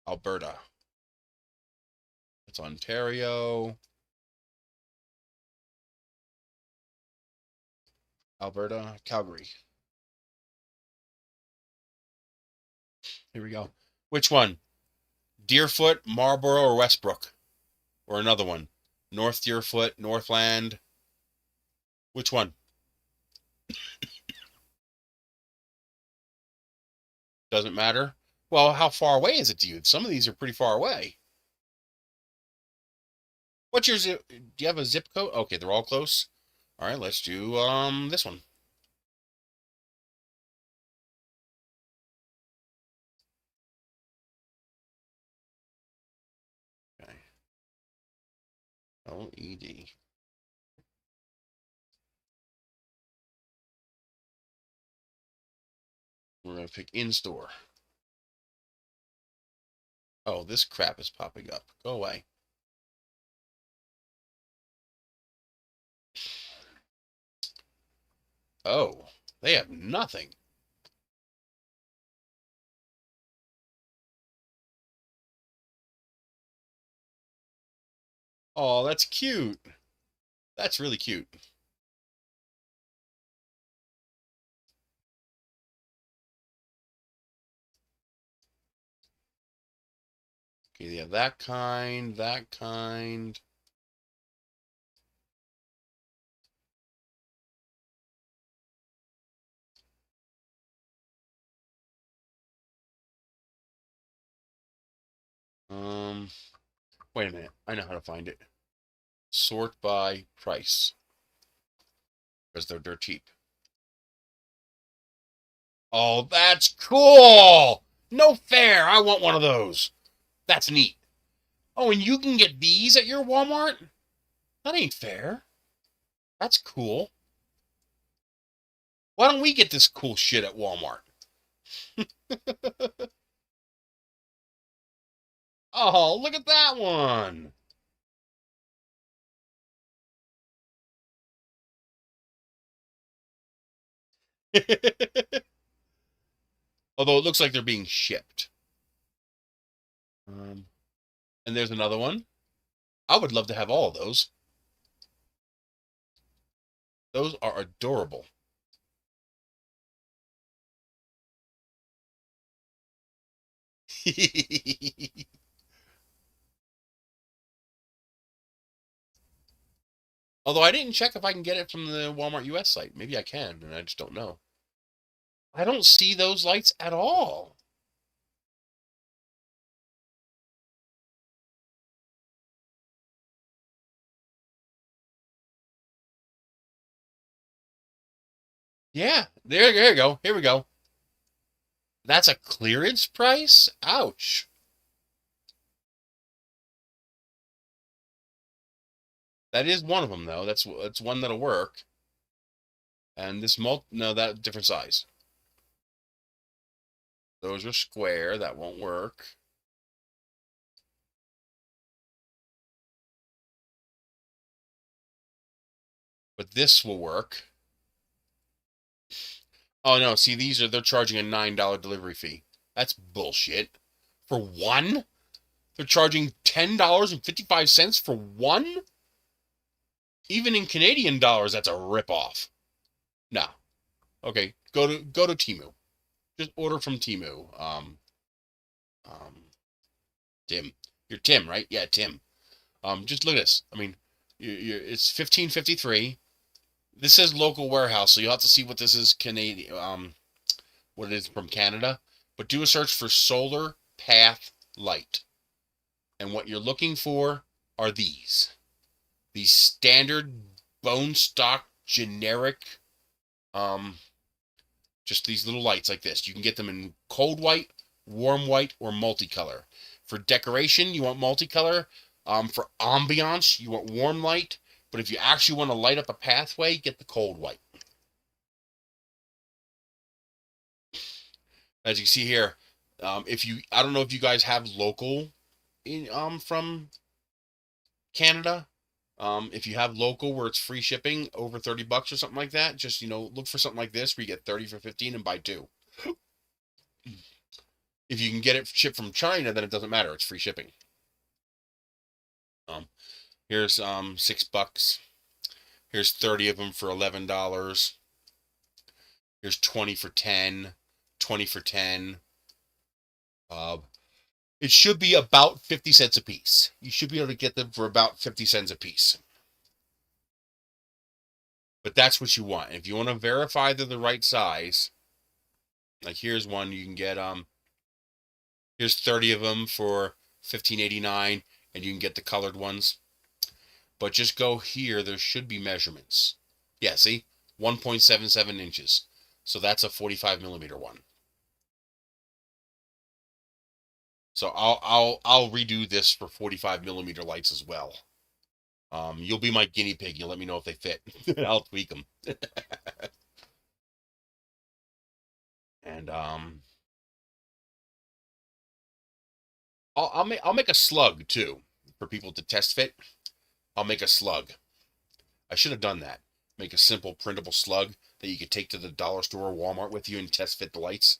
Alberta. It's Ontario. Alberta, Calgary. Here we go. Which one? Deerfoot, Marlborough, or Westbrook? Or another one? North Deerfoot, Northland. Which one? Doesn't matter. Well, how far away is it to you? Some of these are pretty far away. What's your zip? Do you have a zip code? Okay, they're all close. All right, let's do this one. Okay. LED. We're gonna pick in store. Oh, this crap is popping up. Go away. Oh, they have nothing. Oh, that's cute. That's really cute. Okay, they have that kind, that kind. Wait a minute. I know how to find it. Sort by price. Because they're dirt cheap. Oh, that's cool! No fair! I want one of those. That's neat. Oh, and you can get these at your Walmart? That ain't fair. That's cool. Why don't we get this cool shit at Walmart? Oh, look at that one. Although it looks like they're being shipped. And there's another one. I would love to have all of those. Those are adorable. Although I didn't check if I can get it from the Walmart US site. Maybe I can, and I just don't know. I don't see those lights at all. Yeah, there you go. Here we go. That's a clearance price? Ouch. That is one of them, though. That's one that'll work. And this no, that different size. Those are square. That won't work. But this will work. Oh no, see they're charging a $9 delivery fee. That's bullshit. For one? They're charging $10.55 for one? Even in Canadian dollars, that's a ripoff. No. Okay, go to Temu. Just order from Temu. Tim. You're Tim, right? Yeah, Tim. Just look at this. I mean, it's 1553. This says local warehouse, so you'll have to see what this is Canadian. What it is from Canada. But do a search for solar path light, and what you're looking for are these standard bone stock generic, just these little lights like this. You can get them in cold white, warm white, or multicolor. For decoration, you want multicolor. For ambiance, you want warm light. But if you actually want to light up a pathway, get the cold white. As you see here, I don't know if you guys have local in from Canada. If you have local where it's free shipping over $30 or something like that, just look for something like this where you get 30 for 15 and buy two. If you can get it shipped from China, then it doesn't matter. It's free shipping. Here's $6. Here's 30 of them for $11. Here's 20 for 10. 20 for 10. It should be about 50 cents a piece. You should be able to get them for about 50 cents a piece. But that's what you want. If you want to verify they're the right size, like here's one you can get. Here's 30 of them for $15.89, and you can get the colored ones. but just go here. There should be measurements. Yeah, see? 1.77 inches. So that's a 45 millimeter one. So I'll redo this for 45 millimeter lights as well. You'll be my guinea pig. You'll let me know if they fit. I'll tweak them. And I'll make a slug too for people to test fit. I'll make a slug. I should have done that. Make a simple printable slug that you could take to the dollar store or Walmart with you and test fit the lights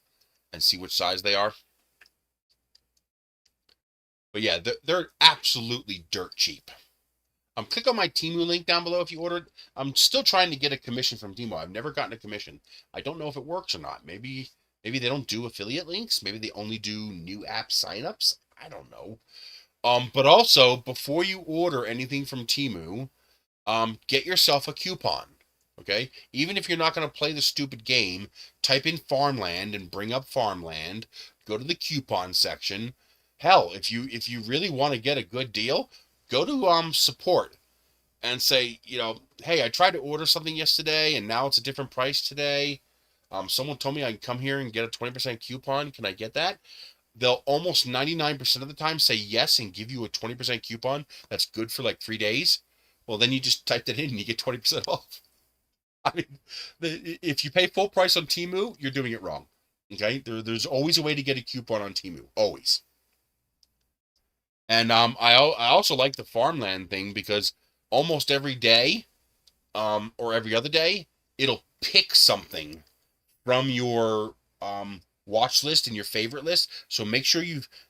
and see which size they are. But yeah, they're absolutely dirt cheap. Click on my Temu link down below if you ordered. I'm still trying to get a commission from Temu. I've never gotten a commission. I don't know if it works or not. Maybe they don't do affiliate links. Maybe they only do new app signups. I don't know. But also, before you order anything from Temu, get yourself a coupon. Okay? Even if you're not going to play the stupid game, type in farmland and bring up farmland. Go to the coupon section. Hell, if you really want to get a good deal, go to support and say, hey, I tried to order something yesterday and now it's a different price today. Someone told me I can come here and get a 20% coupon. Can I get that? They'll almost 99% of the time say yes and give you a 20% coupon that's good for like 3 days. Well, then you just type that in and you get 20% off. I mean, if you pay full price on Temu, you're doing it wrong. Okay? There's always a way to get a coupon on Temu. Always. And I also like the farmland thing because almost every day, or every other day, it'll pick something from your watch list and your favorite list. So make sure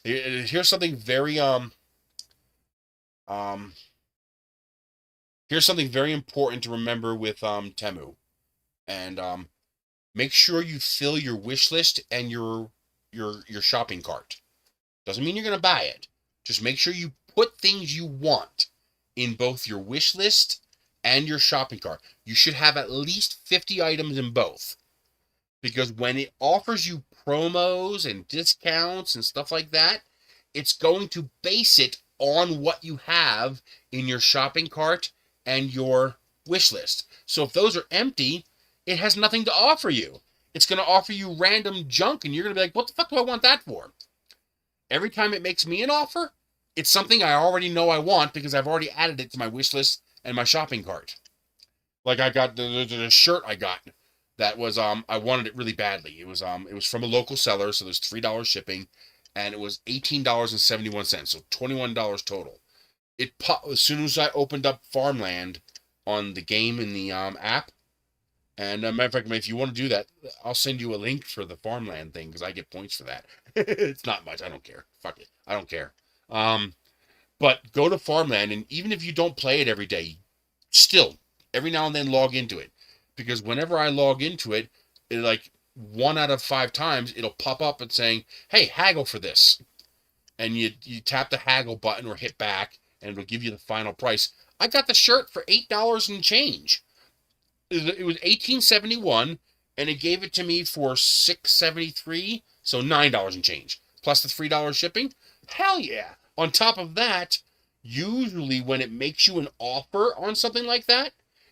here's something very here's something very important to remember with Temu. And make sure you fill your wish list and your shopping cart. Doesn't mean you're going to buy it. Just make sure you put things you want in both your wish list and your shopping cart. You should have at least 50 items in both. Because when it offers you promos and discounts and stuff like that, it's going to base it on what you have in your shopping cart and your wish list. So if those are empty, it has nothing to offer you. It's going to offer you random junk, and you're going to be like, what the fuck do I want that for? Every time it makes me an offer, it's something I already know I want because I've already added it to my wish list and my shopping cart. Like I got the shirt I got that was I wanted it really badly. It was from a local seller, so there's $3 shipping, and it was $18.71, so $21 total. It popped as soon as I opened up Farmland on the game in the app. And matter of fact, if you want to do that, I'll send you a link for the Farmland thing because I get points for that. It's not much. I don't care. Fuck it. I don't care. But go to Farmland, and even if you don't play it every day, still, every now and then log into it. Because whenever I log into it, like 1 out of 5 times, it'll pop up and saying, hey, haggle for this. And you tap the haggle button or hit back, and it'll give you the final price. I got the shirt for $8 and change. It was $18.71, and it gave it to me for $6.73, so $9 and change. Plus the $3 shipping. Hell yeah. On top of that, usually when it makes you an offer on something like that,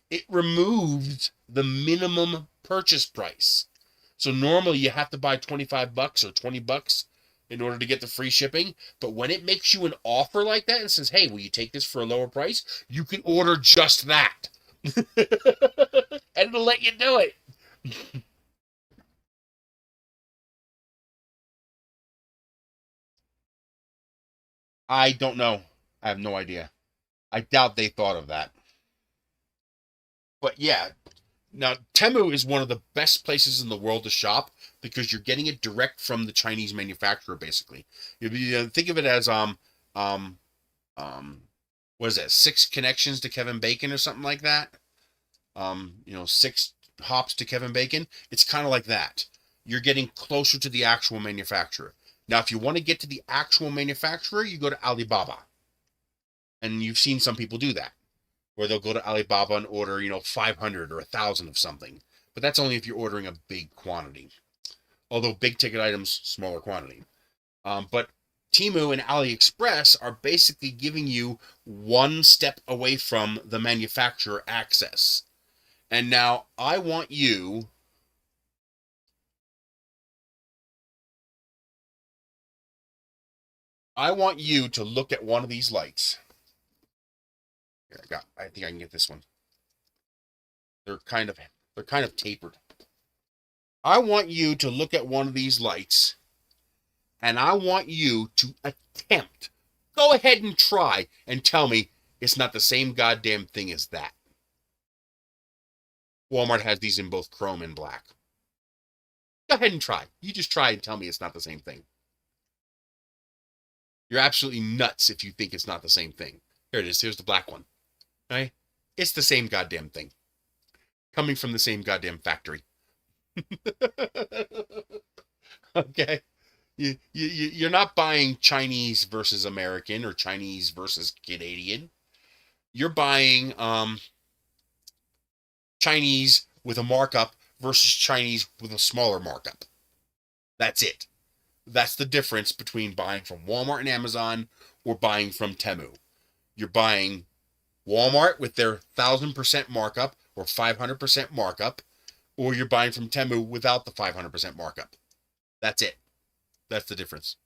it removes the minimum purchase price. So normally you have to buy $25 or $20 in order to get the free shipping. But when it makes you an offer like that and says, hey, will you take this for a lower price? You can order just that. And it'll let you do it. I don't know. I have no idea. I doubt they thought of that. But yeah, now Temu is one of the best places in the world to shop because you're getting it direct from the Chinese manufacturer. Basically, you think of it as what is that? 6 connections to Kevin Bacon or something like that. 6 hops to Kevin Bacon. It's kind of like that. You're getting closer to the actual manufacturer. Now, if you want to get to the actual manufacturer, you go to Alibaba. And you've seen some people do that, where they'll go to Alibaba and order, 500 or 1,000 of something. But that's only if you're ordering a big quantity. Although big ticket items, smaller quantity. But Temu and AliExpress are basically giving you one step away from the manufacturer access. And now I want you to look at one of these lights. Here, I think I can get this one. They're kind of tapered. I want you to look at one of these lights, and I want you to attempt. Go ahead and try and tell me it's not the same goddamn thing as that. Walmart has these in both chrome and black. Go ahead and try. You just try and tell me it's not the same thing. You're absolutely nuts if you think it's not the same thing. Here it is. Here's the black one. Right? It's the same goddamn thing. Coming from the same goddamn factory. Okay? You're not buying Chinese versus American or Chinese versus Canadian. You're buying Chinese with a markup versus Chinese with a smaller markup. That's it. That's the difference between buying from Walmart and Amazon or buying from Temu. You're buying Walmart with their 1,000% markup or 500% markup, or you're buying from Temu without the 500% markup. That's it. That's the difference.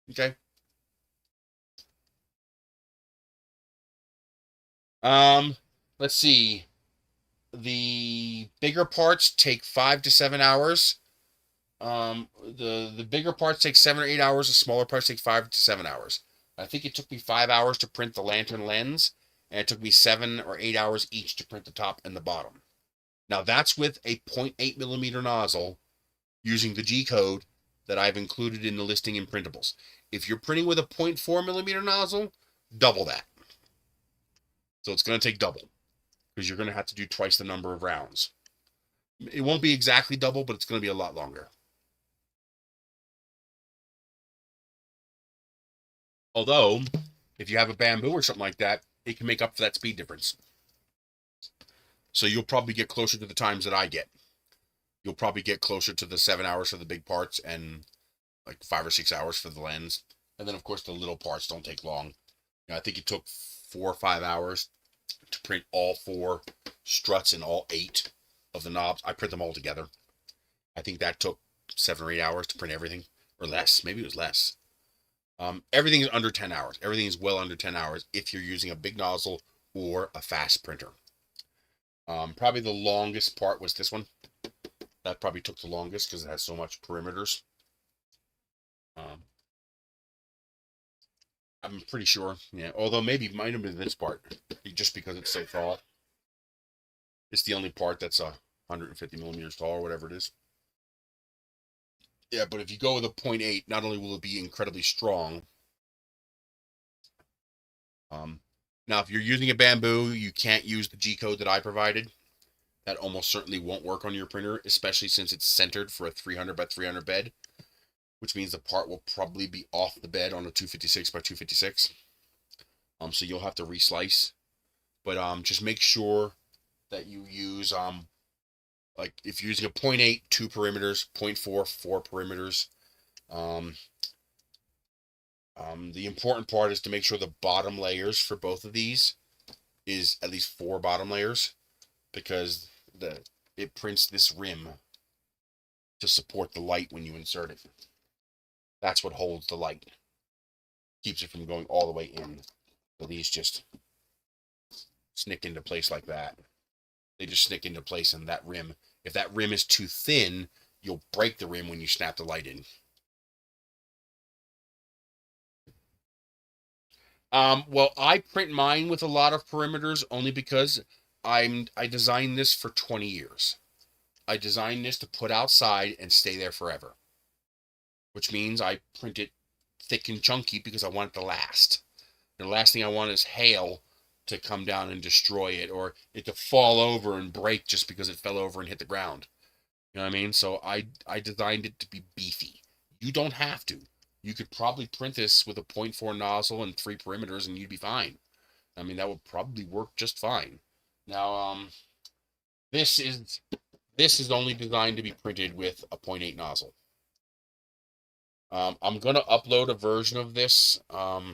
Okay? Let's see. The bigger parts take 5 to 7 hours. The bigger parts take 7 or 8 hours. The smaller parts take 5 to 7 hours. I think it took me 5 hours to print the lantern lens, and it took me 7 or 8 hours each to print the top and the bottom. Now that's with a 0.8 millimeter nozzle using the G code that I've included in the listing in printables. If you're printing with a 0.4 millimeter nozzle, double that. So it's going to take double, because you're going to have to do twice the number of rounds. It won't be exactly double, but it's going to be a lot longer. Although, if you have a bamboo or something like that, it can make up for that speed difference. So you'll probably get closer to the times that I get. You'll probably get closer to the 7 hours for the big parts and like 5 or 6 hours for the lens. And then, of course, the little parts don't take long. I think it took 4 or 5 hours to print all 4 struts and all 8 of the knobs. I print them all together. I think that took 7 or 8 hours to print everything, or less. Maybe it was less. Everything is under 10 hours. Everything is well under 10 hours if you're using a big nozzle or a fast printer. Probably the longest part was this one. That probably took the longest because it has so much perimeters. I'm pretty sure, yeah. Although maybe it might have been this part, just because it's so tall. It's the only part that's 150 millimeters tall or whatever it is. Yeah, but if you go with a 0.8, not only will it be incredibly strong. Now, if you're using a bamboo, you can't use the G code that I provided. That almost certainly won't work on your printer, especially since it's centered for a 300 by 300 bed, which means the part will probably be off the bed on a 256 by 256. So you'll have to reslice. But just make sure that you use like if you're using a 0.8, 2 perimeters, 0.4, 4 perimeters. The important part is to make sure the bottom layers for both of these is at least 4 bottom layers, because it prints this rim to support the light when you insert it. That's what holds the light. Keeps it from going all the way in. So these just snick into place like that. They just snick into place in that rim. If that rim is too thin, you'll break the rim when you snap the light in. Well, I print mine with a lot of perimeters only because I designed this for 20 years. I designed this to put outside and stay there forever, which means I print it thick and chunky because I want it to last. And the last thing I want is hail to come down and destroy it, or it to fall over and break just because it fell over and hit the ground. You know what I mean? So I designed it to be beefy. You don't have to. You could probably print this with a 0.4 nozzle and 3 perimeters and you'd be fine. I mean, that would probably work just fine. Now, this is only designed to be printed with a 0.8 nozzle. I'm gonna upload a version of this. I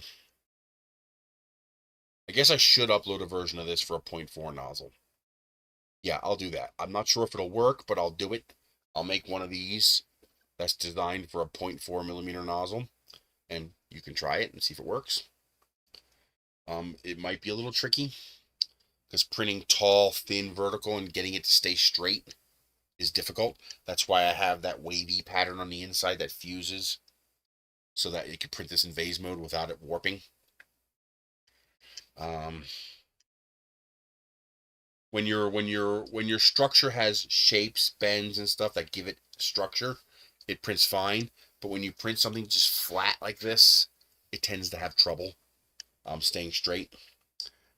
guess I should upload a version of this for a 0.4 nozzle. Yeah, I'll do that. I'm not sure if it'll work, but I'll do it. I'll make one of these that's designed for a 0.4 millimeter nozzle, and you can try it and see if it works. It might be a little tricky because printing tall, thin, vertical and getting it to stay straight is difficult. That's why I have that wavy pattern on the inside that fuses so that you can print this in vase mode without it warping. When your structure has shapes, bends, and stuff that give it structure, it prints fine. But when you print something just flat like this, it tends to have trouble staying straight.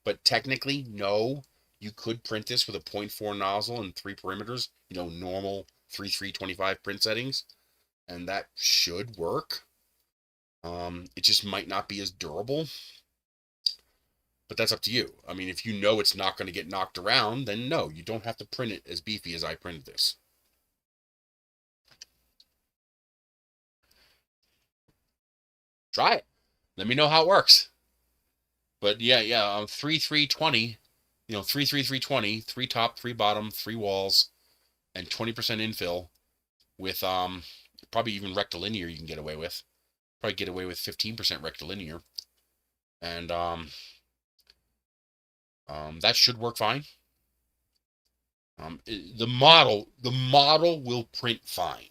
But technically, no, you could print this with a 0.4 nozzle and 3 perimeters, normal 3.325 print settings, and that should work. It just might not be as durable, but that's up to you. I mean, if you know it's not going to get knocked around, then no, you don't have to print it as beefy as I printed this. Try it. Let me know how it works. But yeah, 3.320, 3.3.320, 3 top, 3 bottom, 3 walls, and 20% infill with probably even rectilinear you can get away with. Probably get away with 15% rectilinear. And that should work fine. The model will print fine.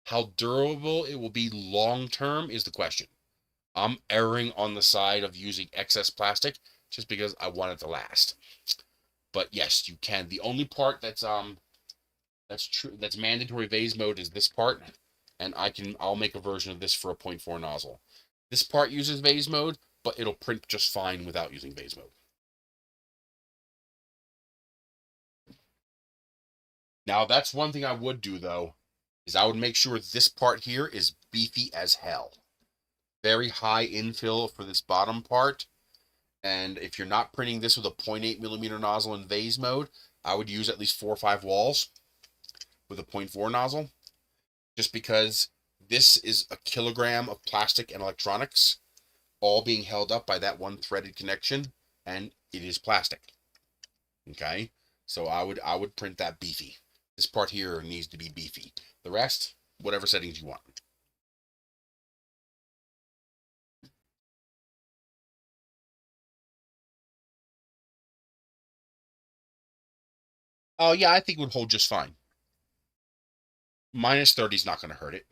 How durable it will be long term is the question. I'm erring on the side of using excess plastic just because I want it to last. But yes, you can. The only part that's mandatory vase mode is this part, and I'll make a version of this for a 0.4 nozzle. This part uses vase mode, but it'll print just fine without using vase mode. Now, that's one thing I would do, though, is I would make sure this part here is beefy as hell. Very high infill for this bottom part. And if you're not printing this with a 0.8 millimeter nozzle in vase mode, I would use at least 4 or 5 walls with a 0.4 nozzle. Just because this is a kilogram of plastic and electronics, all being held up by that one threaded connection, and it is plastic. Okay? So I would print that beefy. This part here needs to be beefy. The rest, whatever settings you want. Oh, yeah, I think it would hold just fine. Minus 30 is not going to hurt it.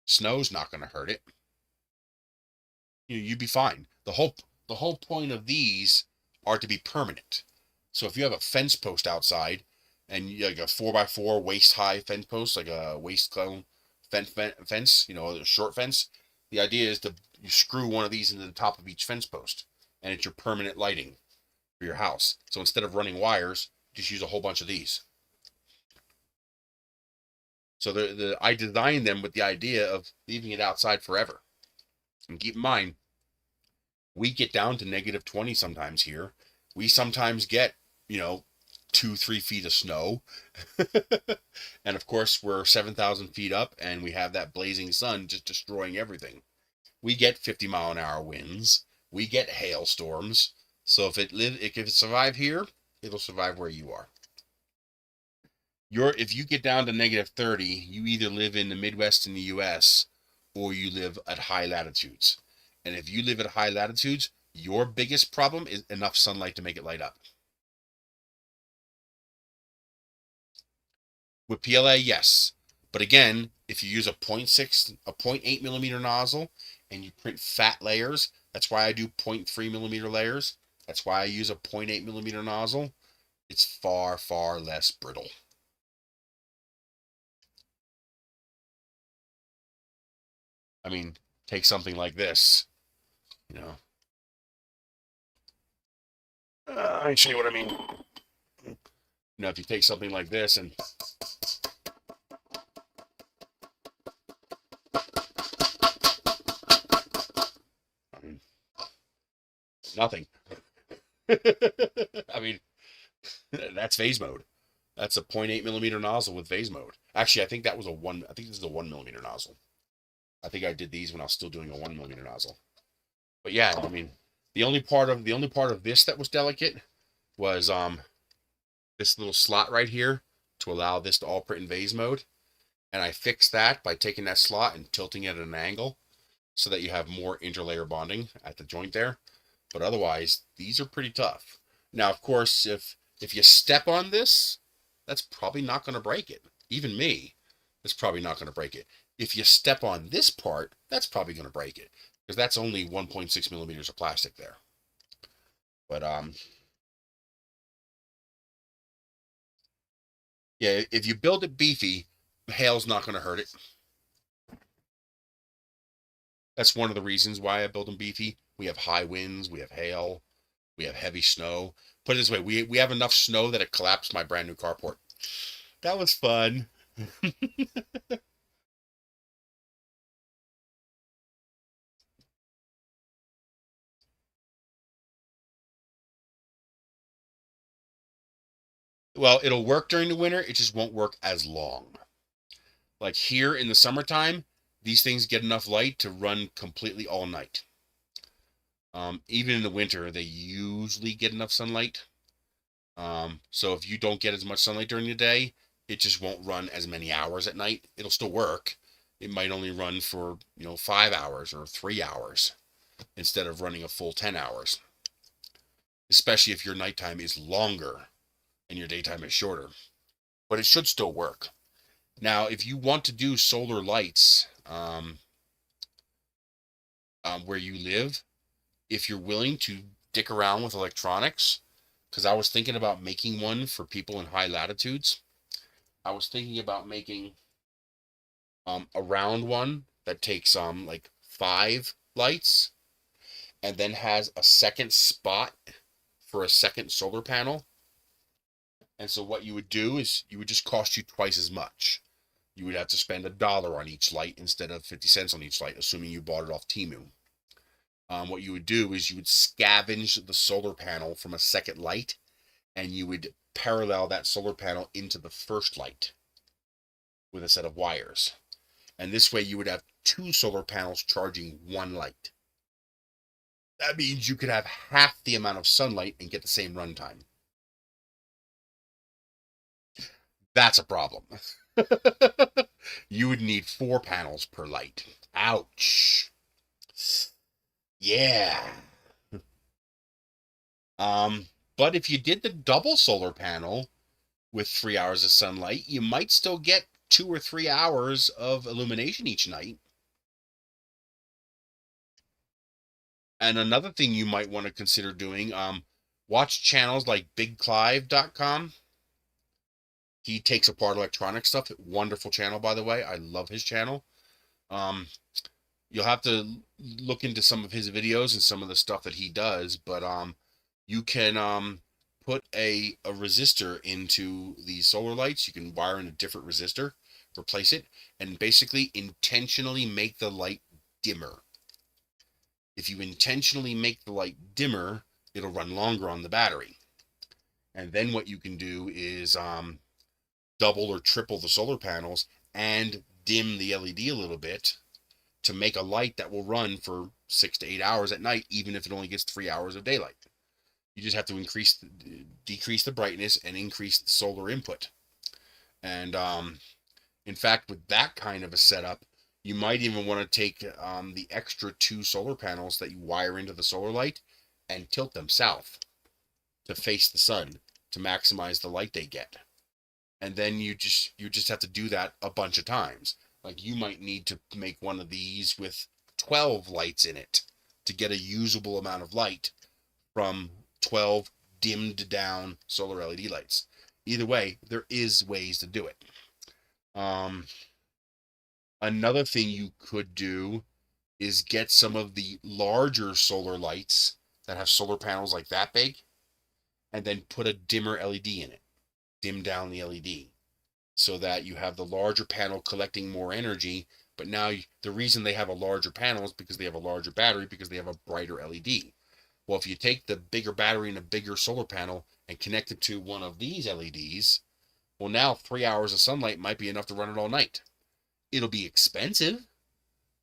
Snow's not going to hurt it. You'd be fine. The whole point of these are to be permanent. So if you have a fence post outside, and like a 4x4 waist high fence post, like a waist cone fence, a short fence, the idea is you screw one of these into the top of each fence post, and it's your permanent lighting for your house. So instead of running wires, just use a whole bunch of these. So I designed them with the idea of leaving it outside forever. And keep in mind, we get down to -20 sometimes here. We sometimes get, 2-3 feet of snow. And of course, we're 7,000 feet up and we have that blazing sun just destroying everything. We get 50-mile-an-hour winds. We get hailstorms. So if it survive here, it'll survive where you are. If you get down to -30, you either live in the Midwest in the US or you live at high latitudes. And if you live at high latitudes, your biggest problem is enough sunlight to make it light up. With PLA, yes. But again, if you use a 0.8 millimeter nozzle and you print fat layers, that's why I do 0.3 millimeter layers. That's why I use a 0.8 millimeter nozzle. It's far, far less brittle. I mean, take something like this, I'll show you what I mean. If you take something like this and nothing. I mean, that's vase mode. That's a 0.8 millimeter nozzle with vase mode. Actually, I think that was I think this is a 1 millimeter nozzle. I think I did these when I was still doing a 1mm nozzle. But yeah, I mean, the only part of this that was delicate was this little slot right here to allow this to all print in vase mode. And I fixed that by taking that slot and tilting it at an angle so that you have more interlayer bonding at the joint there. But otherwise, these are pretty tough. Now, of course, if you step on this, that's probably not going to break it. Even me, that's probably not going to break it. If you step on this part, that's probably going to break it, because that's only 1.6 millimeters of plastic there. But yeah, if you build it beefy, hail's not going to hurt it. That's one of the reasons why I build them beefy. We have high winds, we have hail, we have heavy snow. Put it this way, we have enough snow that it collapsed my brand new carport. That was fun. Well, it'll work during the winter, it just won't work as long. Like here in the summertime, these things get enough light to run completely all night. Even in the winter, they usually get enough sunlight. So if you don't get as much sunlight during the day, it just won't run as many hours at night. It'll still work. It might only run for, 5 hours or 3 hours instead of running a full 10 hours, especially if your nighttime is longer and your daytime is shorter. But it should still work. Now, if you want to do solar lights where you live, if you're willing to dick around with electronics, because I was thinking about making one for people in high latitudes. I was thinking about making a round one that takes like 5 lights and then has a second spot for a second solar panel. And so what you would do is you would just cost you twice as much. You would have to spend $1 on each light instead of 50 cents on each light, assuming you bought it off Temu. What you would do is you would scavenge the solar panel from a second light, and you would parallel that solar panel into the first light with a set of wires. And this way you would have 2 solar panels charging 1 light. That means you could have half the amount of sunlight and get the same runtime. That's a problem. You would need 4 panels per light. Ouch. Yeah. But if you did the double solar panel with 3 hours of sunlight, you might still get 2 or 3 hours of illumination each night. And another thing you might want to consider doing, watch channels like BigClive.com. He takes apart electronic stuff. Wonderful channel, by the way. I love his channel. You'll have to look into some of his videos and some of the stuff that he does, but you can put a resistor into the solar lights. You can wire in a different resistor, replace it, and basically intentionally make the light dimmer. If you intentionally make the light dimmer, it'll run longer on the battery. And then what you can do is double or triple the solar panels and dim the LED a little bit to make a light that will run for 6 to 8 hours at night, even if it only gets 3 hours of daylight. You just have to decrease the brightness and increase the solar input. And in fact, with that kind of a setup, you might even want to take the extra 2 solar panels that you wire into the solar light and tilt them south to face the sun to maximize the light they get. And then you just have to do that a bunch of times. Like you might need to make one of these with 12 lights in it to get a usable amount of light from 12 dimmed down solar LED lights. Either way, there is ways to do it. Another thing you could do is get some of the larger solar lights that have solar panels like that big, and then put a dimmer LED in it. Dim down the LED so that you have the larger panel collecting more energy. But now the reason they have a larger panel is because they have a larger battery, because they have a brighter LED. Well, if you take the bigger battery and a bigger solar panel and connect it to one of these LEDs, well, now 3 hours of sunlight might be enough to run it all night. It'll be expensive,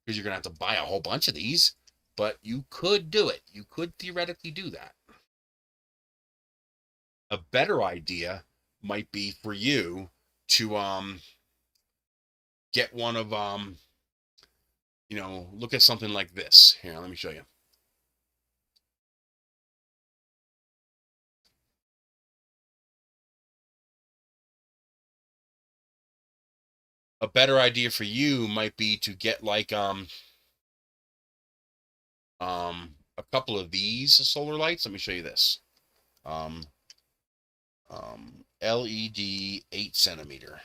because you're going to have to buy a whole bunch of these, but you could do it. You could theoretically do that. A better idea might be for you to get one of look at something like this. Here, let me show you. A better idea for you might be to get like a couple of these solar lights. Let me show you this. LED 8 centimeter.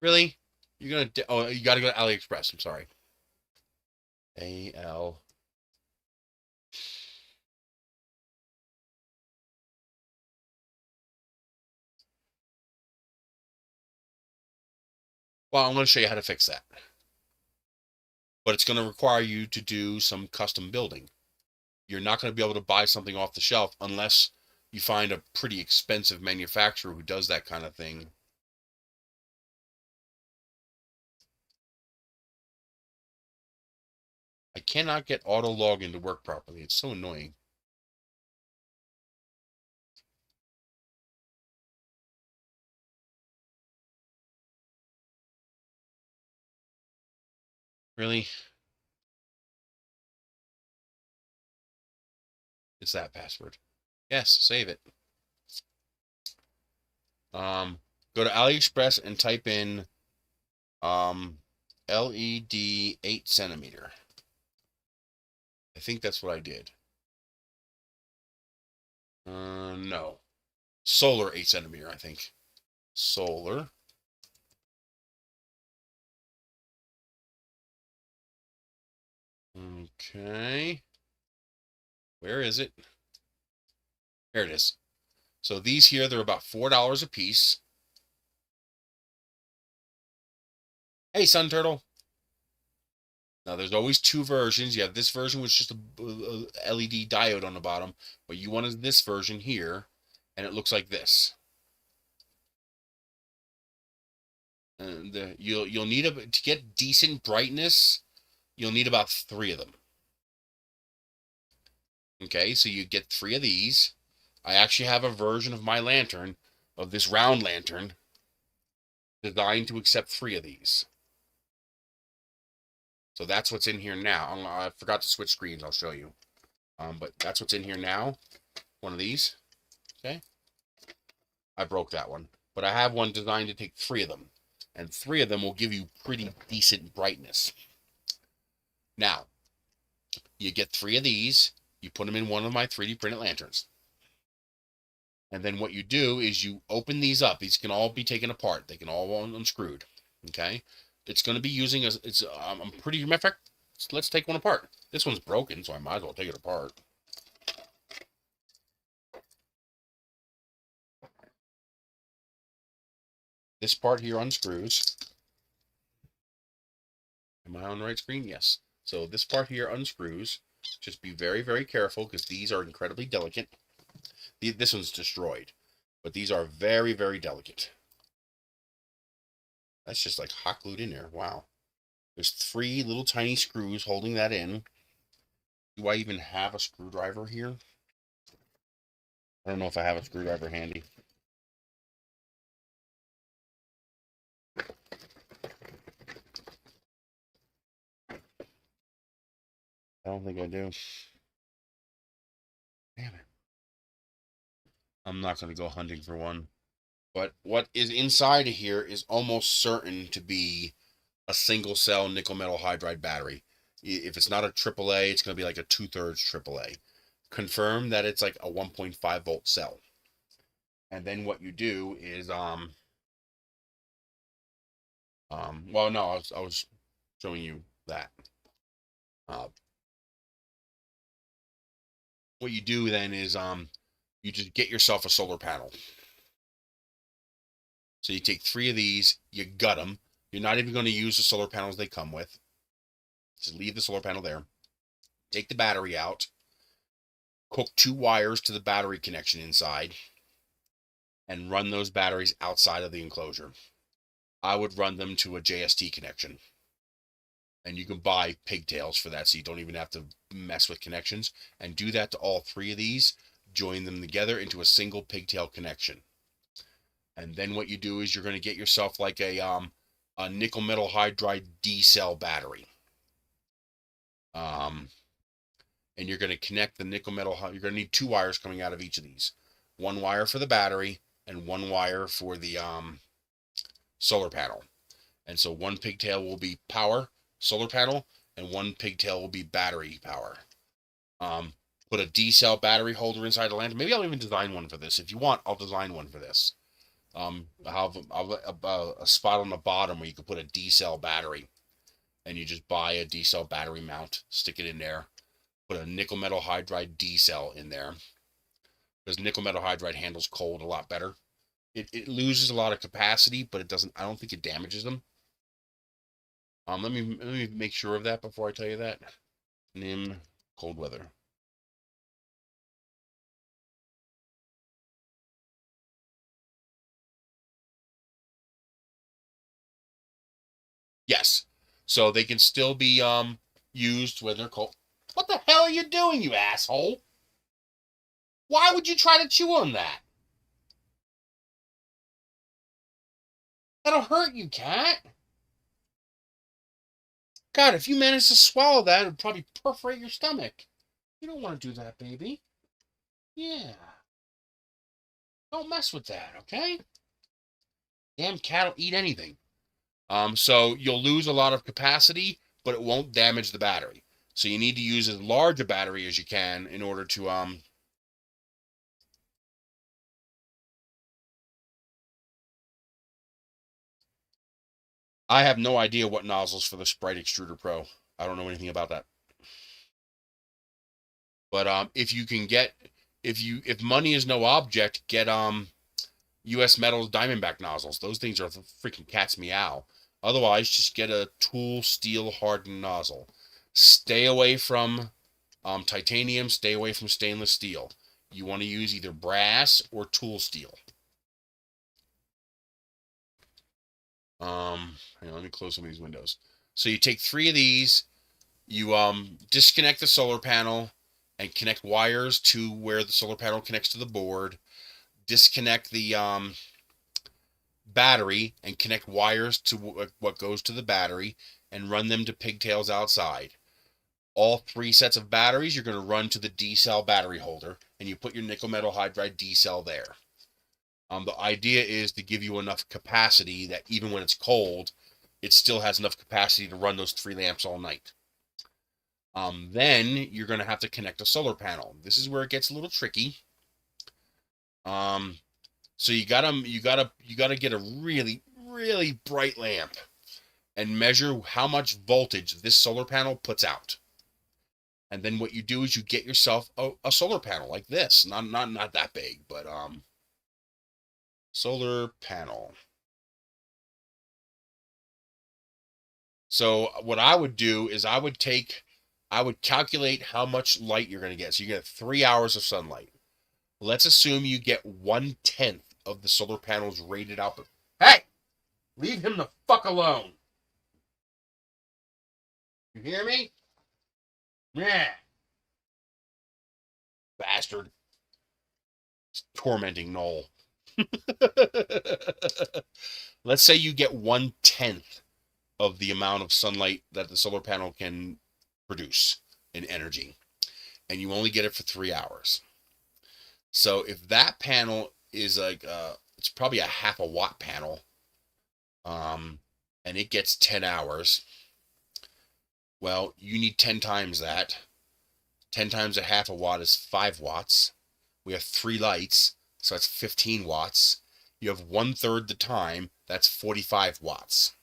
Really? You're gonna? Oh, you got to go to AliExpress. I'm sorry. AL. Well, I'm going to show you how to fix that. But it's going to require you to do some custom building. You're not going to be able to buy something off the shelf unless you find a pretty expensive manufacturer who does that kind of thing. I cannot get auto login to work properly. It's so annoying. Really? It's that password. Yes, save it. Go to AliExpress and type in LED 8 centimeter. I think that's what I did. No. Solar 8 centimeter, I think. Solar. Okay. Where is it? Here it is. So these here, they're about $4 a piece. Hey, Sun Turtle. Now, there's always two versions. You have this version, which is just a LED diode on the bottom. But you wanted this version here, and it looks like this. And you'll need to get decent brightness. You'll need about 3 of them. Okay, so you get 3 of these. I actually have a version of my lantern, of this round lantern, designed to accept 3 of these. So that's what's in here now. I forgot to switch screens. I'll show you. But that's what's in here now. One of these. Okay. I broke that one. But I have one designed to take 3 of them. And 3 of them will give you pretty decent brightness. Now, you get 3 of these. You put them in one of my 3D printed lanterns. And then what you do is you open these up. These can all be taken apart. They can all be unscrewed. Okay. It's going to be using a. I'm pretty. Matter of fact, let's take one apart. This one's broken, so I might as well take it apart. This part here unscrews. Am I on the right screen? Yes. So this part here unscrews. Just be very, very careful because these are incredibly delicate. This one's destroyed, but these are very, very delicate. That's just like hot glued in there. Wow. There's 3 little tiny screws holding that in. Do I even have a screwdriver here? I don't know if I have a screwdriver handy. I don't think I do. Damn it. I'm not going to go hunting for one. But what is inside of here is almost certain to be a single cell nickel metal hydride battery. If it's not a AAA, it's going to be like a 2/3 AAA. Confirm that it's like a 1.5 volt cell. And then what you do is well, no, I was showing you that. What you do then is you just get yourself a solar panel. So you take 3 of these, you gut them. You're not even going to use the solar panels they come with. Just leave the solar panel there. Take the battery out. Hook 2 wires to the battery connection inside. and run those batteries outside of the enclosure. I would run them to a JST connection. And you can buy pigtails for that, so you don't even have to mess with connections. And do that to all three of these. Join them together into a single pigtail connection. And then what you do is you're going to get yourself like a nickel metal hydride D cell battery. And you're going to connect the nickel metal. You're going to need 2 wires coming out of each of these. 1 wire for the battery and 1 wire for the solar panel. And so 1 pigtail will be power, solar panel, and 1 pigtail will be battery power. Put a D cell battery holder inside the lantern. Maybe I'll even design one for this. If you want, I'll design one for this. I'll have a spot on the bottom where you can put a D cell battery, and you just buy a D cell battery mount, stick it in there, put a nickel metal hydride D cell in there, because nickel metal hydride handles cold a lot better. It loses a lot of capacity, but it doesn't. I don't think it damages them. Let me make sure of that before I tell you that. NIM cold weather. Yes. So they can still be used when they're cold. What the hell are you doing, you asshole? Why would you try to chew on that? That'll hurt you, cat. God, if you manage to swallow that, it'd probably perforate your stomach. You don't want to do that, baby. Yeah. Don't mess with that, okay? Damn cat will eat anything. So you'll lose a lot of capacity, but it won't damage the battery. So you need to use as large a battery as you can in order to I have no idea what nozzles for the Sprite Extruder Pro. I don't know anything about that. But if you can get, if money is no object, get U.S. Metals Diamondback nozzles. Those things are the freaking cat's meow. Otherwise, just get a tool steel hardened nozzle. Stay away from titanium. Stay away from stainless steel. You want to use either brass or tool steel. Hang on, let me close some of these windows. So you take 3 of these. You disconnect the solar panel and connect wires to where the solar panel connects to the board. Disconnect the battery and connect wires to what goes to the battery and run them to pigtails outside. All 3 sets of batteries you're going to run to the D cell battery holder, and you put your nickel metal hydride D cell there. The idea is to give you enough capacity that even when it's cold, it still has enough capacity to run those 3 lamps all night. Then you're going to have to connect a solar panel. This is where it gets a little tricky. So you gotta get a really, really bright lamp and measure how much voltage this solar panel puts out. And then what you do is you get yourself a solar panel like this. Not that big, but solar panel. So what I would do is I would calculate how much light you're going to get. So you get 3 hours of sunlight. Let's assume you get 1/10 of the solar panel's rated output. Hey! Leave him the fuck alone. You hear me? Yeah. Bastard. It's tormenting Noel. Let's say you get 1/10 of the amount of sunlight that the solar panel can produce in energy, and you only get it for 3 hours. So if that panel is like it's probably a half a watt panel, and it gets 10 hours, well, you need 10 times that. 10 times a half a watt is 5 watts. We have 3 lights, so that's 15 watts. You have 1/3 the time, that's 45 watts.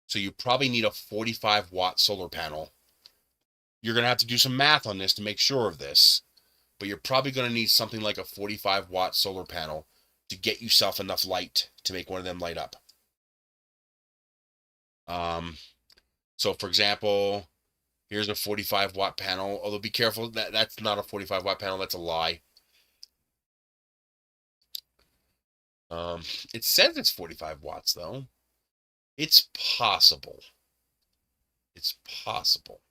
So you probably need a 45 watt solar panel. You're going to have to do some math on this to make sure of this, but you're probably going to need something like a 45 watt solar panel to get yourself enough light to make one of them light up. So for example, here's a 45 watt panel, although be careful, that's not a 45 watt panel, that's a lie. It says it's 45 watts though. It's possible. It's possible.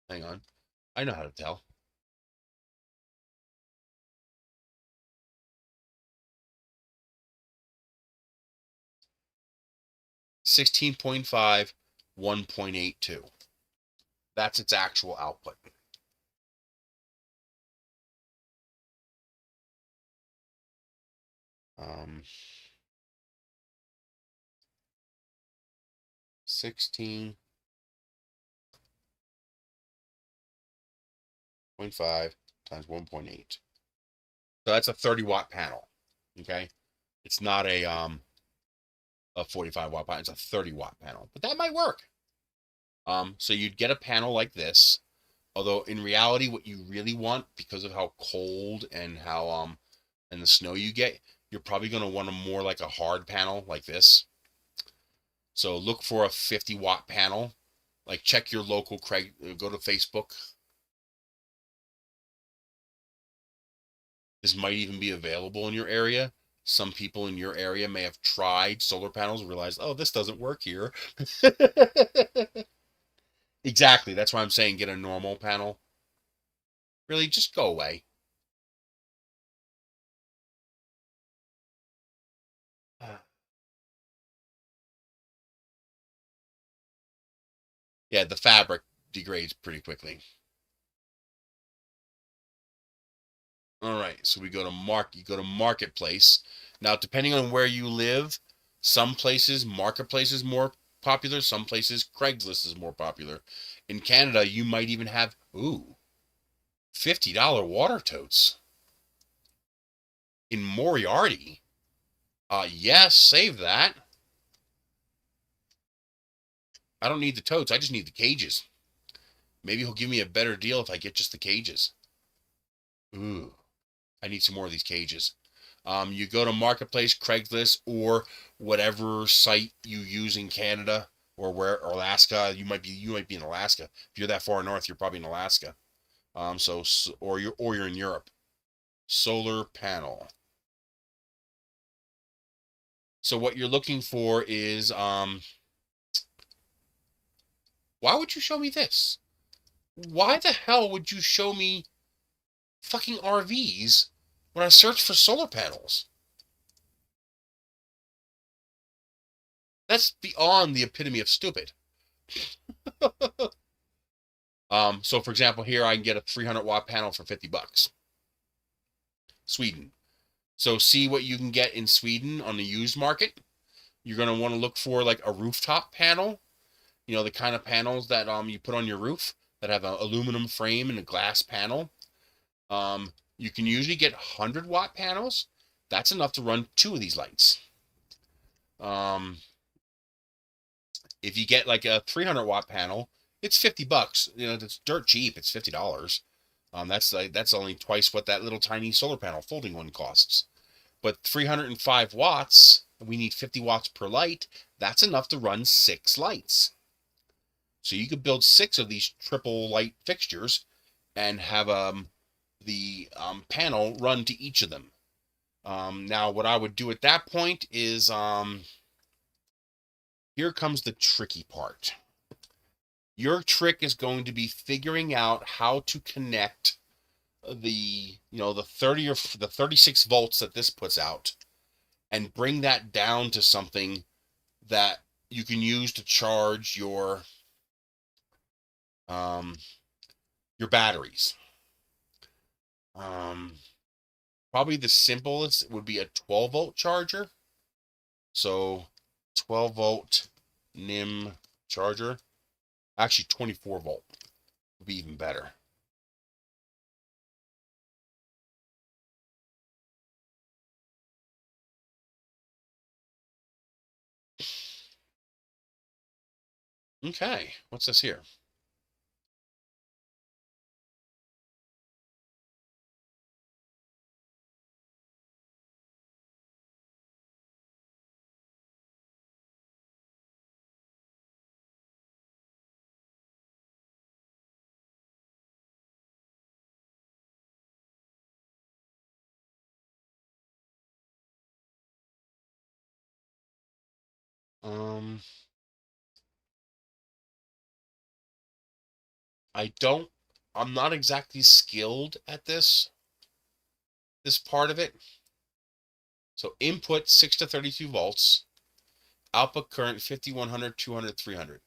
Hang on. I know how to tell. (16.5), 1.82. That's its actual output. Um, 16.5 times 1.8. So that's a 30-watt panel. Okay, it's not a 45-watt panel. It's a 30-watt panel, but that might work. So you'd get a panel like this. Although in reality, what you really want, because of how cold and how and the snow you get, you're probably going to want a more like a hard panel like this. So look for a 50-watt panel. Like check your local Craig. Go to Facebook. This might even be available in your area. Some people in your area may have tried solar panels and realized, oh, this doesn't work here. Exactly. That's why I'm saying get a normal panel. Really, just go away. Yeah, the fabric degrades pretty quickly. All right, so we go to you go to marketplace. Now, depending on where you live, some places marketplace is more popular, some places Craigslist is more popular. In Canada, you might even have $50 water totes. In Moriarty, yes, save that. I don't need the totes, I just need the cages. Maybe he'll give me a better deal if I get just the cages. Ooh, I need some more of these cages. You go to Marketplace, Craigslist, or whatever site you use in Canada or Alaska. You might be in Alaska. If you're that far north, you're probably in Alaska. Or you're in Europe. Solar panel. So what you're looking for is why would you show me this? Why the hell would you show me fucking RVs when I search for solar panels? That's beyond the epitome of stupid. So for example, here I can get a 300-watt panel for $50. Sweden. So see what you can get in Sweden on the used market. You're going to want to look for like a rooftop panel. You know, the kind of panels that you put on your roof that have an aluminum frame and a glass panel. You can usually get 100-watt panels. That's enough to run 2 of these lights. If you get like a 300-watt panel, it's $50. You know, it's dirt cheap. It's $50. That's only twice what that little tiny solar panel folding one costs. But 305 watts, we need 50 watts per light. That's enough to run 6 lights. So you could build 6 of these triple light fixtures and have the panel run to each of them. Now, what I would do at that point is here comes the tricky part. Your trick is going to be figuring out how to connect the 30 or the 36 volts that this puts out and bring that down to something that you can use to charge your batteries. Probably the simplest would be a 12-volt charger. So 12-volt NIM charger. Actually, 24-volt would be even better. Okay, what's this here? I'm not exactly skilled at this part of it. So input 6 to 32 volts, output current 50, 100, 200, 300.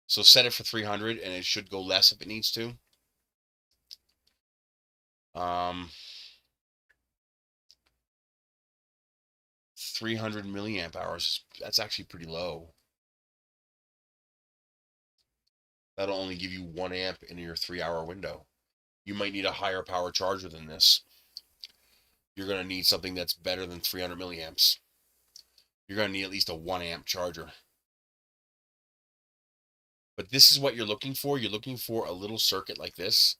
So set it for 300 and it should go less if it needs to. 300 milliamp hours, that's actually pretty low. That'll only give you 1 amp in your 3-hour window. You might need a higher power charger than this. You're going to need something that's better than 300 milliamps. You're going to need at least a 1 amp charger. But this is what you're looking for. You're looking for a little circuit like this,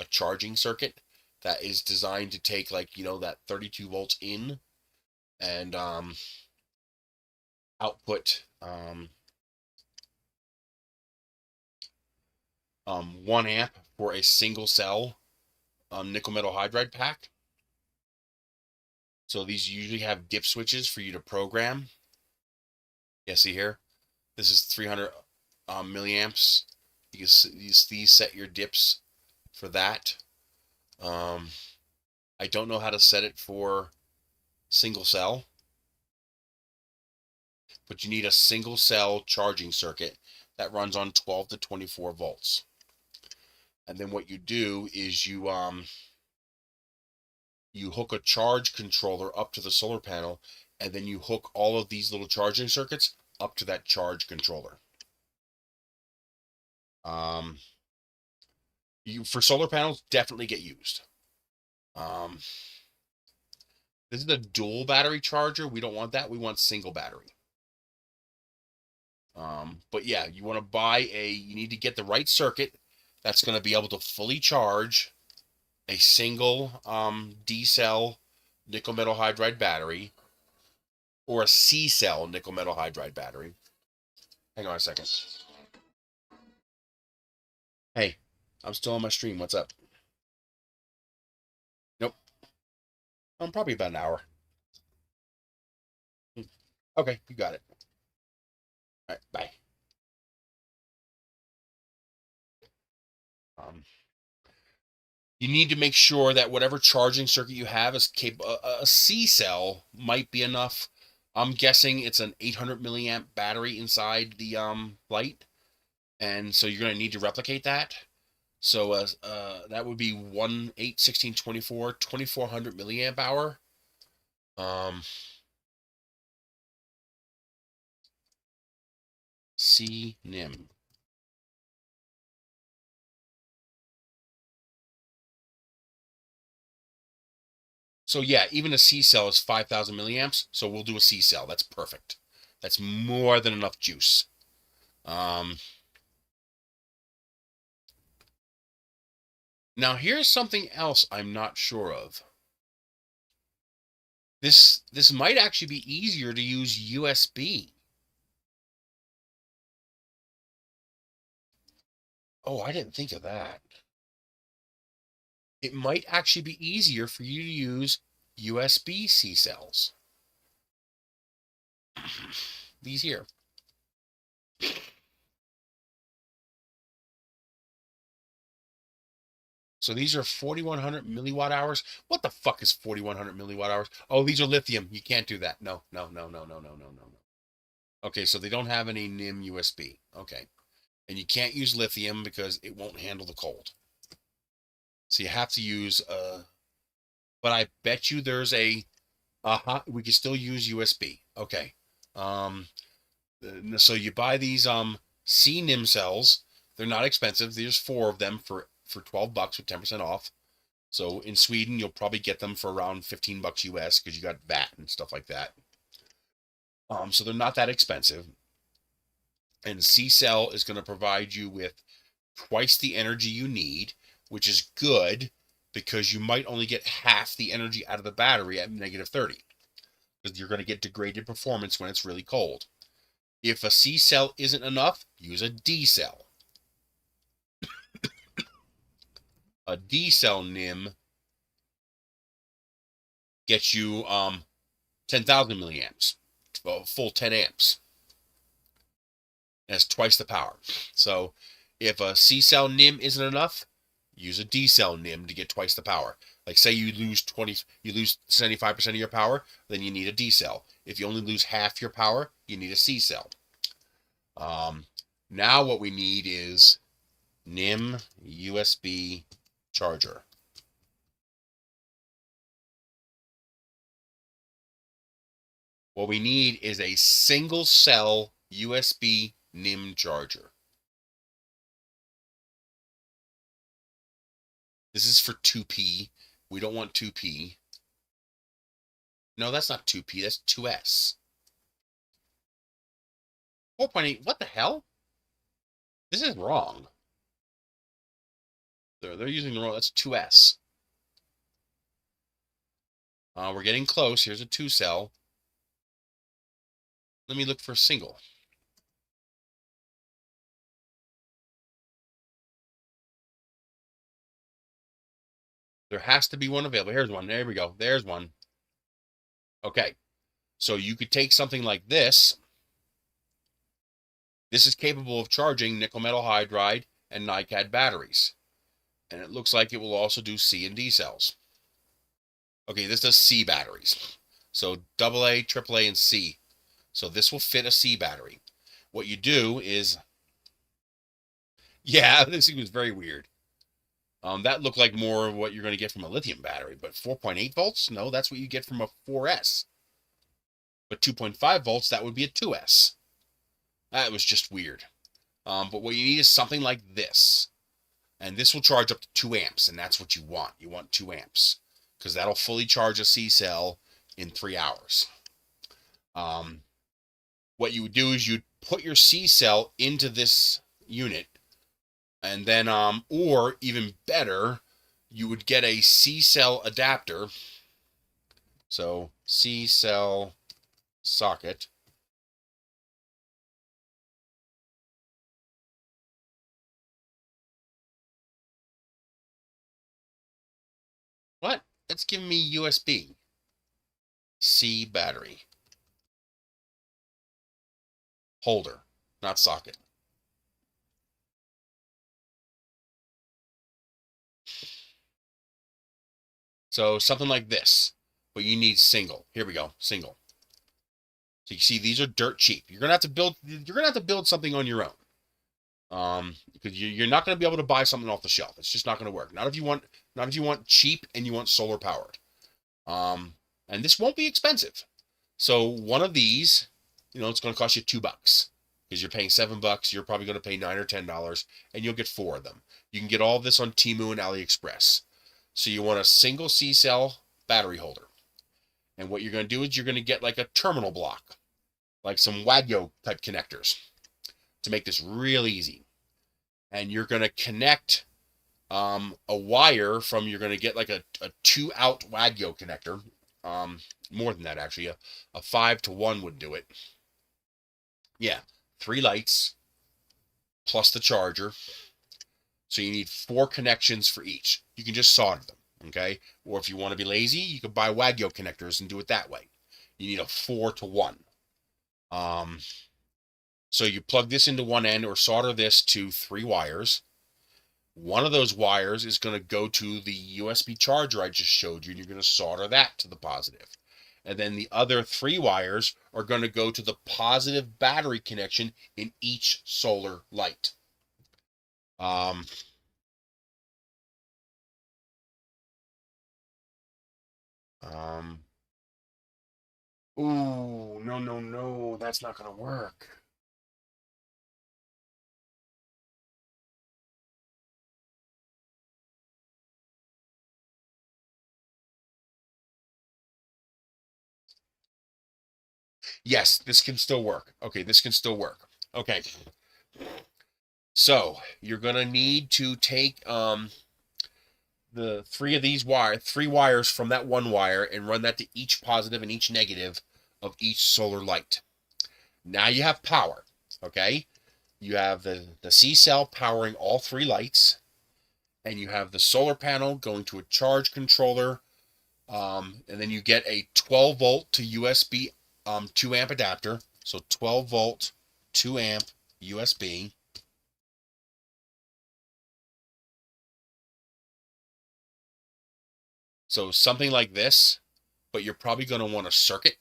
a charging circuit that is designed to take, like, you know, that 32 volts in and output 1 amp for a single cell nickel metal hydride pack. So these usually have dip switches for you to program. Yeah, see here? This is 300 milliamps. You can use these, set your dips for that. I don't know how to set it for single cell, but you need a single cell charging circuit that runs on 12 to 24 volts. And then what you do is you hook a charge controller up to the solar panel, and then you hook all of these little charging circuits up to that charge controller. For solar panels, definitely get used. This is a dual battery charger. We don't want that. We want single battery. But yeah, you want to you need to get the right circuit that's going to be able to fully charge a single D-cell nickel metal hydride battery or a C-cell nickel metal hydride battery. Hang on a second. Hey, I'm still on my stream. What's up? Nope. I'm probably about an hour. Okay, you got it. All right, bye. You need to make sure that whatever charging circuit you have is capable. A C cell might be enough. I'm guessing it's an 800 milliamp battery inside the light, and so you're going to need to replicate that. So that would be 1, 8, 16, 24, 2400 milliamp hour. CNIM. So yeah, even a C cell is 5,000 milliamps. So we'll do a C cell. That's perfect. That's more than enough juice. Now here's something else I'm not sure of. This might actually be easier to use USB. Oh, I didn't think of that. It might actually be easier for you to use USB C cells. These here. So these are 4,100 milliwatt hours. What the fuck is 4,100 milliwatt hours? Oh, these are lithium. You can't do that. No. Okay, so they don't have any NIM USB. Okay. And you can't use lithium because it won't handle the cold. So you have to use but I bet you there's we can still use USB. Okay. So you buy these CNIM cells. They're not expensive. There's 4 of them for $12 with 10% off. So in Sweden, you'll probably get them for around $15 US because you got VAT and stuff like that. So they're not that expensive. And C-cell is going to provide you with twice the energy you need, which is good because you might only get half the energy out of the battery at -30 because you're going to get degraded performance when it's really cold. If a C cell isn't enough, use a D cell. A D cell NIM gets you 10,000 milliamps, full 10 amps. It has twice the power. So if a C-cell NIM isn't enough, use a D-cell NIM to get twice the power. Like say you lose 75% of your power, then you need a D-cell. If you only lose half your power, you need a C-cell. Now what we need is NIM USB charger. What we need is a single cell USB NIM charger. This is for 2P. We don't want 2P. No, that's not 2P. That's 2S. 4.8. What the hell? This is wrong. They're using the wrong. That's 2S. We're getting close. Here's a 2-cell. Let me look for a single. There has to be one available. Here's one. There we go. There's one. Okay. So you could take something like this. This is capable of charging nickel metal hydride and NiCad batteries. And it looks like it will also do C and D cells. Okay, this does C batteries. So AA, AAA, and C. So this will fit a C battery. What you do is, yeah, this thing was very weird. That looked like more of what you're going to get from a lithium battery, but 4.8 volts? No, that's what you get from a 4S. But 2.5 volts, that would be a 2S. That was just weird. But what you need is something like this. And this will charge up to 2 amps, and that's what you want. You want 2 amps, because that'll fully charge a C cell in 3 hours. What you would do is you'd put your C cell into this unit, and then, or even better, you would get a C cell adapter. So C cell socket. What? It's giving me USB. C battery. Holder, not socket. So something like this, but you need single. Here we go, single. So you see, these are dirt cheap. You're gonna have to build something on your own. Because you're not gonna be able to buy something off the shelf. It's just not gonna work. Not if you want cheap and you want solar powered. And this won't be expensive. So one of these, it's gonna cost you $2 because you're paying $7. You're probably gonna pay $9 or $10, and you'll get 4 of them. You can get all of this on Temu and AliExpress. So you want a single C-cell battery holder. And what you're going to do is you're going to get like a terminal block, like some Wagyo type connectors to make this real easy. And you're going to connect a wire from, you're going to get like a 2-out Wagyo connector. More than that, actually. A 5-to-1 would do it. Yeah, 3 lights plus the charger. So you need 4 connections for each. You can just solder them, okay? Or if you want to be lazy, you can buy Wagyo connectors and do it that way. You need a 4-to-1. So you plug this into one end or solder this to 3 wires. One of those wires is going to go to the USB charger I just showed you, and you're going to solder that to the positive. And then the other 3 wires are going to go to the positive battery connection in each solar light. Ooh, no, that's not gonna work. Yes, this can still work. Okay, this can still work. Okay. So you're gonna need to take the 3 wires from that one wire and run that to each positive and each negative of each solar light. Now you have power. Okay, you have the C cell powering all 3 lights, and you have the solar panel going to a charge controller And then you get a 12 volt to USB 2 amp adapter. So 12 volt, 2 amp USB. So something like this, but you're probably going to want a circuit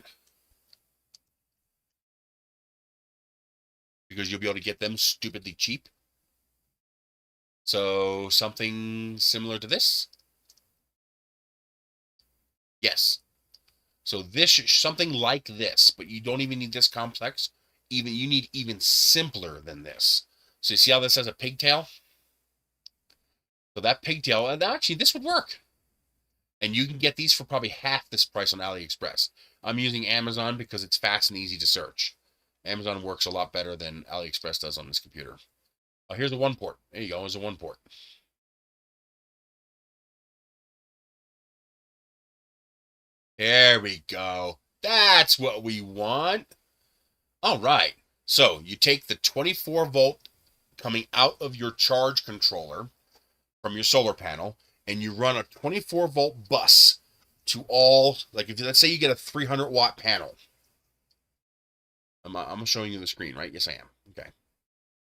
because you'll be able to get them stupidly cheap. So something similar to this. Yes. So this is something like this, but you don't even need this complex. Even you need even simpler than this. So you see how this has a pigtail? So that pigtail, and actually this would work. And you can get these for probably half this price on AliExpress. I'm using Amazon because it's fast and easy to search. Amazon works a lot better than AliExpress does on this computer. Oh, here's a 1 port. There you go, here's a 1 port. There we go. That's what we want. All right. So you take the 24 volt coming out of your charge controller from your solar panel, and you run a 24 volt bus to all, like if let's say you get a 300 watt panel. I'm showing you the screen, right? Yes, I am. Okay.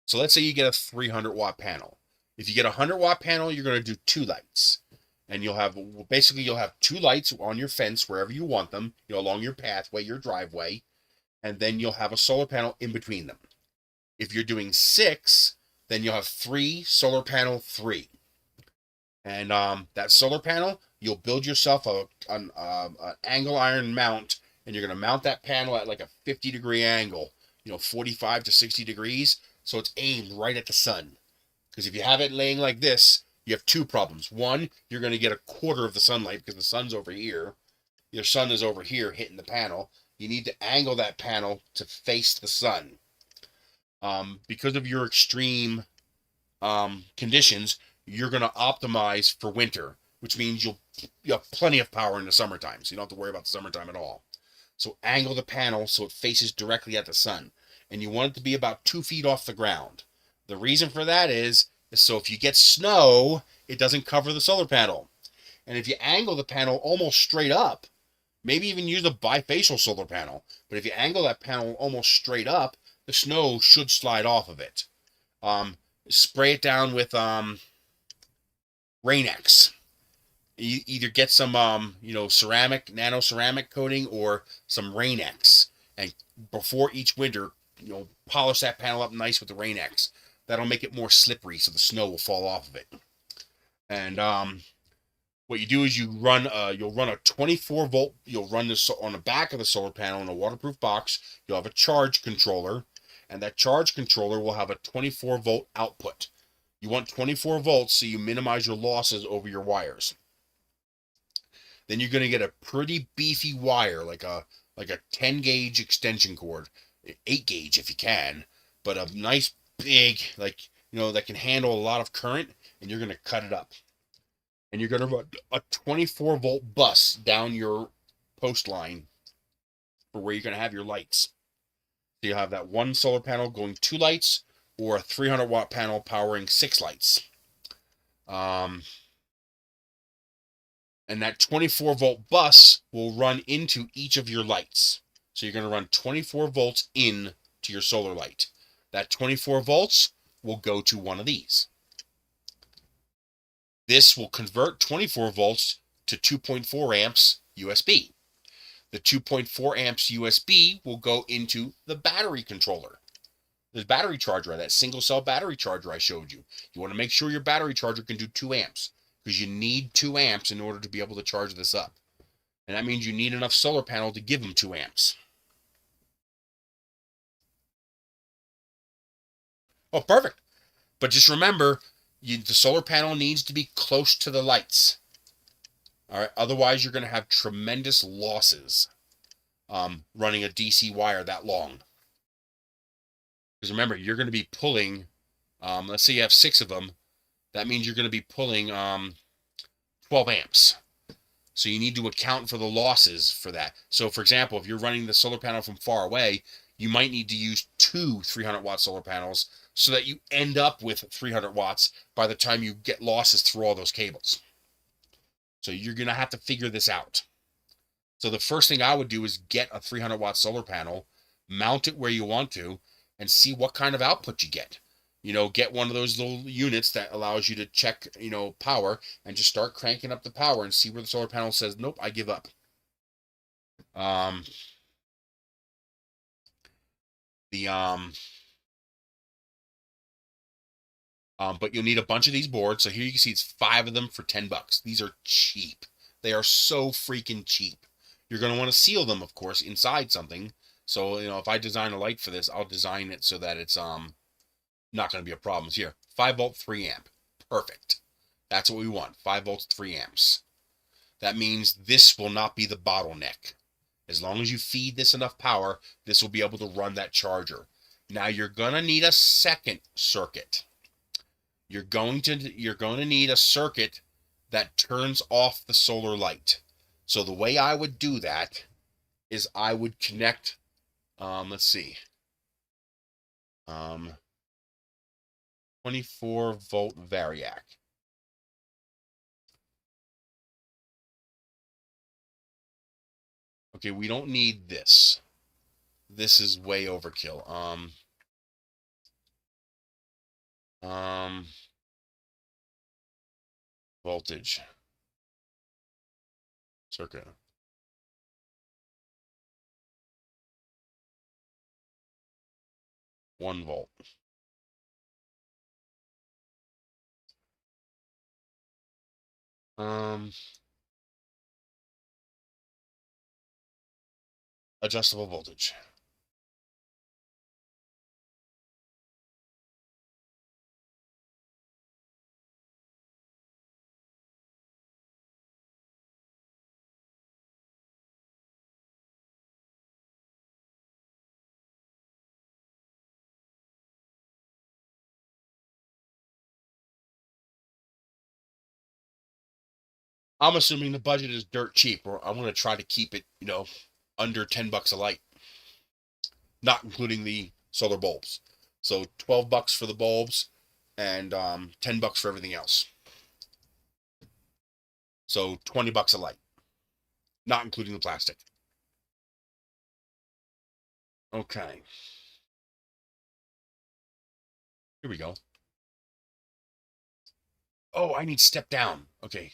So let's say you get a 300 watt panel. If you get a 100 watt panel, you're going to do 2 lights. And you'll have 2 lights on your fence wherever you want them, along your pathway, your driveway, and then you'll have a solar panel in between them. If you're doing 6, then you'll have 3 solar panel 3. And that solar panel, you'll build yourself an angle iron mount, and you're going to mount that panel at like a 50-degree angle, 45 to 60 degrees, so it's aimed right at the sun. Because if you have it laying like this, you have 2 problems. One, you're going to get a quarter of the sunlight because the sun's over here. Your sun is over here hitting the panel. You need to angle that panel to face the sun. Because of your extreme conditions, you're going to optimize for winter, which means you'll have plenty of power in the summertime, so you don't have to worry about the summertime at all. So angle the panel so it faces directly at the sun. And you want it to be about 2 feet off the ground. The reason for that is so if you get snow, it doesn't cover the solar panel. And if you angle the panel almost straight up, maybe even use a bifacial solar panel, but if you angle that panel almost straight up, the snow should slide off of it. Spray it down with Rain-X. You either get some ceramic, nano ceramic coating or some Rain-X, and before each winter, polish that panel up nice with the Rain-X. That'll make it more slippery so the snow will fall off of it. And what you do is you'll run a 24 volt, you'll run this on the back of the solar panel in a waterproof box. You'll have a charge controller, and that charge controller will have a 24 volt output. You want 24 volts so you minimize your losses over your wires. Then you're going to get a pretty beefy wire, like a 10 gauge extension cord, 8 gauge if you can, but a nice big, that can handle a lot of current, and you're going to cut it up. And you're going to run a 24 volt bus down your post line for where you're going to have your lights. So you'll have that one solar panel going 2 lights, or a 300 watt panel powering 6 lights. And that 24 volt bus will run into each of your lights. So you're going to run 24 volts in to your solar light. That 24 volts will go to one of these. This will convert 24 volts to 2.4 amps USB. The 2.4 amps USB will go into the battery controller. The battery charger, that single cell battery charger I showed you. You want to make sure your battery charger can do 2 amps because you need 2 amps in order to be able to charge this up. And that means you need enough solar panel to give them 2 amps. Oh, perfect. But just remember, the solar panel needs to be close to the lights. All right. Otherwise, you're going to have tremendous losses running a DC wire that long. Because remember, you're going to be pulling, let's say you have 6 of them. That means you're going to be pulling 12 amps. So you need to account for the losses for that. So for example, if you're running the solar panel from far away, you might need to use 2 300 watt solar panels so that you end up with 300 watts by the time you get losses through all those cables. So you're going to have to figure this out. So the first thing I would do is get a 300-watt solar panel, mount it where you want to, and see what kind of output you get. Get one of those little units that allows you to check, power, and just start cranking up the power and see where the solar panel says, nope, I give up. But you'll need a bunch of these boards. So here you can see it's 5 of them for $10. These are cheap. They are so freaking cheap. You're going to want to seal them, of course, inside something. So, if I design a light for this, I'll design it so that it's not going to be a problem. Here, 5-volt, 3 amp. Perfect. That's what we want. 5 volts, 3 amps. That means this will not be the bottleneck. As long as you feed this enough power, this will be able to run that charger. Now you're going to need a second circuit. You're going to need a circuit that turns off the solar light. So the way I would do that is I would connect, let's see, 24-volt variac. Okay, we don't need this. This is way overkill. Voltage. Circuit. One volt. Adjustable voltage. I'm assuming the budget is dirt cheap, or I'm going to try to keep it, under $10 a light, not including the solar bulbs. So $12 for the bulbs and $10 for everything else. So $20 a light, not including the plastic. Okay. Here we go. Oh, I need step down. Okay.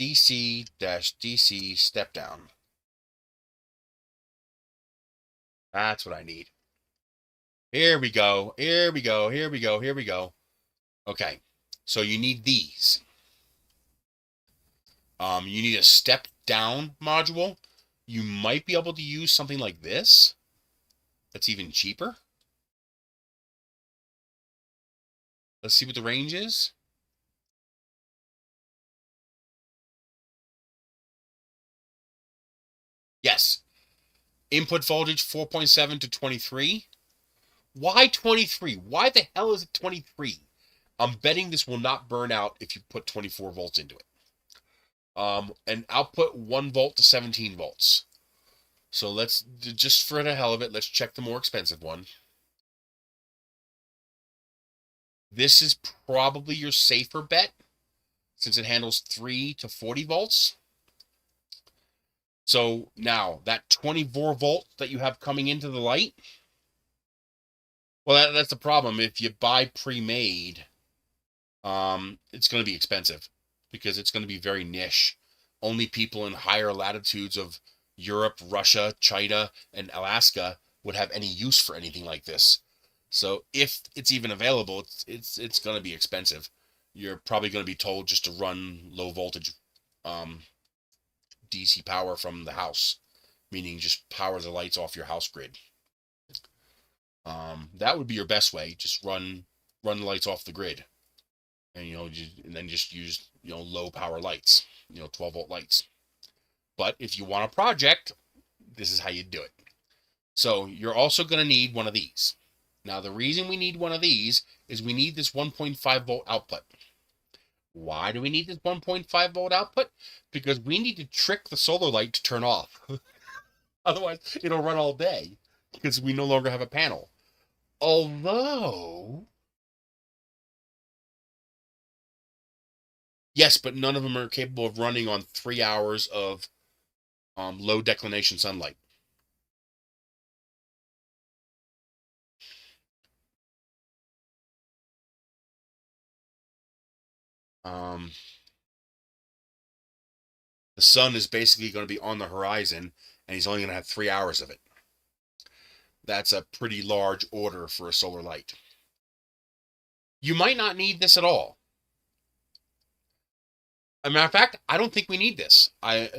DC-DC step down. That's what I need. Here we go. Here we go. Here we go. Here we go. Okay. So you need these. You need a step down module. You might be able to use something like this. That's even cheaper. Let's see what the range is. Yes. Input voltage 4.7 to 23. Why 23? Why the hell is it 23? I'm betting this will not burn out if you put 24 volts into it. And output 1 volt to 17 volts. So let's, just for the hell of it, let's check the more expensive one. This is probably your safer bet, since it handles 3 to 40 volts. So now, that 24 volt that you have coming into the light, well, that's the problem. If you buy pre-made, it's going to be expensive, because it's going to be very niche. Only people in higher latitudes of Europe, Russia, China, and Alaska would have any use for anything like this. So if it's even available, it's going to be expensive. You're probably going to be told just to run low voltage DC power from the house, meaning just power the lights off your house grid. That would be your best way. Just run the lights off the grid, and and then just use low power lights, 12-volt lights. But if you want a project, this is how you do it. So you're also going to need one of these. Now, the reason we need one of these is we need this 1.5 volt output. Why do we need this 1.5 volt output? Because we need to trick the solar light to turn off. Otherwise, it'll run all day, because we no longer have a panel. Although, Yes, but none of them are capable of running on 3 hours of low declination sunlight. Um, the sun is basically going to be on the horizon, and he's only going to have 3 hours of it. That's a pretty large order for a solar light. You might not need this at all. As a matter of fact, I don't think we need this.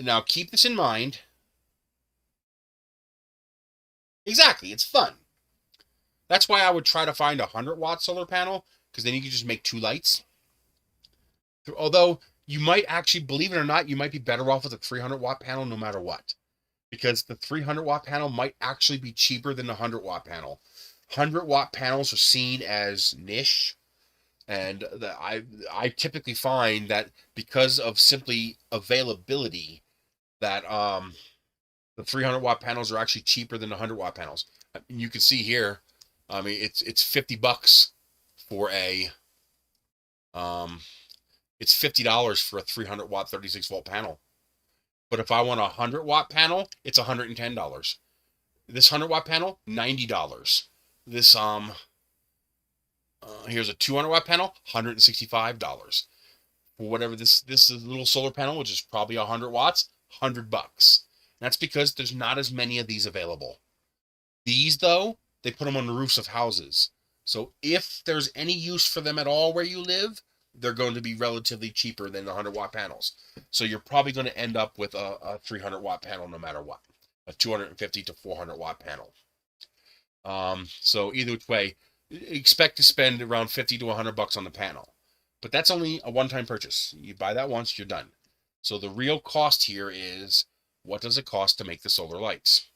Now keep this in mind. Exactly, it's fun. That's why I would try to find a 100-watt solar panel, because then you can just make 2 lights. Although you might actually, believe it or not, you might be better off with a 300-watt panel no matter what, because the 300-watt panel might actually be cheaper than the 100-watt panel. 100-watt panels are seen as niche, and I typically find that because of simply availability, that the 300-watt panels are actually cheaper than the 100-watt panels. You can see here, I mean, it's $50 for a it's $50 for a 300-watt 36-volt panel. But if I want a 100-watt panel, it's $110. This 100-watt panel, $90. This here's a 200-watt panel, $165. For whatever this is, a little solar panel, which is probably 100 watts, $100. That's because there's not as many of these available. These, though, they put them on the roofs of houses. So if there's any use for them at all where you live, they're going to be relatively cheaper than the 100-watt panels. So you're probably going to end up with a 300-watt panel no matter what, a 250 to 400-watt panel. So either which way, expect to spend around 50 to $100 on the panel. But that's only a one-time purchase. You buy that once, you're done. So the real cost here is, what does it cost to make the solar lights?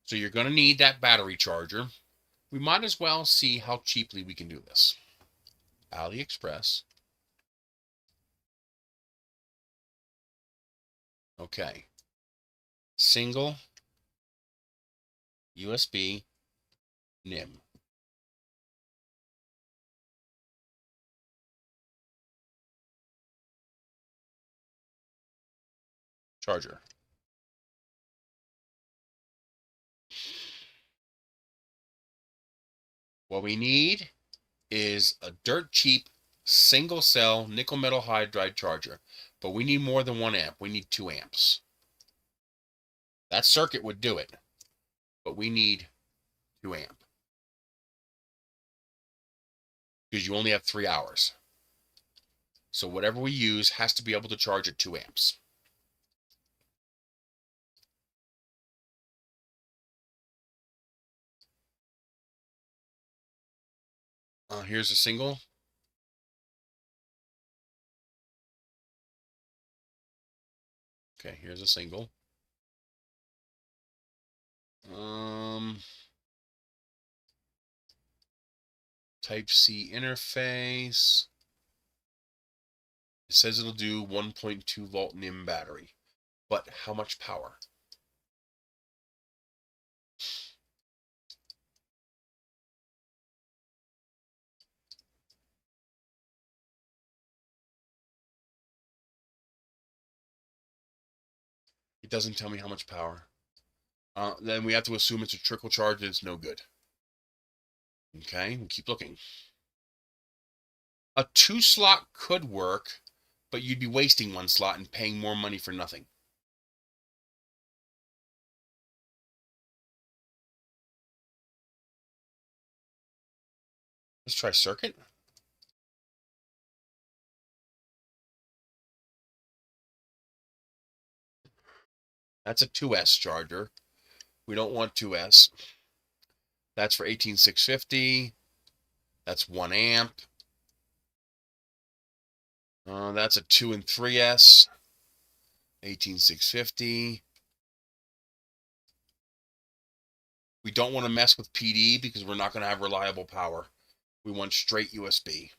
So you're going to need that battery charger. We might as well see how cheaply we can do this. AliExpress. Okay. Single USB NIM. Charger. What we need is a dirt cheap single cell nickel metal hydride charger, but we need more than 1 amp. We need 2 amps. That circuit would do it, but we need 2 amp because you only have 3 hours. So whatever we use has to be able to charge at 2 amps. Here's a single. Okay, here's a single. Type-C interface. It says it'll do 1.2 volt NIM battery, but how much power? It doesn't tell me how much power. Then we have to assume it's a trickle charge and it's no good. Okay, we'll keep looking. A 2-slot could work, but you'd be wasting 1 slot and paying more money for nothing. Let's try circuit. That's a 2S charger. We don't want 2S. That's for 18650. That's 1 amp. That's a 2 and 3S. 18650. We don't want to mess with PD because we're not going to have reliable power. We want straight USB.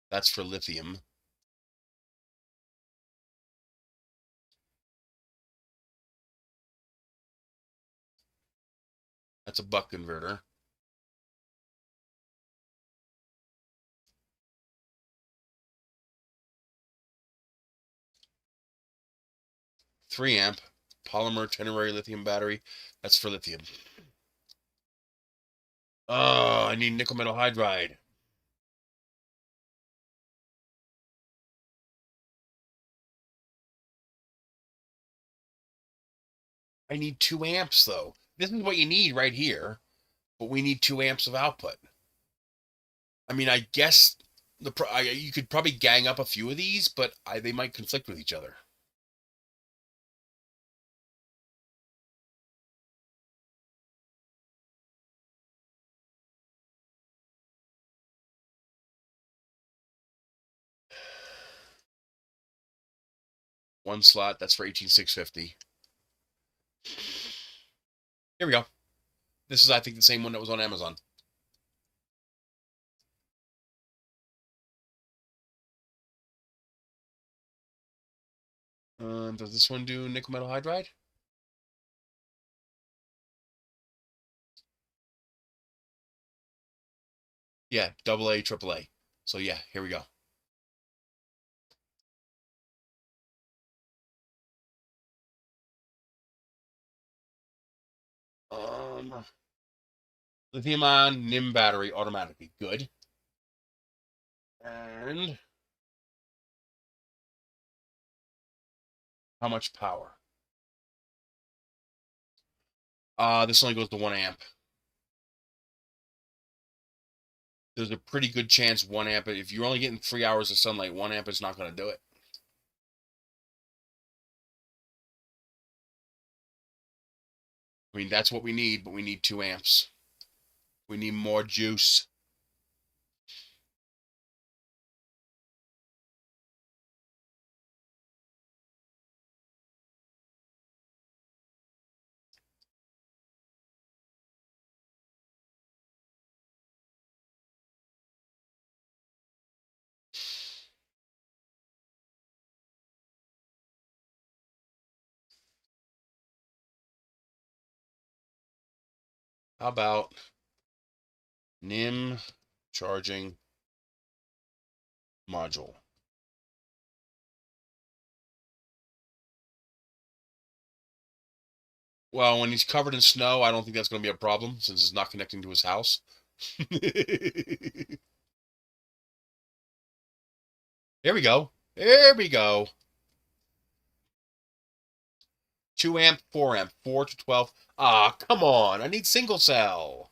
That's for lithium. That's a buck converter. 3 amp polymer temporary lithium battery. That's for lithium. Oh, I need nickel metal hydride. I need 2 amps though. This is what you need right here, but we need 2 amps of output. I mean, I guess you could probably gang up a few of these, but they might conflict with each other. One slot, that's for 18,650. Here we go. This is, I think, the same one that was on Amazon. Does this one do nickel metal hydride? Yeah, AA, AAA. So yeah, here we go. Lithium-ion NIM battery automatically. Good. And how much power? This only goes to 1 amp. There's a pretty good chance 1 amp, if you're only getting 3 hours of sunlight, 1 amp is not going to do it. I mean, that's what we need, but we need 2 amps. We need more juice. How about NIM charging module? Well, when he's covered in snow, I don't think that's going to be a problem since it's not connecting to his house. Here we go. There we go. 2 amp, 4 amp, 4 to 12. Ah, come on. I need single cell.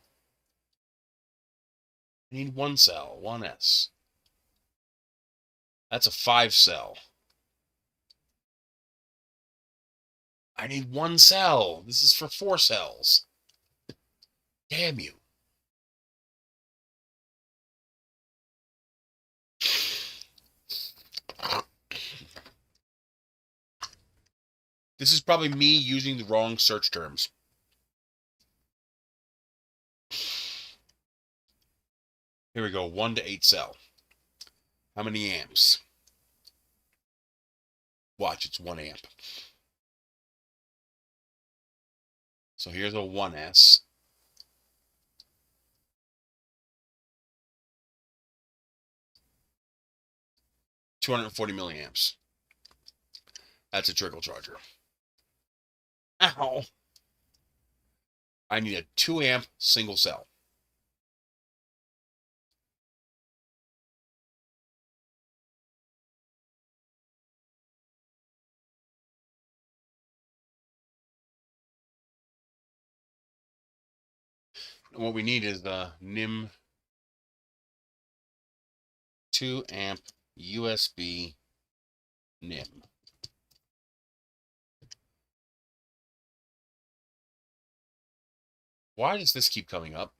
I need 1 cell, 1S. That's a 5 cell. I need 1 cell. This is for 4 cells. Damn you. This is probably me using the wrong search terms. Here we go, 1 to 8 cell. How many amps? Watch, it's 1 amp. So here's a 1S. $240 milliamps. That's a trickle charger. Ow. I need a 2 amp single cell. And what we need is the NIM 2 amp USB NIM. Why does this keep coming up?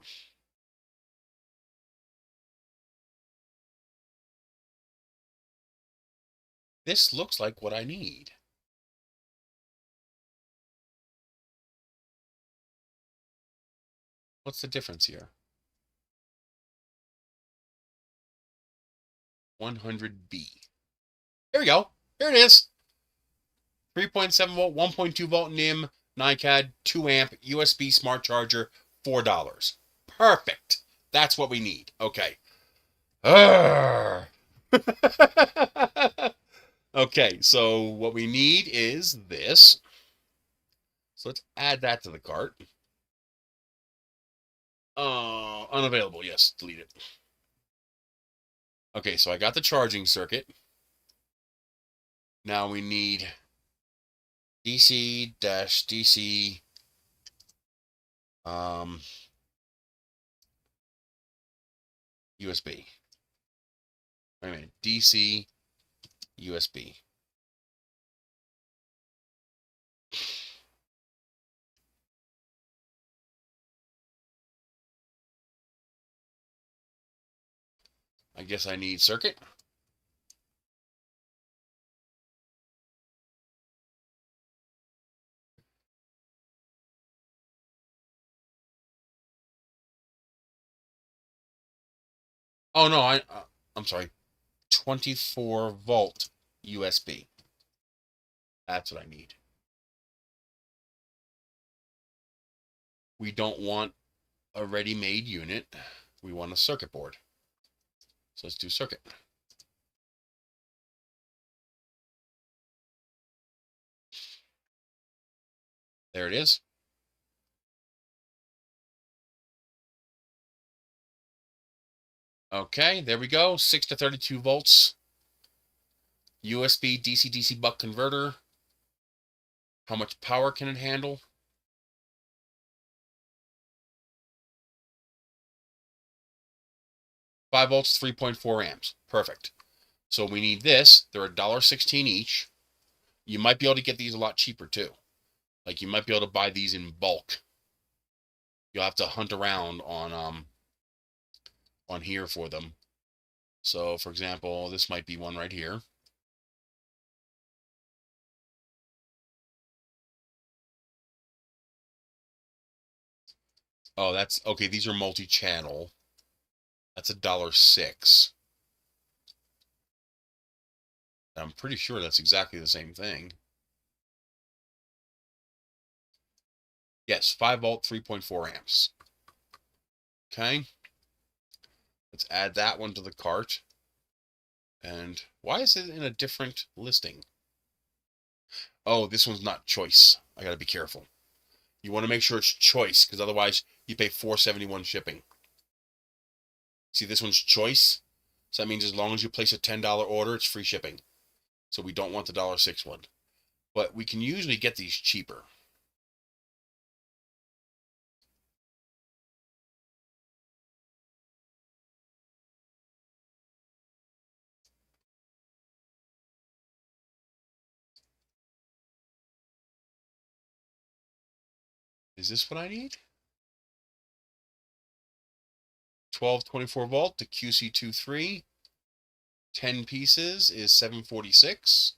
This looks like what I need. What's the difference here? 100B. Here we go. Here it is. 3.7 volt, 1.2 volt NIM, NiCad, 2 amp, USB smart charger, $4. Perfect. That's what we need. Okay. Okay, so what we need is this. So let's add that to the cart. Unavailable. Yes, delete it. Okay, so I got the charging circuit. Now we need DC-DC USB. Wait a minute, DC USB. I guess I need circuit. Oh no, I'm sorry. 24 volt USB. That's what I need. We don't want a ready-made unit. We want a circuit board. So let's do circuit. There it is. Okay, there we go. 6 to 32 volts. USB DC-DC buck converter. How much power can it handle? 5 volts, 3.4 amps. Perfect. So we need this. They're $1.16 each. You might be able to get these a lot cheaper too. Like you might be able to buy these in bulk. You'll have to hunt around on here for them. So for example, this might be one right here. Oh, that's okay. These are multi-channel. That's $1.06. I'm pretty sure that's exactly the same thing. Yes, 5 volt, 3.4 amps. Okay. Let's add that one to the cart. And why is it in a different listing? Oh, this one's not choice. I gotta be careful. You want to make sure it's choice, because otherwise you pay $4.71 shipping. See, this one's choice. So that means as long as you place a $10 order, it's free shipping. So we don't want the $1.06 one. But we can usually get these cheaper. Is this what I need? 12 24 volt to QC23. 10 pieces is 746.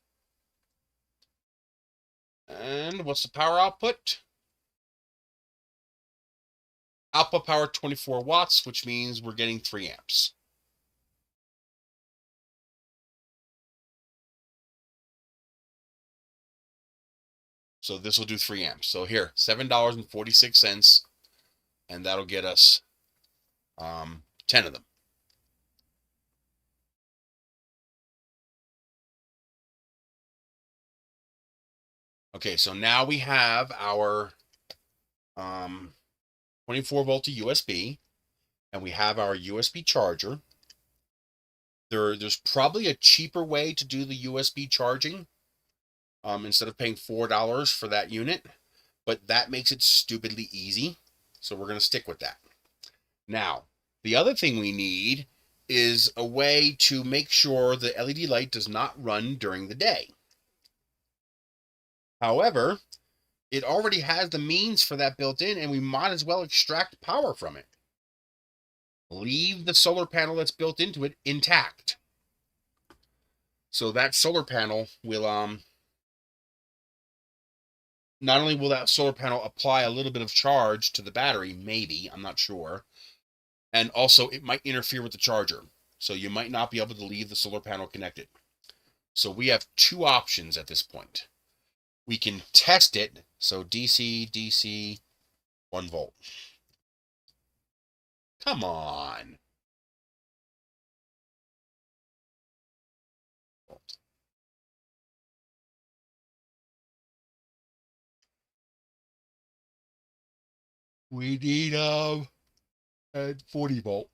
And what's the power output? Output power 24 watts, which means we're getting 3 amps. So this will do 3 amps. So here, $7.46, and that'll get us 10 of them. Okay, so now we have our 24 volt to USB, and we have our USB charger. There's probably a cheaper way to do the USB charging instead of paying $4 for that unit, but that makes it stupidly easy. So we're going to stick with that. Now, the other thing we need is a way to make sure the LED light does not run during the day. However, it already has the means for that built in, and we might as well extract power from it. Leave the solar panel that's built into it intact. So that solar panel will, not only will that solar panel apply a little bit of charge to the battery, maybe, I'm not sure, and also it might interfere with the charger. So you might not be able to leave the solar panel connected. So we have two options at this point. We can test it. So DC, 1 volt. Come on. We need a 40 volt.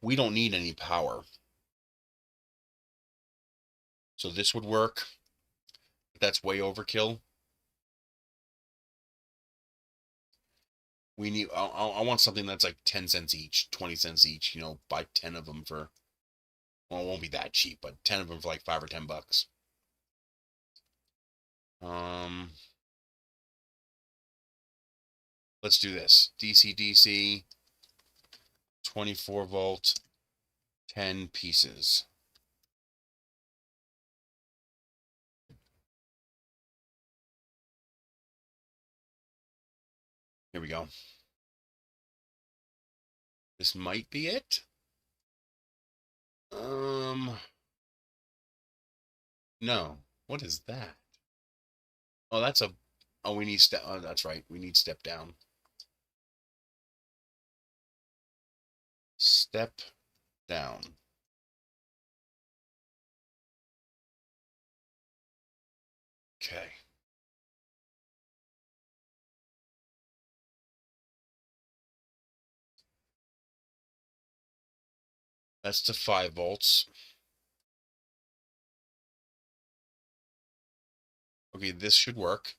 We don't need any power. So this would work. That's way overkill. We need, I want something that's like 10 cents each, 20 cents each, you know, buy 10 of them for, well, it won't be that cheap, but 10 of them for like $5 or $10. Let's do this. DC, 24 volt, 10 pieces. Here we go. This might be it. No. What is that? Oh, that's a, oh, we need step, oh, that's right. We need step down. Step down. Okay. That's to 5 volts. Okay, this should work.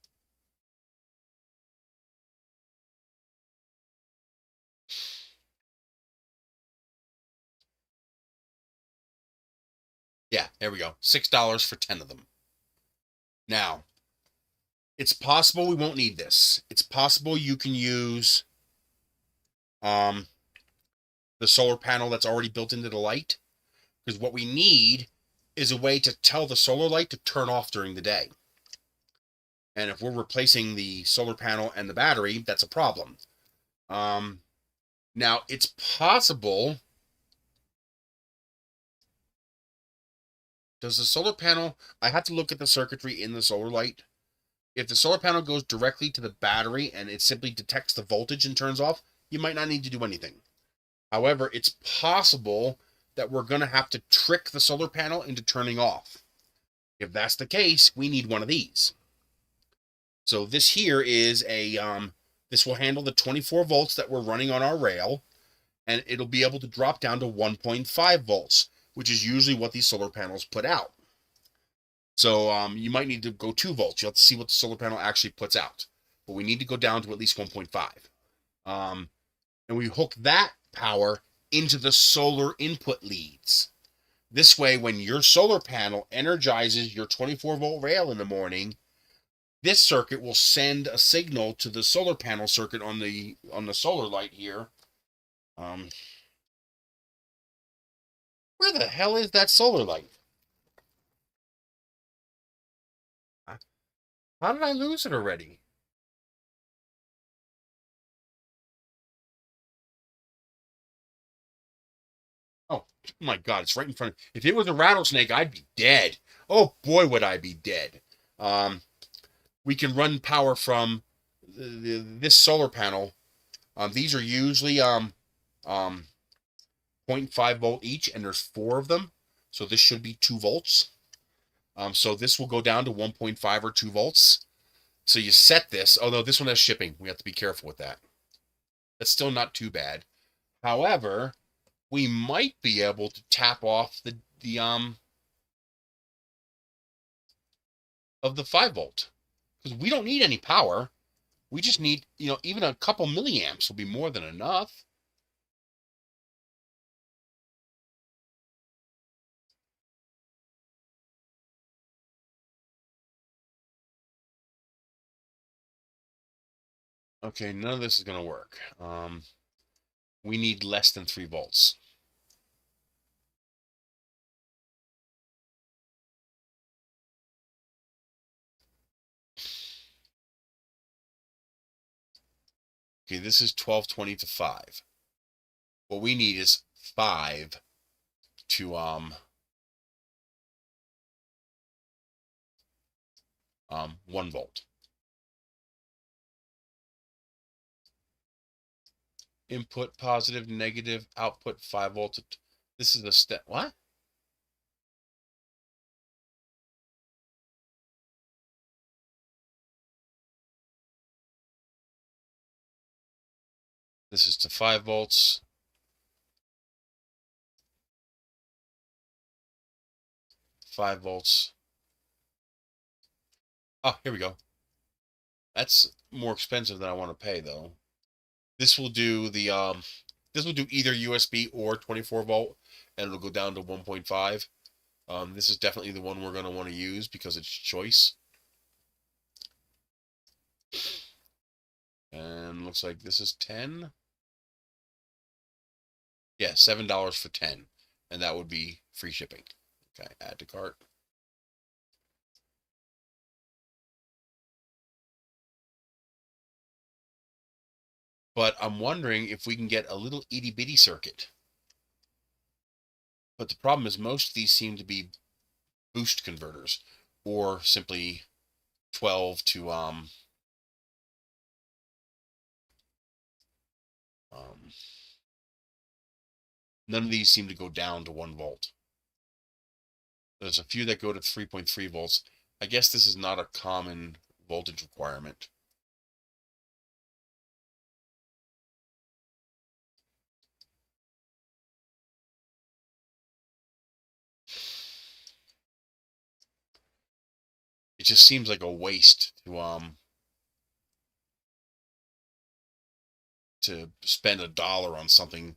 Yeah, there we go. $6 for 10 of them. Now, it's possible we won't need this. It's possible you can use the solar panel that's already built into the light, because what we need is a way to tell the solar light to turn off during the day. And if we're replacing the solar panel and the battery, that's a problem. Now, it's possible. Does the solar panel, I have to look at the circuitry in the solar light. If the solar panel goes directly to the battery and it simply detects the voltage and turns off, you might not need to do anything. However, it's possible that we're going to have to trick the solar panel into turning off. If that's the case, we need one of these. So this here is a, this will handle the 24 volts that we're running on our rail, and it'll be able to drop down to 1.5 volts, which is usually what these solar panels put out. So you might need to go 2 volts. You'll have to see what the solar panel actually puts out. But we need to go down to at least 1.5. And we hook that power into the solar input leads. This way, when your solar panel energizes your 24 volt rail in the morning, this circuit will send a signal to the solar panel circuit on the solar light here. Where the hell is that solar light? How did I lose it already? Oh my God, it's right in front of me. If it was a rattlesnake, I'd be dead. Oh boy, would I be dead. We can run power from this solar panel. These are usually 0.5 volt each, and there's 4 of them. So this should be 2 volts. So this will go down to 1.5 or 2 volts. So you set this, although this one has shipping. We have to be careful with that. That's still not too bad. However, we might be able to tap off the of the 5 volt, because we don't need any power. We just need, you know, even a couple milliamps will be more than enough. Okay, none of this is going to work. We need less than 3 volts. Okay, this is 1220 to 5. What we need is 5 to 1 volt. Input positive, negative, output 5 volts. This is a step. What? This is to 5 volts. 5 volts. Oh, here we go. That's more expensive than I want to pay, though. This will do the this will do either USB or 24 volt, and it'll go down to 1.5. This is definitely the one we're going to want to use because it's choice. And looks like this is 10. Yeah, $7 for 10, and that would be free shipping. Okay, add to cart. But I'm wondering if we can get a little itty bitty circuit. But the problem is most of these seem to be boost converters, or simply 12 to none of these seem to go down to 1 volt. There's a few that go to 3.3 volts. I guess this is not a common voltage requirement. It just seems like a waste to spend $1 on something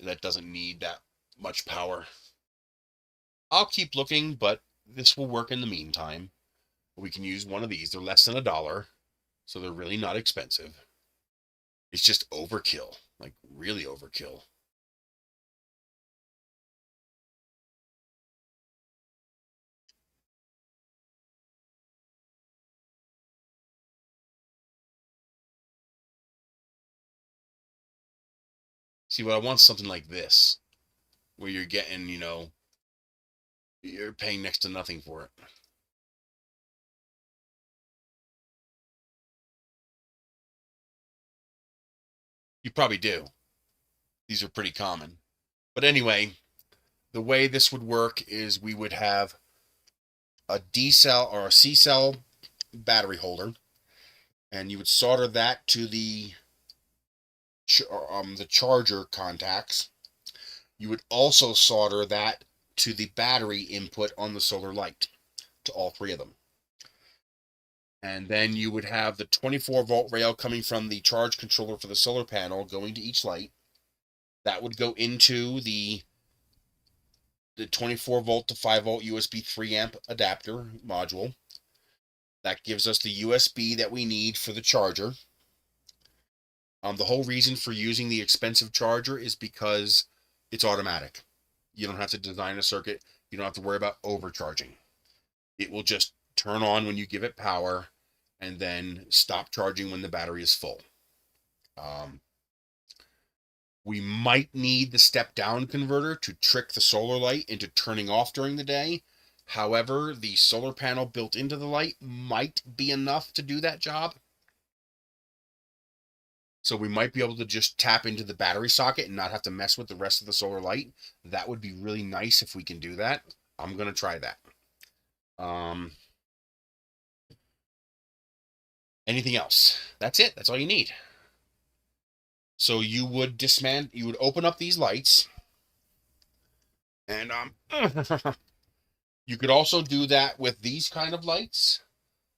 that doesn't need that much power. I'll keep looking, but this will work in the meantime. We can use one of these. They're less than $1, so they're really not expensive. It's just overkill, like really overkill. See, what I want something like this, where you're getting, you're paying next to nothing for it. You probably do. These are pretty common. But anyway, the way this would work is we would have a D cell or a C cell battery holder, and you would solder that to the charger contacts. You would also solder that to the battery input on the solar light, to all 3 of them. And then you would have the 24 volt rail coming from the charge controller for the solar panel going to each light. That would go into the 24 volt to 5 volt USB 3 amp adapter module. That gives us the USB that we need for the charger. The whole reason for using the expensive charger is because it's automatic. You don't have to design a circuit. You don't have to worry about overcharging. It will just turn on when you give it power and then stop charging when the battery is full. We might need the step-down converter to trick the solar light into turning off during the day. However, the solar panel built into the light might be enough to do that job. So we might be able to just tap into the battery socket and not have to mess with the rest of the solar light. That would be really nice if we can do that. I'm going to try that. Anything else? That's it. That's all you need. So you would you would open up these lights, and you could also do that with these kind of lights.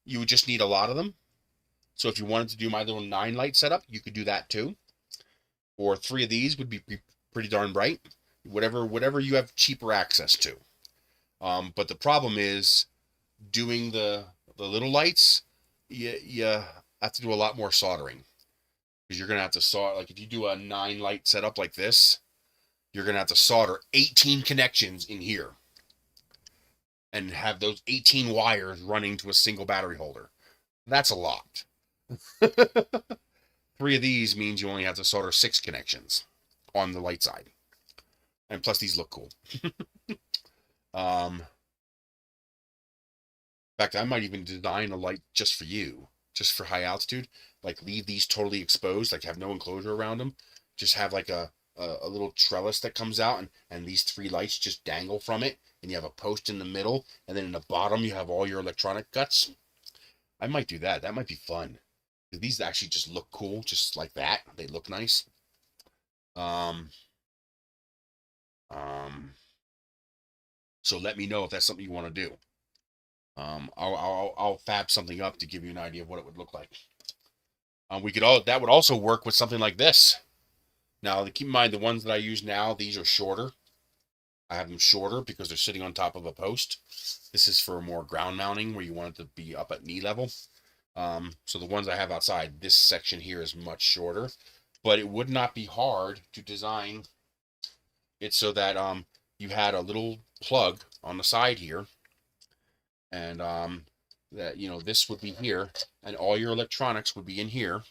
You would just need a lot of them. So if you wanted to do my little 9 light setup, you could do that too. Or 3 of these would be pretty darn bright. Whatever you have cheaper access to. But the problem is doing the little lights, you have to do a lot more soldering. Because you're going to have to solder, like if you do a 9 light setup like this, you're going to have to solder 18 connections in here. And have those 18 wires running to a single battery holder. That's a lot. 3 of these means you only have to solder 6 connections on the light side. And plus these look cool. In fact, I might even design a light just for you, just for high altitude. Like leave these totally exposed, like have no enclosure around them. Just have like a little trellis that comes out, and these three lights just dangle from it, and you have a post in the middle, and then in the bottom you have all your electronic guts. I might do that. That might be fun. These actually just look cool, just like that. They look nice. Um, um, so let me know if that's something you want to do. I'll fab something up to give you an idea of what it would look like. That would also work with something like this. Now, keep in mind the ones that I use now, these are shorter. I have them shorter because they're sitting on top of a post. This is for more ground mounting where you want it to be up at knee level. So the ones I have outside, this section here is much shorter, but it would not be hard to design it so that you had a little plug on the side here, and that this would be here, and all your electronics would be in here.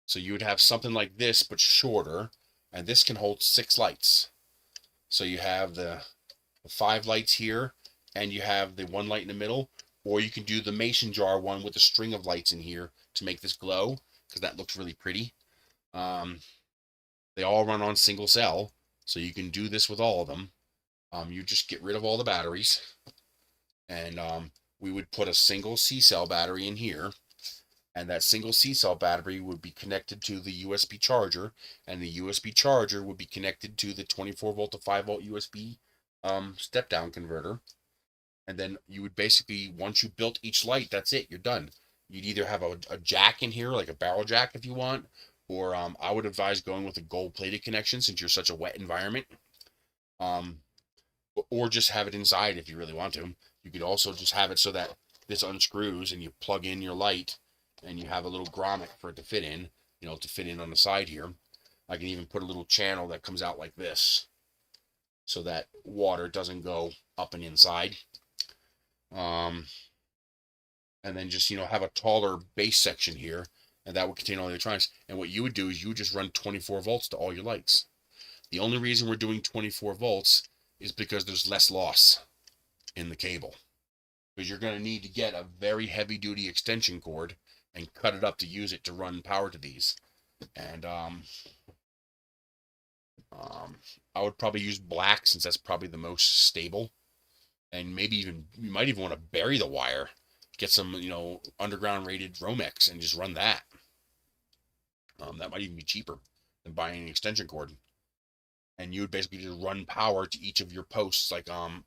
So you would have something like this but shorter, and this can hold 6 lights. So you have the 5 lights here, and you have the 1 light in the middle, or you can do the mason jar one with a string of lights in here to make this glow, because that looks really pretty. They all run on single cell, so you can do this with all of them. You just get rid of all the batteries, and we would put a single C-cell battery in here, and that single C-cell battery would be connected to the USB charger, and the USB charger would be connected to the 24 volt to 5 volt USB step down converter. And then you would basically, once you built each light, that's it, you're done. You'd either have a jack in here, like a barrel jack if you want, or I would advise going with a gold plated connection since you're such a wet environment. Or just have it inside if you really want to. You could also just have it so that this unscrews and you plug in your light, and you have a little grommet for it to fit in, to fit in on the side here. I can even put a little channel that comes out like this so that water doesn't go up and inside. And then just, have a taller base section here, and that would contain all the electronics. And what you would do is you would just run 24 volts to all your lights. The only reason we're doing 24 volts is because there's less loss in the cable. Because you're going to need to get a very heavy duty extension cord and cut it up to use it to run power to these. And I would probably use black since that's probably the most stable. And maybe even, you might even want to bury the wire. Get some, underground rated Romex and just run that. That might even be cheaper than buying an extension cord. And you would basically just run power to each of your posts, like how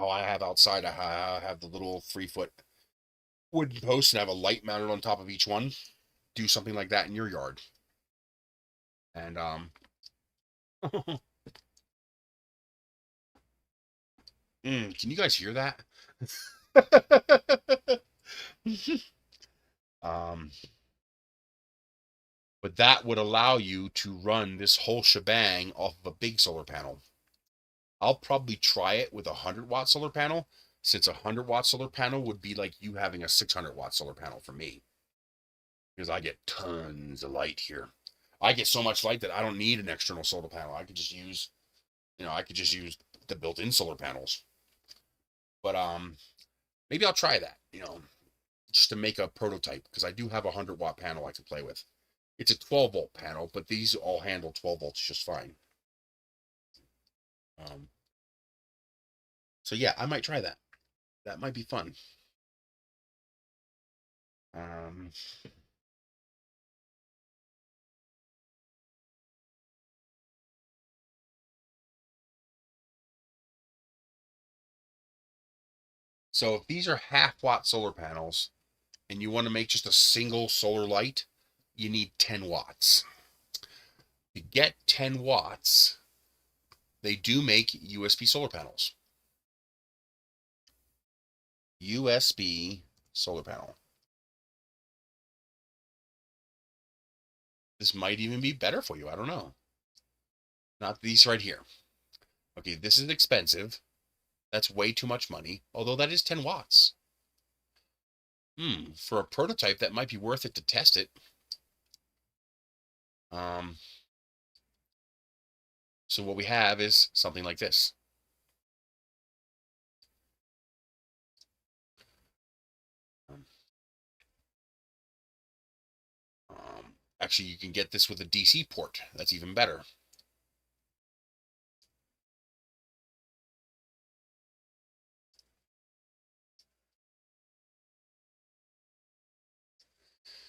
I have outside. I have the little 3-foot wooden posts and have a light mounted on top of each one. Do something like that in your yard. And can you guys hear that? But that would allow you to run this whole shebang off of a big solar panel. I'll probably try it with a 100-watt solar panel, since a 100-watt solar panel would be like you having a 600-watt solar panel for me, because I get tons of light here. I get so much light that I don't need an external solar panel. I could just use the built-in solar panels. But maybe I'll try that, just to make a prototype, because I do have a 100-watt panel I can play with. It's a 12-volt panel, but these all handle 12 volts just fine. So yeah, I might try that. That might be fun. So if these are half-watt solar panels and you want to make just a single solar light, you need 10 watts. To get 10 watts, they do make USB solar panels. USB solar panel. This might even be better for you. I don't know. Not these right here. Okay, this is expensive. That's way too much money, although that is 10 watts. For a prototype, that might be worth it to test it. So what we have is something like this. Actually, you can get this with a DC port. That's even better.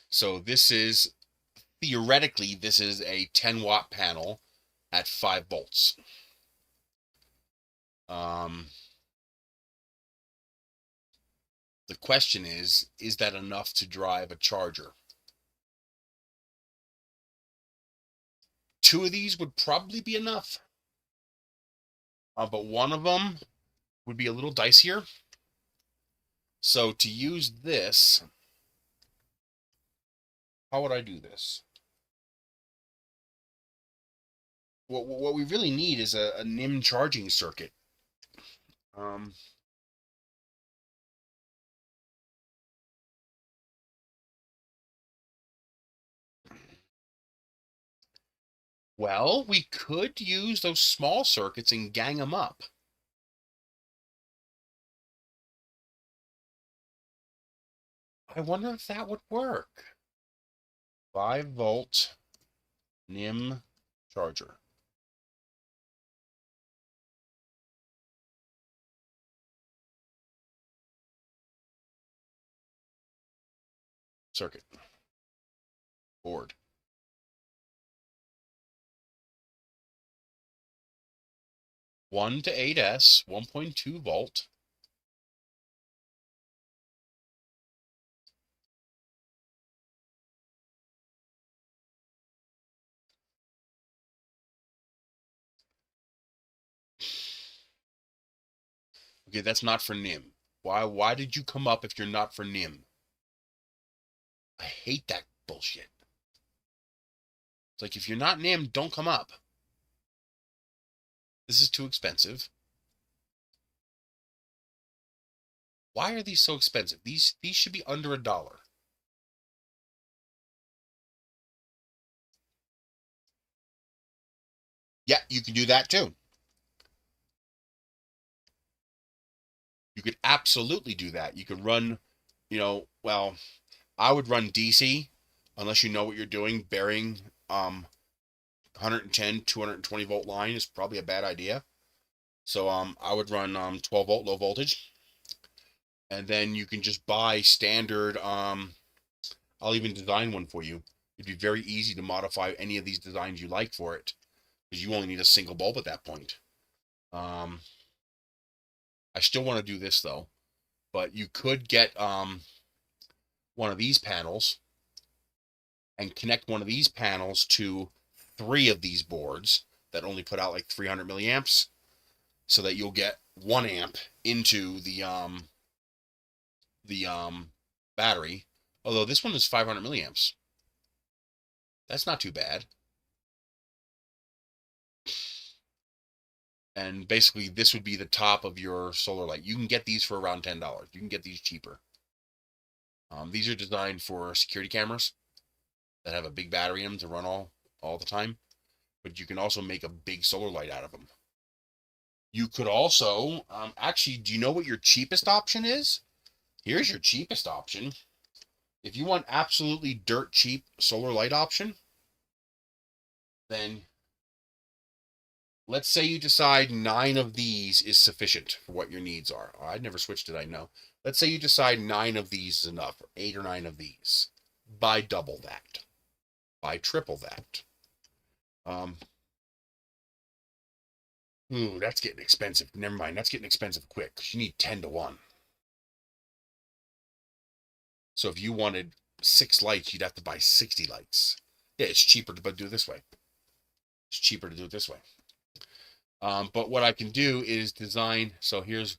So this is, theoretically, this is a 10-watt panel at 5 volts. The question is that enough to drive a charger? 2 of these would probably be enough. But one of them would be a little dicier. So to use this, how would I do this? What we really need is a NIM charging circuit. Well, we could use those small circuits and gang them up. I wonder if that would work. 5-volt NIM charger. Circuit. Board. 1 to 8S, 1.2 volt. Okay, that's not for NIM. Why did you come up if you're not for NIM? I hate that bullshit. It's like, if you're not NIM, don't come up. This is too expensive. Why are these so expensive? These should be under $1. Yeah, you can do that too. You could absolutely do that. You could run, well, I would run DC unless you know what you're doing. Burying 110, 220 volt line is probably a bad idea. So I would run 12 volt low voltage. And then you can just buy standard, I'll even design one for you. It'd be very easy to modify any of these designs you like for it, because you only need a single bulb at that point. I still want to do this though, but you could get one of these panels and connect one of these panels to 3 of these boards that only put out like 300 milliamps, so that you'll get 1 amp into the battery. Although this one is 500 milliamps. That's not too bad. And basically, this would be the top of your solar light. You can get these for around $10. You can get these cheaper. These are designed for security cameras that have a big battery in them to run all the time. But you can also make a big solar light out of them. You could also, actually, do you know what your cheapest option is? Here's your cheapest option. If you want absolutely dirt cheap solar light option, then let's say you decide 9 of these is sufficient for what your needs are. Oh, I'd never switched it, I know. Let's say you decide 9 of these is enough, or 8 or 9 of these. Buy double that. Buy triple that. Ooh, that's getting expensive. Never mind, that's getting expensive quick, because you need 10 to 1. So if you wanted 6 lights, you'd have to buy 60 lights. Yeah, it's cheaper to do it this way. It's cheaper to do it this way. But what I can do is design. So here's,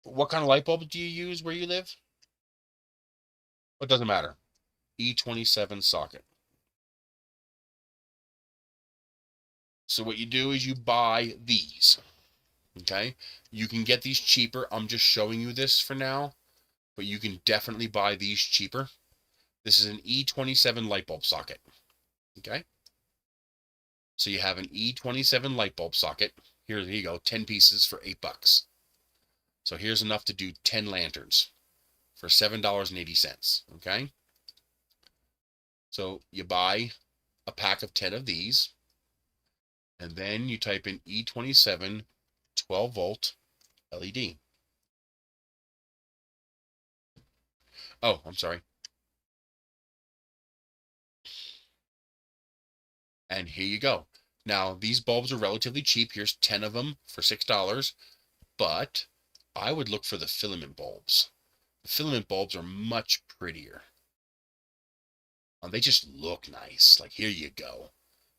what kind of light bulb do you use where you live? It doesn't matter. E27 socket. So what you do is you buy these. Okay? You can get these cheaper. I'm just showing you this for now, but you can definitely buy these cheaper. This is an E27 light bulb socket. Okay? So you have an E27 light bulb socket. Here you go, 10 pieces for $8. So here's enough to do 10 lanterns for $7.80, okay? So you buy a pack of 10 of these, and then you type in E27 12-volt LED. Oh, I'm sorry. And here you go. Now, these bulbs are relatively cheap. Here's 10 of them for $6, but I would look for the filament bulbs. The filament bulbs are much prettier. They just look nice. Like, here you go.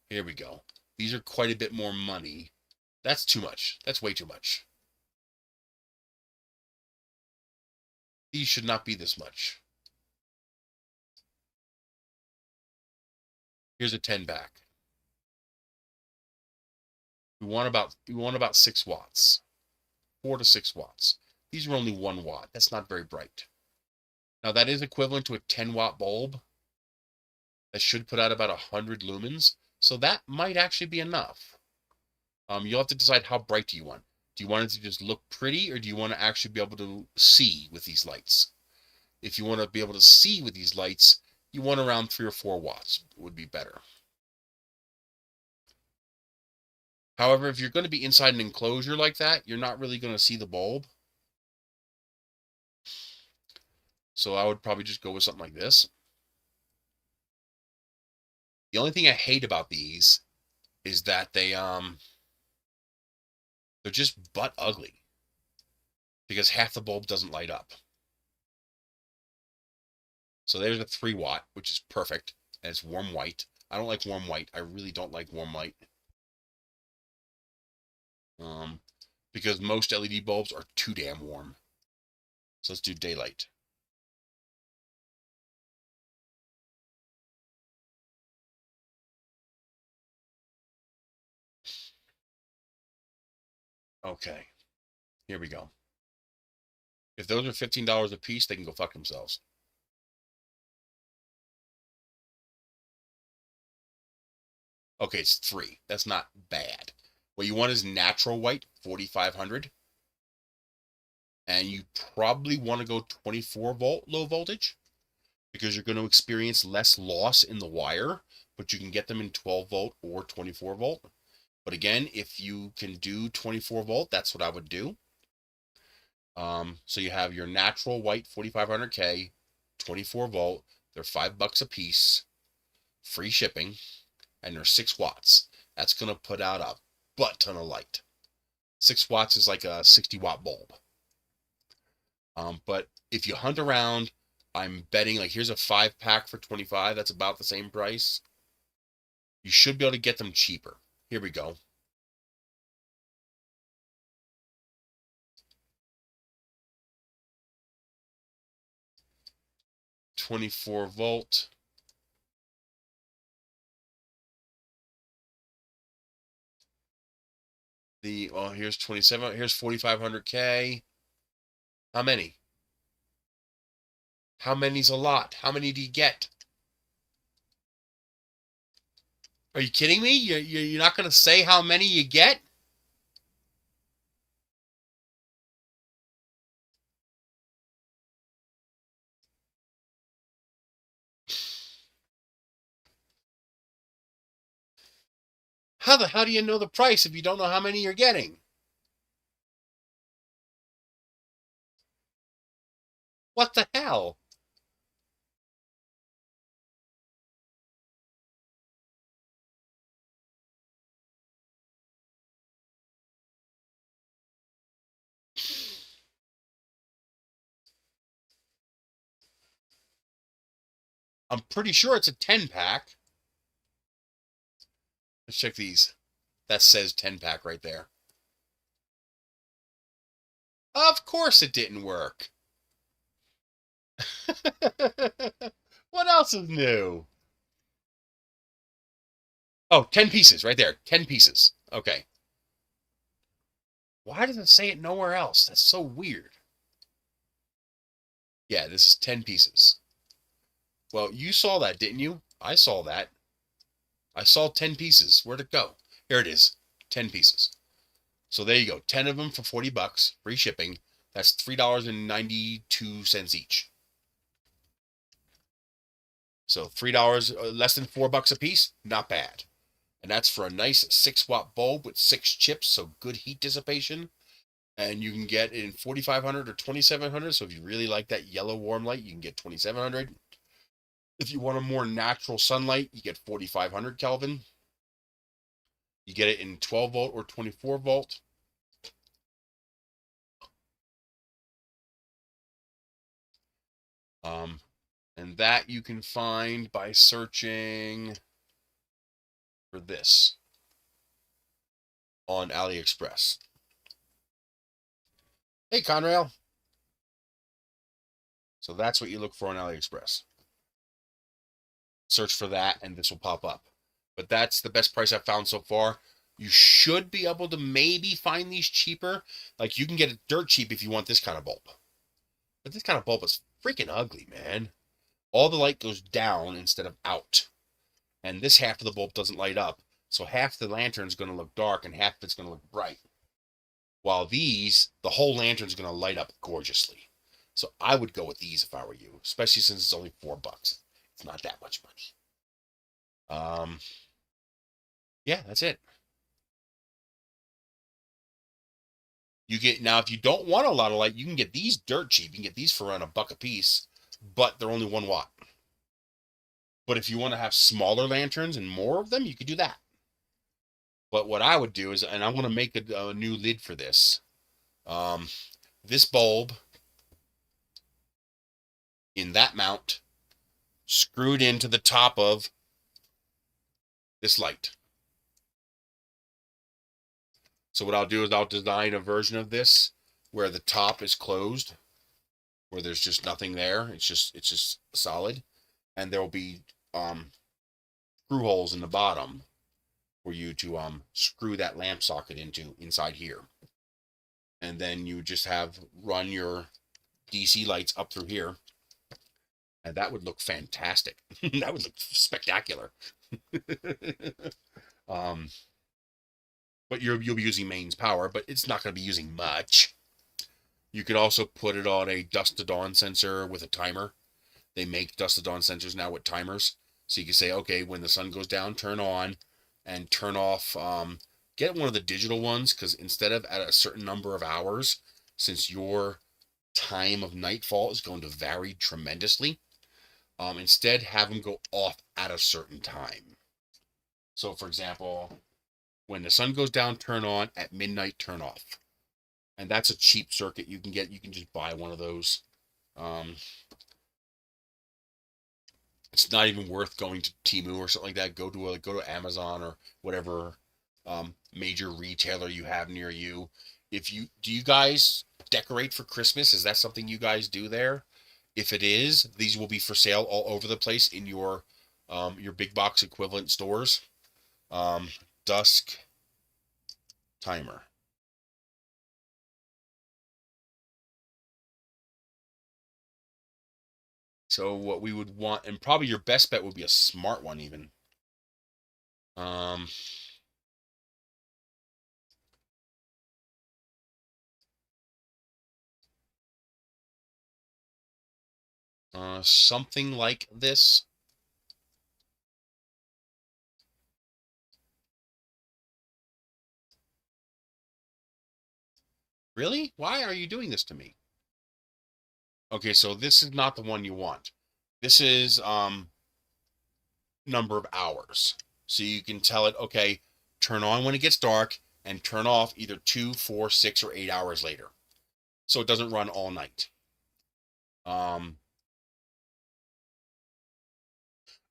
Here we go. These are quite a bit more money. That's too much. That's way too much. These should not be this much. Here's a 10 pack. We want about 6 watts. 4 to 6 watts. These are only 1 watt. That's not very bright. Now that is equivalent to a 10-watt bulb. That should put out about 100 lumens. So that might actually be enough. You'll have to decide how bright do you want. Do you want it to just look pretty, or do you want to actually be able to see with these lights? If you want to be able to see with these lights, you want around 3 or 4 watts would be better. However, if you're going to be inside an enclosure like that, you're not really going to see the bulb. So I would probably just go with something like this. The only thing I hate about these is that they're just butt ugly, because half the bulb doesn't light up. So there's a 3 watt, which is perfect, and it's warm white. I don't like warm white. I really don't like warm white. Because most LED bulbs are too damn warm. So let's do daylight. Okay, here we go. If those are $15 a piece, they can go fuck themselves. Okay, it's 3. That's not bad. What you want is natural white, 4500. And you probably want to go 24 volt low voltage, because you're going to experience less loss in the wire, but you can get them in 12 volt or 24 volt. But again, if you can do 24 volt, that's what I would do. So you have your natural white 4500K, 24 volt. They're $5 a piece, free shipping, and they're 6 watts. That's going to put out a butt ton of light. 6 watts is like a 60-watt bulb. But if you hunt around, I'm betting, like, here's a 5-pack for 25. That's about the same price. You should be able to get them cheaper. Here we go. $24 volt. Here's 27. Here's 4500K. How many? How many's a lot? How many do you get? Are you kidding me? You're not going to say how many you get? How do you know the price if you don't know how many you're getting? What the hell? I'm pretty sure it's a 10-pack. Let's check these. That says 10-pack right there. Of course it didn't work. What else is new? Oh, 10 pieces right there. 10 pieces. Okay. Why does it say it nowhere else? That's so weird. Yeah, this is 10 pieces. Well, you saw that, didn't you? I saw that. I saw 10 pieces. Where'd it go? Here it is. 10 pieces. So there you go. 10 of them for $40, free shipping. That's $3.92 each. So $3, less than $4 a piece, not bad. And that's for a nice 6-watt bulb with 6 chips, so good heat dissipation. And you can get it in 4500 or 2700. So if you really like that yellow warm light, you can get 2700. If you want a more natural sunlight, you get 4500 Kelvin. You get it in 12 volt or 24 volt. And that you can find by searching for this on AliExpress. Hey, Conrail. So that's what you look for on AliExpress. Search for that, and this will pop up. But that's the best price I've found so far. You should be able to maybe find these cheaper. Like, you can get it dirt cheap if you want this kind of bulb. But this kind of bulb is freaking ugly, man. All the light goes down instead of out. And this half of the bulb doesn't light up. So half the lantern's going to look dark and half of it's going to look bright. While these, the whole lantern's going to light up gorgeously. So I would go with these if I were you, especially since it's only $4. It's not that much money. Yeah, that's it. You get, now if you don't want a lot of light, you can get these dirt cheap. You can get these for around $1 a piece, but they're only 1 watt. But if you want to have smaller lanterns and more of them, you could do that. But what I would do is, and I want to make a new lid for this. This bulb in that mount screwed into the top of this light. So what I'll do is I'll design a version of this where the top is closed, where there's just nothing there. It's just solid, and there will be screw holes in the bottom for you to screw that lamp socket into inside here. And then you just have run your DC lights up through here. And that would look fantastic. That would look spectacular. But you'll be using mains power, but it's not going to be using much. You could also put it on a dusk to dawn sensor with a timer. They make dusk to dawn sensors now with timers. So you can say, okay, when the sun goes down, turn on and turn off. Get one of the digital ones, because instead of at a certain number of hours, since your time of nightfall is going to vary tremendously, instead have them go off at a certain time. So for example, when the sun goes down, turn on. At midnight, turn off. And that's a cheap circuit you can get. You can just buy one of those. It's not even worth going to Temu or something like that. Go to Amazon or whatever major retailer you have near you. Do you guys decorate for Christmas? Is that something you guys do there? If it is, these will be for sale all over the place in your big box equivalent stores. Dusk timer. So what we would want, and probably your best bet would be a smart one even. Something like this. Really? Why are you doing this to me? Okay, so this is not the one you want. This is number of hours. So you can tell it, okay, turn on when it gets dark and turn off either 2, 4, 6, or 8 hours later. So it doesn't run all night.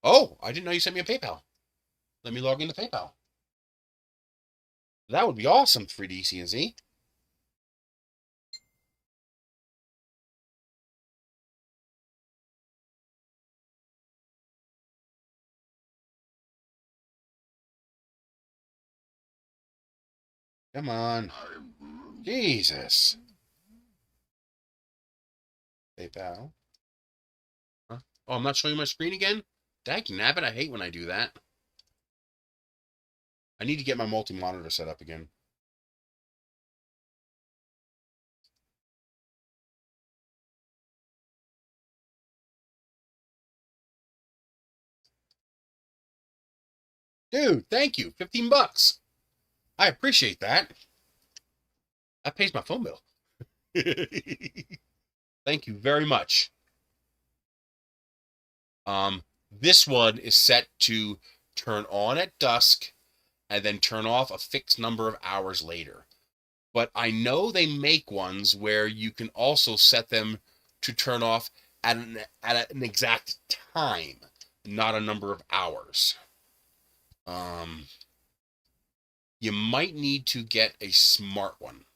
Oh, I didn't know you sent me a PayPal. Let me log into PayPal. That would be awesome, 3D CNC. Come on. Jesus. PayPal. Huh? Oh, I'm not showing my screen again? Dag nabbit, I hate when I do that. I need to get my multi-monitor set up again. Dude, thank you. 15 bucks. I appreciate that. That pays my phone bill. Thank you very much. This one is set to turn on at dusk and then turn off a fixed number of hours later. But I know they make ones where you can also set them to turn off at an exact time, not a number of hours. You might need to get a smart one.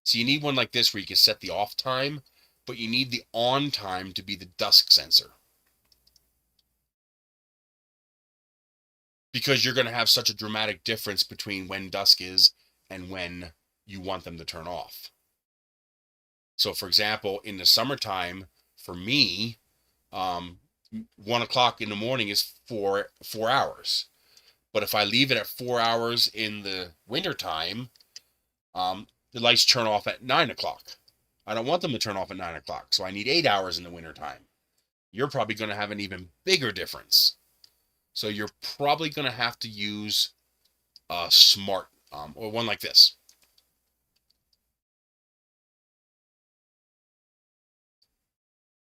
So you need one like this where you can set the off time, but you need the on time to be the dusk sensor. Because you're going to have such a dramatic difference between when dusk is and when you want them to turn off. So for example, in the summertime, for me, 1 o'clock in the morning is four hours. But if I leave it at 4 hours in the wintertime, the lights turn off at 9 o'clock. I don't want them to turn off at 9 o'clock, so I need 8 hours in the wintertime. You're probably going to have an even bigger difference. So you're probably going to have to use a smart, or one like this.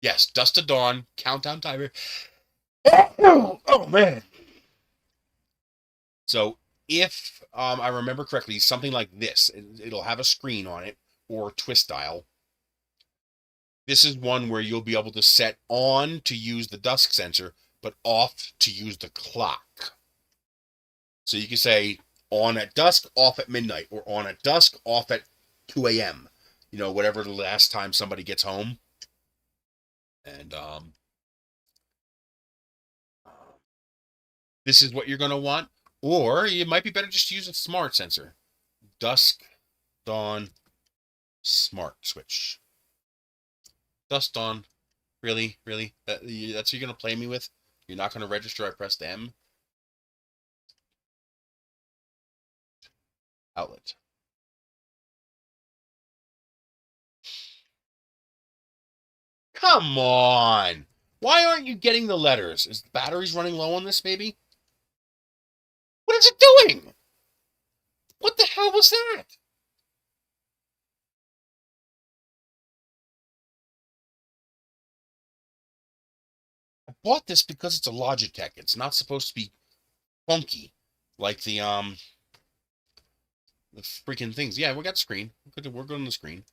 Yes, dusk to dawn, countdown timer. Oh man. So if I remember correctly, something like this, it'll have a screen on it or a twist dial. This is one where you'll be able to set on to use the dusk sensor, but off to use the clock. So you can say on at dusk, off at midnight, or on at dusk, off at 2 a.m. You know, whatever the last time somebody gets home. And this is what you're going to want. Or it might be better just to use a smart sensor. Dusk, dawn, smart switch. Dusk, dawn. Really? Really? That's what you're going to play me with? You're not going to register I pressed M? Outlet. Come on! Why aren't you getting the letters? Is the batteries running low on this, maybe? What is it doing? What the hell was that? I bought this because it's a Logitech. It's not supposed to be funky like the freaking things. Yeah, we got screen. We're good on the screen.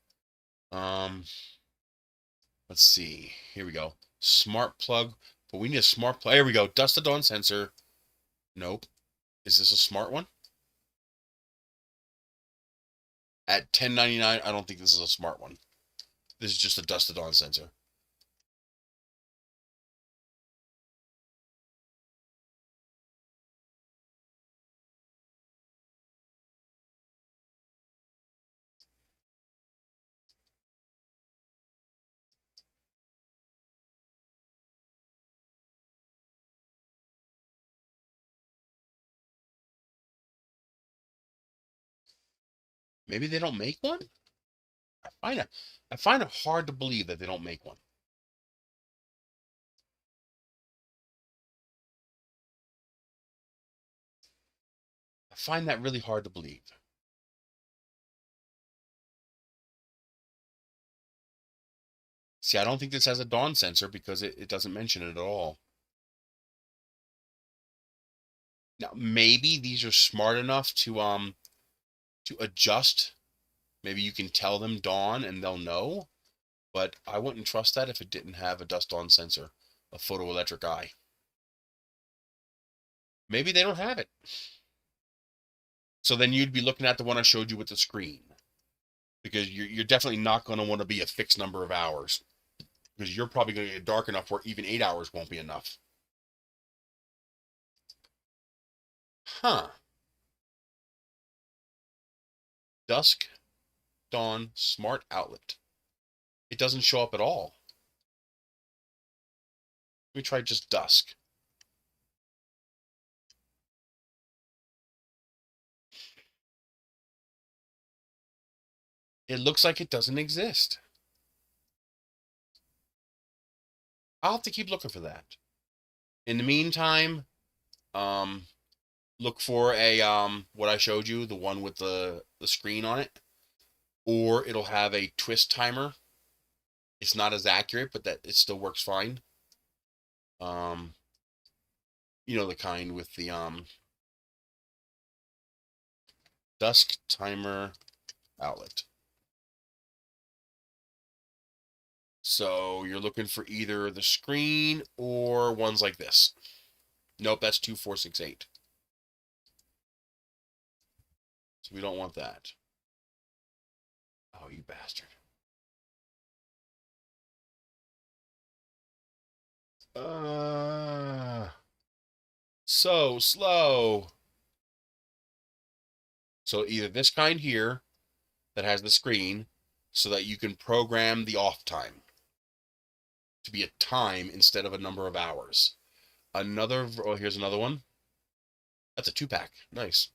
Let's see. Here we go. Smart plug. But we need a smart plug. Here we go. Dusk to dawn sensor. Nope. Is this a smart one? At $10.99, I don't think this is a smart one. This is just a dusk to dawn sensor. Maybe they don't make one? I find it hard to believe that they don't make one. I find that really hard to believe. See, I don't think this has a dawn sensor because it doesn't mention it at all. Now, maybe these are smart enough to adjust. Maybe you can tell them dawn and they'll know. But I wouldn't trust that if it didn't have a dusk dawn sensor, a photoelectric eye. Maybe they don't have it. So then you'd be looking at the one I showed you with the screen. Because you're definitely not going to want to be a fixed number of hours. Because you're probably going to get dark enough where even 8 hours won't be enough. Huh. Dusk, dawn, smart outlet. It doesn't show up at all. Let me try just dusk. It looks like it doesn't exist. I'll have to keep looking for that. In the meantime, look for a what I showed you, the one with the screen on it, or it'll have a twist timer. It's not as accurate, but that it still works fine. You know, the kind with the dusk timer outlet. So you're looking for either the screen or ones like this. Nope, that's 2468. So we don't want that. Oh, you bastard. So slow. So either this kind here that has the screen so that you can program the off time to be a time instead of a number of hours. Another, oh, here's another one. That's a 2-pack. Nice.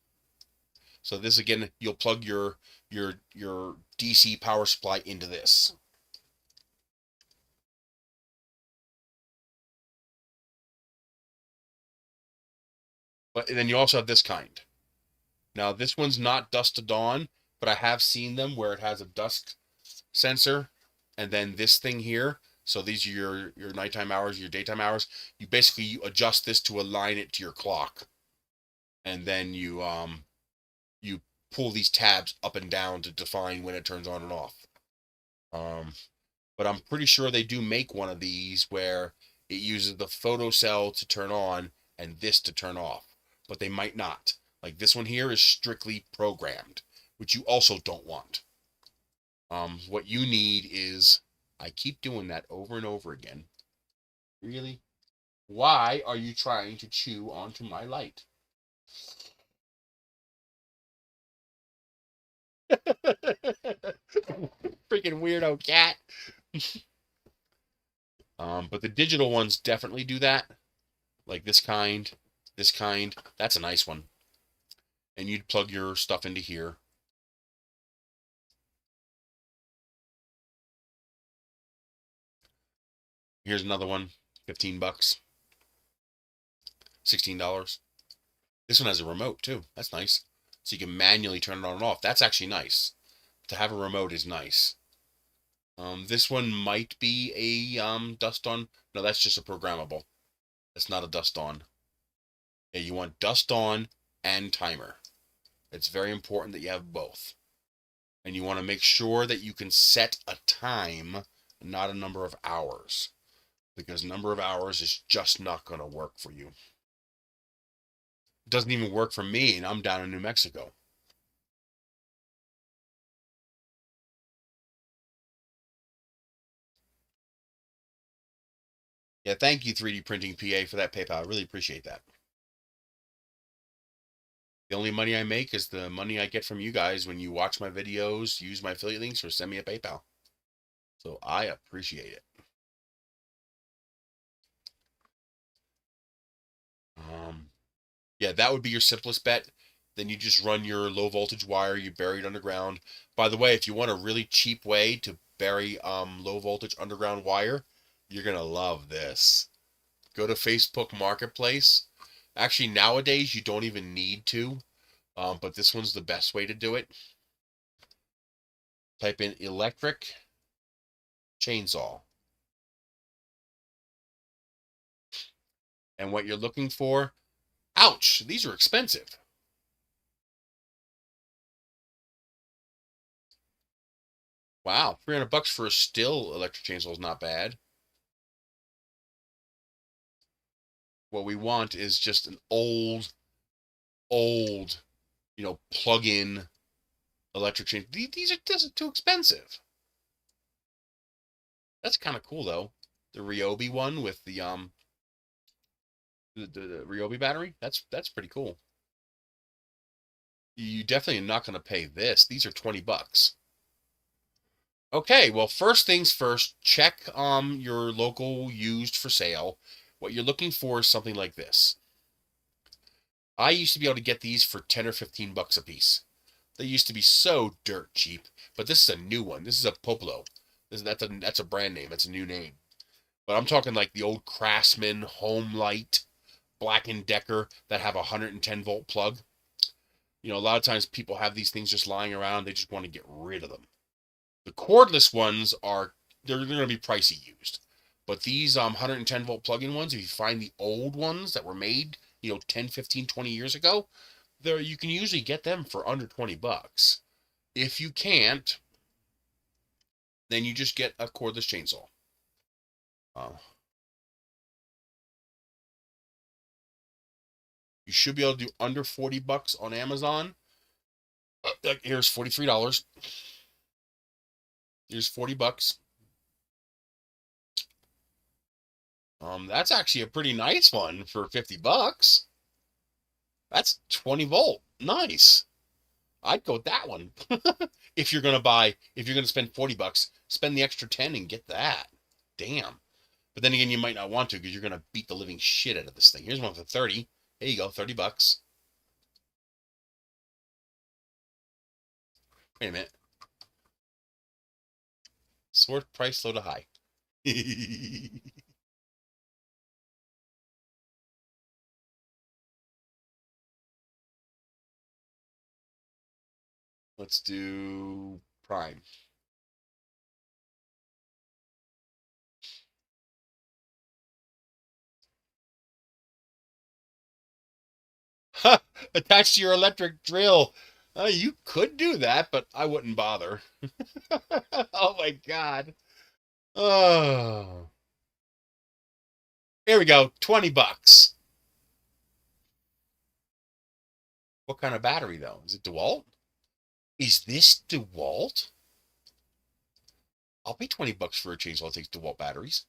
So this again, you'll plug your DC power supply into this. But then you also have this kind. Now this one's not dusk to dawn, but I have seen them where it has a dusk sensor and then this thing here. So these are your nighttime hours, your daytime hours. You basically adjust this to align it to your clock. And then you pull these tabs up and down to define when it turns on and off. But I'm pretty sure they do make one of these where it uses the photocell to turn on and this to turn off. But they might not. Like this one here is strictly programmed, which you also don't want. What you need is, I keep doing that over and over again. Really? Why are you trying to chew onto my light? Freaking weirdo cat. But the digital ones definitely do that. Like this kind. That's a nice one. And you'd plug your stuff into here. Here's another one, 15 bucks. $16. This one has a remote too. That's nice. So you can manually turn it on and off. That's actually nice. To have a remote is nice. This one might be a dust on. No, that's just a programmable. That's not a dust on. Yeah, you want dust on and timer. It's very important that you have both. And you want to make sure that you can set a time, not a number of hours. Because number of hours is just not going to work for you. It doesn't even work for me, and I'm down in New Mexico. Yeah, thank you, 3D Printing PA, for that PayPal. I really appreciate that. The only money I make is the money I get from you guys when you watch my videos, use my affiliate links, or send me a PayPal. So I appreciate it. Yeah, that would be your simplest bet. Then you just run your low voltage wire, you bury it underground. By the way, if you want a really cheap way to bury low voltage underground wire, you're gonna love this. Go to Facebook Marketplace. Actually, nowadays you don't even need to, but this one's the best way to do it. Type in electric chainsaw. And what you're looking for, ouch, these are expensive. Wow, 300 bucks for a still electric chainsaw is not bad. What we want is just an old, plug-in electric chain. These are too expensive. That's kind of cool though. The Ryobi one with the Ryobi battery. That's pretty cool. You definitely are not going to pay this. These are 20 bucks. Okay, well, first things first, check your local used for sale. What you're looking for is something like this. I used to be able to get these for 10 or 15 bucks a piece. They used to be so dirt cheap, but this is a new one. This is a Popolo. That's a brand name. That's a new name. But I'm talking like the old Craftsman Home Light Black & Decker that have a 110-volt plug. You know, a lot of times people have these things just lying around. They just want to get rid of them. The cordless ones they're going to be pricey used. But these 110-volt plug-in ones, if you find the old ones that were made, 10, 15, 20 years ago, you can usually get them for under 20 bucks. If you can't, then you just get a cordless chainsaw. You should be able to do under 40 bucks on Amazon. Here's $43. Here's 40 bucks. That's actually a pretty nice one for 50 bucks. That's 20 volt. Nice. I'd go with that one. If you're going to spend 40 bucks, spend the extra 10 and get that. Damn. But then again, you might not want to because you're going to beat the living shit out of this thing. Here's one for 30. There you go, 30 bucks. Wait a minute. Sort price low to high. Let's do Prime. Attached to your electric drill. You could do that, but I wouldn't bother. Oh my God. Oh. Here we go. 20 bucks. What kind of battery though? Is it DeWalt? Is this DeWalt? I'll pay 20 bucks for a chainsaw that takes DeWalt batteries.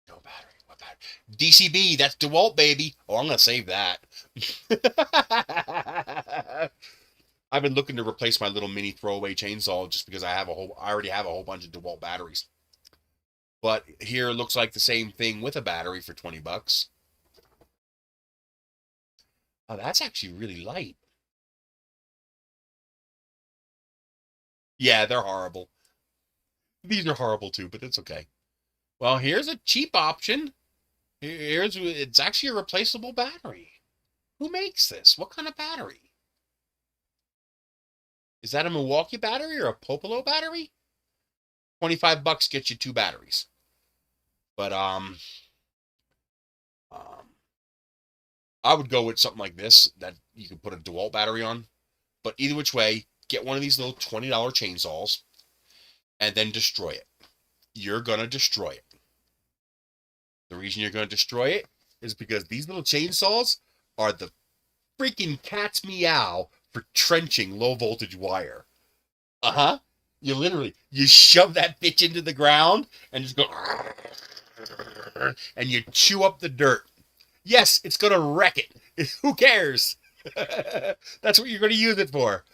No battery. What battery? DCB, that's DeWalt, baby. Oh, I'm going to save that. I've been looking to replace my little mini throwaway chainsaw just because I already have a whole bunch of DeWalt batteries. But here it looks like the same thing with a battery for 20 bucks. Oh, that's actually really light. Yeah, they're horrible. These are horrible too, but it's okay. Well, here's a cheap option. It's actually a replaceable battery. Who makes this? What kind of battery? Is that a Milwaukee battery or a Popolo battery? 25 bucks gets you 2 batteries. But I would go with something like this that you can put a DeWalt battery on. But either which way, get one of these little $20 chainsaws and then destroy it. You're going to destroy it. The reason you're going to destroy it is because these little chainsaws are the freaking cat's meow for trenching low voltage wire. Uh-huh. You shove that bitch into the ground and just go, and you chew up the dirt. Yes, it's going to wreck it. Who cares? That's what you're going to use it for.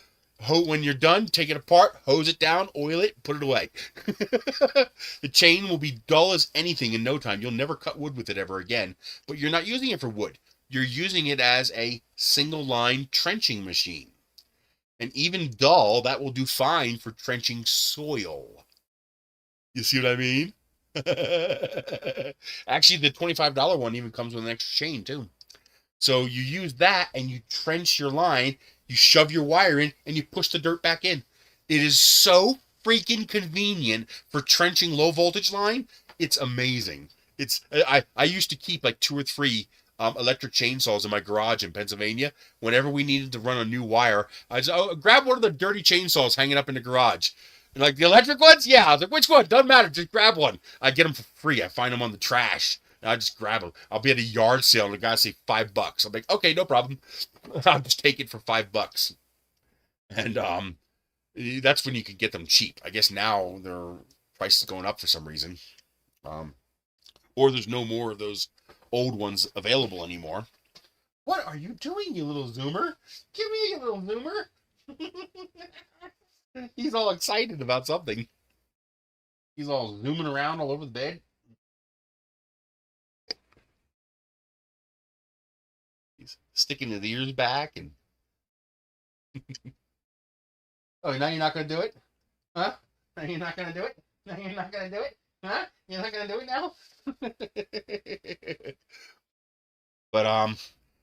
When you're done, take it apart, hose it down, oil it, put it away. The chain will be dull as anything in no time. You'll never cut wood with it ever again. But you're not using it for wood. You're using it as a single line trenching machine. And even dull, that will do fine for trenching soil. You see what I mean? Actually, the $25 one even comes with an extra chain too. So you use that and you trench your line, you shove your wire in, and you push the dirt back in. It is so freaking convenient for trenching low voltage line. It's amazing. I used to keep like 2 or 3 electric chainsaws in my garage in Pennsylvania. Whenever we needed to run a new wire, I just grab one of the dirty chainsaws hanging up in the garage. And like the electric ones, yeah. I was like, which one? Doesn't matter. Just grab one. I get them for free. I find them on the trash. I just grab them. I'll be at a yard sale and the guy say $5. I'm like, okay, no problem. I'll just take it for $5. And that's when you can get them cheap. I guess now their price is going up for some reason. Or there's no more of those old ones available anymore. What are you doing, you little zoomer? Give me, you little zoomer. He's all excited about something. He's all zooming around all over the bed. He's sticking his ears back and. Oh, now you're not gonna do it, huh? Now you're not gonna do it. Now you're not gonna do it, huh? You're not gonna do it now. But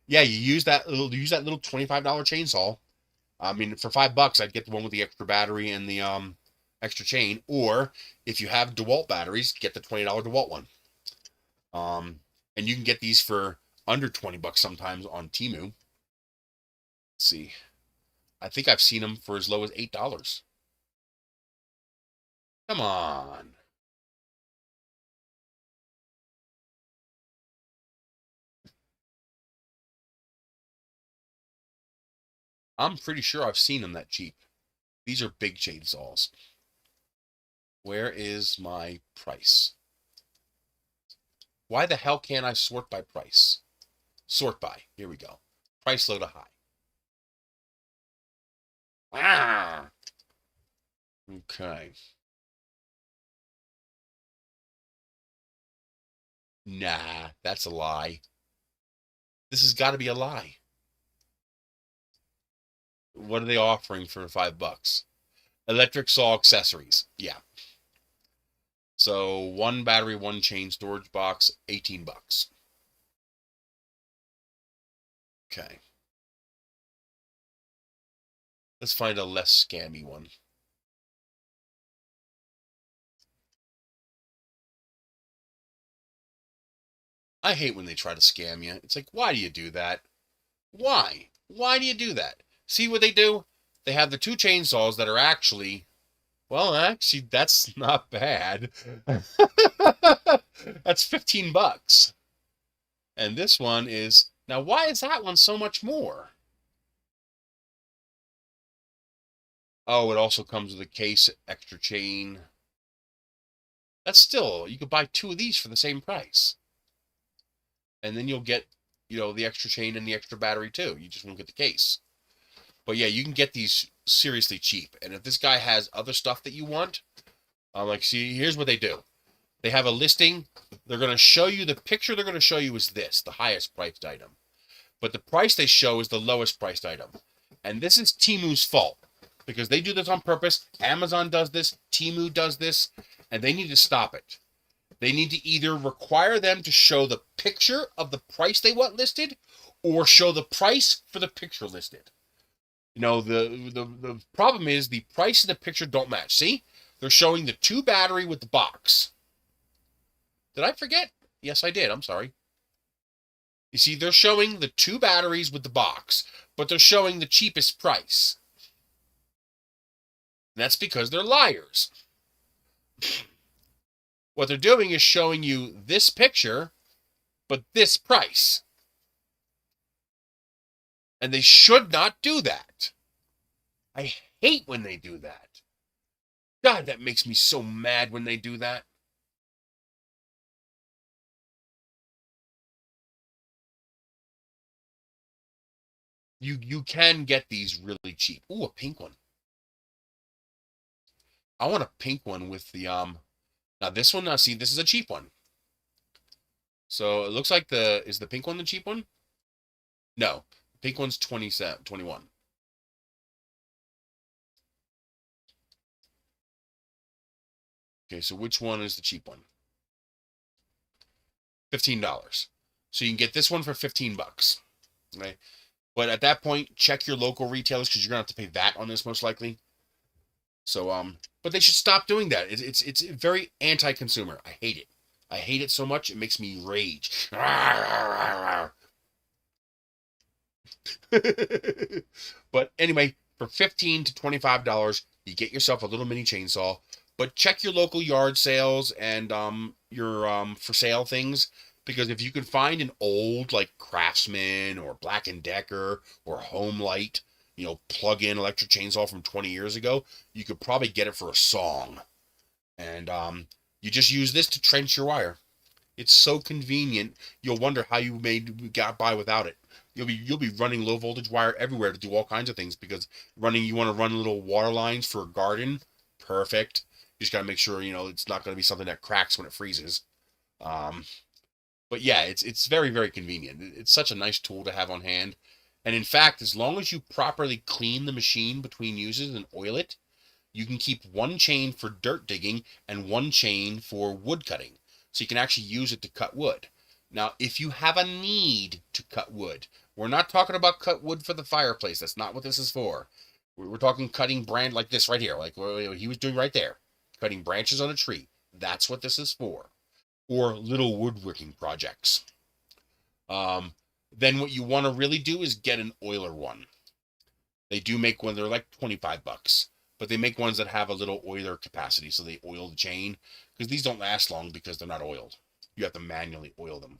yeah, you use that little $25 chainsaw. I mean, for $5, I'd get the one with the extra battery and the extra chain. Or if you have DeWalt batteries, get the $20 DeWalt one. And you can get these for under $20 sometimes on Temu. Let's see. I think I've seen them for as low as $8. Come on. I'm pretty sure I've seen them that cheap. These are big chainsaws. Where is my price? Why the hell can't I sort by price? Sort by. Here we go. Price low to high. Ah! Okay. Nah, that's a lie. This has got to be a lie. What are they offering for $5? Electric saw accessories. Yeah. So 1 battery, 1 chain storage box, $18. Okay. Let's find a less scammy one. I hate when they try to scam you. It's like, why do you do that? Why? Why do you do that? See what they do? They have the 2 chainsaws that are actually, well, actually, that's not bad. That's $15. And this one is, now why is that one so much more? Oh, it also comes with a case, extra chain. That's still, you could buy 2 of these for the same price. And then you'll get, the extra chain and the extra battery too. You just won't get the case. But yeah, you can get these seriously cheap. And if this guy has other stuff that you want, like, see, here's what they do. They have a listing. They're going to show you, the picture they're going to show you is this, the highest priced item. But the price they show is the lowest priced item. And this is Temu's fault. Because they do this on purpose. Amazon does this. Temu does this. And they need to stop it. They need to either require them to show the picture of the price they want listed, or show the price for the picture listed. The problem is the price and the picture don't match. See? They're showing the 2 battery with the box. Did I forget? Yes, I did. I'm sorry. You see, they're showing the 2 batteries with the box, but they're showing the cheapest price. And that's because they're liars. What they're doing is showing you this picture, but this price. And they should not do that. I hate when they do that. God, that makes me so mad when they do that. You can get these really cheap. Ooh, a pink one. I want a pink one with the now this one, see, this is a cheap one. So it looks like is the pink one the cheap one? No. The pink one's 27, 21. Okay, so which one is the cheap one? $15. So you can get this one for $15. Okay. But at that point, check your local retailers because you're gonna have to pay VAT on this most likely. So but they should stop doing that. It's very anti-consumer. I hate it. I hate it so much it makes me rage. But anyway, for $15 to $25, you get yourself a little mini chainsaw. But check your local yard sales and your for sale things, because if you can find an old like Craftsman or Black & Decker or Homelight, plug-in electric chainsaw from 20 years ago, you could probably get it for a song. And you just use this to trench your wire. It's so convenient. You'll wonder how you got by without it. You'll be running low voltage wire everywhere to do all kinds of things, because you want to run little water lines for a garden. Perfect. You just got to make sure, it's not going to be something that cracks when it freezes. But yeah, it's very, very convenient. It's such a nice tool to have on hand. And in fact, as long as you properly clean the machine between uses and oil it, you can keep one chain for dirt digging and one chain for wood cutting. So you can actually use it to cut wood. Now, if you have a need to cut wood, we're not talking about cut wood for the fireplace. That's not what this is for. We're talking cutting branch like this right here, like what he was doing right there, cutting branches on a tree. That's what this is for. Or little woodworking projects. Then what you want to really do is get an oiler one. They do make one, they're like 25 bucks, but they make ones that have a little oiler capacity, so they oil the chain, because these don't last long because they're not oiled. You have to manually oil them.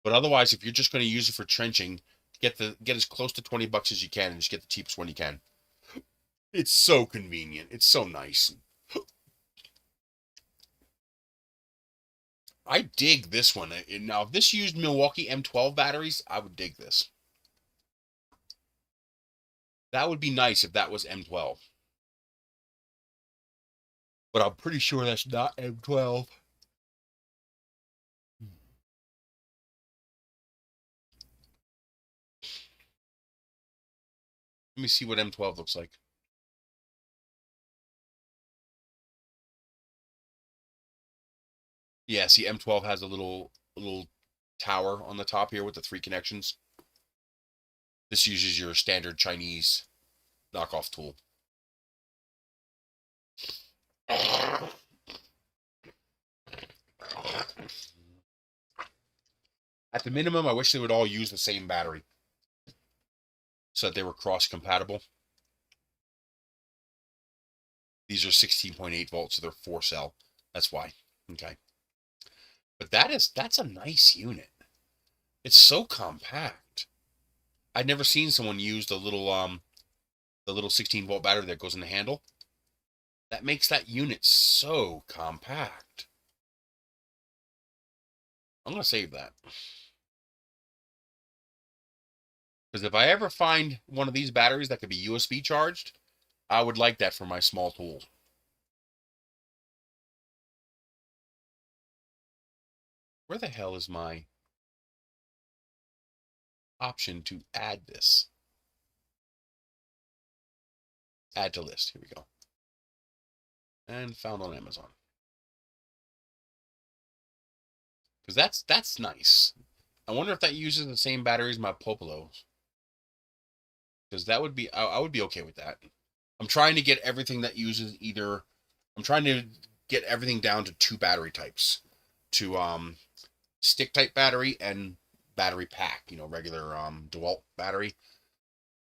But otherwise, if you're just going to use it for trenching, get as close to 20 bucks as you can and just get the cheapest one you can. It's so convenient. It's so nice. I dig this one. Now, if this used Milwaukee M12 batteries, I would dig this. That would be nice if that was M12. But I'm pretty sure that's not M12. Let me see what M12 looks like. Yeah, see, M12 has a little tower on the top here with the 3 connections. This uses your standard Chinese knockoff tool. At the minimum, I wish they would all use the same battery so that they were cross-compatible. These are 16.8 volts, so they're 4-cell. That's why. Okay. But that's a nice unit. It's so compact. I'd never seen someone use the little 16-volt battery that goes in the handle. That makes that unit so compact. I'm going to save that. Because if I ever find one of these batteries that could be USB charged, I would like that for my small tool. Where the hell is my option to add this? Add to list. Here we go. And found on Amazon. Because that's nice. I wonder if that uses the same battery as my Popolos. Because that would be, I would be okay with that. I'm trying to get everything that uses either, I'm trying to get everything down to 2 battery types. To stick type battery and battery pack, regular DeWalt battery.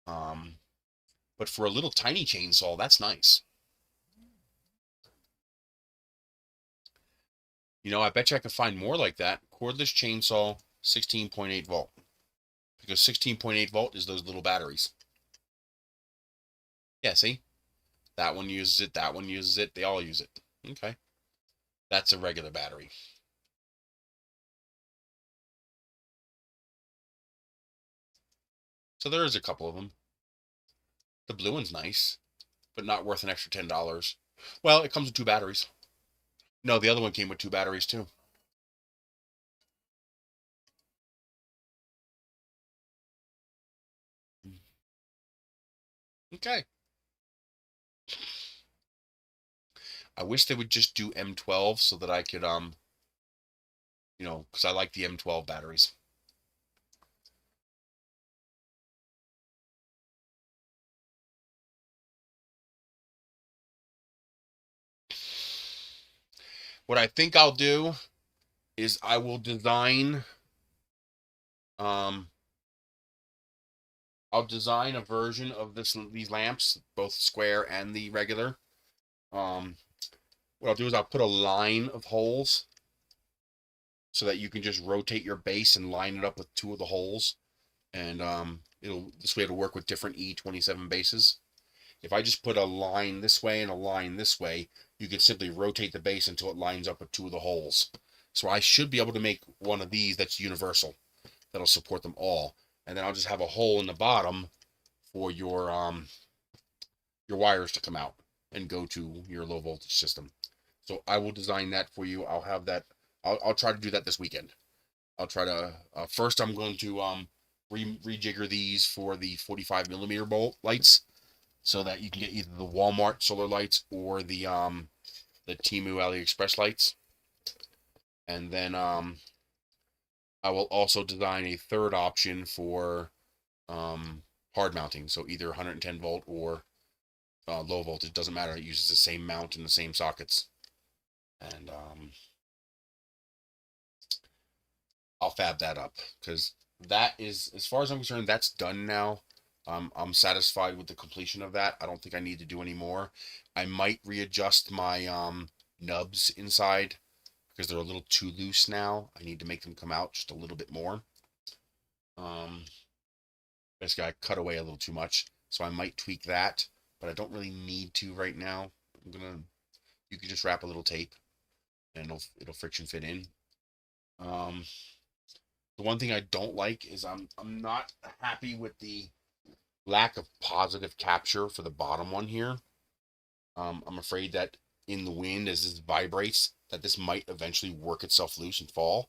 But for a little tiny chainsaw, that's nice. I bet you I could find more like that. Cordless chainsaw, 16.8 volt. Because 16.8 volt is those little batteries. Yeah, see? That one uses it, that one uses it, they all use it. Okay. That's a regular battery. So there is a couple of them. The blue one's nice, but not worth an extra $10. Well, it comes with 2 batteries. No, the other one came with 2 batteries too. Okay. I wish they would just do M12 so that I could, because I like the M12 batteries. What I think I'll do is I will design, I'll design a version of these lamps, both square and the regular. What I'll do is I'll put a line of holes so that you can just rotate your base and line it up with 2 of the holes. And this way it'll work with different E27 bases. If I just put a line this way and a line this way, you can simply rotate the base until it lines up with 2 of the holes. So I should be able to make one of these that's universal, that'll support them all. And then I'll just have a hole in the bottom for your wires to come out and go to your low voltage system. So I will design that for you. I'll have that I'll try to do that this weekend. I'll try to first I'm going to rejigger these for the 45 millimeter bolt lights, so that you can get either the Walmart solar lights or the Temu AliExpress lights. And then I will also design a third option for hard mounting, so either 110 volt or low voltage, doesn't matter. It uses the same mount and the same sockets. And I'll fab that up, because that is, as far as I'm concerned, that's done now. I'm satisfied with the completion of that. I don't think I need to do any more. I might readjust my nubs inside, because they're a little too loose now. I need to make them come out just a little bit more. Basically, I cut away a little too much, so I might tweak that, but I don't really need to right now. You can just wrap a little tape, and it'll friction fit in. The one thing I don't like is I'm not happy with the lack of positive capture for the bottom one here. I'm afraid that in the wind, as this vibrates, that this might eventually work itself loose and fall.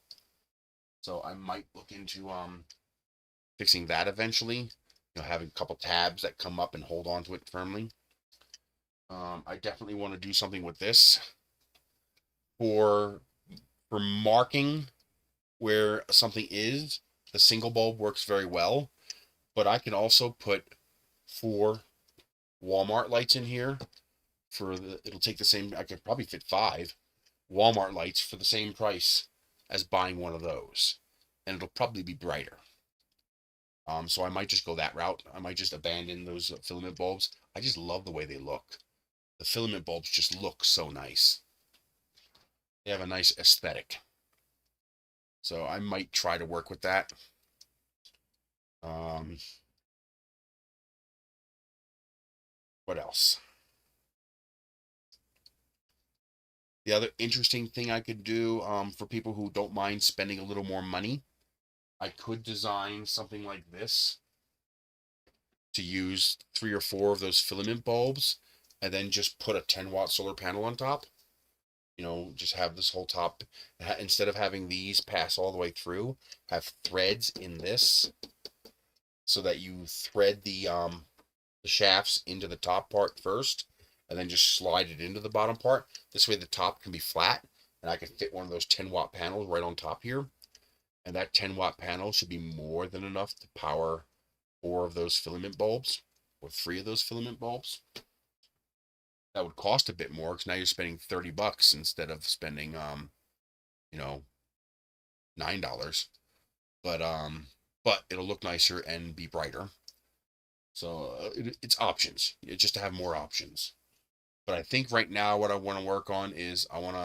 So I might look into fixing that eventually. You know, having a couple tabs that come up and hold on to it firmly. I definitely want to do something with this for marking where something is. The single bulb works very well, but I can also put 4 Walmart lights in here it'll take the same, I could probably fit 5 Walmart lights for the same price as buying one of those, and it'll probably be brighter. So I might just go that route. I might just abandon those filament bulbs. I just love the way they look. The filament bulbs just look so nice. They have a nice aesthetic. So I might try to work with that. What else? The other interesting thing I could do for people who don't mind spending a little more money, I could design something like this to use 3 or 4 of those filament bulbs, and then just put a 10-watt solar panel on top. You know, just have this whole top, instead of having these pass all the way through, have threads in this, so that you thread the shafts into the top part first, and then just slide it into the bottom part. This way the top can be flat, and I can fit one of those 10-watt panels right on top here. And that 10-watt panel should be more than enough to power 4 of those filament bulbs, or 3 of those filament bulbs. That would cost a bit more, because now you're spending $30 instead of spending you know, $9. But it'll look nicer and be brighter. So it's options. It's just to have more options. But I think right now what I want to work on is I want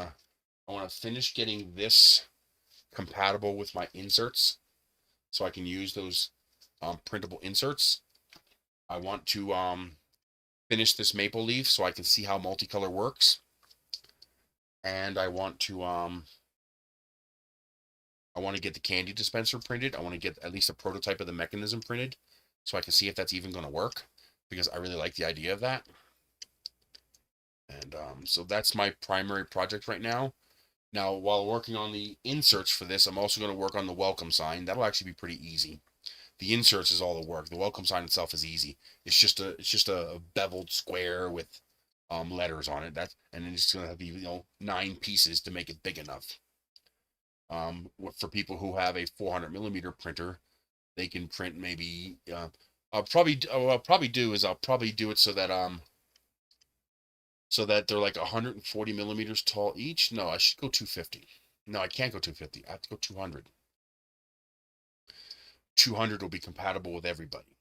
to finish getting this compatible with my inserts, so I can use those printable inserts. I want to finish this maple leaf so I can see how multicolor works. And I want to get the candy dispenser printed. I want to get at least a prototype of the mechanism printed, so I can see if that's even going to work, because I really like the idea of that. And so that's my primary project right now. Now, while working on the inserts for this, I'm also going to work on the welcome sign. That'll actually be pretty easy. The inserts is all the work. The welcome sign itself is easy. It's just a beveled square with letters on it. And then it's going to have 9 pieces to make it big enough. For people who have a 400 millimeter printer, they can print maybe. What I'll probably do it so that they're like 140 millimeters tall each. No, I should go 250. No, I can't go 250. I have to go 200. 200 will be compatible with everybody.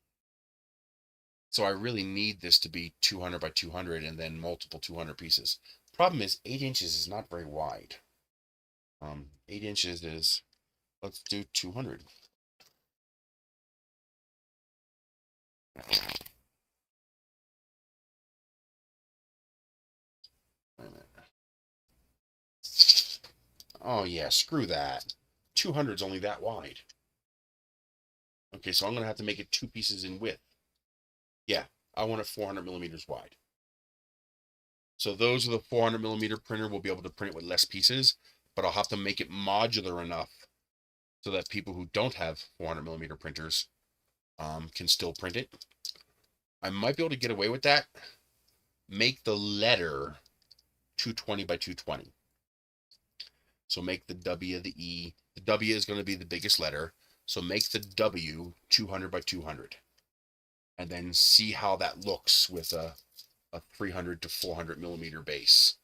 So I really need this to be 200 by 200 and then multiple 200 pieces. Problem is 8 inches is not very wide. 8 inches is, let's do 200. Oh yeah, screw that. 200 is only that wide. Okay, so I'm going to have to make it 2 pieces in width. Yeah, I want it 400 millimeters wide. So those are the 400 millimeter printer. We'll be able to print it with less pieces, but I'll have to make it modular enough so that people who don't have 400mm printers can still print it. I might be able to get away with that. Make the letter 220 by 220. So make the W the E. The W is going to be the biggest letter. So make the W 200 by 200. And then see how that looks with a 300 to 400mm base.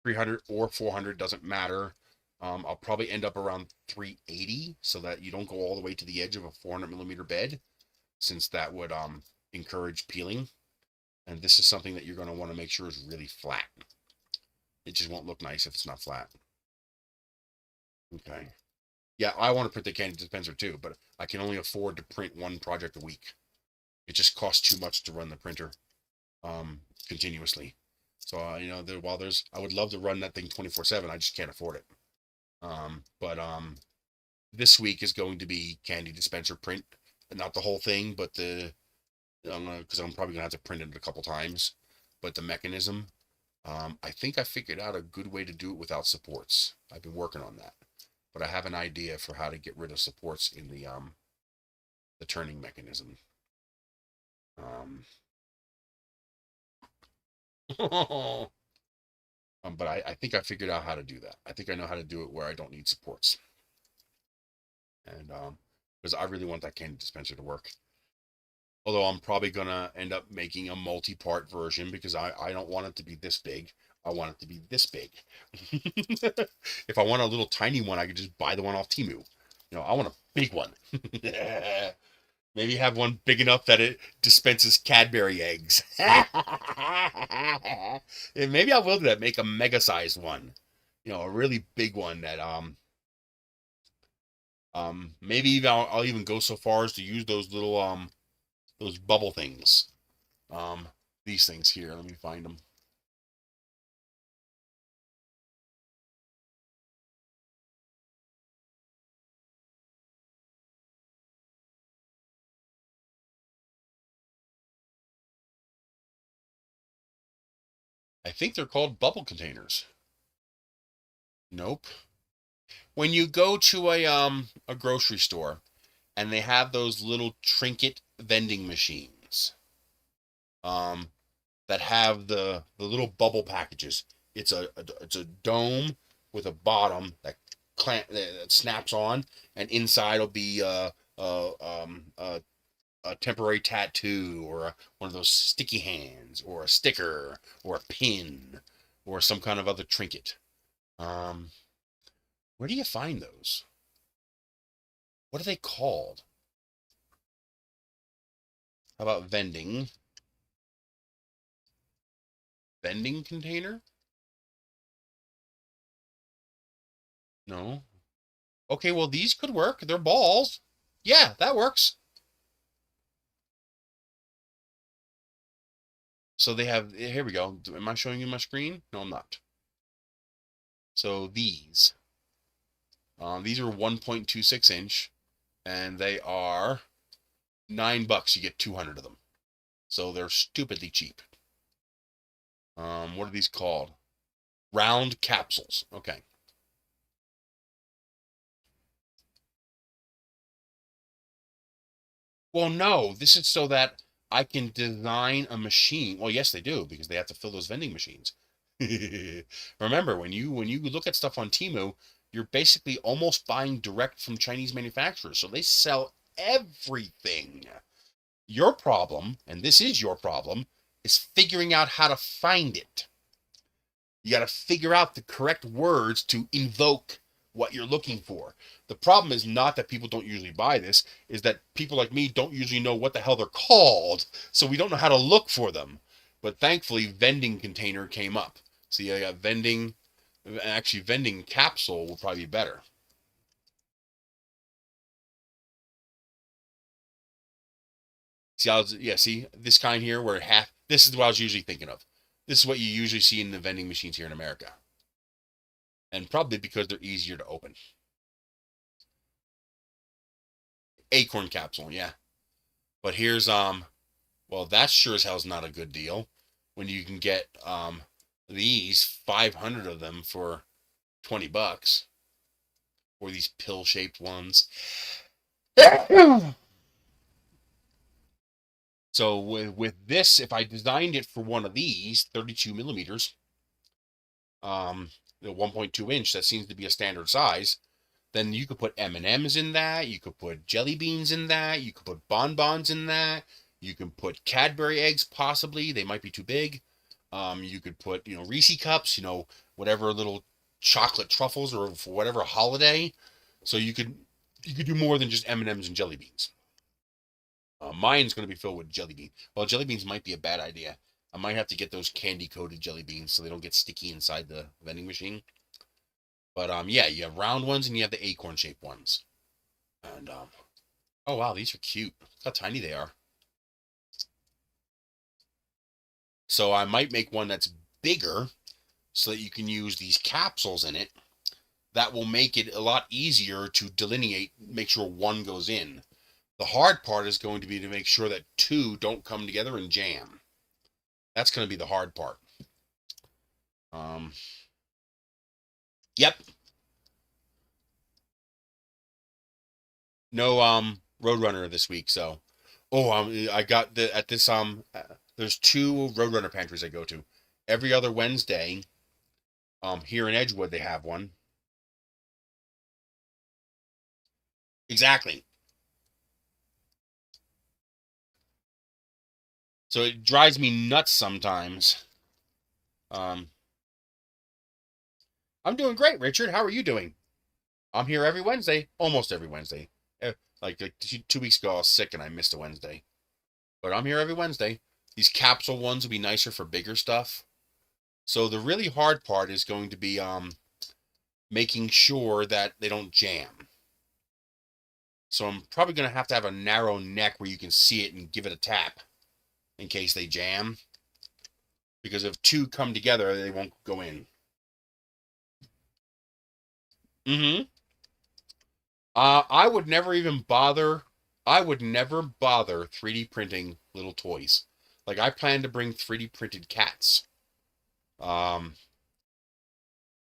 300 or 400 doesn't matter. I'll probably end up around 380 so that you don't go all the way to the edge of a 400mm bed, since that would encourage peeling. And this is something that you're going to want to make sure is really flat. It just won't look nice if it's not flat. Okay. Yeah, I want to print the candy dispenser too, but I can only afford to print one project a week. It just costs too much to run the printer continuously. So, while I would love to run that thing 24/7, I just can't afford it. But this week is going to be candy dispenser print, not the whole thing, but because I'm probably gonna have to print it a couple times, but the mechanism, I think I figured out a good way to do it without supports. I've been working on that, but I have an idea for how to get rid of supports in the turning mechanism. But I think I figured out how to do that. I think I know how to do it where I don't need supports. And because I really want that candy dispenser to work. Although I'm probably going to end up making a multi-part version, because I don't want it to be this big. I want it to be this big. If I want a little tiny one, I could just buy the one off Temu. I want a big one. Maybe have one big enough that it dispenses Cadbury eggs. And maybe I will do that. Make a mega-sized one. A really big one that maybe even I'll even go so far as to use those little those bubble things. These things here. Let me find them. I think they're called bubble containers. Nope. When you go to a grocery store and they have those little trinket vending machines that have the little bubble packages. It's a dome with a bottom that snaps on, and inside will be a temporary tattoo, or one of those sticky hands, or a sticker, or a pin, or some kind of other trinket. Where do you find those? What are they called? How about vending? Vending container? No. Okay, well, these could work. They're balls. Yeah, that works. So they have, here we go. Am I showing you my screen? No, I'm not. So these are 1.26 inch, and they are $9. You get 200 of them. So they're stupidly cheap. What are these called? Round capsules. Okay. Well, no, this is so that I can design a machine. Well, yes, they do, because they have to fill those vending machines. Remember, when you look at stuff on Temu, you're basically almost buying direct from Chinese manufacturers. So they sell everything. Your problem, and this is your problem, is figuring out how to find it. You got to figure out the correct words to invoke what you're looking for. The problem is not that people don't usually buy this, is that people like me don't usually know what the hell they're called, so we don't know how to look for them. But thankfully, vending container came up. See, I got vending, actually vending capsule will probably be better. See, see this kind here where this is what I was usually thinking of. This is what you usually see in the vending machines here in America. And probably because they're easier to open. Acorn capsule, yeah. But here's well, that sure as hell's not a good deal when you can get these 500 of them for $20, or these pill-shaped ones. So with this, if I designed it for one of these 32 millimeters, the 1.2 inch, that seems to be a standard size, then you could put M&Ms in that, you could put jelly beans in that, you could put bonbons in that, you can put Cadbury eggs, possibly, they might be too big. You could put, Reese cups, whatever little chocolate truffles, or for whatever holiday. So you could do more than just M&Ms and jelly beans. Mine's going to be filled with jelly beans. Well, jelly beans might be a bad idea. I might have to get those candy-coated jelly beans so they don't get sticky inside the vending machine. But yeah, you have round ones and you have the acorn-shaped ones. And oh wow, these are cute. Look how tiny they are. So I might make one that's bigger so that you can use these capsules in it. That will make it a lot easier to delineate, make sure one goes in. The hard part is going to be to make sure that two don't come together and jam. That's going to be the hard part. Yep. No Roadrunner this week, so I got at this there's two Roadrunner pantries I go to. Every other Wednesday, here in Edgewood they have one. Exactly. So it drives me nuts sometimes. I'm doing great, Richard. How are you doing? I'm here every Wednesday, almost every Wednesday. Like 2 weeks ago, I was sick and I missed a Wednesday. But I'm here every Wednesday. These capsule ones will be nicer for bigger stuff. So the really hard part is going to be making sure that they don't jam. So I'm probably going to have a narrow neck where you can see it and give it a tap in case they jam. Because if two come together, they won't go in. Mm-hmm. I would never bother 3D printing little toys. Like, I plan to bring 3D printed cats um,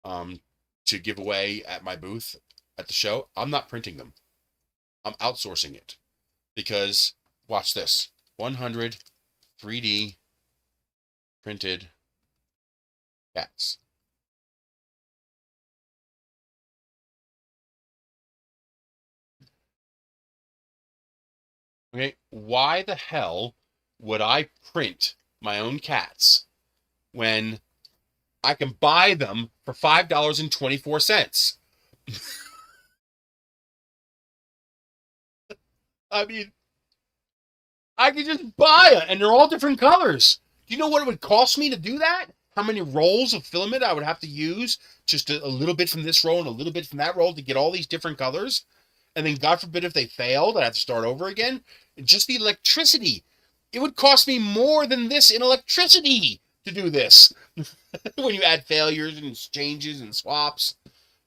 to give away at my booth at the show. I'm not printing them. I'm outsourcing it. Because, watch this. 100 3D printed cats. Okay, why the hell would I print my own cats when I can buy them for $5.24? I mean, I could just buy it, and they're all different colors. Do you know what it would cost me to do that? How many rolls of filament I would have to use? Just a little bit from this roll and a little bit from that roll to get all these different colors? And then, God forbid, if they failed, I'd have to start over again. Just the electricity. It would cost me more than this in electricity to do this. When you add failures and changes and swaps.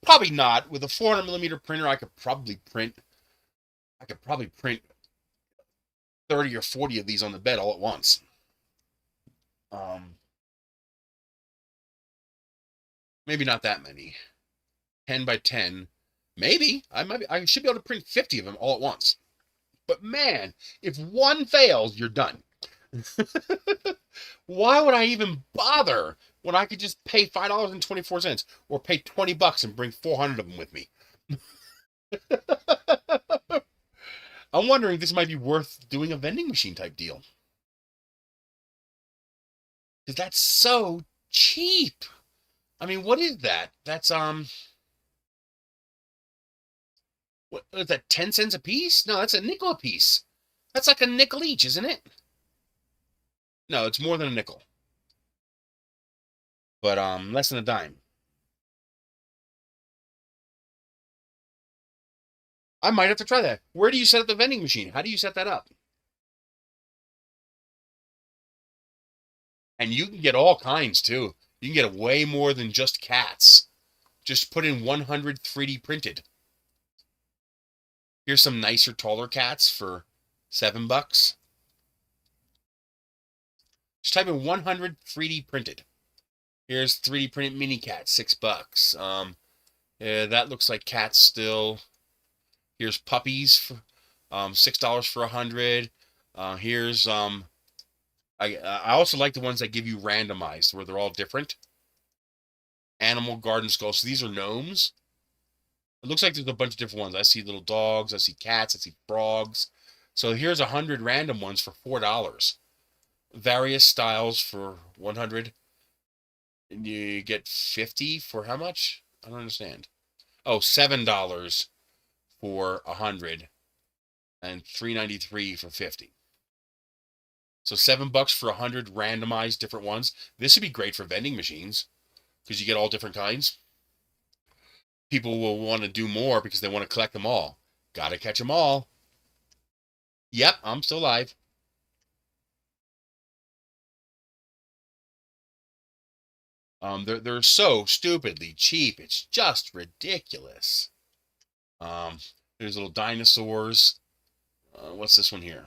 Probably not. With a 400mm printer, I could probably print 30 or 40 of these on the bed all at once. Maybe not that many. 10 by 10. Maybe. I should be able to print 50 of them all at once. But man, if one fails, you're done. Why would I even bother when I could just pay $5.24 or pay $20 and bring 400 of them with me? I'm wondering if this might be worth doing a vending machine type deal. Because that's so cheap. I mean, what is that? That's what is that, 10 cents a piece? No, that's a nickel a piece. That's like a nickel each, isn't it? No, it's more than a nickel. But less than a dime. I might have to try that. Where do you set up the vending machine? How do you set that up? And you can get all kinds too. You can get way more than just cats. Just put in 100 3D printed. Here's some nicer, taller cats for $7. Just type in 100 3D printed. Here's 3D printed mini cat, $6. Yeah, that looks like cats still. Here's puppies for $6 for 100. Here's I also like the ones that give you randomized, where they're all different. Animal garden skulls. So these are gnomes. It looks like there's a bunch of different ones. I see little dogs. I see cats. I see frogs. So here's 100 random ones for $4. Various styles for 100. And you get 50 for how much? I don't understand. Oh, $7 for 100 and $3.93 for 50. So $7 for 100 randomized different ones. This would be great for vending machines because you get all different kinds. People will want to do more because they want to collect them all. Gotta catch them all. Yep, I'm still live. They're so stupidly cheap. It's just ridiculous. There's little dinosaurs. What's this one here?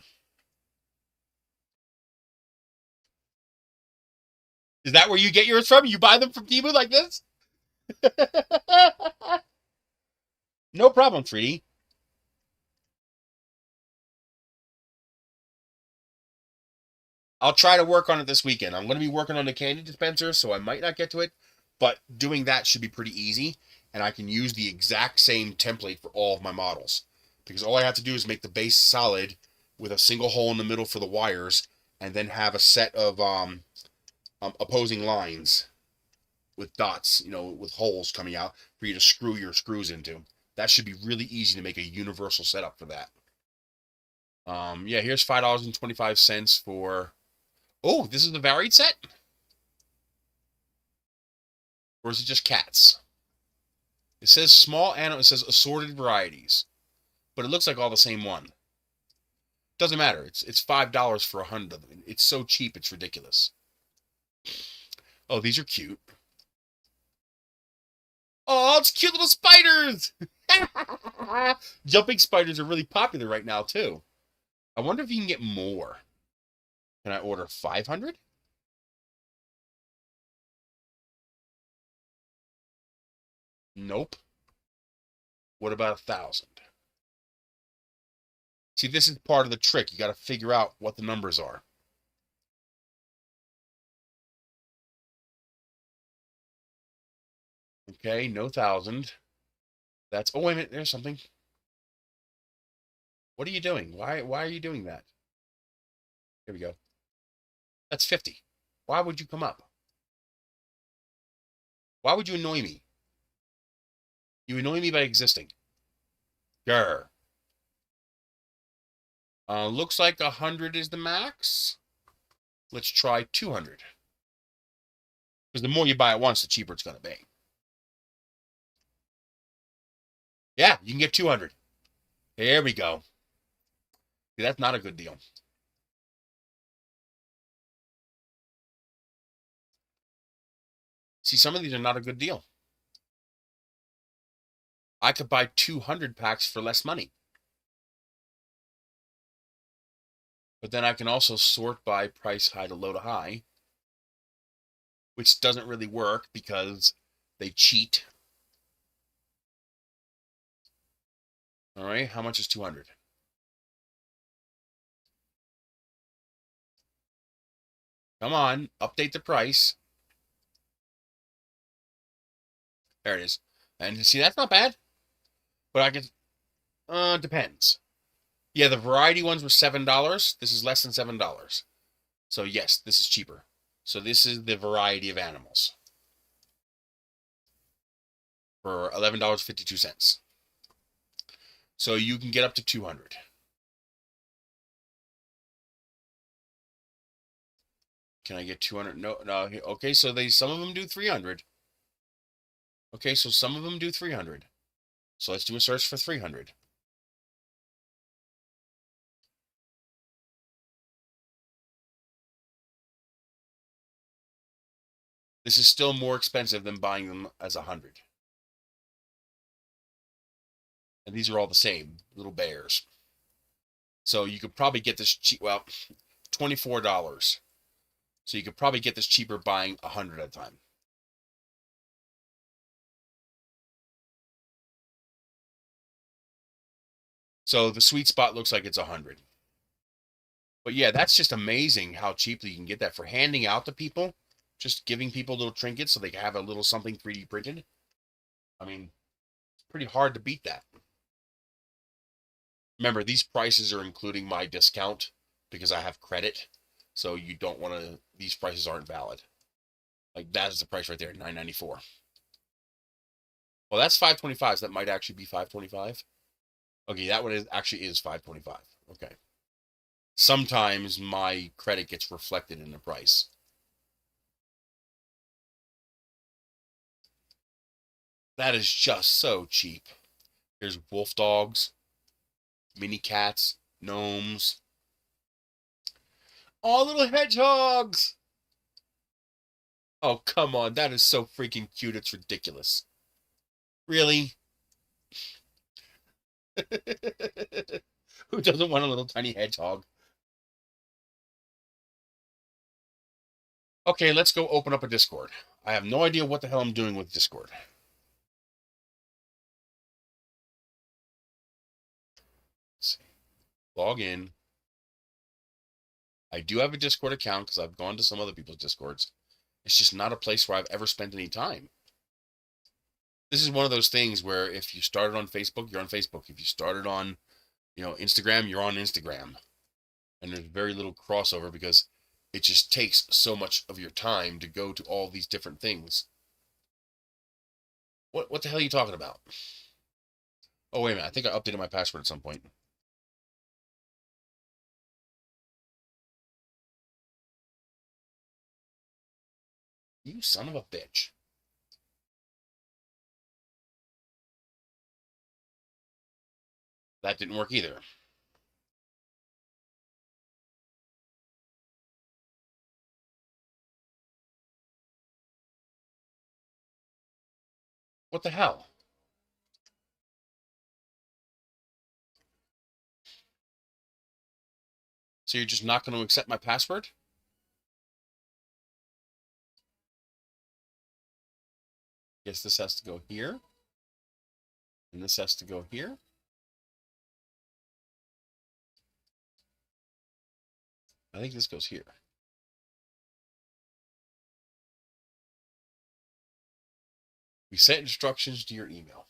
Is that where you get yours from? You buy them from Temu like this? No problem, 3D. I'll try to work on it this weekend. I'm going to be working on the candy dispenser, so I might not get to it. But doing that should be pretty easy. And I can use the exact same template for all of my models. Because all I have to do is make the base solid with a single hole in the middle for the wires. And then have a set of opposing lines with dots, with holes coming out for you to screw your screws into. That should be really easy to make a universal setup for that. Yeah, here's $5.25 for... Oh, this is the varied set? Or is it just cats? It says small animal, it says assorted varieties. But it looks like all the same one. Doesn't matter. It's $5 for 100 of them. It's so cheap, it's ridiculous. Oh, these are cute. Oh, it's cute little spiders! Jumping spiders are really popular right now, too. I wonder if you can get more. Can I order 500? Nope. What about 1,000? See, this is part of the trick. You got to figure out what the numbers are. Okay, no 1,000. That's... Oh, wait a minute. There's something. What are you doing? Why are you doing that? Here we go. That's 50. Why would you come up? Why would you annoy me? You annoy me by existing. Grr. Looks like 100 is the max. Let's try 200. Because the more you buy at once, the cheaper it's going to be. Yeah, you can get 200. There we go. See, that's not a good deal. See, some of these are not a good deal. I could buy 200 packs for less money. But then I can also sort by price high to low to high, which doesn't really work because they cheat. All right, how much is 200? Come on, update the price. There it is. And see, that's not bad. But I can, depends. Yeah, the variety ones were $7. This is less than $7. So yes, this is cheaper. So this is the variety of animals for $11.52. So you can get up to 200. Can I get 200? No. Okay, so some of them do 300. Okay, so some of them do 300. So let's do a search for 300. This is still more expensive than buying them as 100. And these are all the same, little bears. So you could probably get this cheap, well, $24. So you could probably get this cheaper buying 100 at a time. So the sweet spot looks like it's 100. But yeah, that's just amazing how cheaply you can get that for handing out to people, just giving people little trinkets so they can have a little something 3D printed. I mean, it's pretty hard to beat that. Remember, these prices are including my discount because I have credit. So you don't want to, these prices aren't valid. Like that is the price right there, $9.94. Well, that's $5.25. So that might actually be $5.25. Okay, that one actually is $5.25. Okay. Sometimes my credit gets reflected in the price. That is just so cheap. Here's wolf dogs, mini cats, gnomes. Oh, little hedgehogs! Oh, come on. That is so freaking cute. It's ridiculous. Really? Who doesn't want a little tiny hedgehog? Okay, let's go open up a Discord. I have no idea what the hell I'm doing with Discord. Let's see. Log in. I do have a Discord account because I've gone to some other people's Discords. It's just not a place where I've ever spent any time. This is one of those things where if you started on Facebook, you're on Facebook. If you started on, Instagram, you're on Instagram. And there's very little crossover because it just takes so much of your time to go to all these different things. What the hell are you talking about? Oh, wait a minute. I think I updated my password at some point. You son of a bitch. That didn't work either. What the hell? So you're just not going to accept my password? Guess this has to go here. And this has to go here. I think this goes here. We set instructions to your email.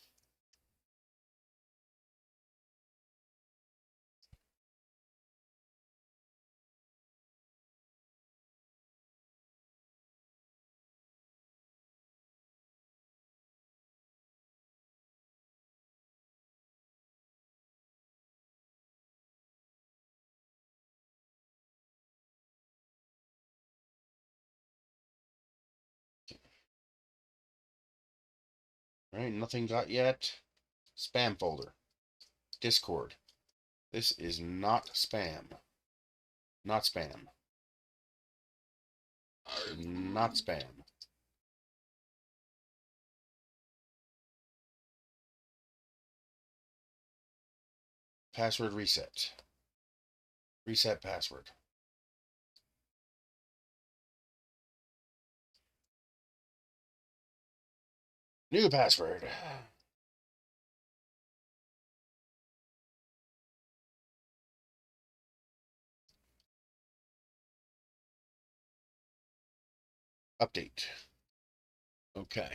All right, nothing got yet. Spam folder. Discord. This is not spam. Not spam. Not spam. Password reset. Reset password. New password. Update. Okay.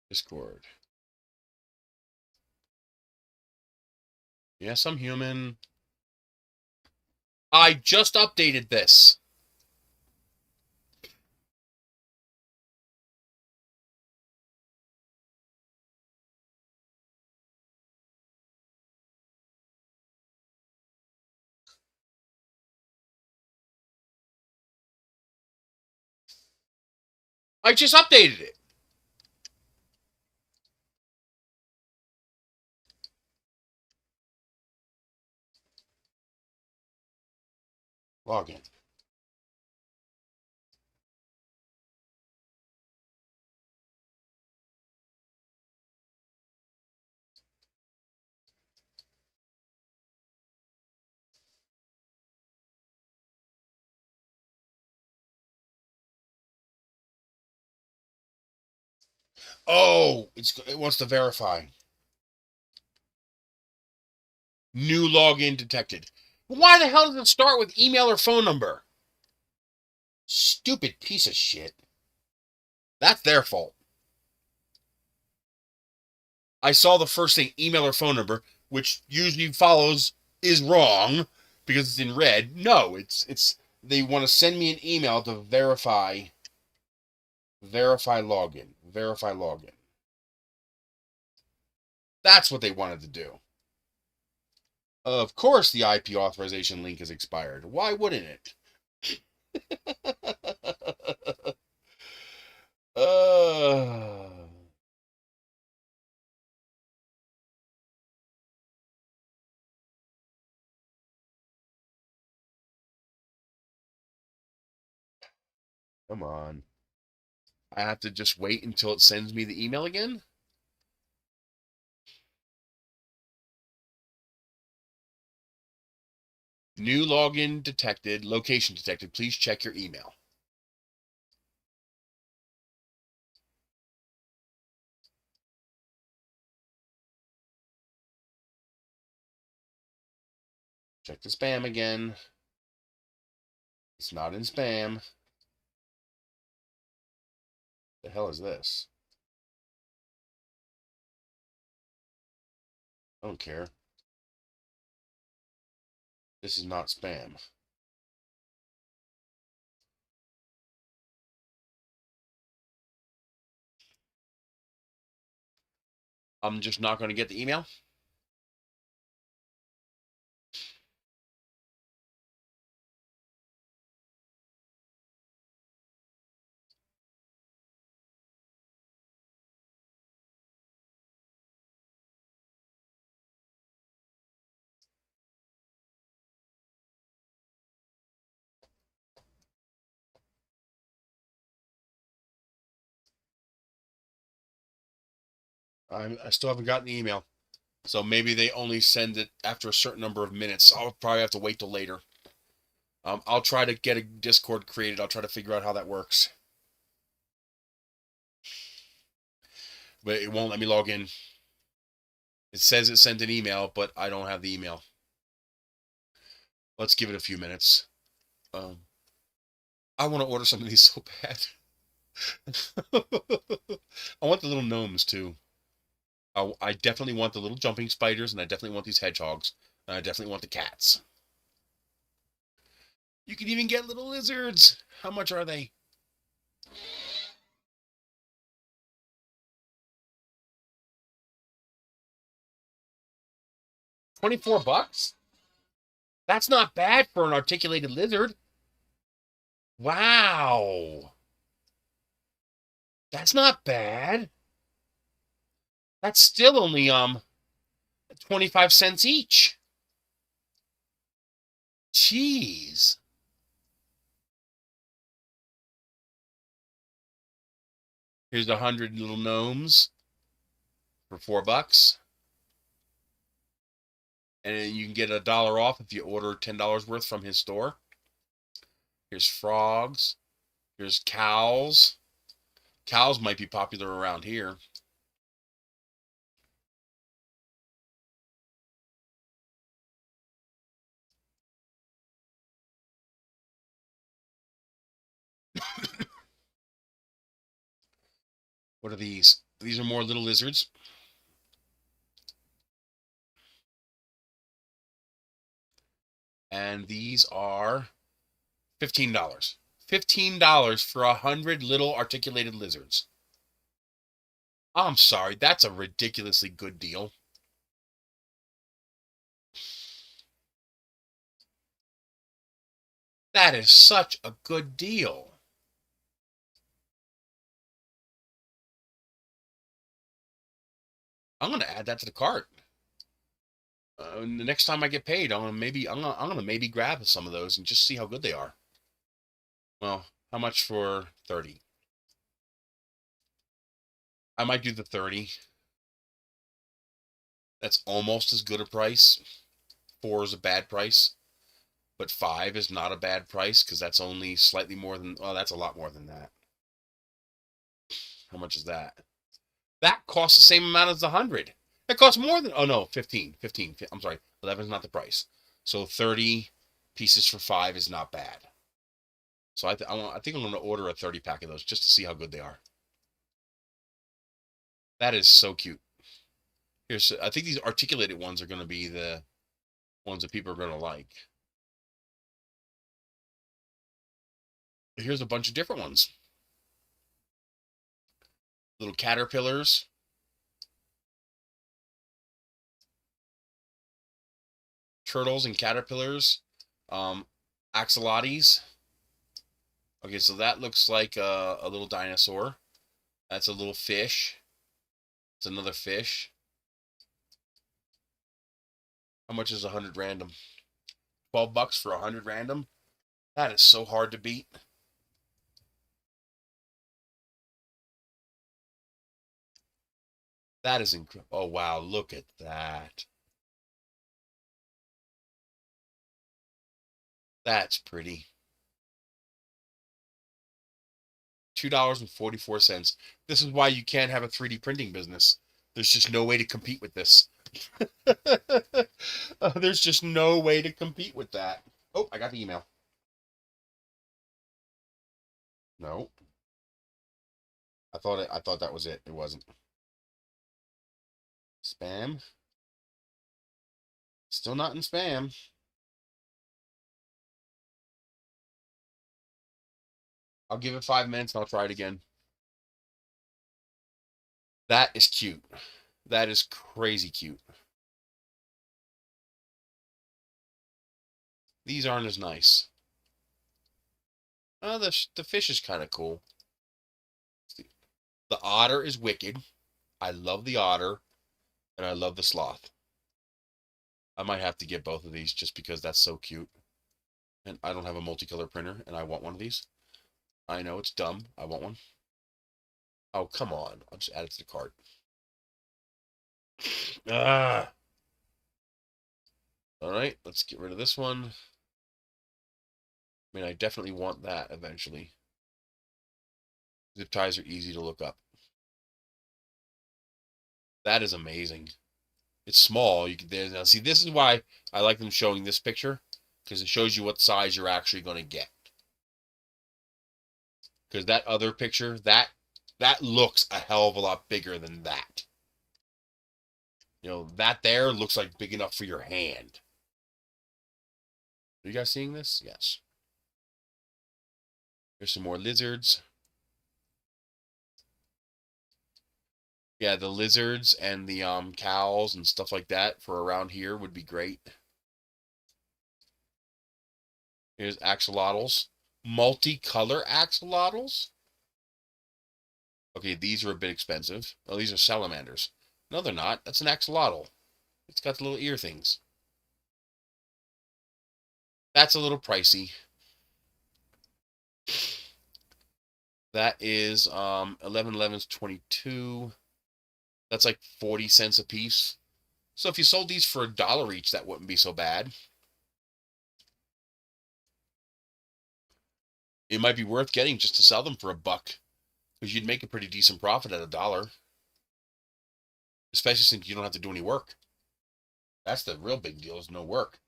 Discord. Yes, I'm human. I just updated this. I just updated it. Login. Oh, it wants to verify. New login detected. Why the hell does it start with email or phone number? Stupid piece of shit. That's their fault. I saw the first thing, email or phone number, which usually follows is wrong because it's in red. No, it's they want to send me an email to verify login. That's what they wanted to do. Of course the IP authorization link is expired. Why wouldn't it? uh Come on. I have to just wait until it sends me the email again? New login detected, location detected. Please check your email. Check the spam again. It's not in spam. The hell is this? I don't care. This is not spam. I'm just not going to get the email. I still haven't gotten the email. So maybe they only send it after a certain number of minutes. I'll probably have to wait till later. I'll try to get a Discord created. I'll try to figure out how that works. But it won't let me log in. It says it sent an email, but I don't have the email. Let's give it a few minutes. I want to order some of these so bad. I want the little gnomes too. I definitely want the little jumping spiders, and I definitely want these hedgehogs, and I definitely want the cats. You can even get little lizards. How much are they? $24? That's not bad for an articulated lizard. Wow. That's not bad. That's still only 25 cents each. Jeez. Here's 100 little gnomes for $4. And you can get $1 off if you order $10 worth from his store. Here's frogs. Here's cows. Cows might be popular around here. What are these? These are more little lizards. And these are $15. $15 for 100 little articulated lizards. I'm sorry, that's a ridiculously good deal. That is such a good deal. I'm gonna add that to the cart. The next time I get paid, I'm gonna maybe grab some of those and just see how good they are. Well, how much for 30? I might do the 30. That's almost as good a price. 4 is a bad price, but 5 is not a bad price because that's only slightly more than. Oh, that's a lot more than that. How much is that? That costs the same amount as the 100. It costs more than, oh no, 15. I'm sorry, 11 is not the price. So 30 pieces for 5 is not bad. So I think I'm going to order a 30 pack of those just to see how good they are. That is so cute. I think these articulated ones are going to be the ones that people are going to like. Here's a bunch of different ones. Little caterpillars. Turtles and caterpillars. Axolotls. Okay, so that looks like a little dinosaur. That's a little fish. It's another fish. How much is 100 random? $12 for 100 random? That is so hard to beat. That is incredible. Oh, wow. Look at that. That's pretty. $2.44. This is why you can't have a 3D printing business. There's just no way to compete with this. There's just no way to compete with that. Oh, I got the email. No. I thought that was it. It wasn't. Spam. Still not in spam. I'll give it 5 minutes and I'll try it again. That is cute. That is crazy cute. These aren't as nice. Oh, the fish is kind of cool. The otter is wicked. I love the otter, and I love the sloth. I might have to get both of these just because that's so cute. And I don't have a multicolor printer, and I want one of these. I know it's dumb. I want one. Oh, come on. I'll just add it to the cart. Ah. All right, let's get rid of this one. I mean, I definitely want that eventually. Zip ties are easy to look up. That is amazing. It's small. You can now see. This is why I like them showing this picture, because it shows you what size you're actually going to get. Because that other picture, that looks a hell of a lot bigger than that. You know, that there looks like big enough for your hand. Are you guys seeing this? Yes. Here's some more lizards. Yeah, the lizards and the cows and stuff like that for around here would be great. Here's axolotls. Multicolor axolotls? Okay, these are a bit expensive. Oh, these are salamanders. No, they're not. That's an axolotl. It's got the little ear things. That's a little pricey. That is 11/11's 22. That's like 40 cents a piece. So if you sold these for $1 each, that wouldn't be so bad. It might be worth getting just to sell them for $1, because you'd make a pretty decent profit at $1, especially since you don't have to do any work. That's the real big deal, is no work.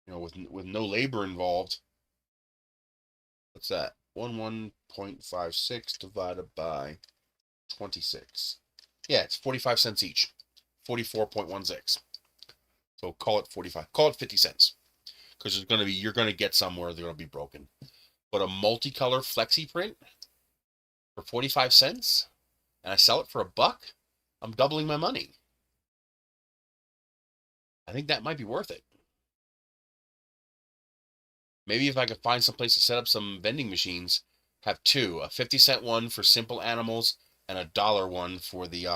You know, with no labor involved. What's that? 11.56 divided by 26. Yeah, it's 45 cents each. 44.16. So call it 45. Call it 50 cents. Because there's going to be, you're going to get somewhere they're going to be broken. But a multicolor flexi print for 45 cents, and I sell it for $1, I'm doubling my money. I think that might be worth it. Maybe if I could find some place to set up some vending machines, have two, a 50-cent one for simple animals and a $1 one for the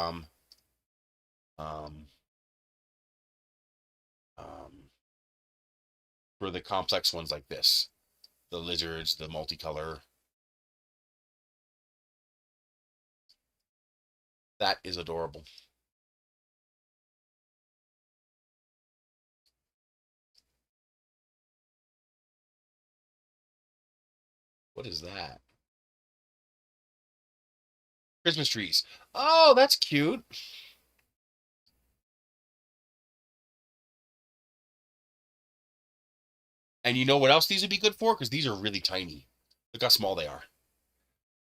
for the complex ones like this. The lizards, the multicolor. That is adorable. What is that? Christmas trees. Oh, that's cute. And you know what else these would be good for? Because these are really tiny. Look how small they are.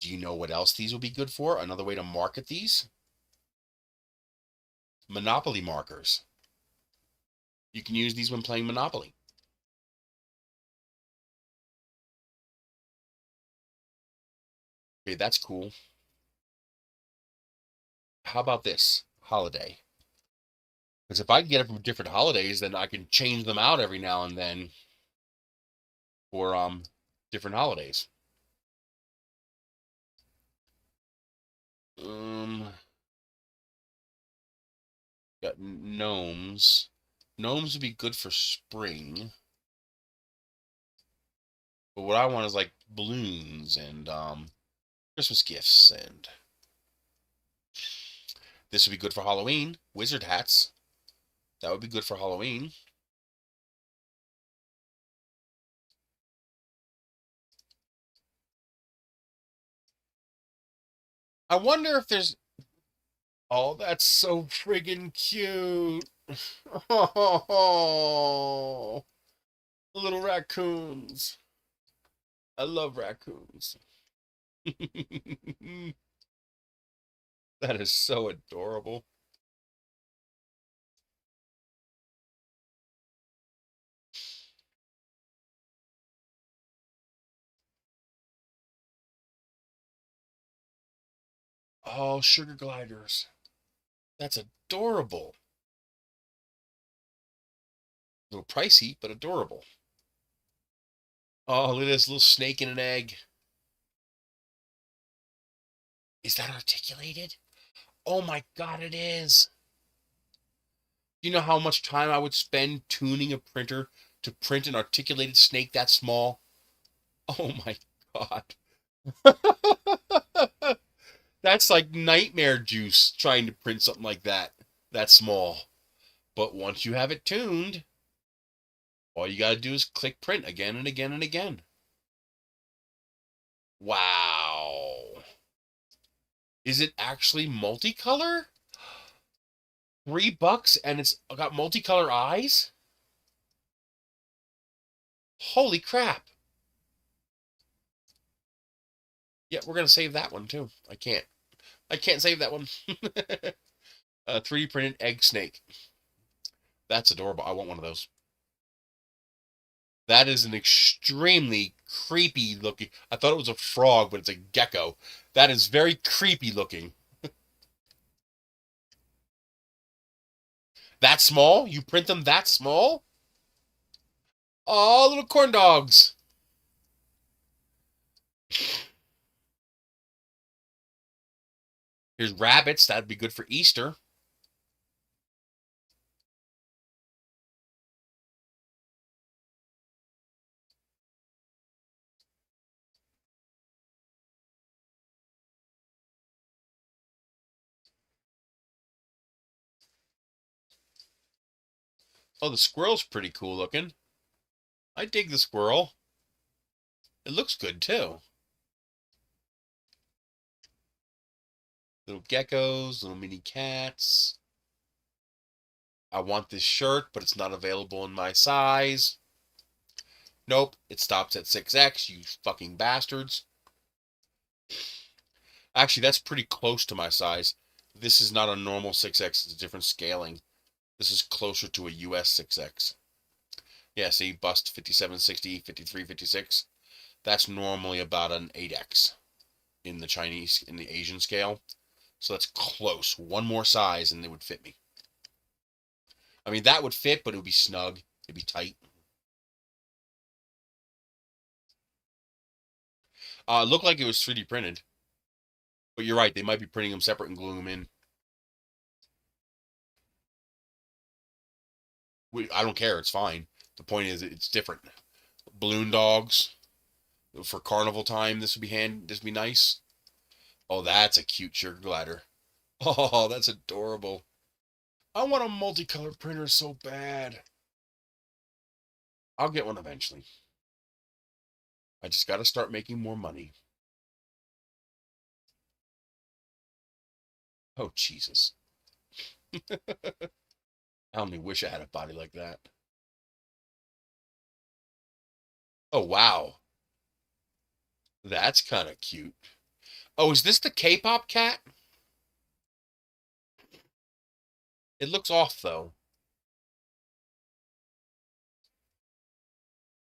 Do you know what else these would be good for? Another way to market these? Monopoly markers. You can use these when playing Monopoly. Okay, that's cool. How about this? Holiday. Because if I can get it from different holidays, then I can change them out every now and then for different holidays. Got gnomes. Gnomes would be good for spring. But what I want is like balloons and Christmas gifts, and this would be good for Halloween. Wizard hats. That would be good for Halloween. I wonder if there's... Oh, that's so friggin' cute. Oh, little raccoons. I love raccoons. That is so adorable. Oh, sugar gliders. That's adorable. A little pricey, but adorable. Oh, look at this little snake in an egg. Is that articulated? Oh my God, it is. Do you know how much time I would spend tuning a printer to print an articulated snake that small? Oh my God. That's like nightmare juice trying to print something like that small. But once you have it tuned, all you got to do is click print again and again and again. Wow. Is it actually multicolor? $3 and it's got multicolor eyes? Holy crap. Yeah, we're going to save that one too. I can't save that one. 3D printed egg snake. That's adorable. I want one of those. That is an extremely creepy looking. I thought it was a frog, but it's a gecko. That is very creepy looking. That small? You print them that small? Oh, little corn dogs. Here's rabbits. That'd be good for Easter. Oh, the squirrel's pretty cool looking. I dig the squirrel. It looks good too. Little geckos, little mini cats. I want this shirt, but it's not available in my size. Nope, it stops at 6X, you fucking bastards. Actually, that's pretty close to my size. This is not a normal 6X, it's a different scaling. This is closer to a US 6X. Yeah, see, bust 5760, 5356. That's normally about an 8X in the Chinese, in the Asian scale. So that's close. One more size and it would fit me. I mean, that would fit, but it would be snug. It'd be tight. It looked like it was 3D printed. But you're right, they might be printing them separate and gluing them in. I don't care, it's fine. The point is, it's different. Balloon dogs for carnival time. This would be nice. Oh, that's a cute sugar glider. Oh, that's adorable. I want a multicolor printer so bad. I'll get one eventually. I just got to start making more money. Oh, Jesus. I only wish I had a body like that. Oh, wow. That's kind of cute. Oh, is this the K-pop cat? It looks off, though.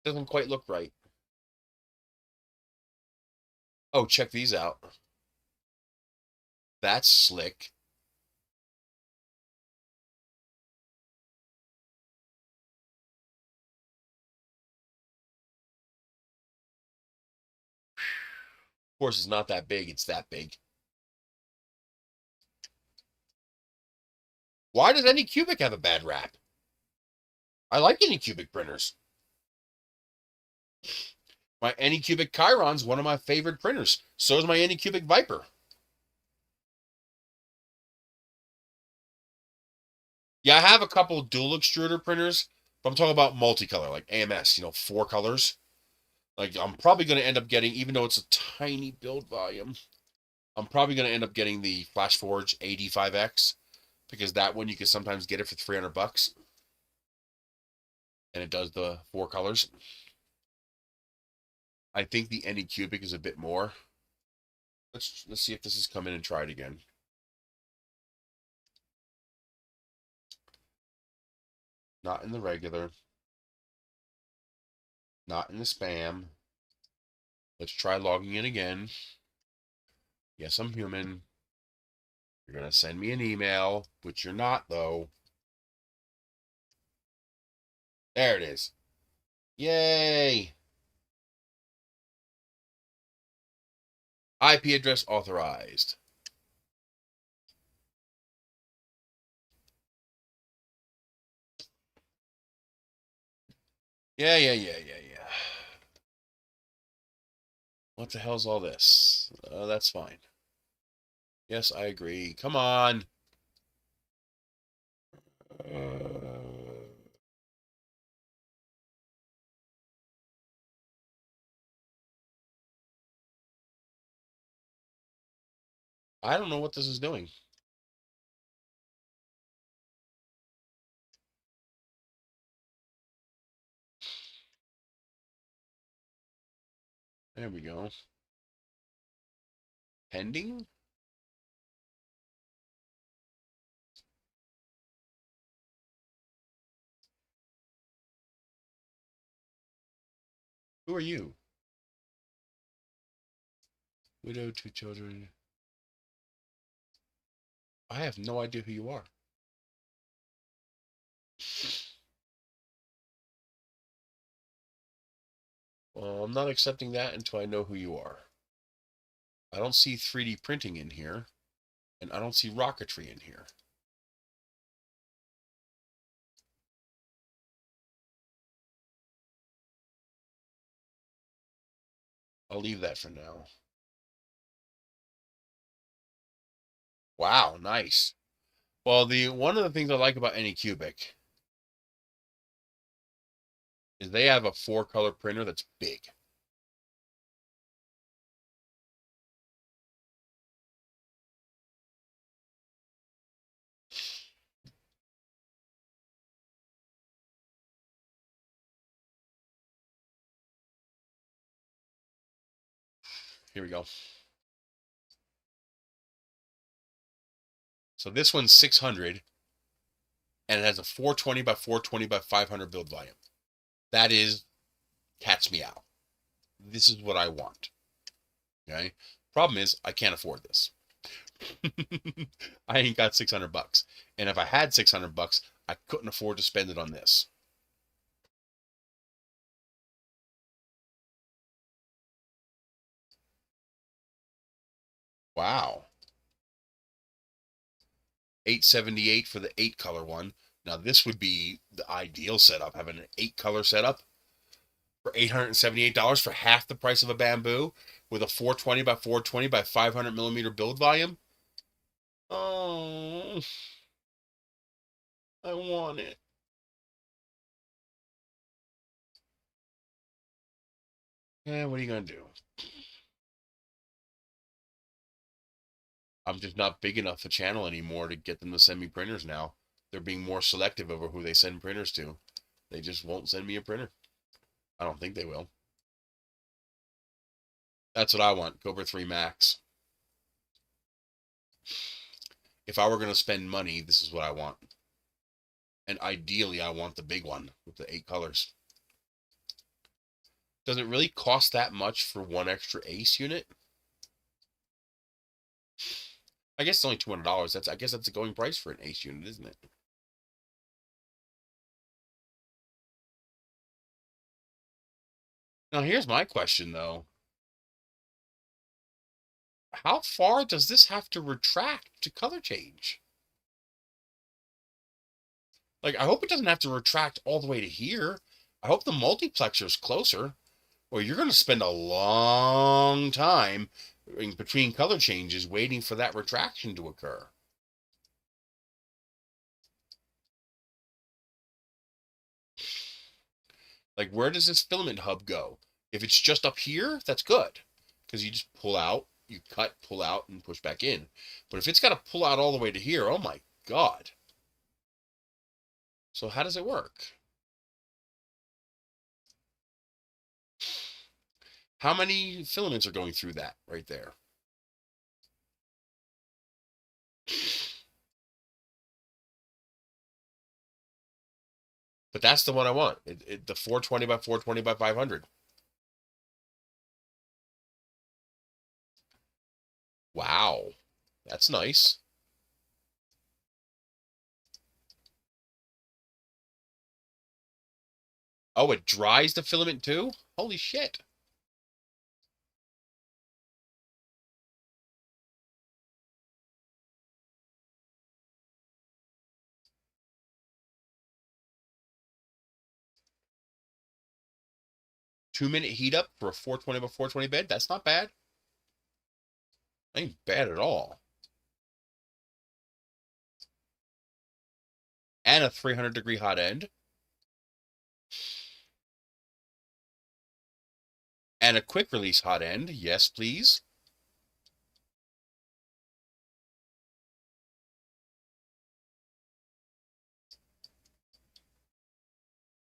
Doesn't quite look right. Oh, check these out. That's slick. Of course, it's not that big. It's that big. Why does Anycubic have a bad rap? I like Anycubic printers. My Anycubic Chiron's one of my favorite printers. So is my Anycubic Viper. Yeah, I have a couple dual extruder printers, but I'm talking about multicolor, like AMS, 4 colors. Like, I'm probably going to end up getting, even though it's a tiny build volume, I'm probably going to end up getting the FlashForge AD5X, because that one you can sometimes get it for $300, and it does the 4 colors. I think the Anycubic is a bit more. Let's see if this has come in and try it again. Not in the regular. Not in the spam. Let's try logging in again. Yes, I'm human. You're going to send me an email, which you're not, though. There it is. Yay! IP address authorized. Yeah. What the hell's all this? That's fine. Yes, I agree. Come on. I don't know what this is doing. There we go. Pending? Who are you? Widow, 2 children. I have no idea who you are. Well, I'm not accepting that until I know who you are. I don't see 3D printing in here, and I don't see rocketry in here. I'll leave that for now. Wow, nice. Well, one of the things I like about Anycubic is they have a 4-color printer that's big. Here we go. So this one's 600, and it has a 420 by 420 by 500 build volume. That is, catch me out. This is what I want. Okay. Problem is, I can't afford this. I ain't got $600, and if I had $600, I couldn't afford to spend it on this. Wow. $878 for the 8-color one. Now this would be the ideal setup, having an 8-color setup for $878 for half the price of a bamboo with a 420 by 420 by 500 millimeter build volume. Oh, I want it. Yeah, what are you gonna do? I'm just not big enough a channel anymore to get them to send me printers now. They're being more selective over who they send printers to. They just won't send me a printer. I don't think they will. That's what I want, Cobra 3 Max. If I were going to spend money, this is what I want. And ideally, I want the big one with the 8 colors. Does it really cost that much for one extra Ace unit? I guess it's only $200. I guess that's the going price for an Ace unit, isn't it? Now, here's my question, though. How far does this have to retract to color change? Like, I hope it doesn't have to retract all the way to here. I hope the multiplexer is closer, or you're going to spend a long time in between color changes waiting for that retraction to occur. Like, where does this filament hub go? If it's just up here, that's good, because you just pull out, you cut, pull out, and push back in. But if it's got to pull out all the way to here, oh my God. So how does it work? How many filaments are going through that right there? But that's the one I want. The 420 by 420 by 500. Wow. That's nice. Oh, it dries the filament too? Holy shit. Two-minute heat up for a 420 by 420 bed? That's not bad. Ain't bad at all. And a 300-degree hot end. And a quick release hot end. Yes, please.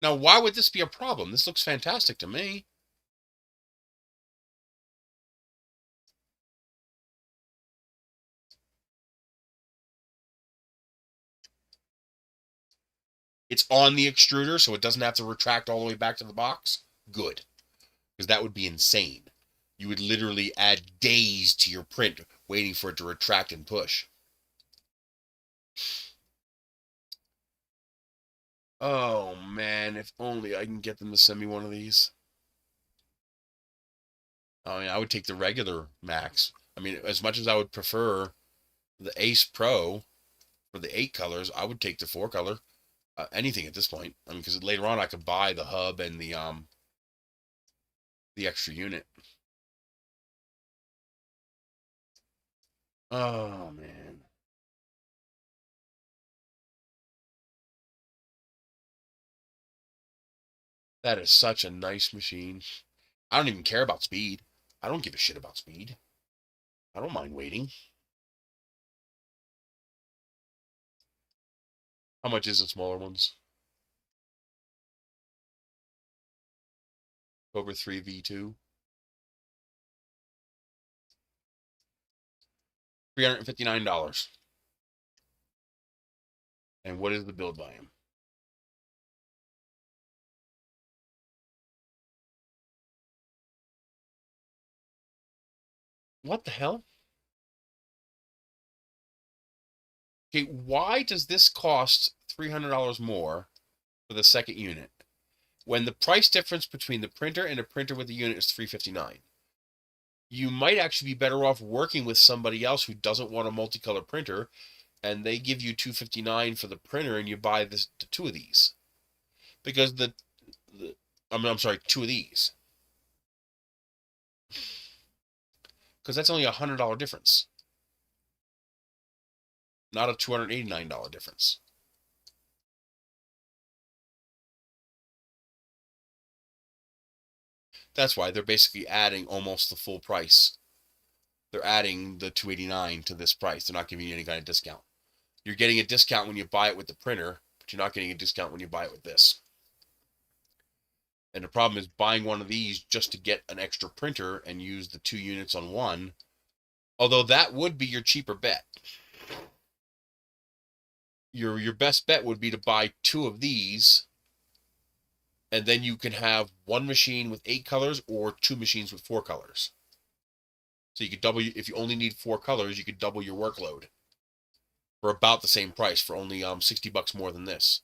Now, why would this be a problem? This looks fantastic to me. It's on the extruder, so it doesn't have to retract all the way back to the box. Good. Because that would be insane. You would literally add days to your print waiting for it to retract and push. Oh, man, if only I can get them to send me one of these. I mean, I would take the regular Max. I mean, as much as I would prefer the Ace Pro for the 8 colors, I would take the 4 color. Anything at this point. I mean, because later on I could buy the hub and the extra unit. Oh, man. That is such a nice machine. I don't even care about speed. I don't give a shit about speed. I don't mind waiting. How much is the smaller ones? Cobra 3 V2. $359. And what is the build volume? What the hell? Okay, why does this cost $300 more for the second unit when the price difference between the printer and a printer with a unit is $359? You might actually be better off working with somebody else who doesn't want a multicolor printer, and they give you $259 for the printer, and you buy the 2 of these because I'm sorry, 2 of these, because that's only $100 difference, not a $289 difference. That's why they're basically adding almost the full price they're adding the $289 to this price. They're not giving you any kind of discount. You're getting a discount when you buy it with the printer, but you're not getting a discount when you buy it with this. And the problem is buying one of these just to get an extra printer and use the 2 units on one, although that would be your cheaper bet. Your best bet would be to buy 2 of these, and then you can have one machine with 8 colors or 2 machines with 4 colors. So you could double, if you only need 4 colors, you could double your workload for about the same price, for only $60 more than this,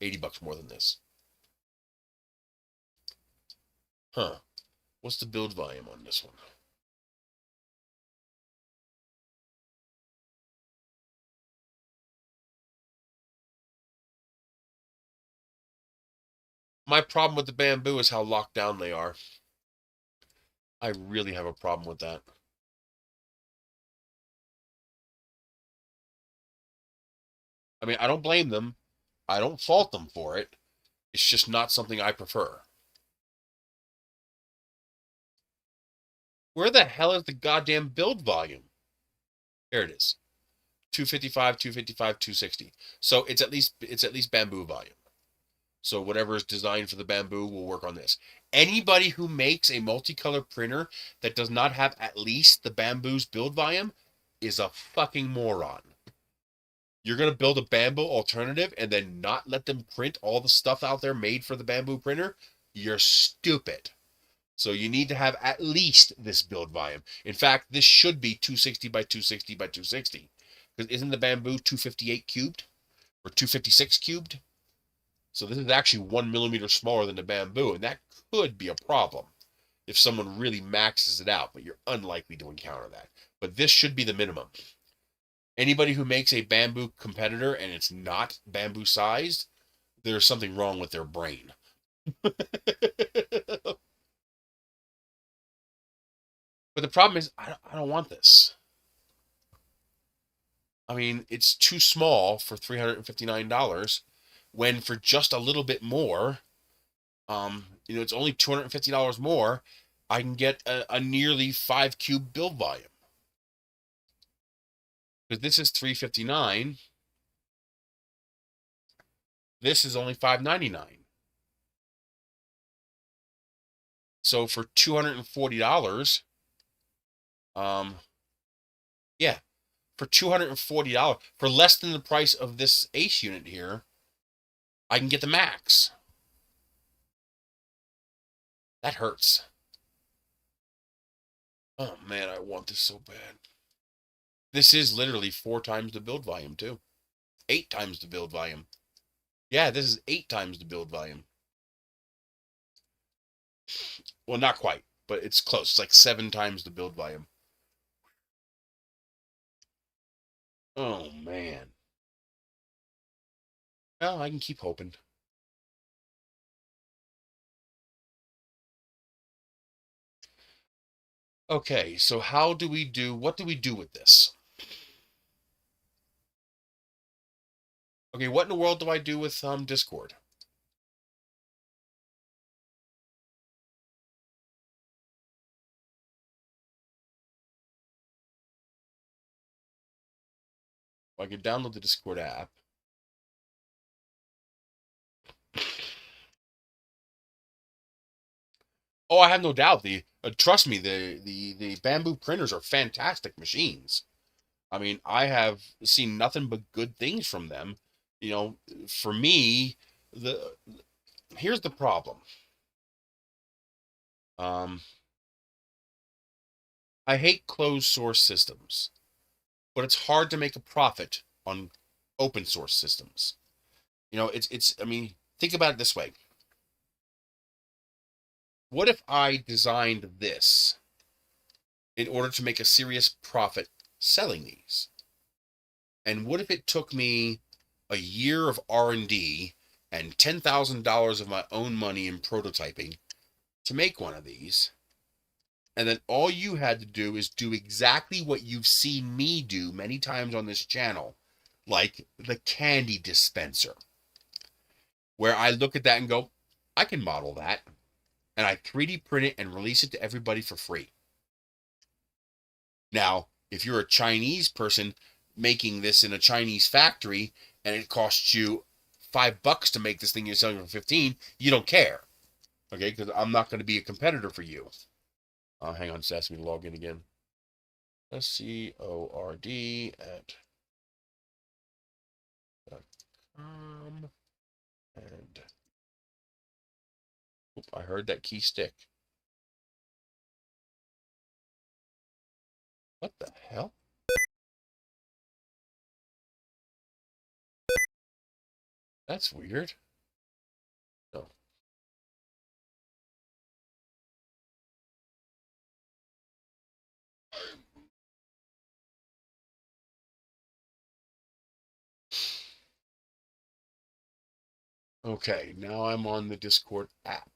$80 more than this. Huh. What's the build volume on this one? My problem with the bamboo is how locked down they are. I really have a problem with that. I mean, I don't blame them. I don't fault them for it. It's just not something I prefer. Where the hell is the goddamn build volume? Here it is. 255, 255, 260. So it's at least bamboo volume. So whatever is designed for the bamboo will work on this. Anybody who makes a multicolor printer that does not have at least the bamboo's build volume is a fucking moron. You're going to build a bamboo alternative and then not let them print all the stuff out there made for the bamboo printer? You're stupid. So you need to have at least this build volume. In fact, this should be 260 by 260 by 260. Because isn't the bamboo 258 cubed? Or 256 cubed? So this is actually 1 millimeter smaller than the bamboo, and that could be a problem if someone really maxes it out, but you're unlikely to encounter that. But this should be the minimum. Anybody who makes a bamboo competitor and it's not bamboo sized, there's something wrong with their brain. But the problem is, I don't want this. I mean, it's too small for $359, when for just a little bit more, it's only $250 more, I can get a nearly 5 cube build volume. Because this is $359. This is only $599. So for $240, yeah, for $240, for less than the price of this Ace unit here, I can get the max. That hurts. Oh man, I want this so bad. This is literally 4 times the build volume too. 8 times the build volume. Yeah, this is 8 times the build volume. Well, not quite, but it's close. It's like 7 times the build volume. Oh man. Well, I can keep hoping. Okay, so what do we do with this? Okay, what in the world do I do with Discord? I can download the Discord app. Oh, I have no doubt. Trust me, the bamboo printers are fantastic machines. I mean, I have seen nothing but good things from them. For me, here's the problem. I hate closed source systems, but it's hard to make a profit on open source systems. I mean, think about it this way. What if I designed this in order to make a serious profit selling these? And what if it took me a year of R&D and $10,000 of my own money in prototyping to make one of these? And then all you had to do is do exactly what you've seen me do many times on this channel, like the candy dispenser, where I look at that and go, I can model that. And I 3D print it and release it to everybody for free. Now, if you're a Chinese person making this in a Chinese factory and it costs you $5 to make this thing you're selling for 15, you don't care. Okay, because I'm not going to be a competitor for you. Hang on, just ask me to log in again. SCORD at and I heard that key stick. What the hell? That's weird. No. Okay, now I'm on the Discord app.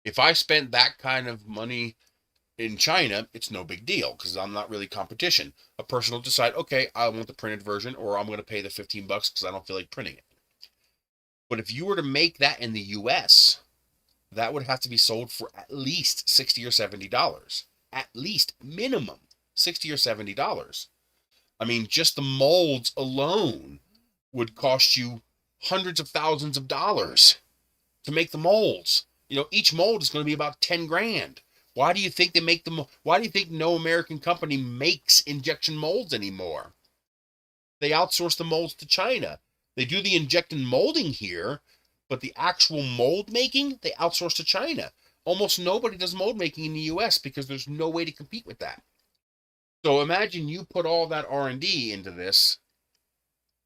If I spent that kind of money in China, it's no big deal because I'm not really competition. A person will decide, okay, I want the printed version, or I'm going to pay the $15 because I don't feel like printing it. But if you were to make that in the US, that would have to be sold for at least $60 or $70. At least minimum $60 or $70. I mean, just the molds alone would cost you hundreds of thousands of dollars to make the molds. You know, each mold is going to be about 10 grand. Why do you think they make them? Why do you think no American company makes injection molds anymore? They outsource the molds to China. They do the injection molding here, but the actual mold making, they outsource to China. Almost nobody does mold making in the US because there's no way to compete with that. So imagine you put all that R&D into this,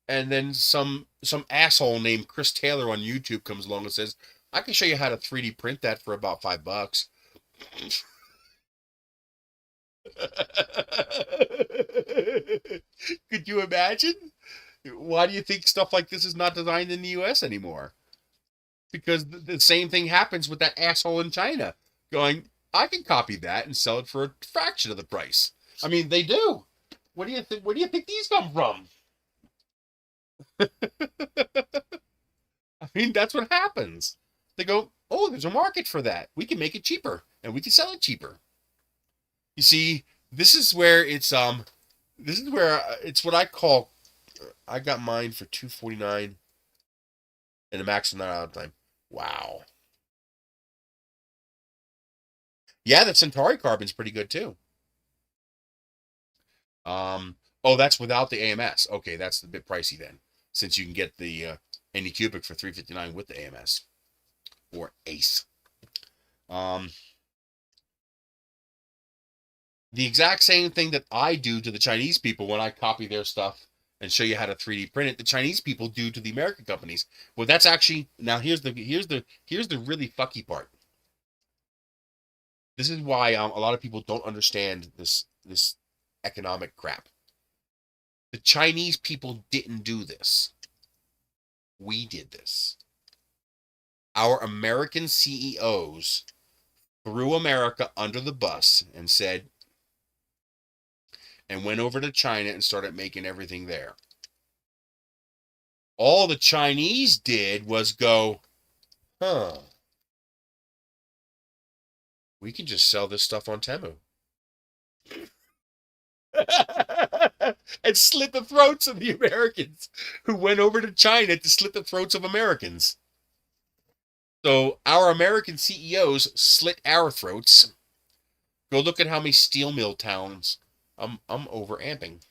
and then some asshole named Chris Taylor on YouTube comes along and says, I can show you how to 3D print that for about $5. Could you imagine? Why do you think stuff like this is not designed in the US anymore? Because the same thing happens with that asshole in China going, I can copy that and sell it for a fraction of the price. I mean, they do. What do you think? Where do you think these come from? I mean, that's what happens. They go, oh, there's a market for that. We can make it cheaper and we can sell it cheaper. You see, this is where it's what I call, I got mine for $249 and the max not out of time. Wow. Yeah, the Centauri carbon's pretty good too. Oh, that's without the AMS. Okay, that's a bit pricey then, since you can get the Anycubic for $359 with the AMS or ACE. The exact same thing that I do to the Chinese people when I copy their stuff and show you how to 3D print it, the Chinese people do to the American companies. Well, that's actually, now here's the really fucky part. This is why a lot of people don't understand this economic crap. The Chinese people didn't do this. We did this. Our American CEOs threw America under the bus and said, and went over to China and started making everything there. All the Chinese did was go, we can just sell this stuff on Temu. And slit the throats of the Americans who went over to China to slit the throats of Americans. So our American CEOs slit our throats. Go look at how many steel mill towns. I'm over amping.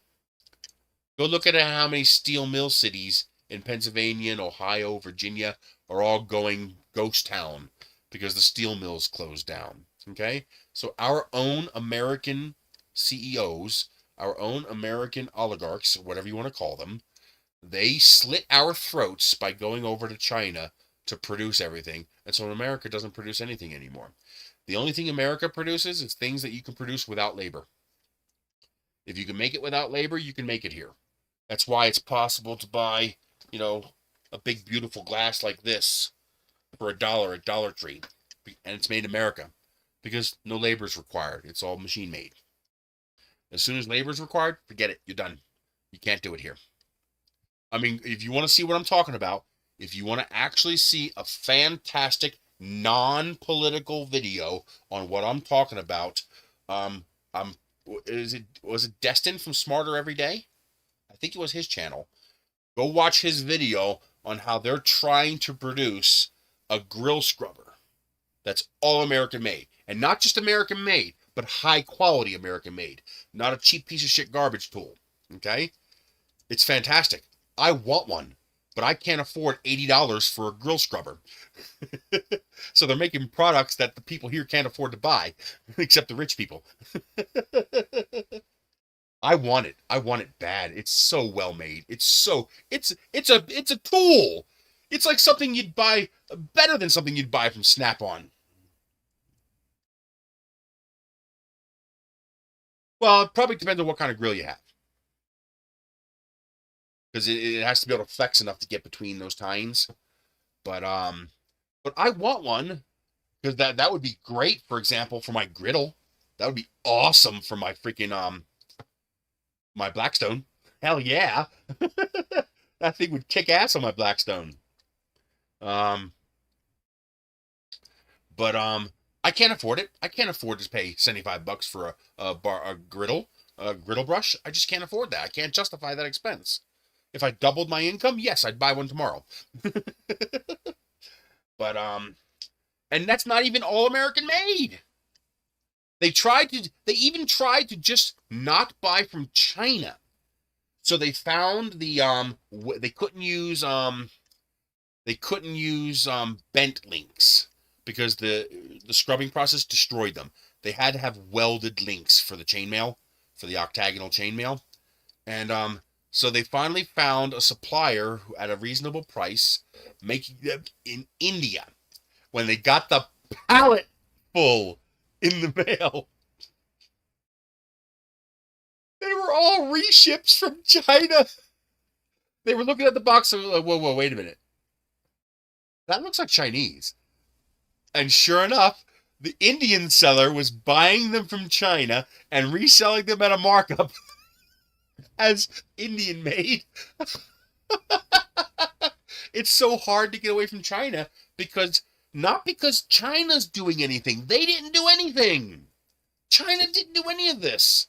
Go look at how many steel mill cities in Pennsylvania and Ohio, Virginia are all going ghost town because the steel mills closed down. Okay? So our own American CEOs, our own American oligarchs, whatever you want to call them, they slit our throats by going over to China to produce everything. And so America doesn't produce anything anymore. The only thing America produces is things that you can produce without labor. If you can make it without labor, you can make it here. That's why it's possible to buy, a big, beautiful glass like this for $1 at Dollar Tree. And it's made in America because no labor is required. It's all machine made. As soon as labor is required, forget it. You're done. You can't do it here. I mean, if you want to see what I'm talking about, if you want to actually see a fantastic non-political video on what I'm talking about. I'm was it Destin from Smarter Every Day? I think it was his channel. Go watch his video on how they're trying to produce a grill scrubber that's all American made. And not just American made, but high quality American made. Not a cheap piece of shit garbage tool. Okay? It's fantastic. I want one, but I can't afford $80 for a grill scrubber. So they're making products that the people here can't afford to buy, except the rich people. I want it. I want it bad. It's so well made. It's a tool. It's like something you'd buy, better than something you'd buy from Snap-on. Well, it probably depends on what kind of grill you have. Because it has to be able to flex enough to get between those tines. But I want one, because that would be great, for example, for my griddle. That would be awesome for my freaking my Blackstone. Hell yeah. That thing would kick ass on my Blackstone. But I can't afford it. I can't afford to pay $75 for a griddle brush. I just can't afford that. I can't justify that expense. If I doubled my income, yes, I'd buy one tomorrow. But and that's not even all American made. They even tried to just not buy from China. So they found they couldn't use bent links because the scrubbing process destroyed them. They had to have welded links for the chainmail, for the octagonal chainmail. And so they finally found a supplier who, at a reasonable price, making them in India. When they got the pallet full in the mail, they were all reships from China. They were looking at the box and were like, whoa, wait a minute. That looks like Chinese. And sure enough, the Indian seller was buying them from China and reselling them at a markup as Indian made. It's so hard to get away from China not because China's doing anything. They didn't do anything. China didn't do any of this.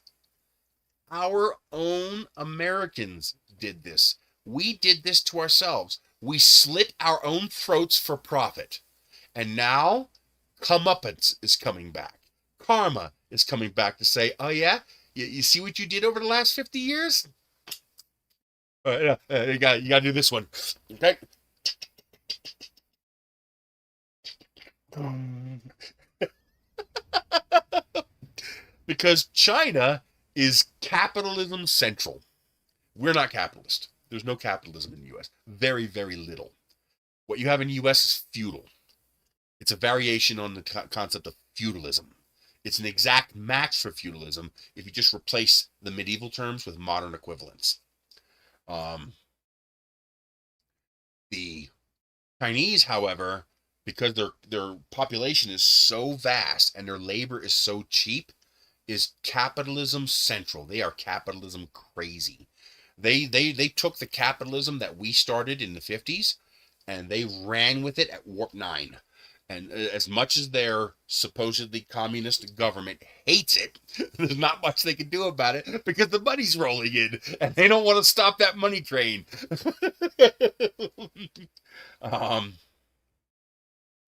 Our own Americans did this. We did this to ourselves. We slit our own throats for profit. And now, comeuppance is coming back. Karma is coming back to say, oh yeah? You see what you did over the last 50 years? You got to do this one. Okay? Because China is capitalism central. We're not capitalist. There's no capitalism in the U.S. Very, very little. What you have in the U.S. is feudal. It's a variation on the concept of feudalism. It's an exact match for feudalism if you just replace the medieval terms with modern equivalents. The Chinese, however, because their population is so vast and their labor is so cheap, is capitalism central. They are capitalism crazy. They took the capitalism that we started in the 50s and they ran with it at warp 9. And as much as their supposedly communist government hates it, there's not much they can do about it because the money's rolling in and they don't want to stop that money train.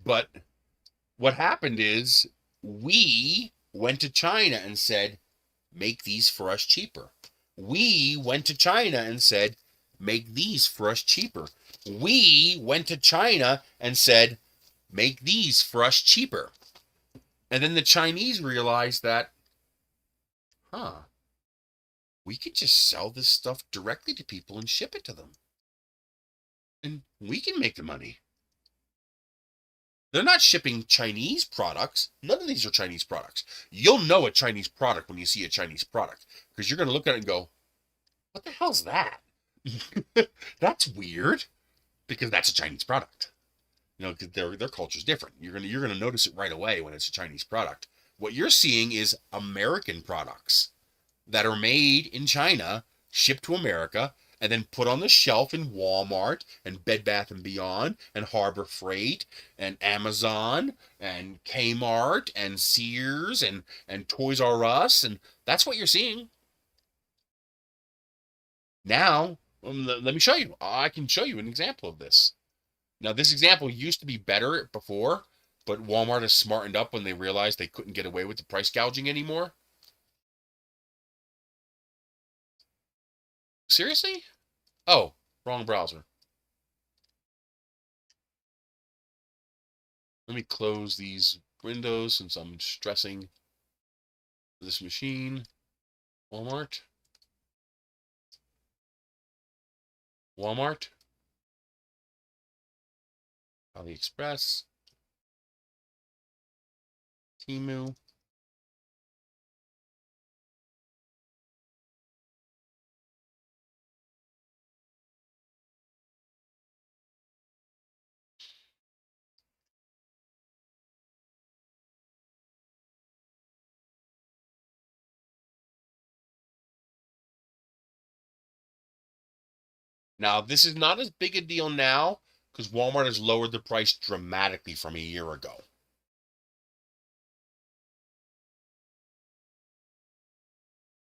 But what happened is we went to China and said, make these for us cheaper. We went to China and said, make these for us cheaper. We went to China and said, make these for us cheaper. And then the Chinese realized that, we could just sell this stuff directly to people and ship it to them. And we can make the money. They're not shipping Chinese products. None of these are Chinese products. You'll know a Chinese product when you see a Chinese product, because you're going to look at it and go, what the hell's that? That's weird, because that's a Chinese product. You know, their culture's different. You're gonna notice it right away when it's a Chinese product. What you're seeing is American products that are made in China, shipped to America, and then put on the shelf in Walmart and Bed Bath & Beyond and Harbor Freight and Amazon and Kmart and Sears and Toys R Us, and that's what you're seeing. Now, let me show you. I can show you an example of this. Now, this example used to be better before, but Walmart has smartened up when they realized they couldn't get away with the price gouging anymore. Seriously? Oh, wrong browser. Let me close these windows since I'm stressing this machine. Walmart. Walmart. AliExpress. Temu. Now, this is not as big a deal now because Walmart has lowered the price dramatically from a year ago.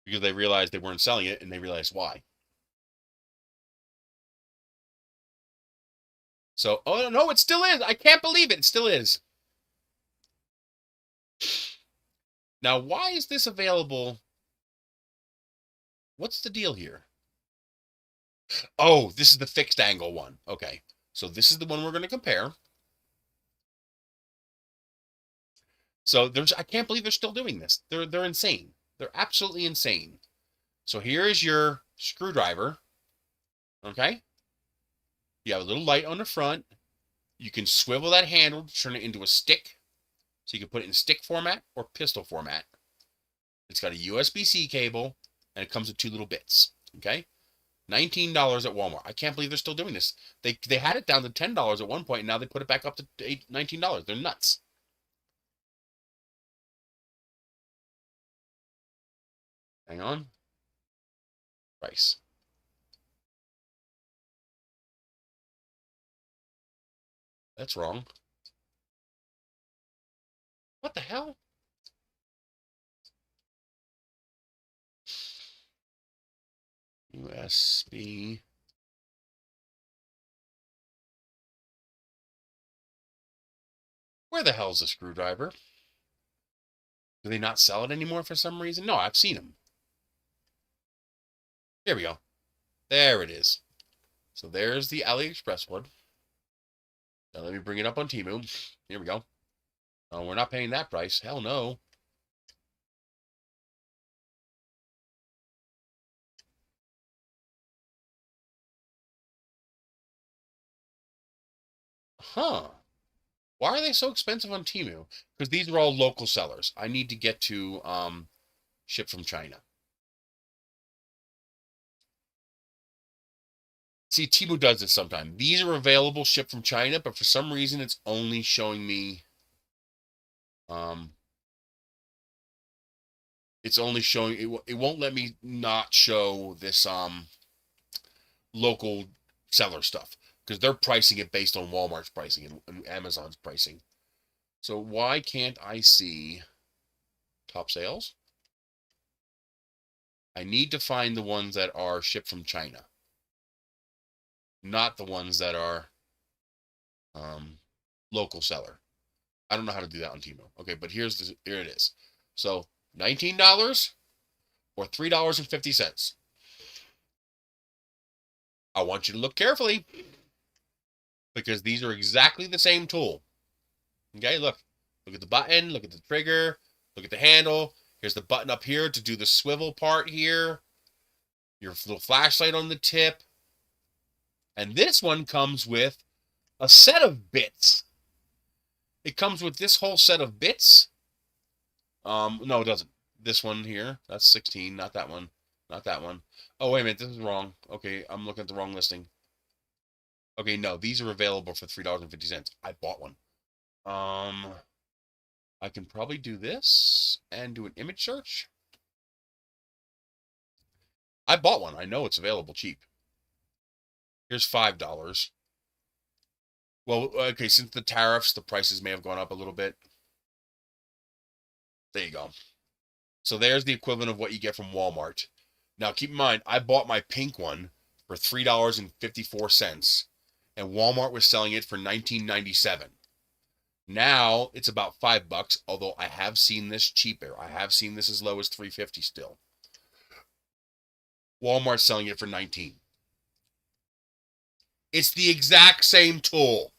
Because they realized they weren't selling it, and they realized why. So, oh no, it still is. I can't believe it. It still is. Now, why is this available? What's the deal here? Oh, this is the fixed angle one. Okay. So this is the one we're going to compare. So I can't believe they're still doing this. They're insane. They're absolutely insane. So here is your screwdriver. Okay. You have a little light on the front. You can swivel that handle to turn it into a stick. So you can put it in stick format or pistol format. It's got a USB-C cable, and it comes with 2 little bits. Okay. $19 at Walmart. I can't believe they're still doing this. They had it down to $10 at one point, and now they put it back up to $19. They're nuts. Hang on. Price. That's wrong. What the hell? USB. Where the hell's the screwdriver? Do they not sell it anymore for some reason? No, I've seen them. Here we go. There it is. So there's the AliExpress one. Now let me bring it up on Temu. Here we go. Oh, we're not paying that price. Hell no. Huh. Why are they so expensive on Temu? Because these are all local sellers. I need to get to ship from China. See, Temu does this sometimes. These are available shipped from China, but for some reason it's only showing me it's only showing it won't let me not show this local seller stuff because they're pricing it based on Walmart's pricing and Amazon's pricing. So why can't I see top sales? I need to find the ones that are shipped from China, not the ones that are local seller. I don't know how to do that on Temu. Okay, but here it is. So $19 or $3.50. I want you to look carefully because these are exactly the same tool. Okay, look at the button, look at the trigger, look at the handle. Here's the button up here to do the swivel part here. Your little flashlight on the tip. And this one comes with a set of bits. It comes with this whole set of bits. No, it doesn't. This one here, that's 16, not that one. Not that one. Oh, wait a minute, this is wrong. Okay, I'm looking at the wrong listing. Okay, no, these are available for $3.50. I bought one. I can probably do this and do an image search. I bought one. I know it's available cheap. Here's $5. Well, okay, since the tariffs, the prices may have gone up a little bit. There you go. So there's the equivalent of what you get from Walmart. Now, keep in mind, I bought my pink one for $3.54, and Walmart was selling it for $19.97. Now it's about $5, although I have seen this cheaper. I have seen this as low as $3.50 still. Walmart's selling it for $19. It's the exact same tool.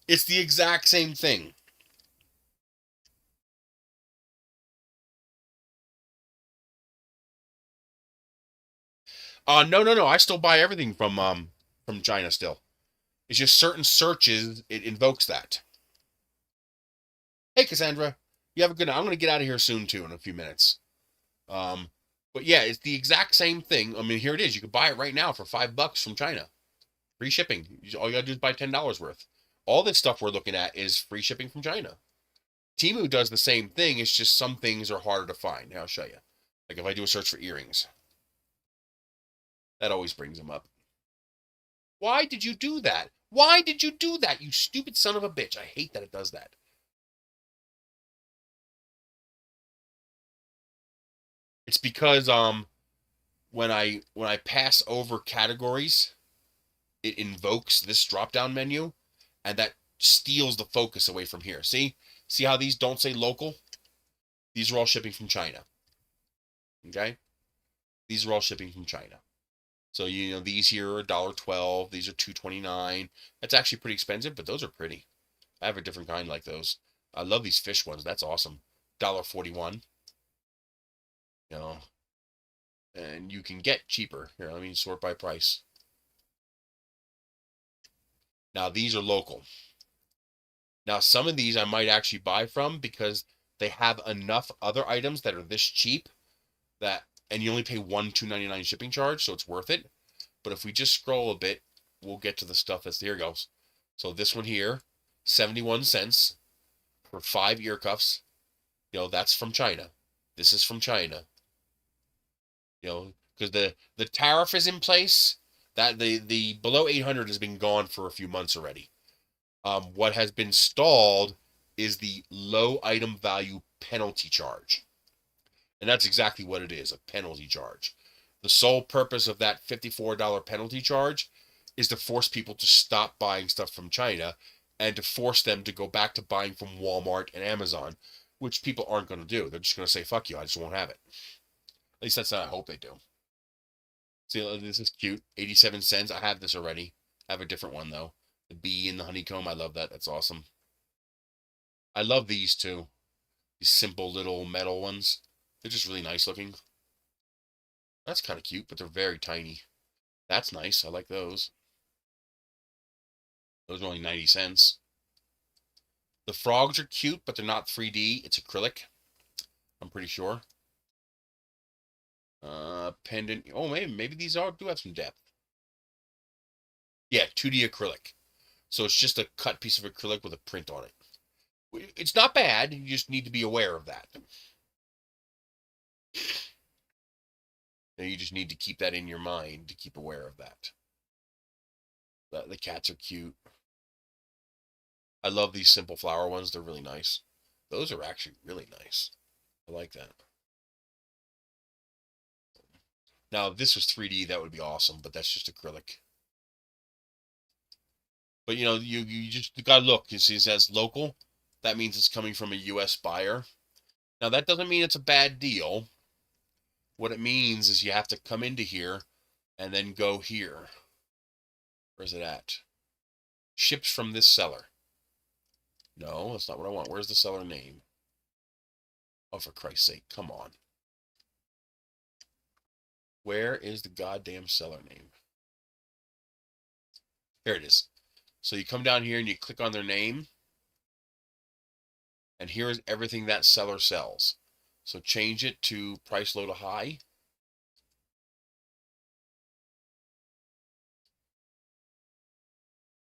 It's the exact same thing. No. I still buy everything from China still. It's just certain searches it invokes that. Hey Cassandra, you have a good night. I'm gonna get out of here soon too in a few minutes. But yeah, it's the exact same thing. I mean, here it is. You can buy it right now for $5 from China. Free shipping. All you gotta do is buy $10 worth. All this stuff we're looking at is free shipping from China. Temu does the same thing. It's just some things are harder to find. Now I'll show you. Like if I do a search for earrings, that always brings them up. Why did you do that? Why did you do that, you stupid son of a bitch? I hate that it does that. It's because when I pass over categories, it invokes this drop-down menu, and that steals the focus away from here. See how these don't say local? These are all shipping from China. Okay? These are all shipping from China. So, you know, these here are $1.12. These are $2.29. That's actually pretty expensive, but those are pretty. I have a different kind like those. I love these fish ones. That's awesome. $1.41. You know, and you can get cheaper. Here, let me sort by price. Now, these are local. Now, some of these I might actually buy from because they have enough other items that are this cheap that, and you only pay $2.99 shipping charge, so it's worth it. But if we just scroll a bit, we'll get to the stuff that's, here it goes. So this one here, 71 cents for 5 ear cuffs. You know, that's from China. This is from China. You know, because the tariff is in place. That the below 800 has been gone for a few months already. What has been stalled is the low item value penalty charge. And that's exactly what it is, a penalty charge. The sole purpose of that $54 penalty charge is to force people to stop buying stuff from China and to force them to go back to buying from Walmart and Amazon, which people aren't going to do. They're just going to say, fuck you, I just won't have it. At least that's what I hope they do. See, this is cute. 87 cents. I have this already. I have a different one, though. The bee and the honeycomb. I love that. That's awesome. I love these, too. These simple little metal ones. They're just really nice looking. That's kind of cute, but they're very tiny. That's nice. I like those. Those are only 90 cents. The frogs are cute, but they're not 3D. It's acrylic. I'm pretty sure. Pendant. Oh, maybe these do have some depth. Yeah, 2D acrylic. So it's just a cut piece of acrylic with a print on it. It's not bad. You just need to be aware of that. And you just need to keep that in your mind to keep aware of that. The cats are cute. I love these simple flower ones. They're really nice. Those are actually really nice. I like that. Now, if this was 3D, that would be awesome, but that's just acrylic. But, you know, you just gotta look. You see, it says local. That means it's coming from a U.S. buyer. Now, that doesn't mean it's a bad deal. What it means is you have to come into here and then go here. Where's it at? Ships from this seller. No, that's not what I want. Where's the seller name? Oh, for Christ's sake, come on. Where is the goddamn seller name? Here it is. So you come down here and you click on their name. And here's everything that seller sells. So change it to price low to high.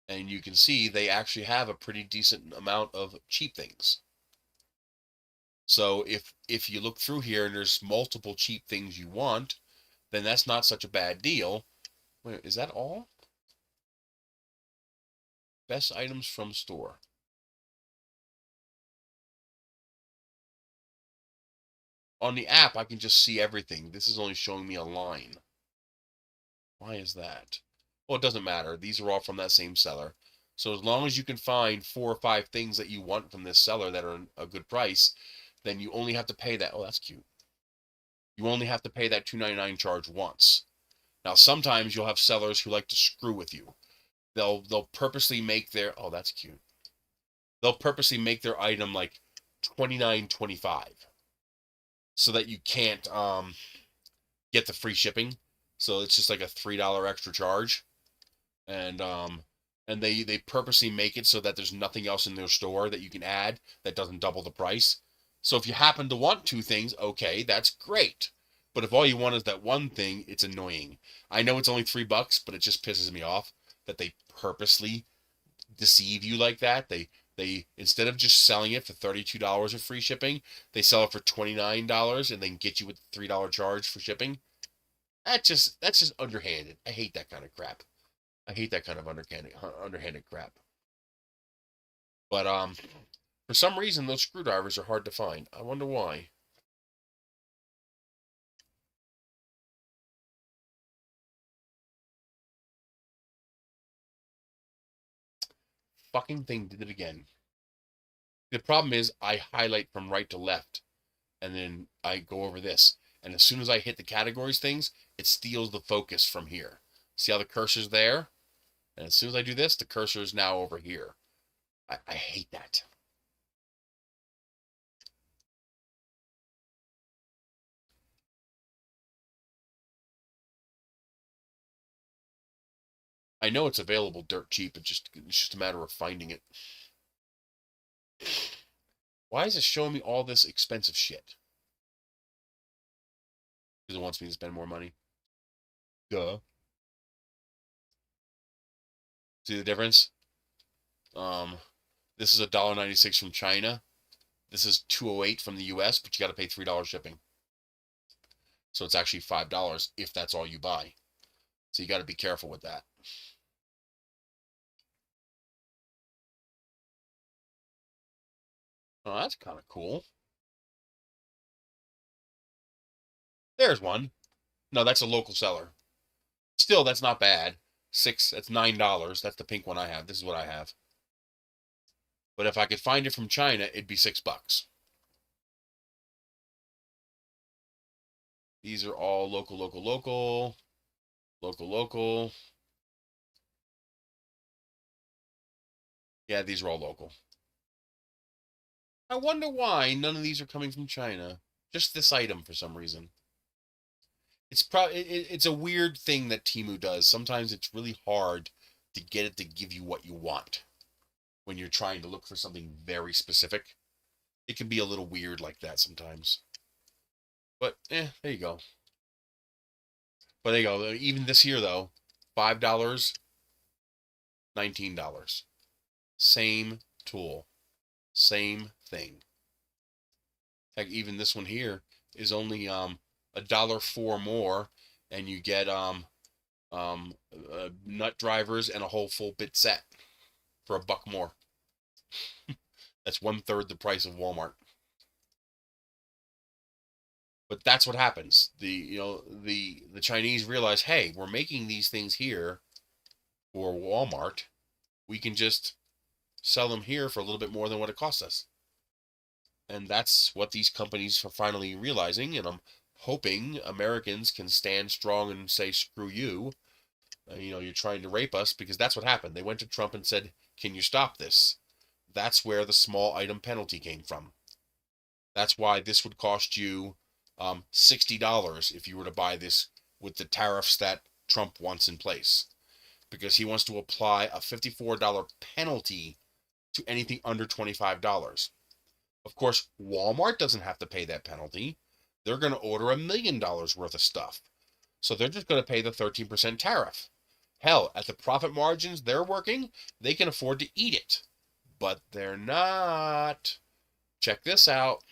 And you can see they actually have a pretty decent amount of cheap things. So if you look through here and there's multiple cheap things you want, then that's not such a bad deal. Wait, is that all? Best items from store. On the app, I can just see everything. This is only showing me a line. Why is that? Well, it doesn't matter. These are all from that same seller. So as long as you can find 4 or 5 things that you want from this seller that are a good price, then you only have to pay that. Oh, that's cute. You only have to pay that $2.99 charge once. Now, sometimes you'll have sellers who like to screw with you. They'll purposely make their, oh, that's cute. They'll purposely make their item like $29.25 so that you can't get the free shipping. So it's just like a $3 extra charge. And they purposely make it so that there's nothing else in their store that you can add that doesn't double the price. So if you happen to want 2 things, okay, that's great. But if all you want is that one thing, it's annoying. I know it's only $3, but it just pisses me off that they purposely deceive you like that. They instead of just selling it for $32 of free shipping, they sell it for $29 and then get you with the $3 charge for shipping. That's just underhanded. I hate that kind of crap. I hate that kind of underhanded crap. But for some reason those screwdrivers are hard to find. I wonder why. Fucking thing did it again. The problem is I highlight from right to left and then I go over this. And as soon as I hit the categories things, it steals the focus from here. See how the cursor's there? And as soon as I do this, the cursor is now over here. I hate that. I know it's available dirt cheap. It's just a matter of finding it. Why is it showing me all this expensive shit? Because it wants me to spend more money. Duh. See the difference? This is $1.96 from China. This is $2.08 from the US, but you got to pay $3 shipping. So it's actually $5 if that's all you buy. So you got to be careful with that. Oh, that's kind of cool. There's one. No, that's a local seller. Still, that's not bad. That's $9. That's the pink one I have. This is what I have. But if I could find it from China, it'd be $6. These are all local, local, local, local, local. Yeah, these are all local. I wonder why none of these are coming from China. Just this item for some reason. It's a weird thing that Temu does. Sometimes it's really hard to get it to give you what you want when you're trying to look for something very specific. It can be a little weird like that sometimes. But there you go. But there you go. Even this here though, $5, $19. Same tool, same thing. Heck, even this one here is only $1.04 more, and you get nut drivers and a whole full bit set for $1 more. That's 1/3 the price of Walmart. But that's what happens. The Chinese realize, hey, we're making these things here for Walmart. We can just sell them here for a little bit more than what it costs us. And that's what these companies are finally realizing. And I'm hoping Americans can stand strong and say, screw you. You're trying to rape us, because that's what happened. They went to Trump and said, can you stop this? That's where the small item penalty came from. That's why this would cost you $60 if you were to buy this with the tariffs that Trump wants in place, because he wants to apply a $54 penalty to anything under $25. Of course, Walmart doesn't have to pay that penalty. They're going to order $1 million worth of stuff. So they're just going to pay the 13% tariff. Hell, at the profit margins they're working, they can afford to eat it. But they're not. Check this out.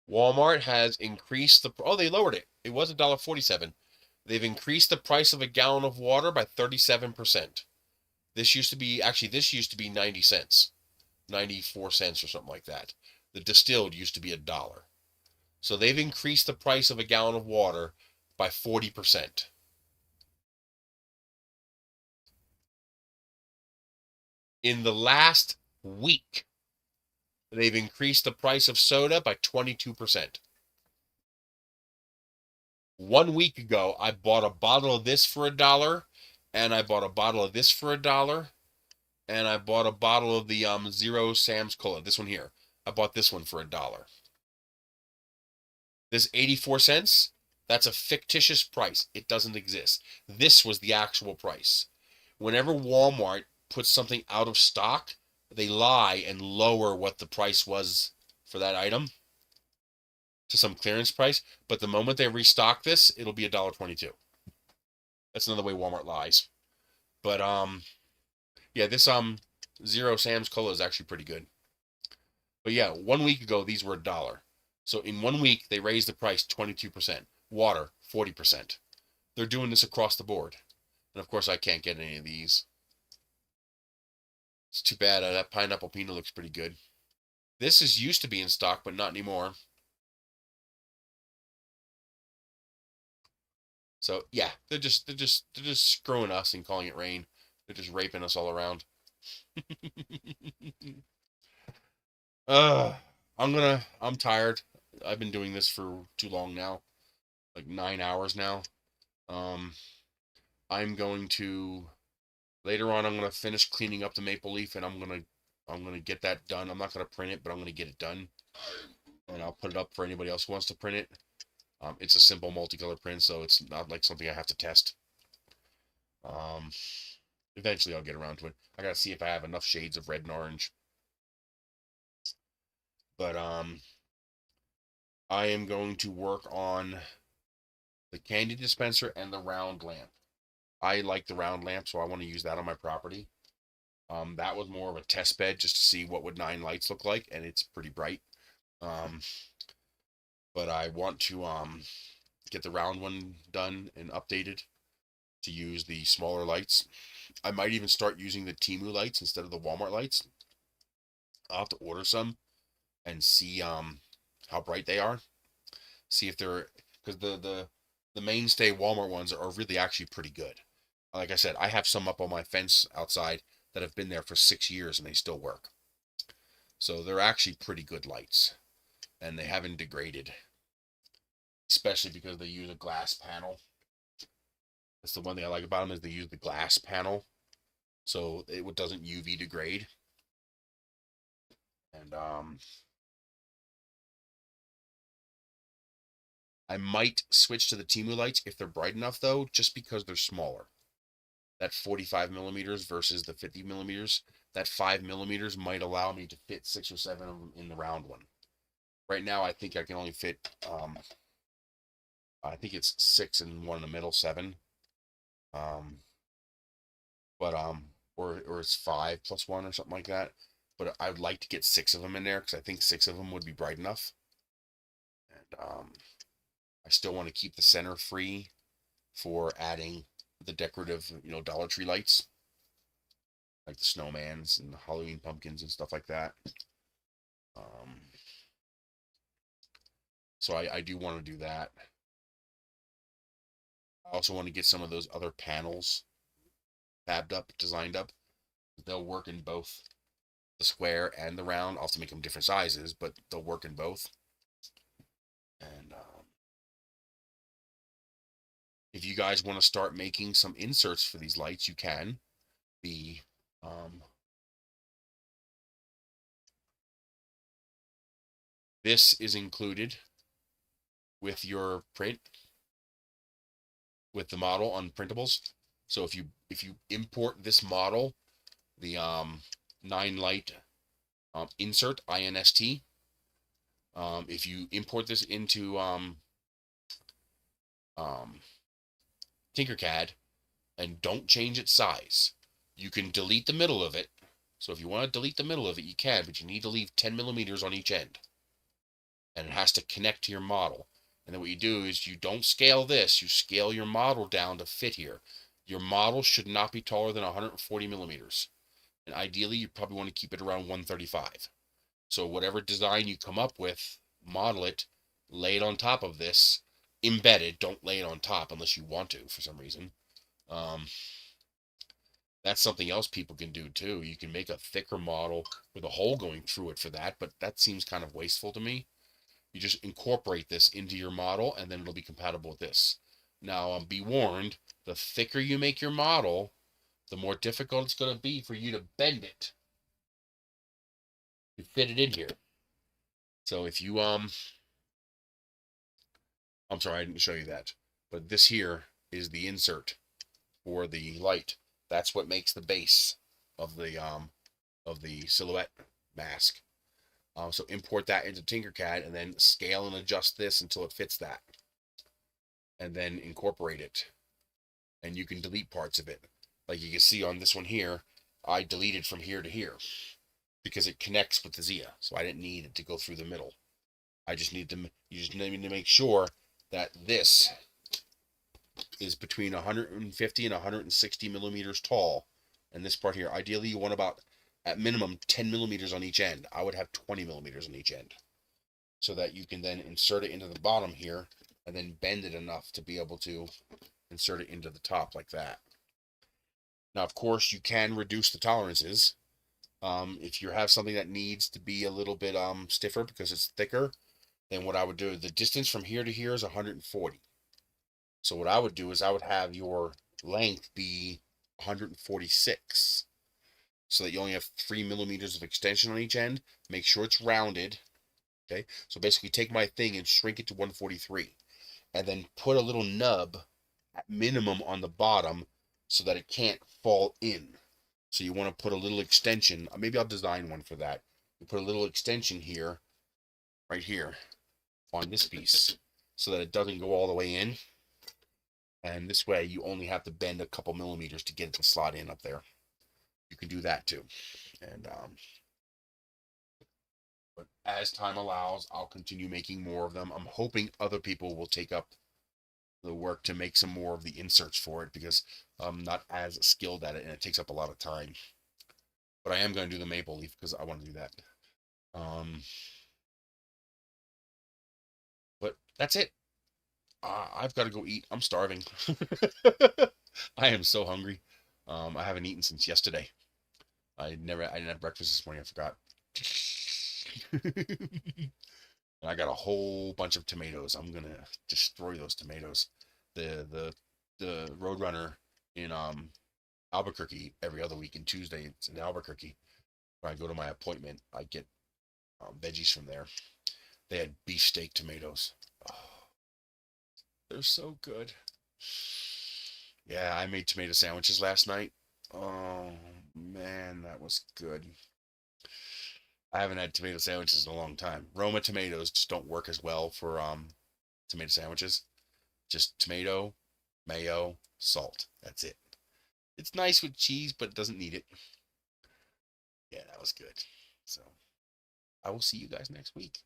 Walmart has increased the, oh, they lowered it. It was $1.47. They've increased the price of a gallon of water by 37%. This used to be, actually, this used to be 90 cents, 94 cents or something like that. The distilled used to be $1. So they've increased the price of a gallon of water by 40%. In the last week, they've increased the price of soda by 22%. 1 week ago, I bought a bottle of this for $1, and I bought a bottle of this for $1, and I bought a bottle of the Zero Sam's Cola. This one here. I bought this one for $1. This 84 cents, that's a fictitious price. It doesn't exist. This was the actual price. Whenever Walmart puts something out of stock, they lie and lower what the price was for that item to some clearance price. But the moment they restock this, it'll be $1.22. That's another way Walmart lies. But yeah, this Zero Sam's Cola is actually pretty good. But yeah, 1 week ago these were $1. So in 1 week they raised the price 22%. Water 40%. They're doing this across the board. And of course I can't get any of these. It's too bad. That pineapple peanut looks pretty good. This is used to be in stock, but not anymore. So yeah, they're just screwing us and calling it rain. They're just raping us all around. I'm tired. I've been doing this for too long now, like 9 hours now. I'm going to later on. I'm gonna finish cleaning up the maple leaf, and I'm gonna get that done. I'm not gonna print it, but I'm gonna get it done, and I'll put it up for anybody else who wants to print it. It's a simple multicolor print, so it's not like something I have to test. Eventually I'll get around to it. I gotta see if I have enough shades of red and orange. But I am going to work on the candy dispenser and the round lamp. I like the round lamp, so I want to use that on my property. That was more of a test bed just to see what would 9 lights look like, and it's pretty bright. But I want to get the round one done and updated to use the smaller lights. I might even start using the Temu lights instead of the Walmart lights. I'll have to order some and see how bright they are. See if they're, because the mainstay Walmart ones are really actually pretty good. Like I said, I have some up on my fence outside that have been there for 6 years and they still work. So they're actually pretty good lights, and they haven't degraded, especially because they use a glass panel. That's the one thing I like about them, is they use the glass panel, so it doesn't UV degrade. And I might switch to the Temu lights if they're bright enough, though, just because they're smaller. That 45 millimeters versus the 50 millimeters, that 5 millimeters might allow me to fit 6 or 7 of them in the round one. Right now, I think I can only fit, I think it's 6 and one in the middle, 7. Or it's 5 plus 1 or something like that. But I would like to get 6 of them in there, because I think 6 of them would be bright enough. And I still want to keep the center free for adding the decorative, Dollar Tree lights, like the snowmans and the Halloween pumpkins and stuff like that. So I do want to do that. I also want to get some of those other panels fabbed up, designed up. They'll work in both the square and the round. I'll have to make them different sizes, but they'll work in both. And if you guys want to start making some inserts for these lights, you can. This is included with your print, with the model on printables. So if you import this model, the 9 light insert, INST, if you import this into Tinkercad and don't change its size, you can delete the middle of it. So if you want to delete the middle of it, you can, but you need to leave 10 millimeters on each end. and it has to connect to your model. And then what you do is you don't scale this, you scale your model down to fit here. Your model should not be taller than 140 millimeters. And ideally, you probably want to keep it around 135. So whatever design you come up with, model it, lay it on top of this, embed it. Don't lay it on top unless you want to for some reason. That's something else people can do too. You can make a thicker model with a hole going through it for that, but that seems kind of wasteful to me. You just incorporate this into your model and then it'll be compatible with this. Now, be warned, the thicker you make your model, the more difficult it's going to be for you to bend it to fit it in here. So if you, I'm sorry, I didn't show you that, but this here is the insert for the light. That's what makes the base of the silhouette mask. So import that into Tinkercad and then scale and adjust this until it fits that. And then incorporate it. And you can delete parts of it. Like you can see on this one here, I deleted from here to here because it connects with the Zia. So I didn't need it to go through the middle. You just need to make sure that this is between 150 and 160 millimeters tall. And this part here, ideally you want about, at minimum, 10 millimeters on each end. I would have 20 millimeters on each end. So that you can then insert it into the bottom here and then bend it enough to be able to insert it into the top like that. Now, of course, you can reduce the tolerances. If you have something that needs to be a little bit stiffer because it's thicker, then what I would do, the distance from here to here is 140. So what I would do is I would have your length be 146 so that you only have 3 millimeters of extension on each end. Make sure it's rounded. Okay, so basically take my thing and shrink it to 143 and then put a little nub at minimum on the bottom so that it can't fall in. So you want to put a little extension. Maybe I'll design one for that. You put a little extension here, right here, on this piece so that it doesn't go all the way in. And this way you only have to bend a couple millimeters to get it to slot in up there. You can do that too. And but as time allows, I'll continue making more of them. I'm hoping other people will take up the work to make some more of the inserts for it because I'm not as skilled at it and it takes up a lot of time. But I am going to do the maple leaf because I want to do that. But that's it. I've got to go eat. I'm starving. I am so hungry. I haven't eaten since yesterday. I didn't have breakfast this morning. I forgot. And I got a whole bunch of tomatoes. I'm gonna destroy those tomatoes. The Roadrunner in Albuquerque every other week, and Tuesday it's in Albuquerque. When I go to my appointment, I get veggies from there. They had beefsteak tomatoes. Oh, they're so good. Yeah, I made tomato sandwiches last night. Oh man, that was good. I haven't had tomato sandwiches in a long time. Roma tomatoes just don't work as well for tomato sandwiches. Just tomato, mayo, salt. That's it. It's nice with cheese, but it doesn't need it. Yeah, that was good. So I will see you guys next week.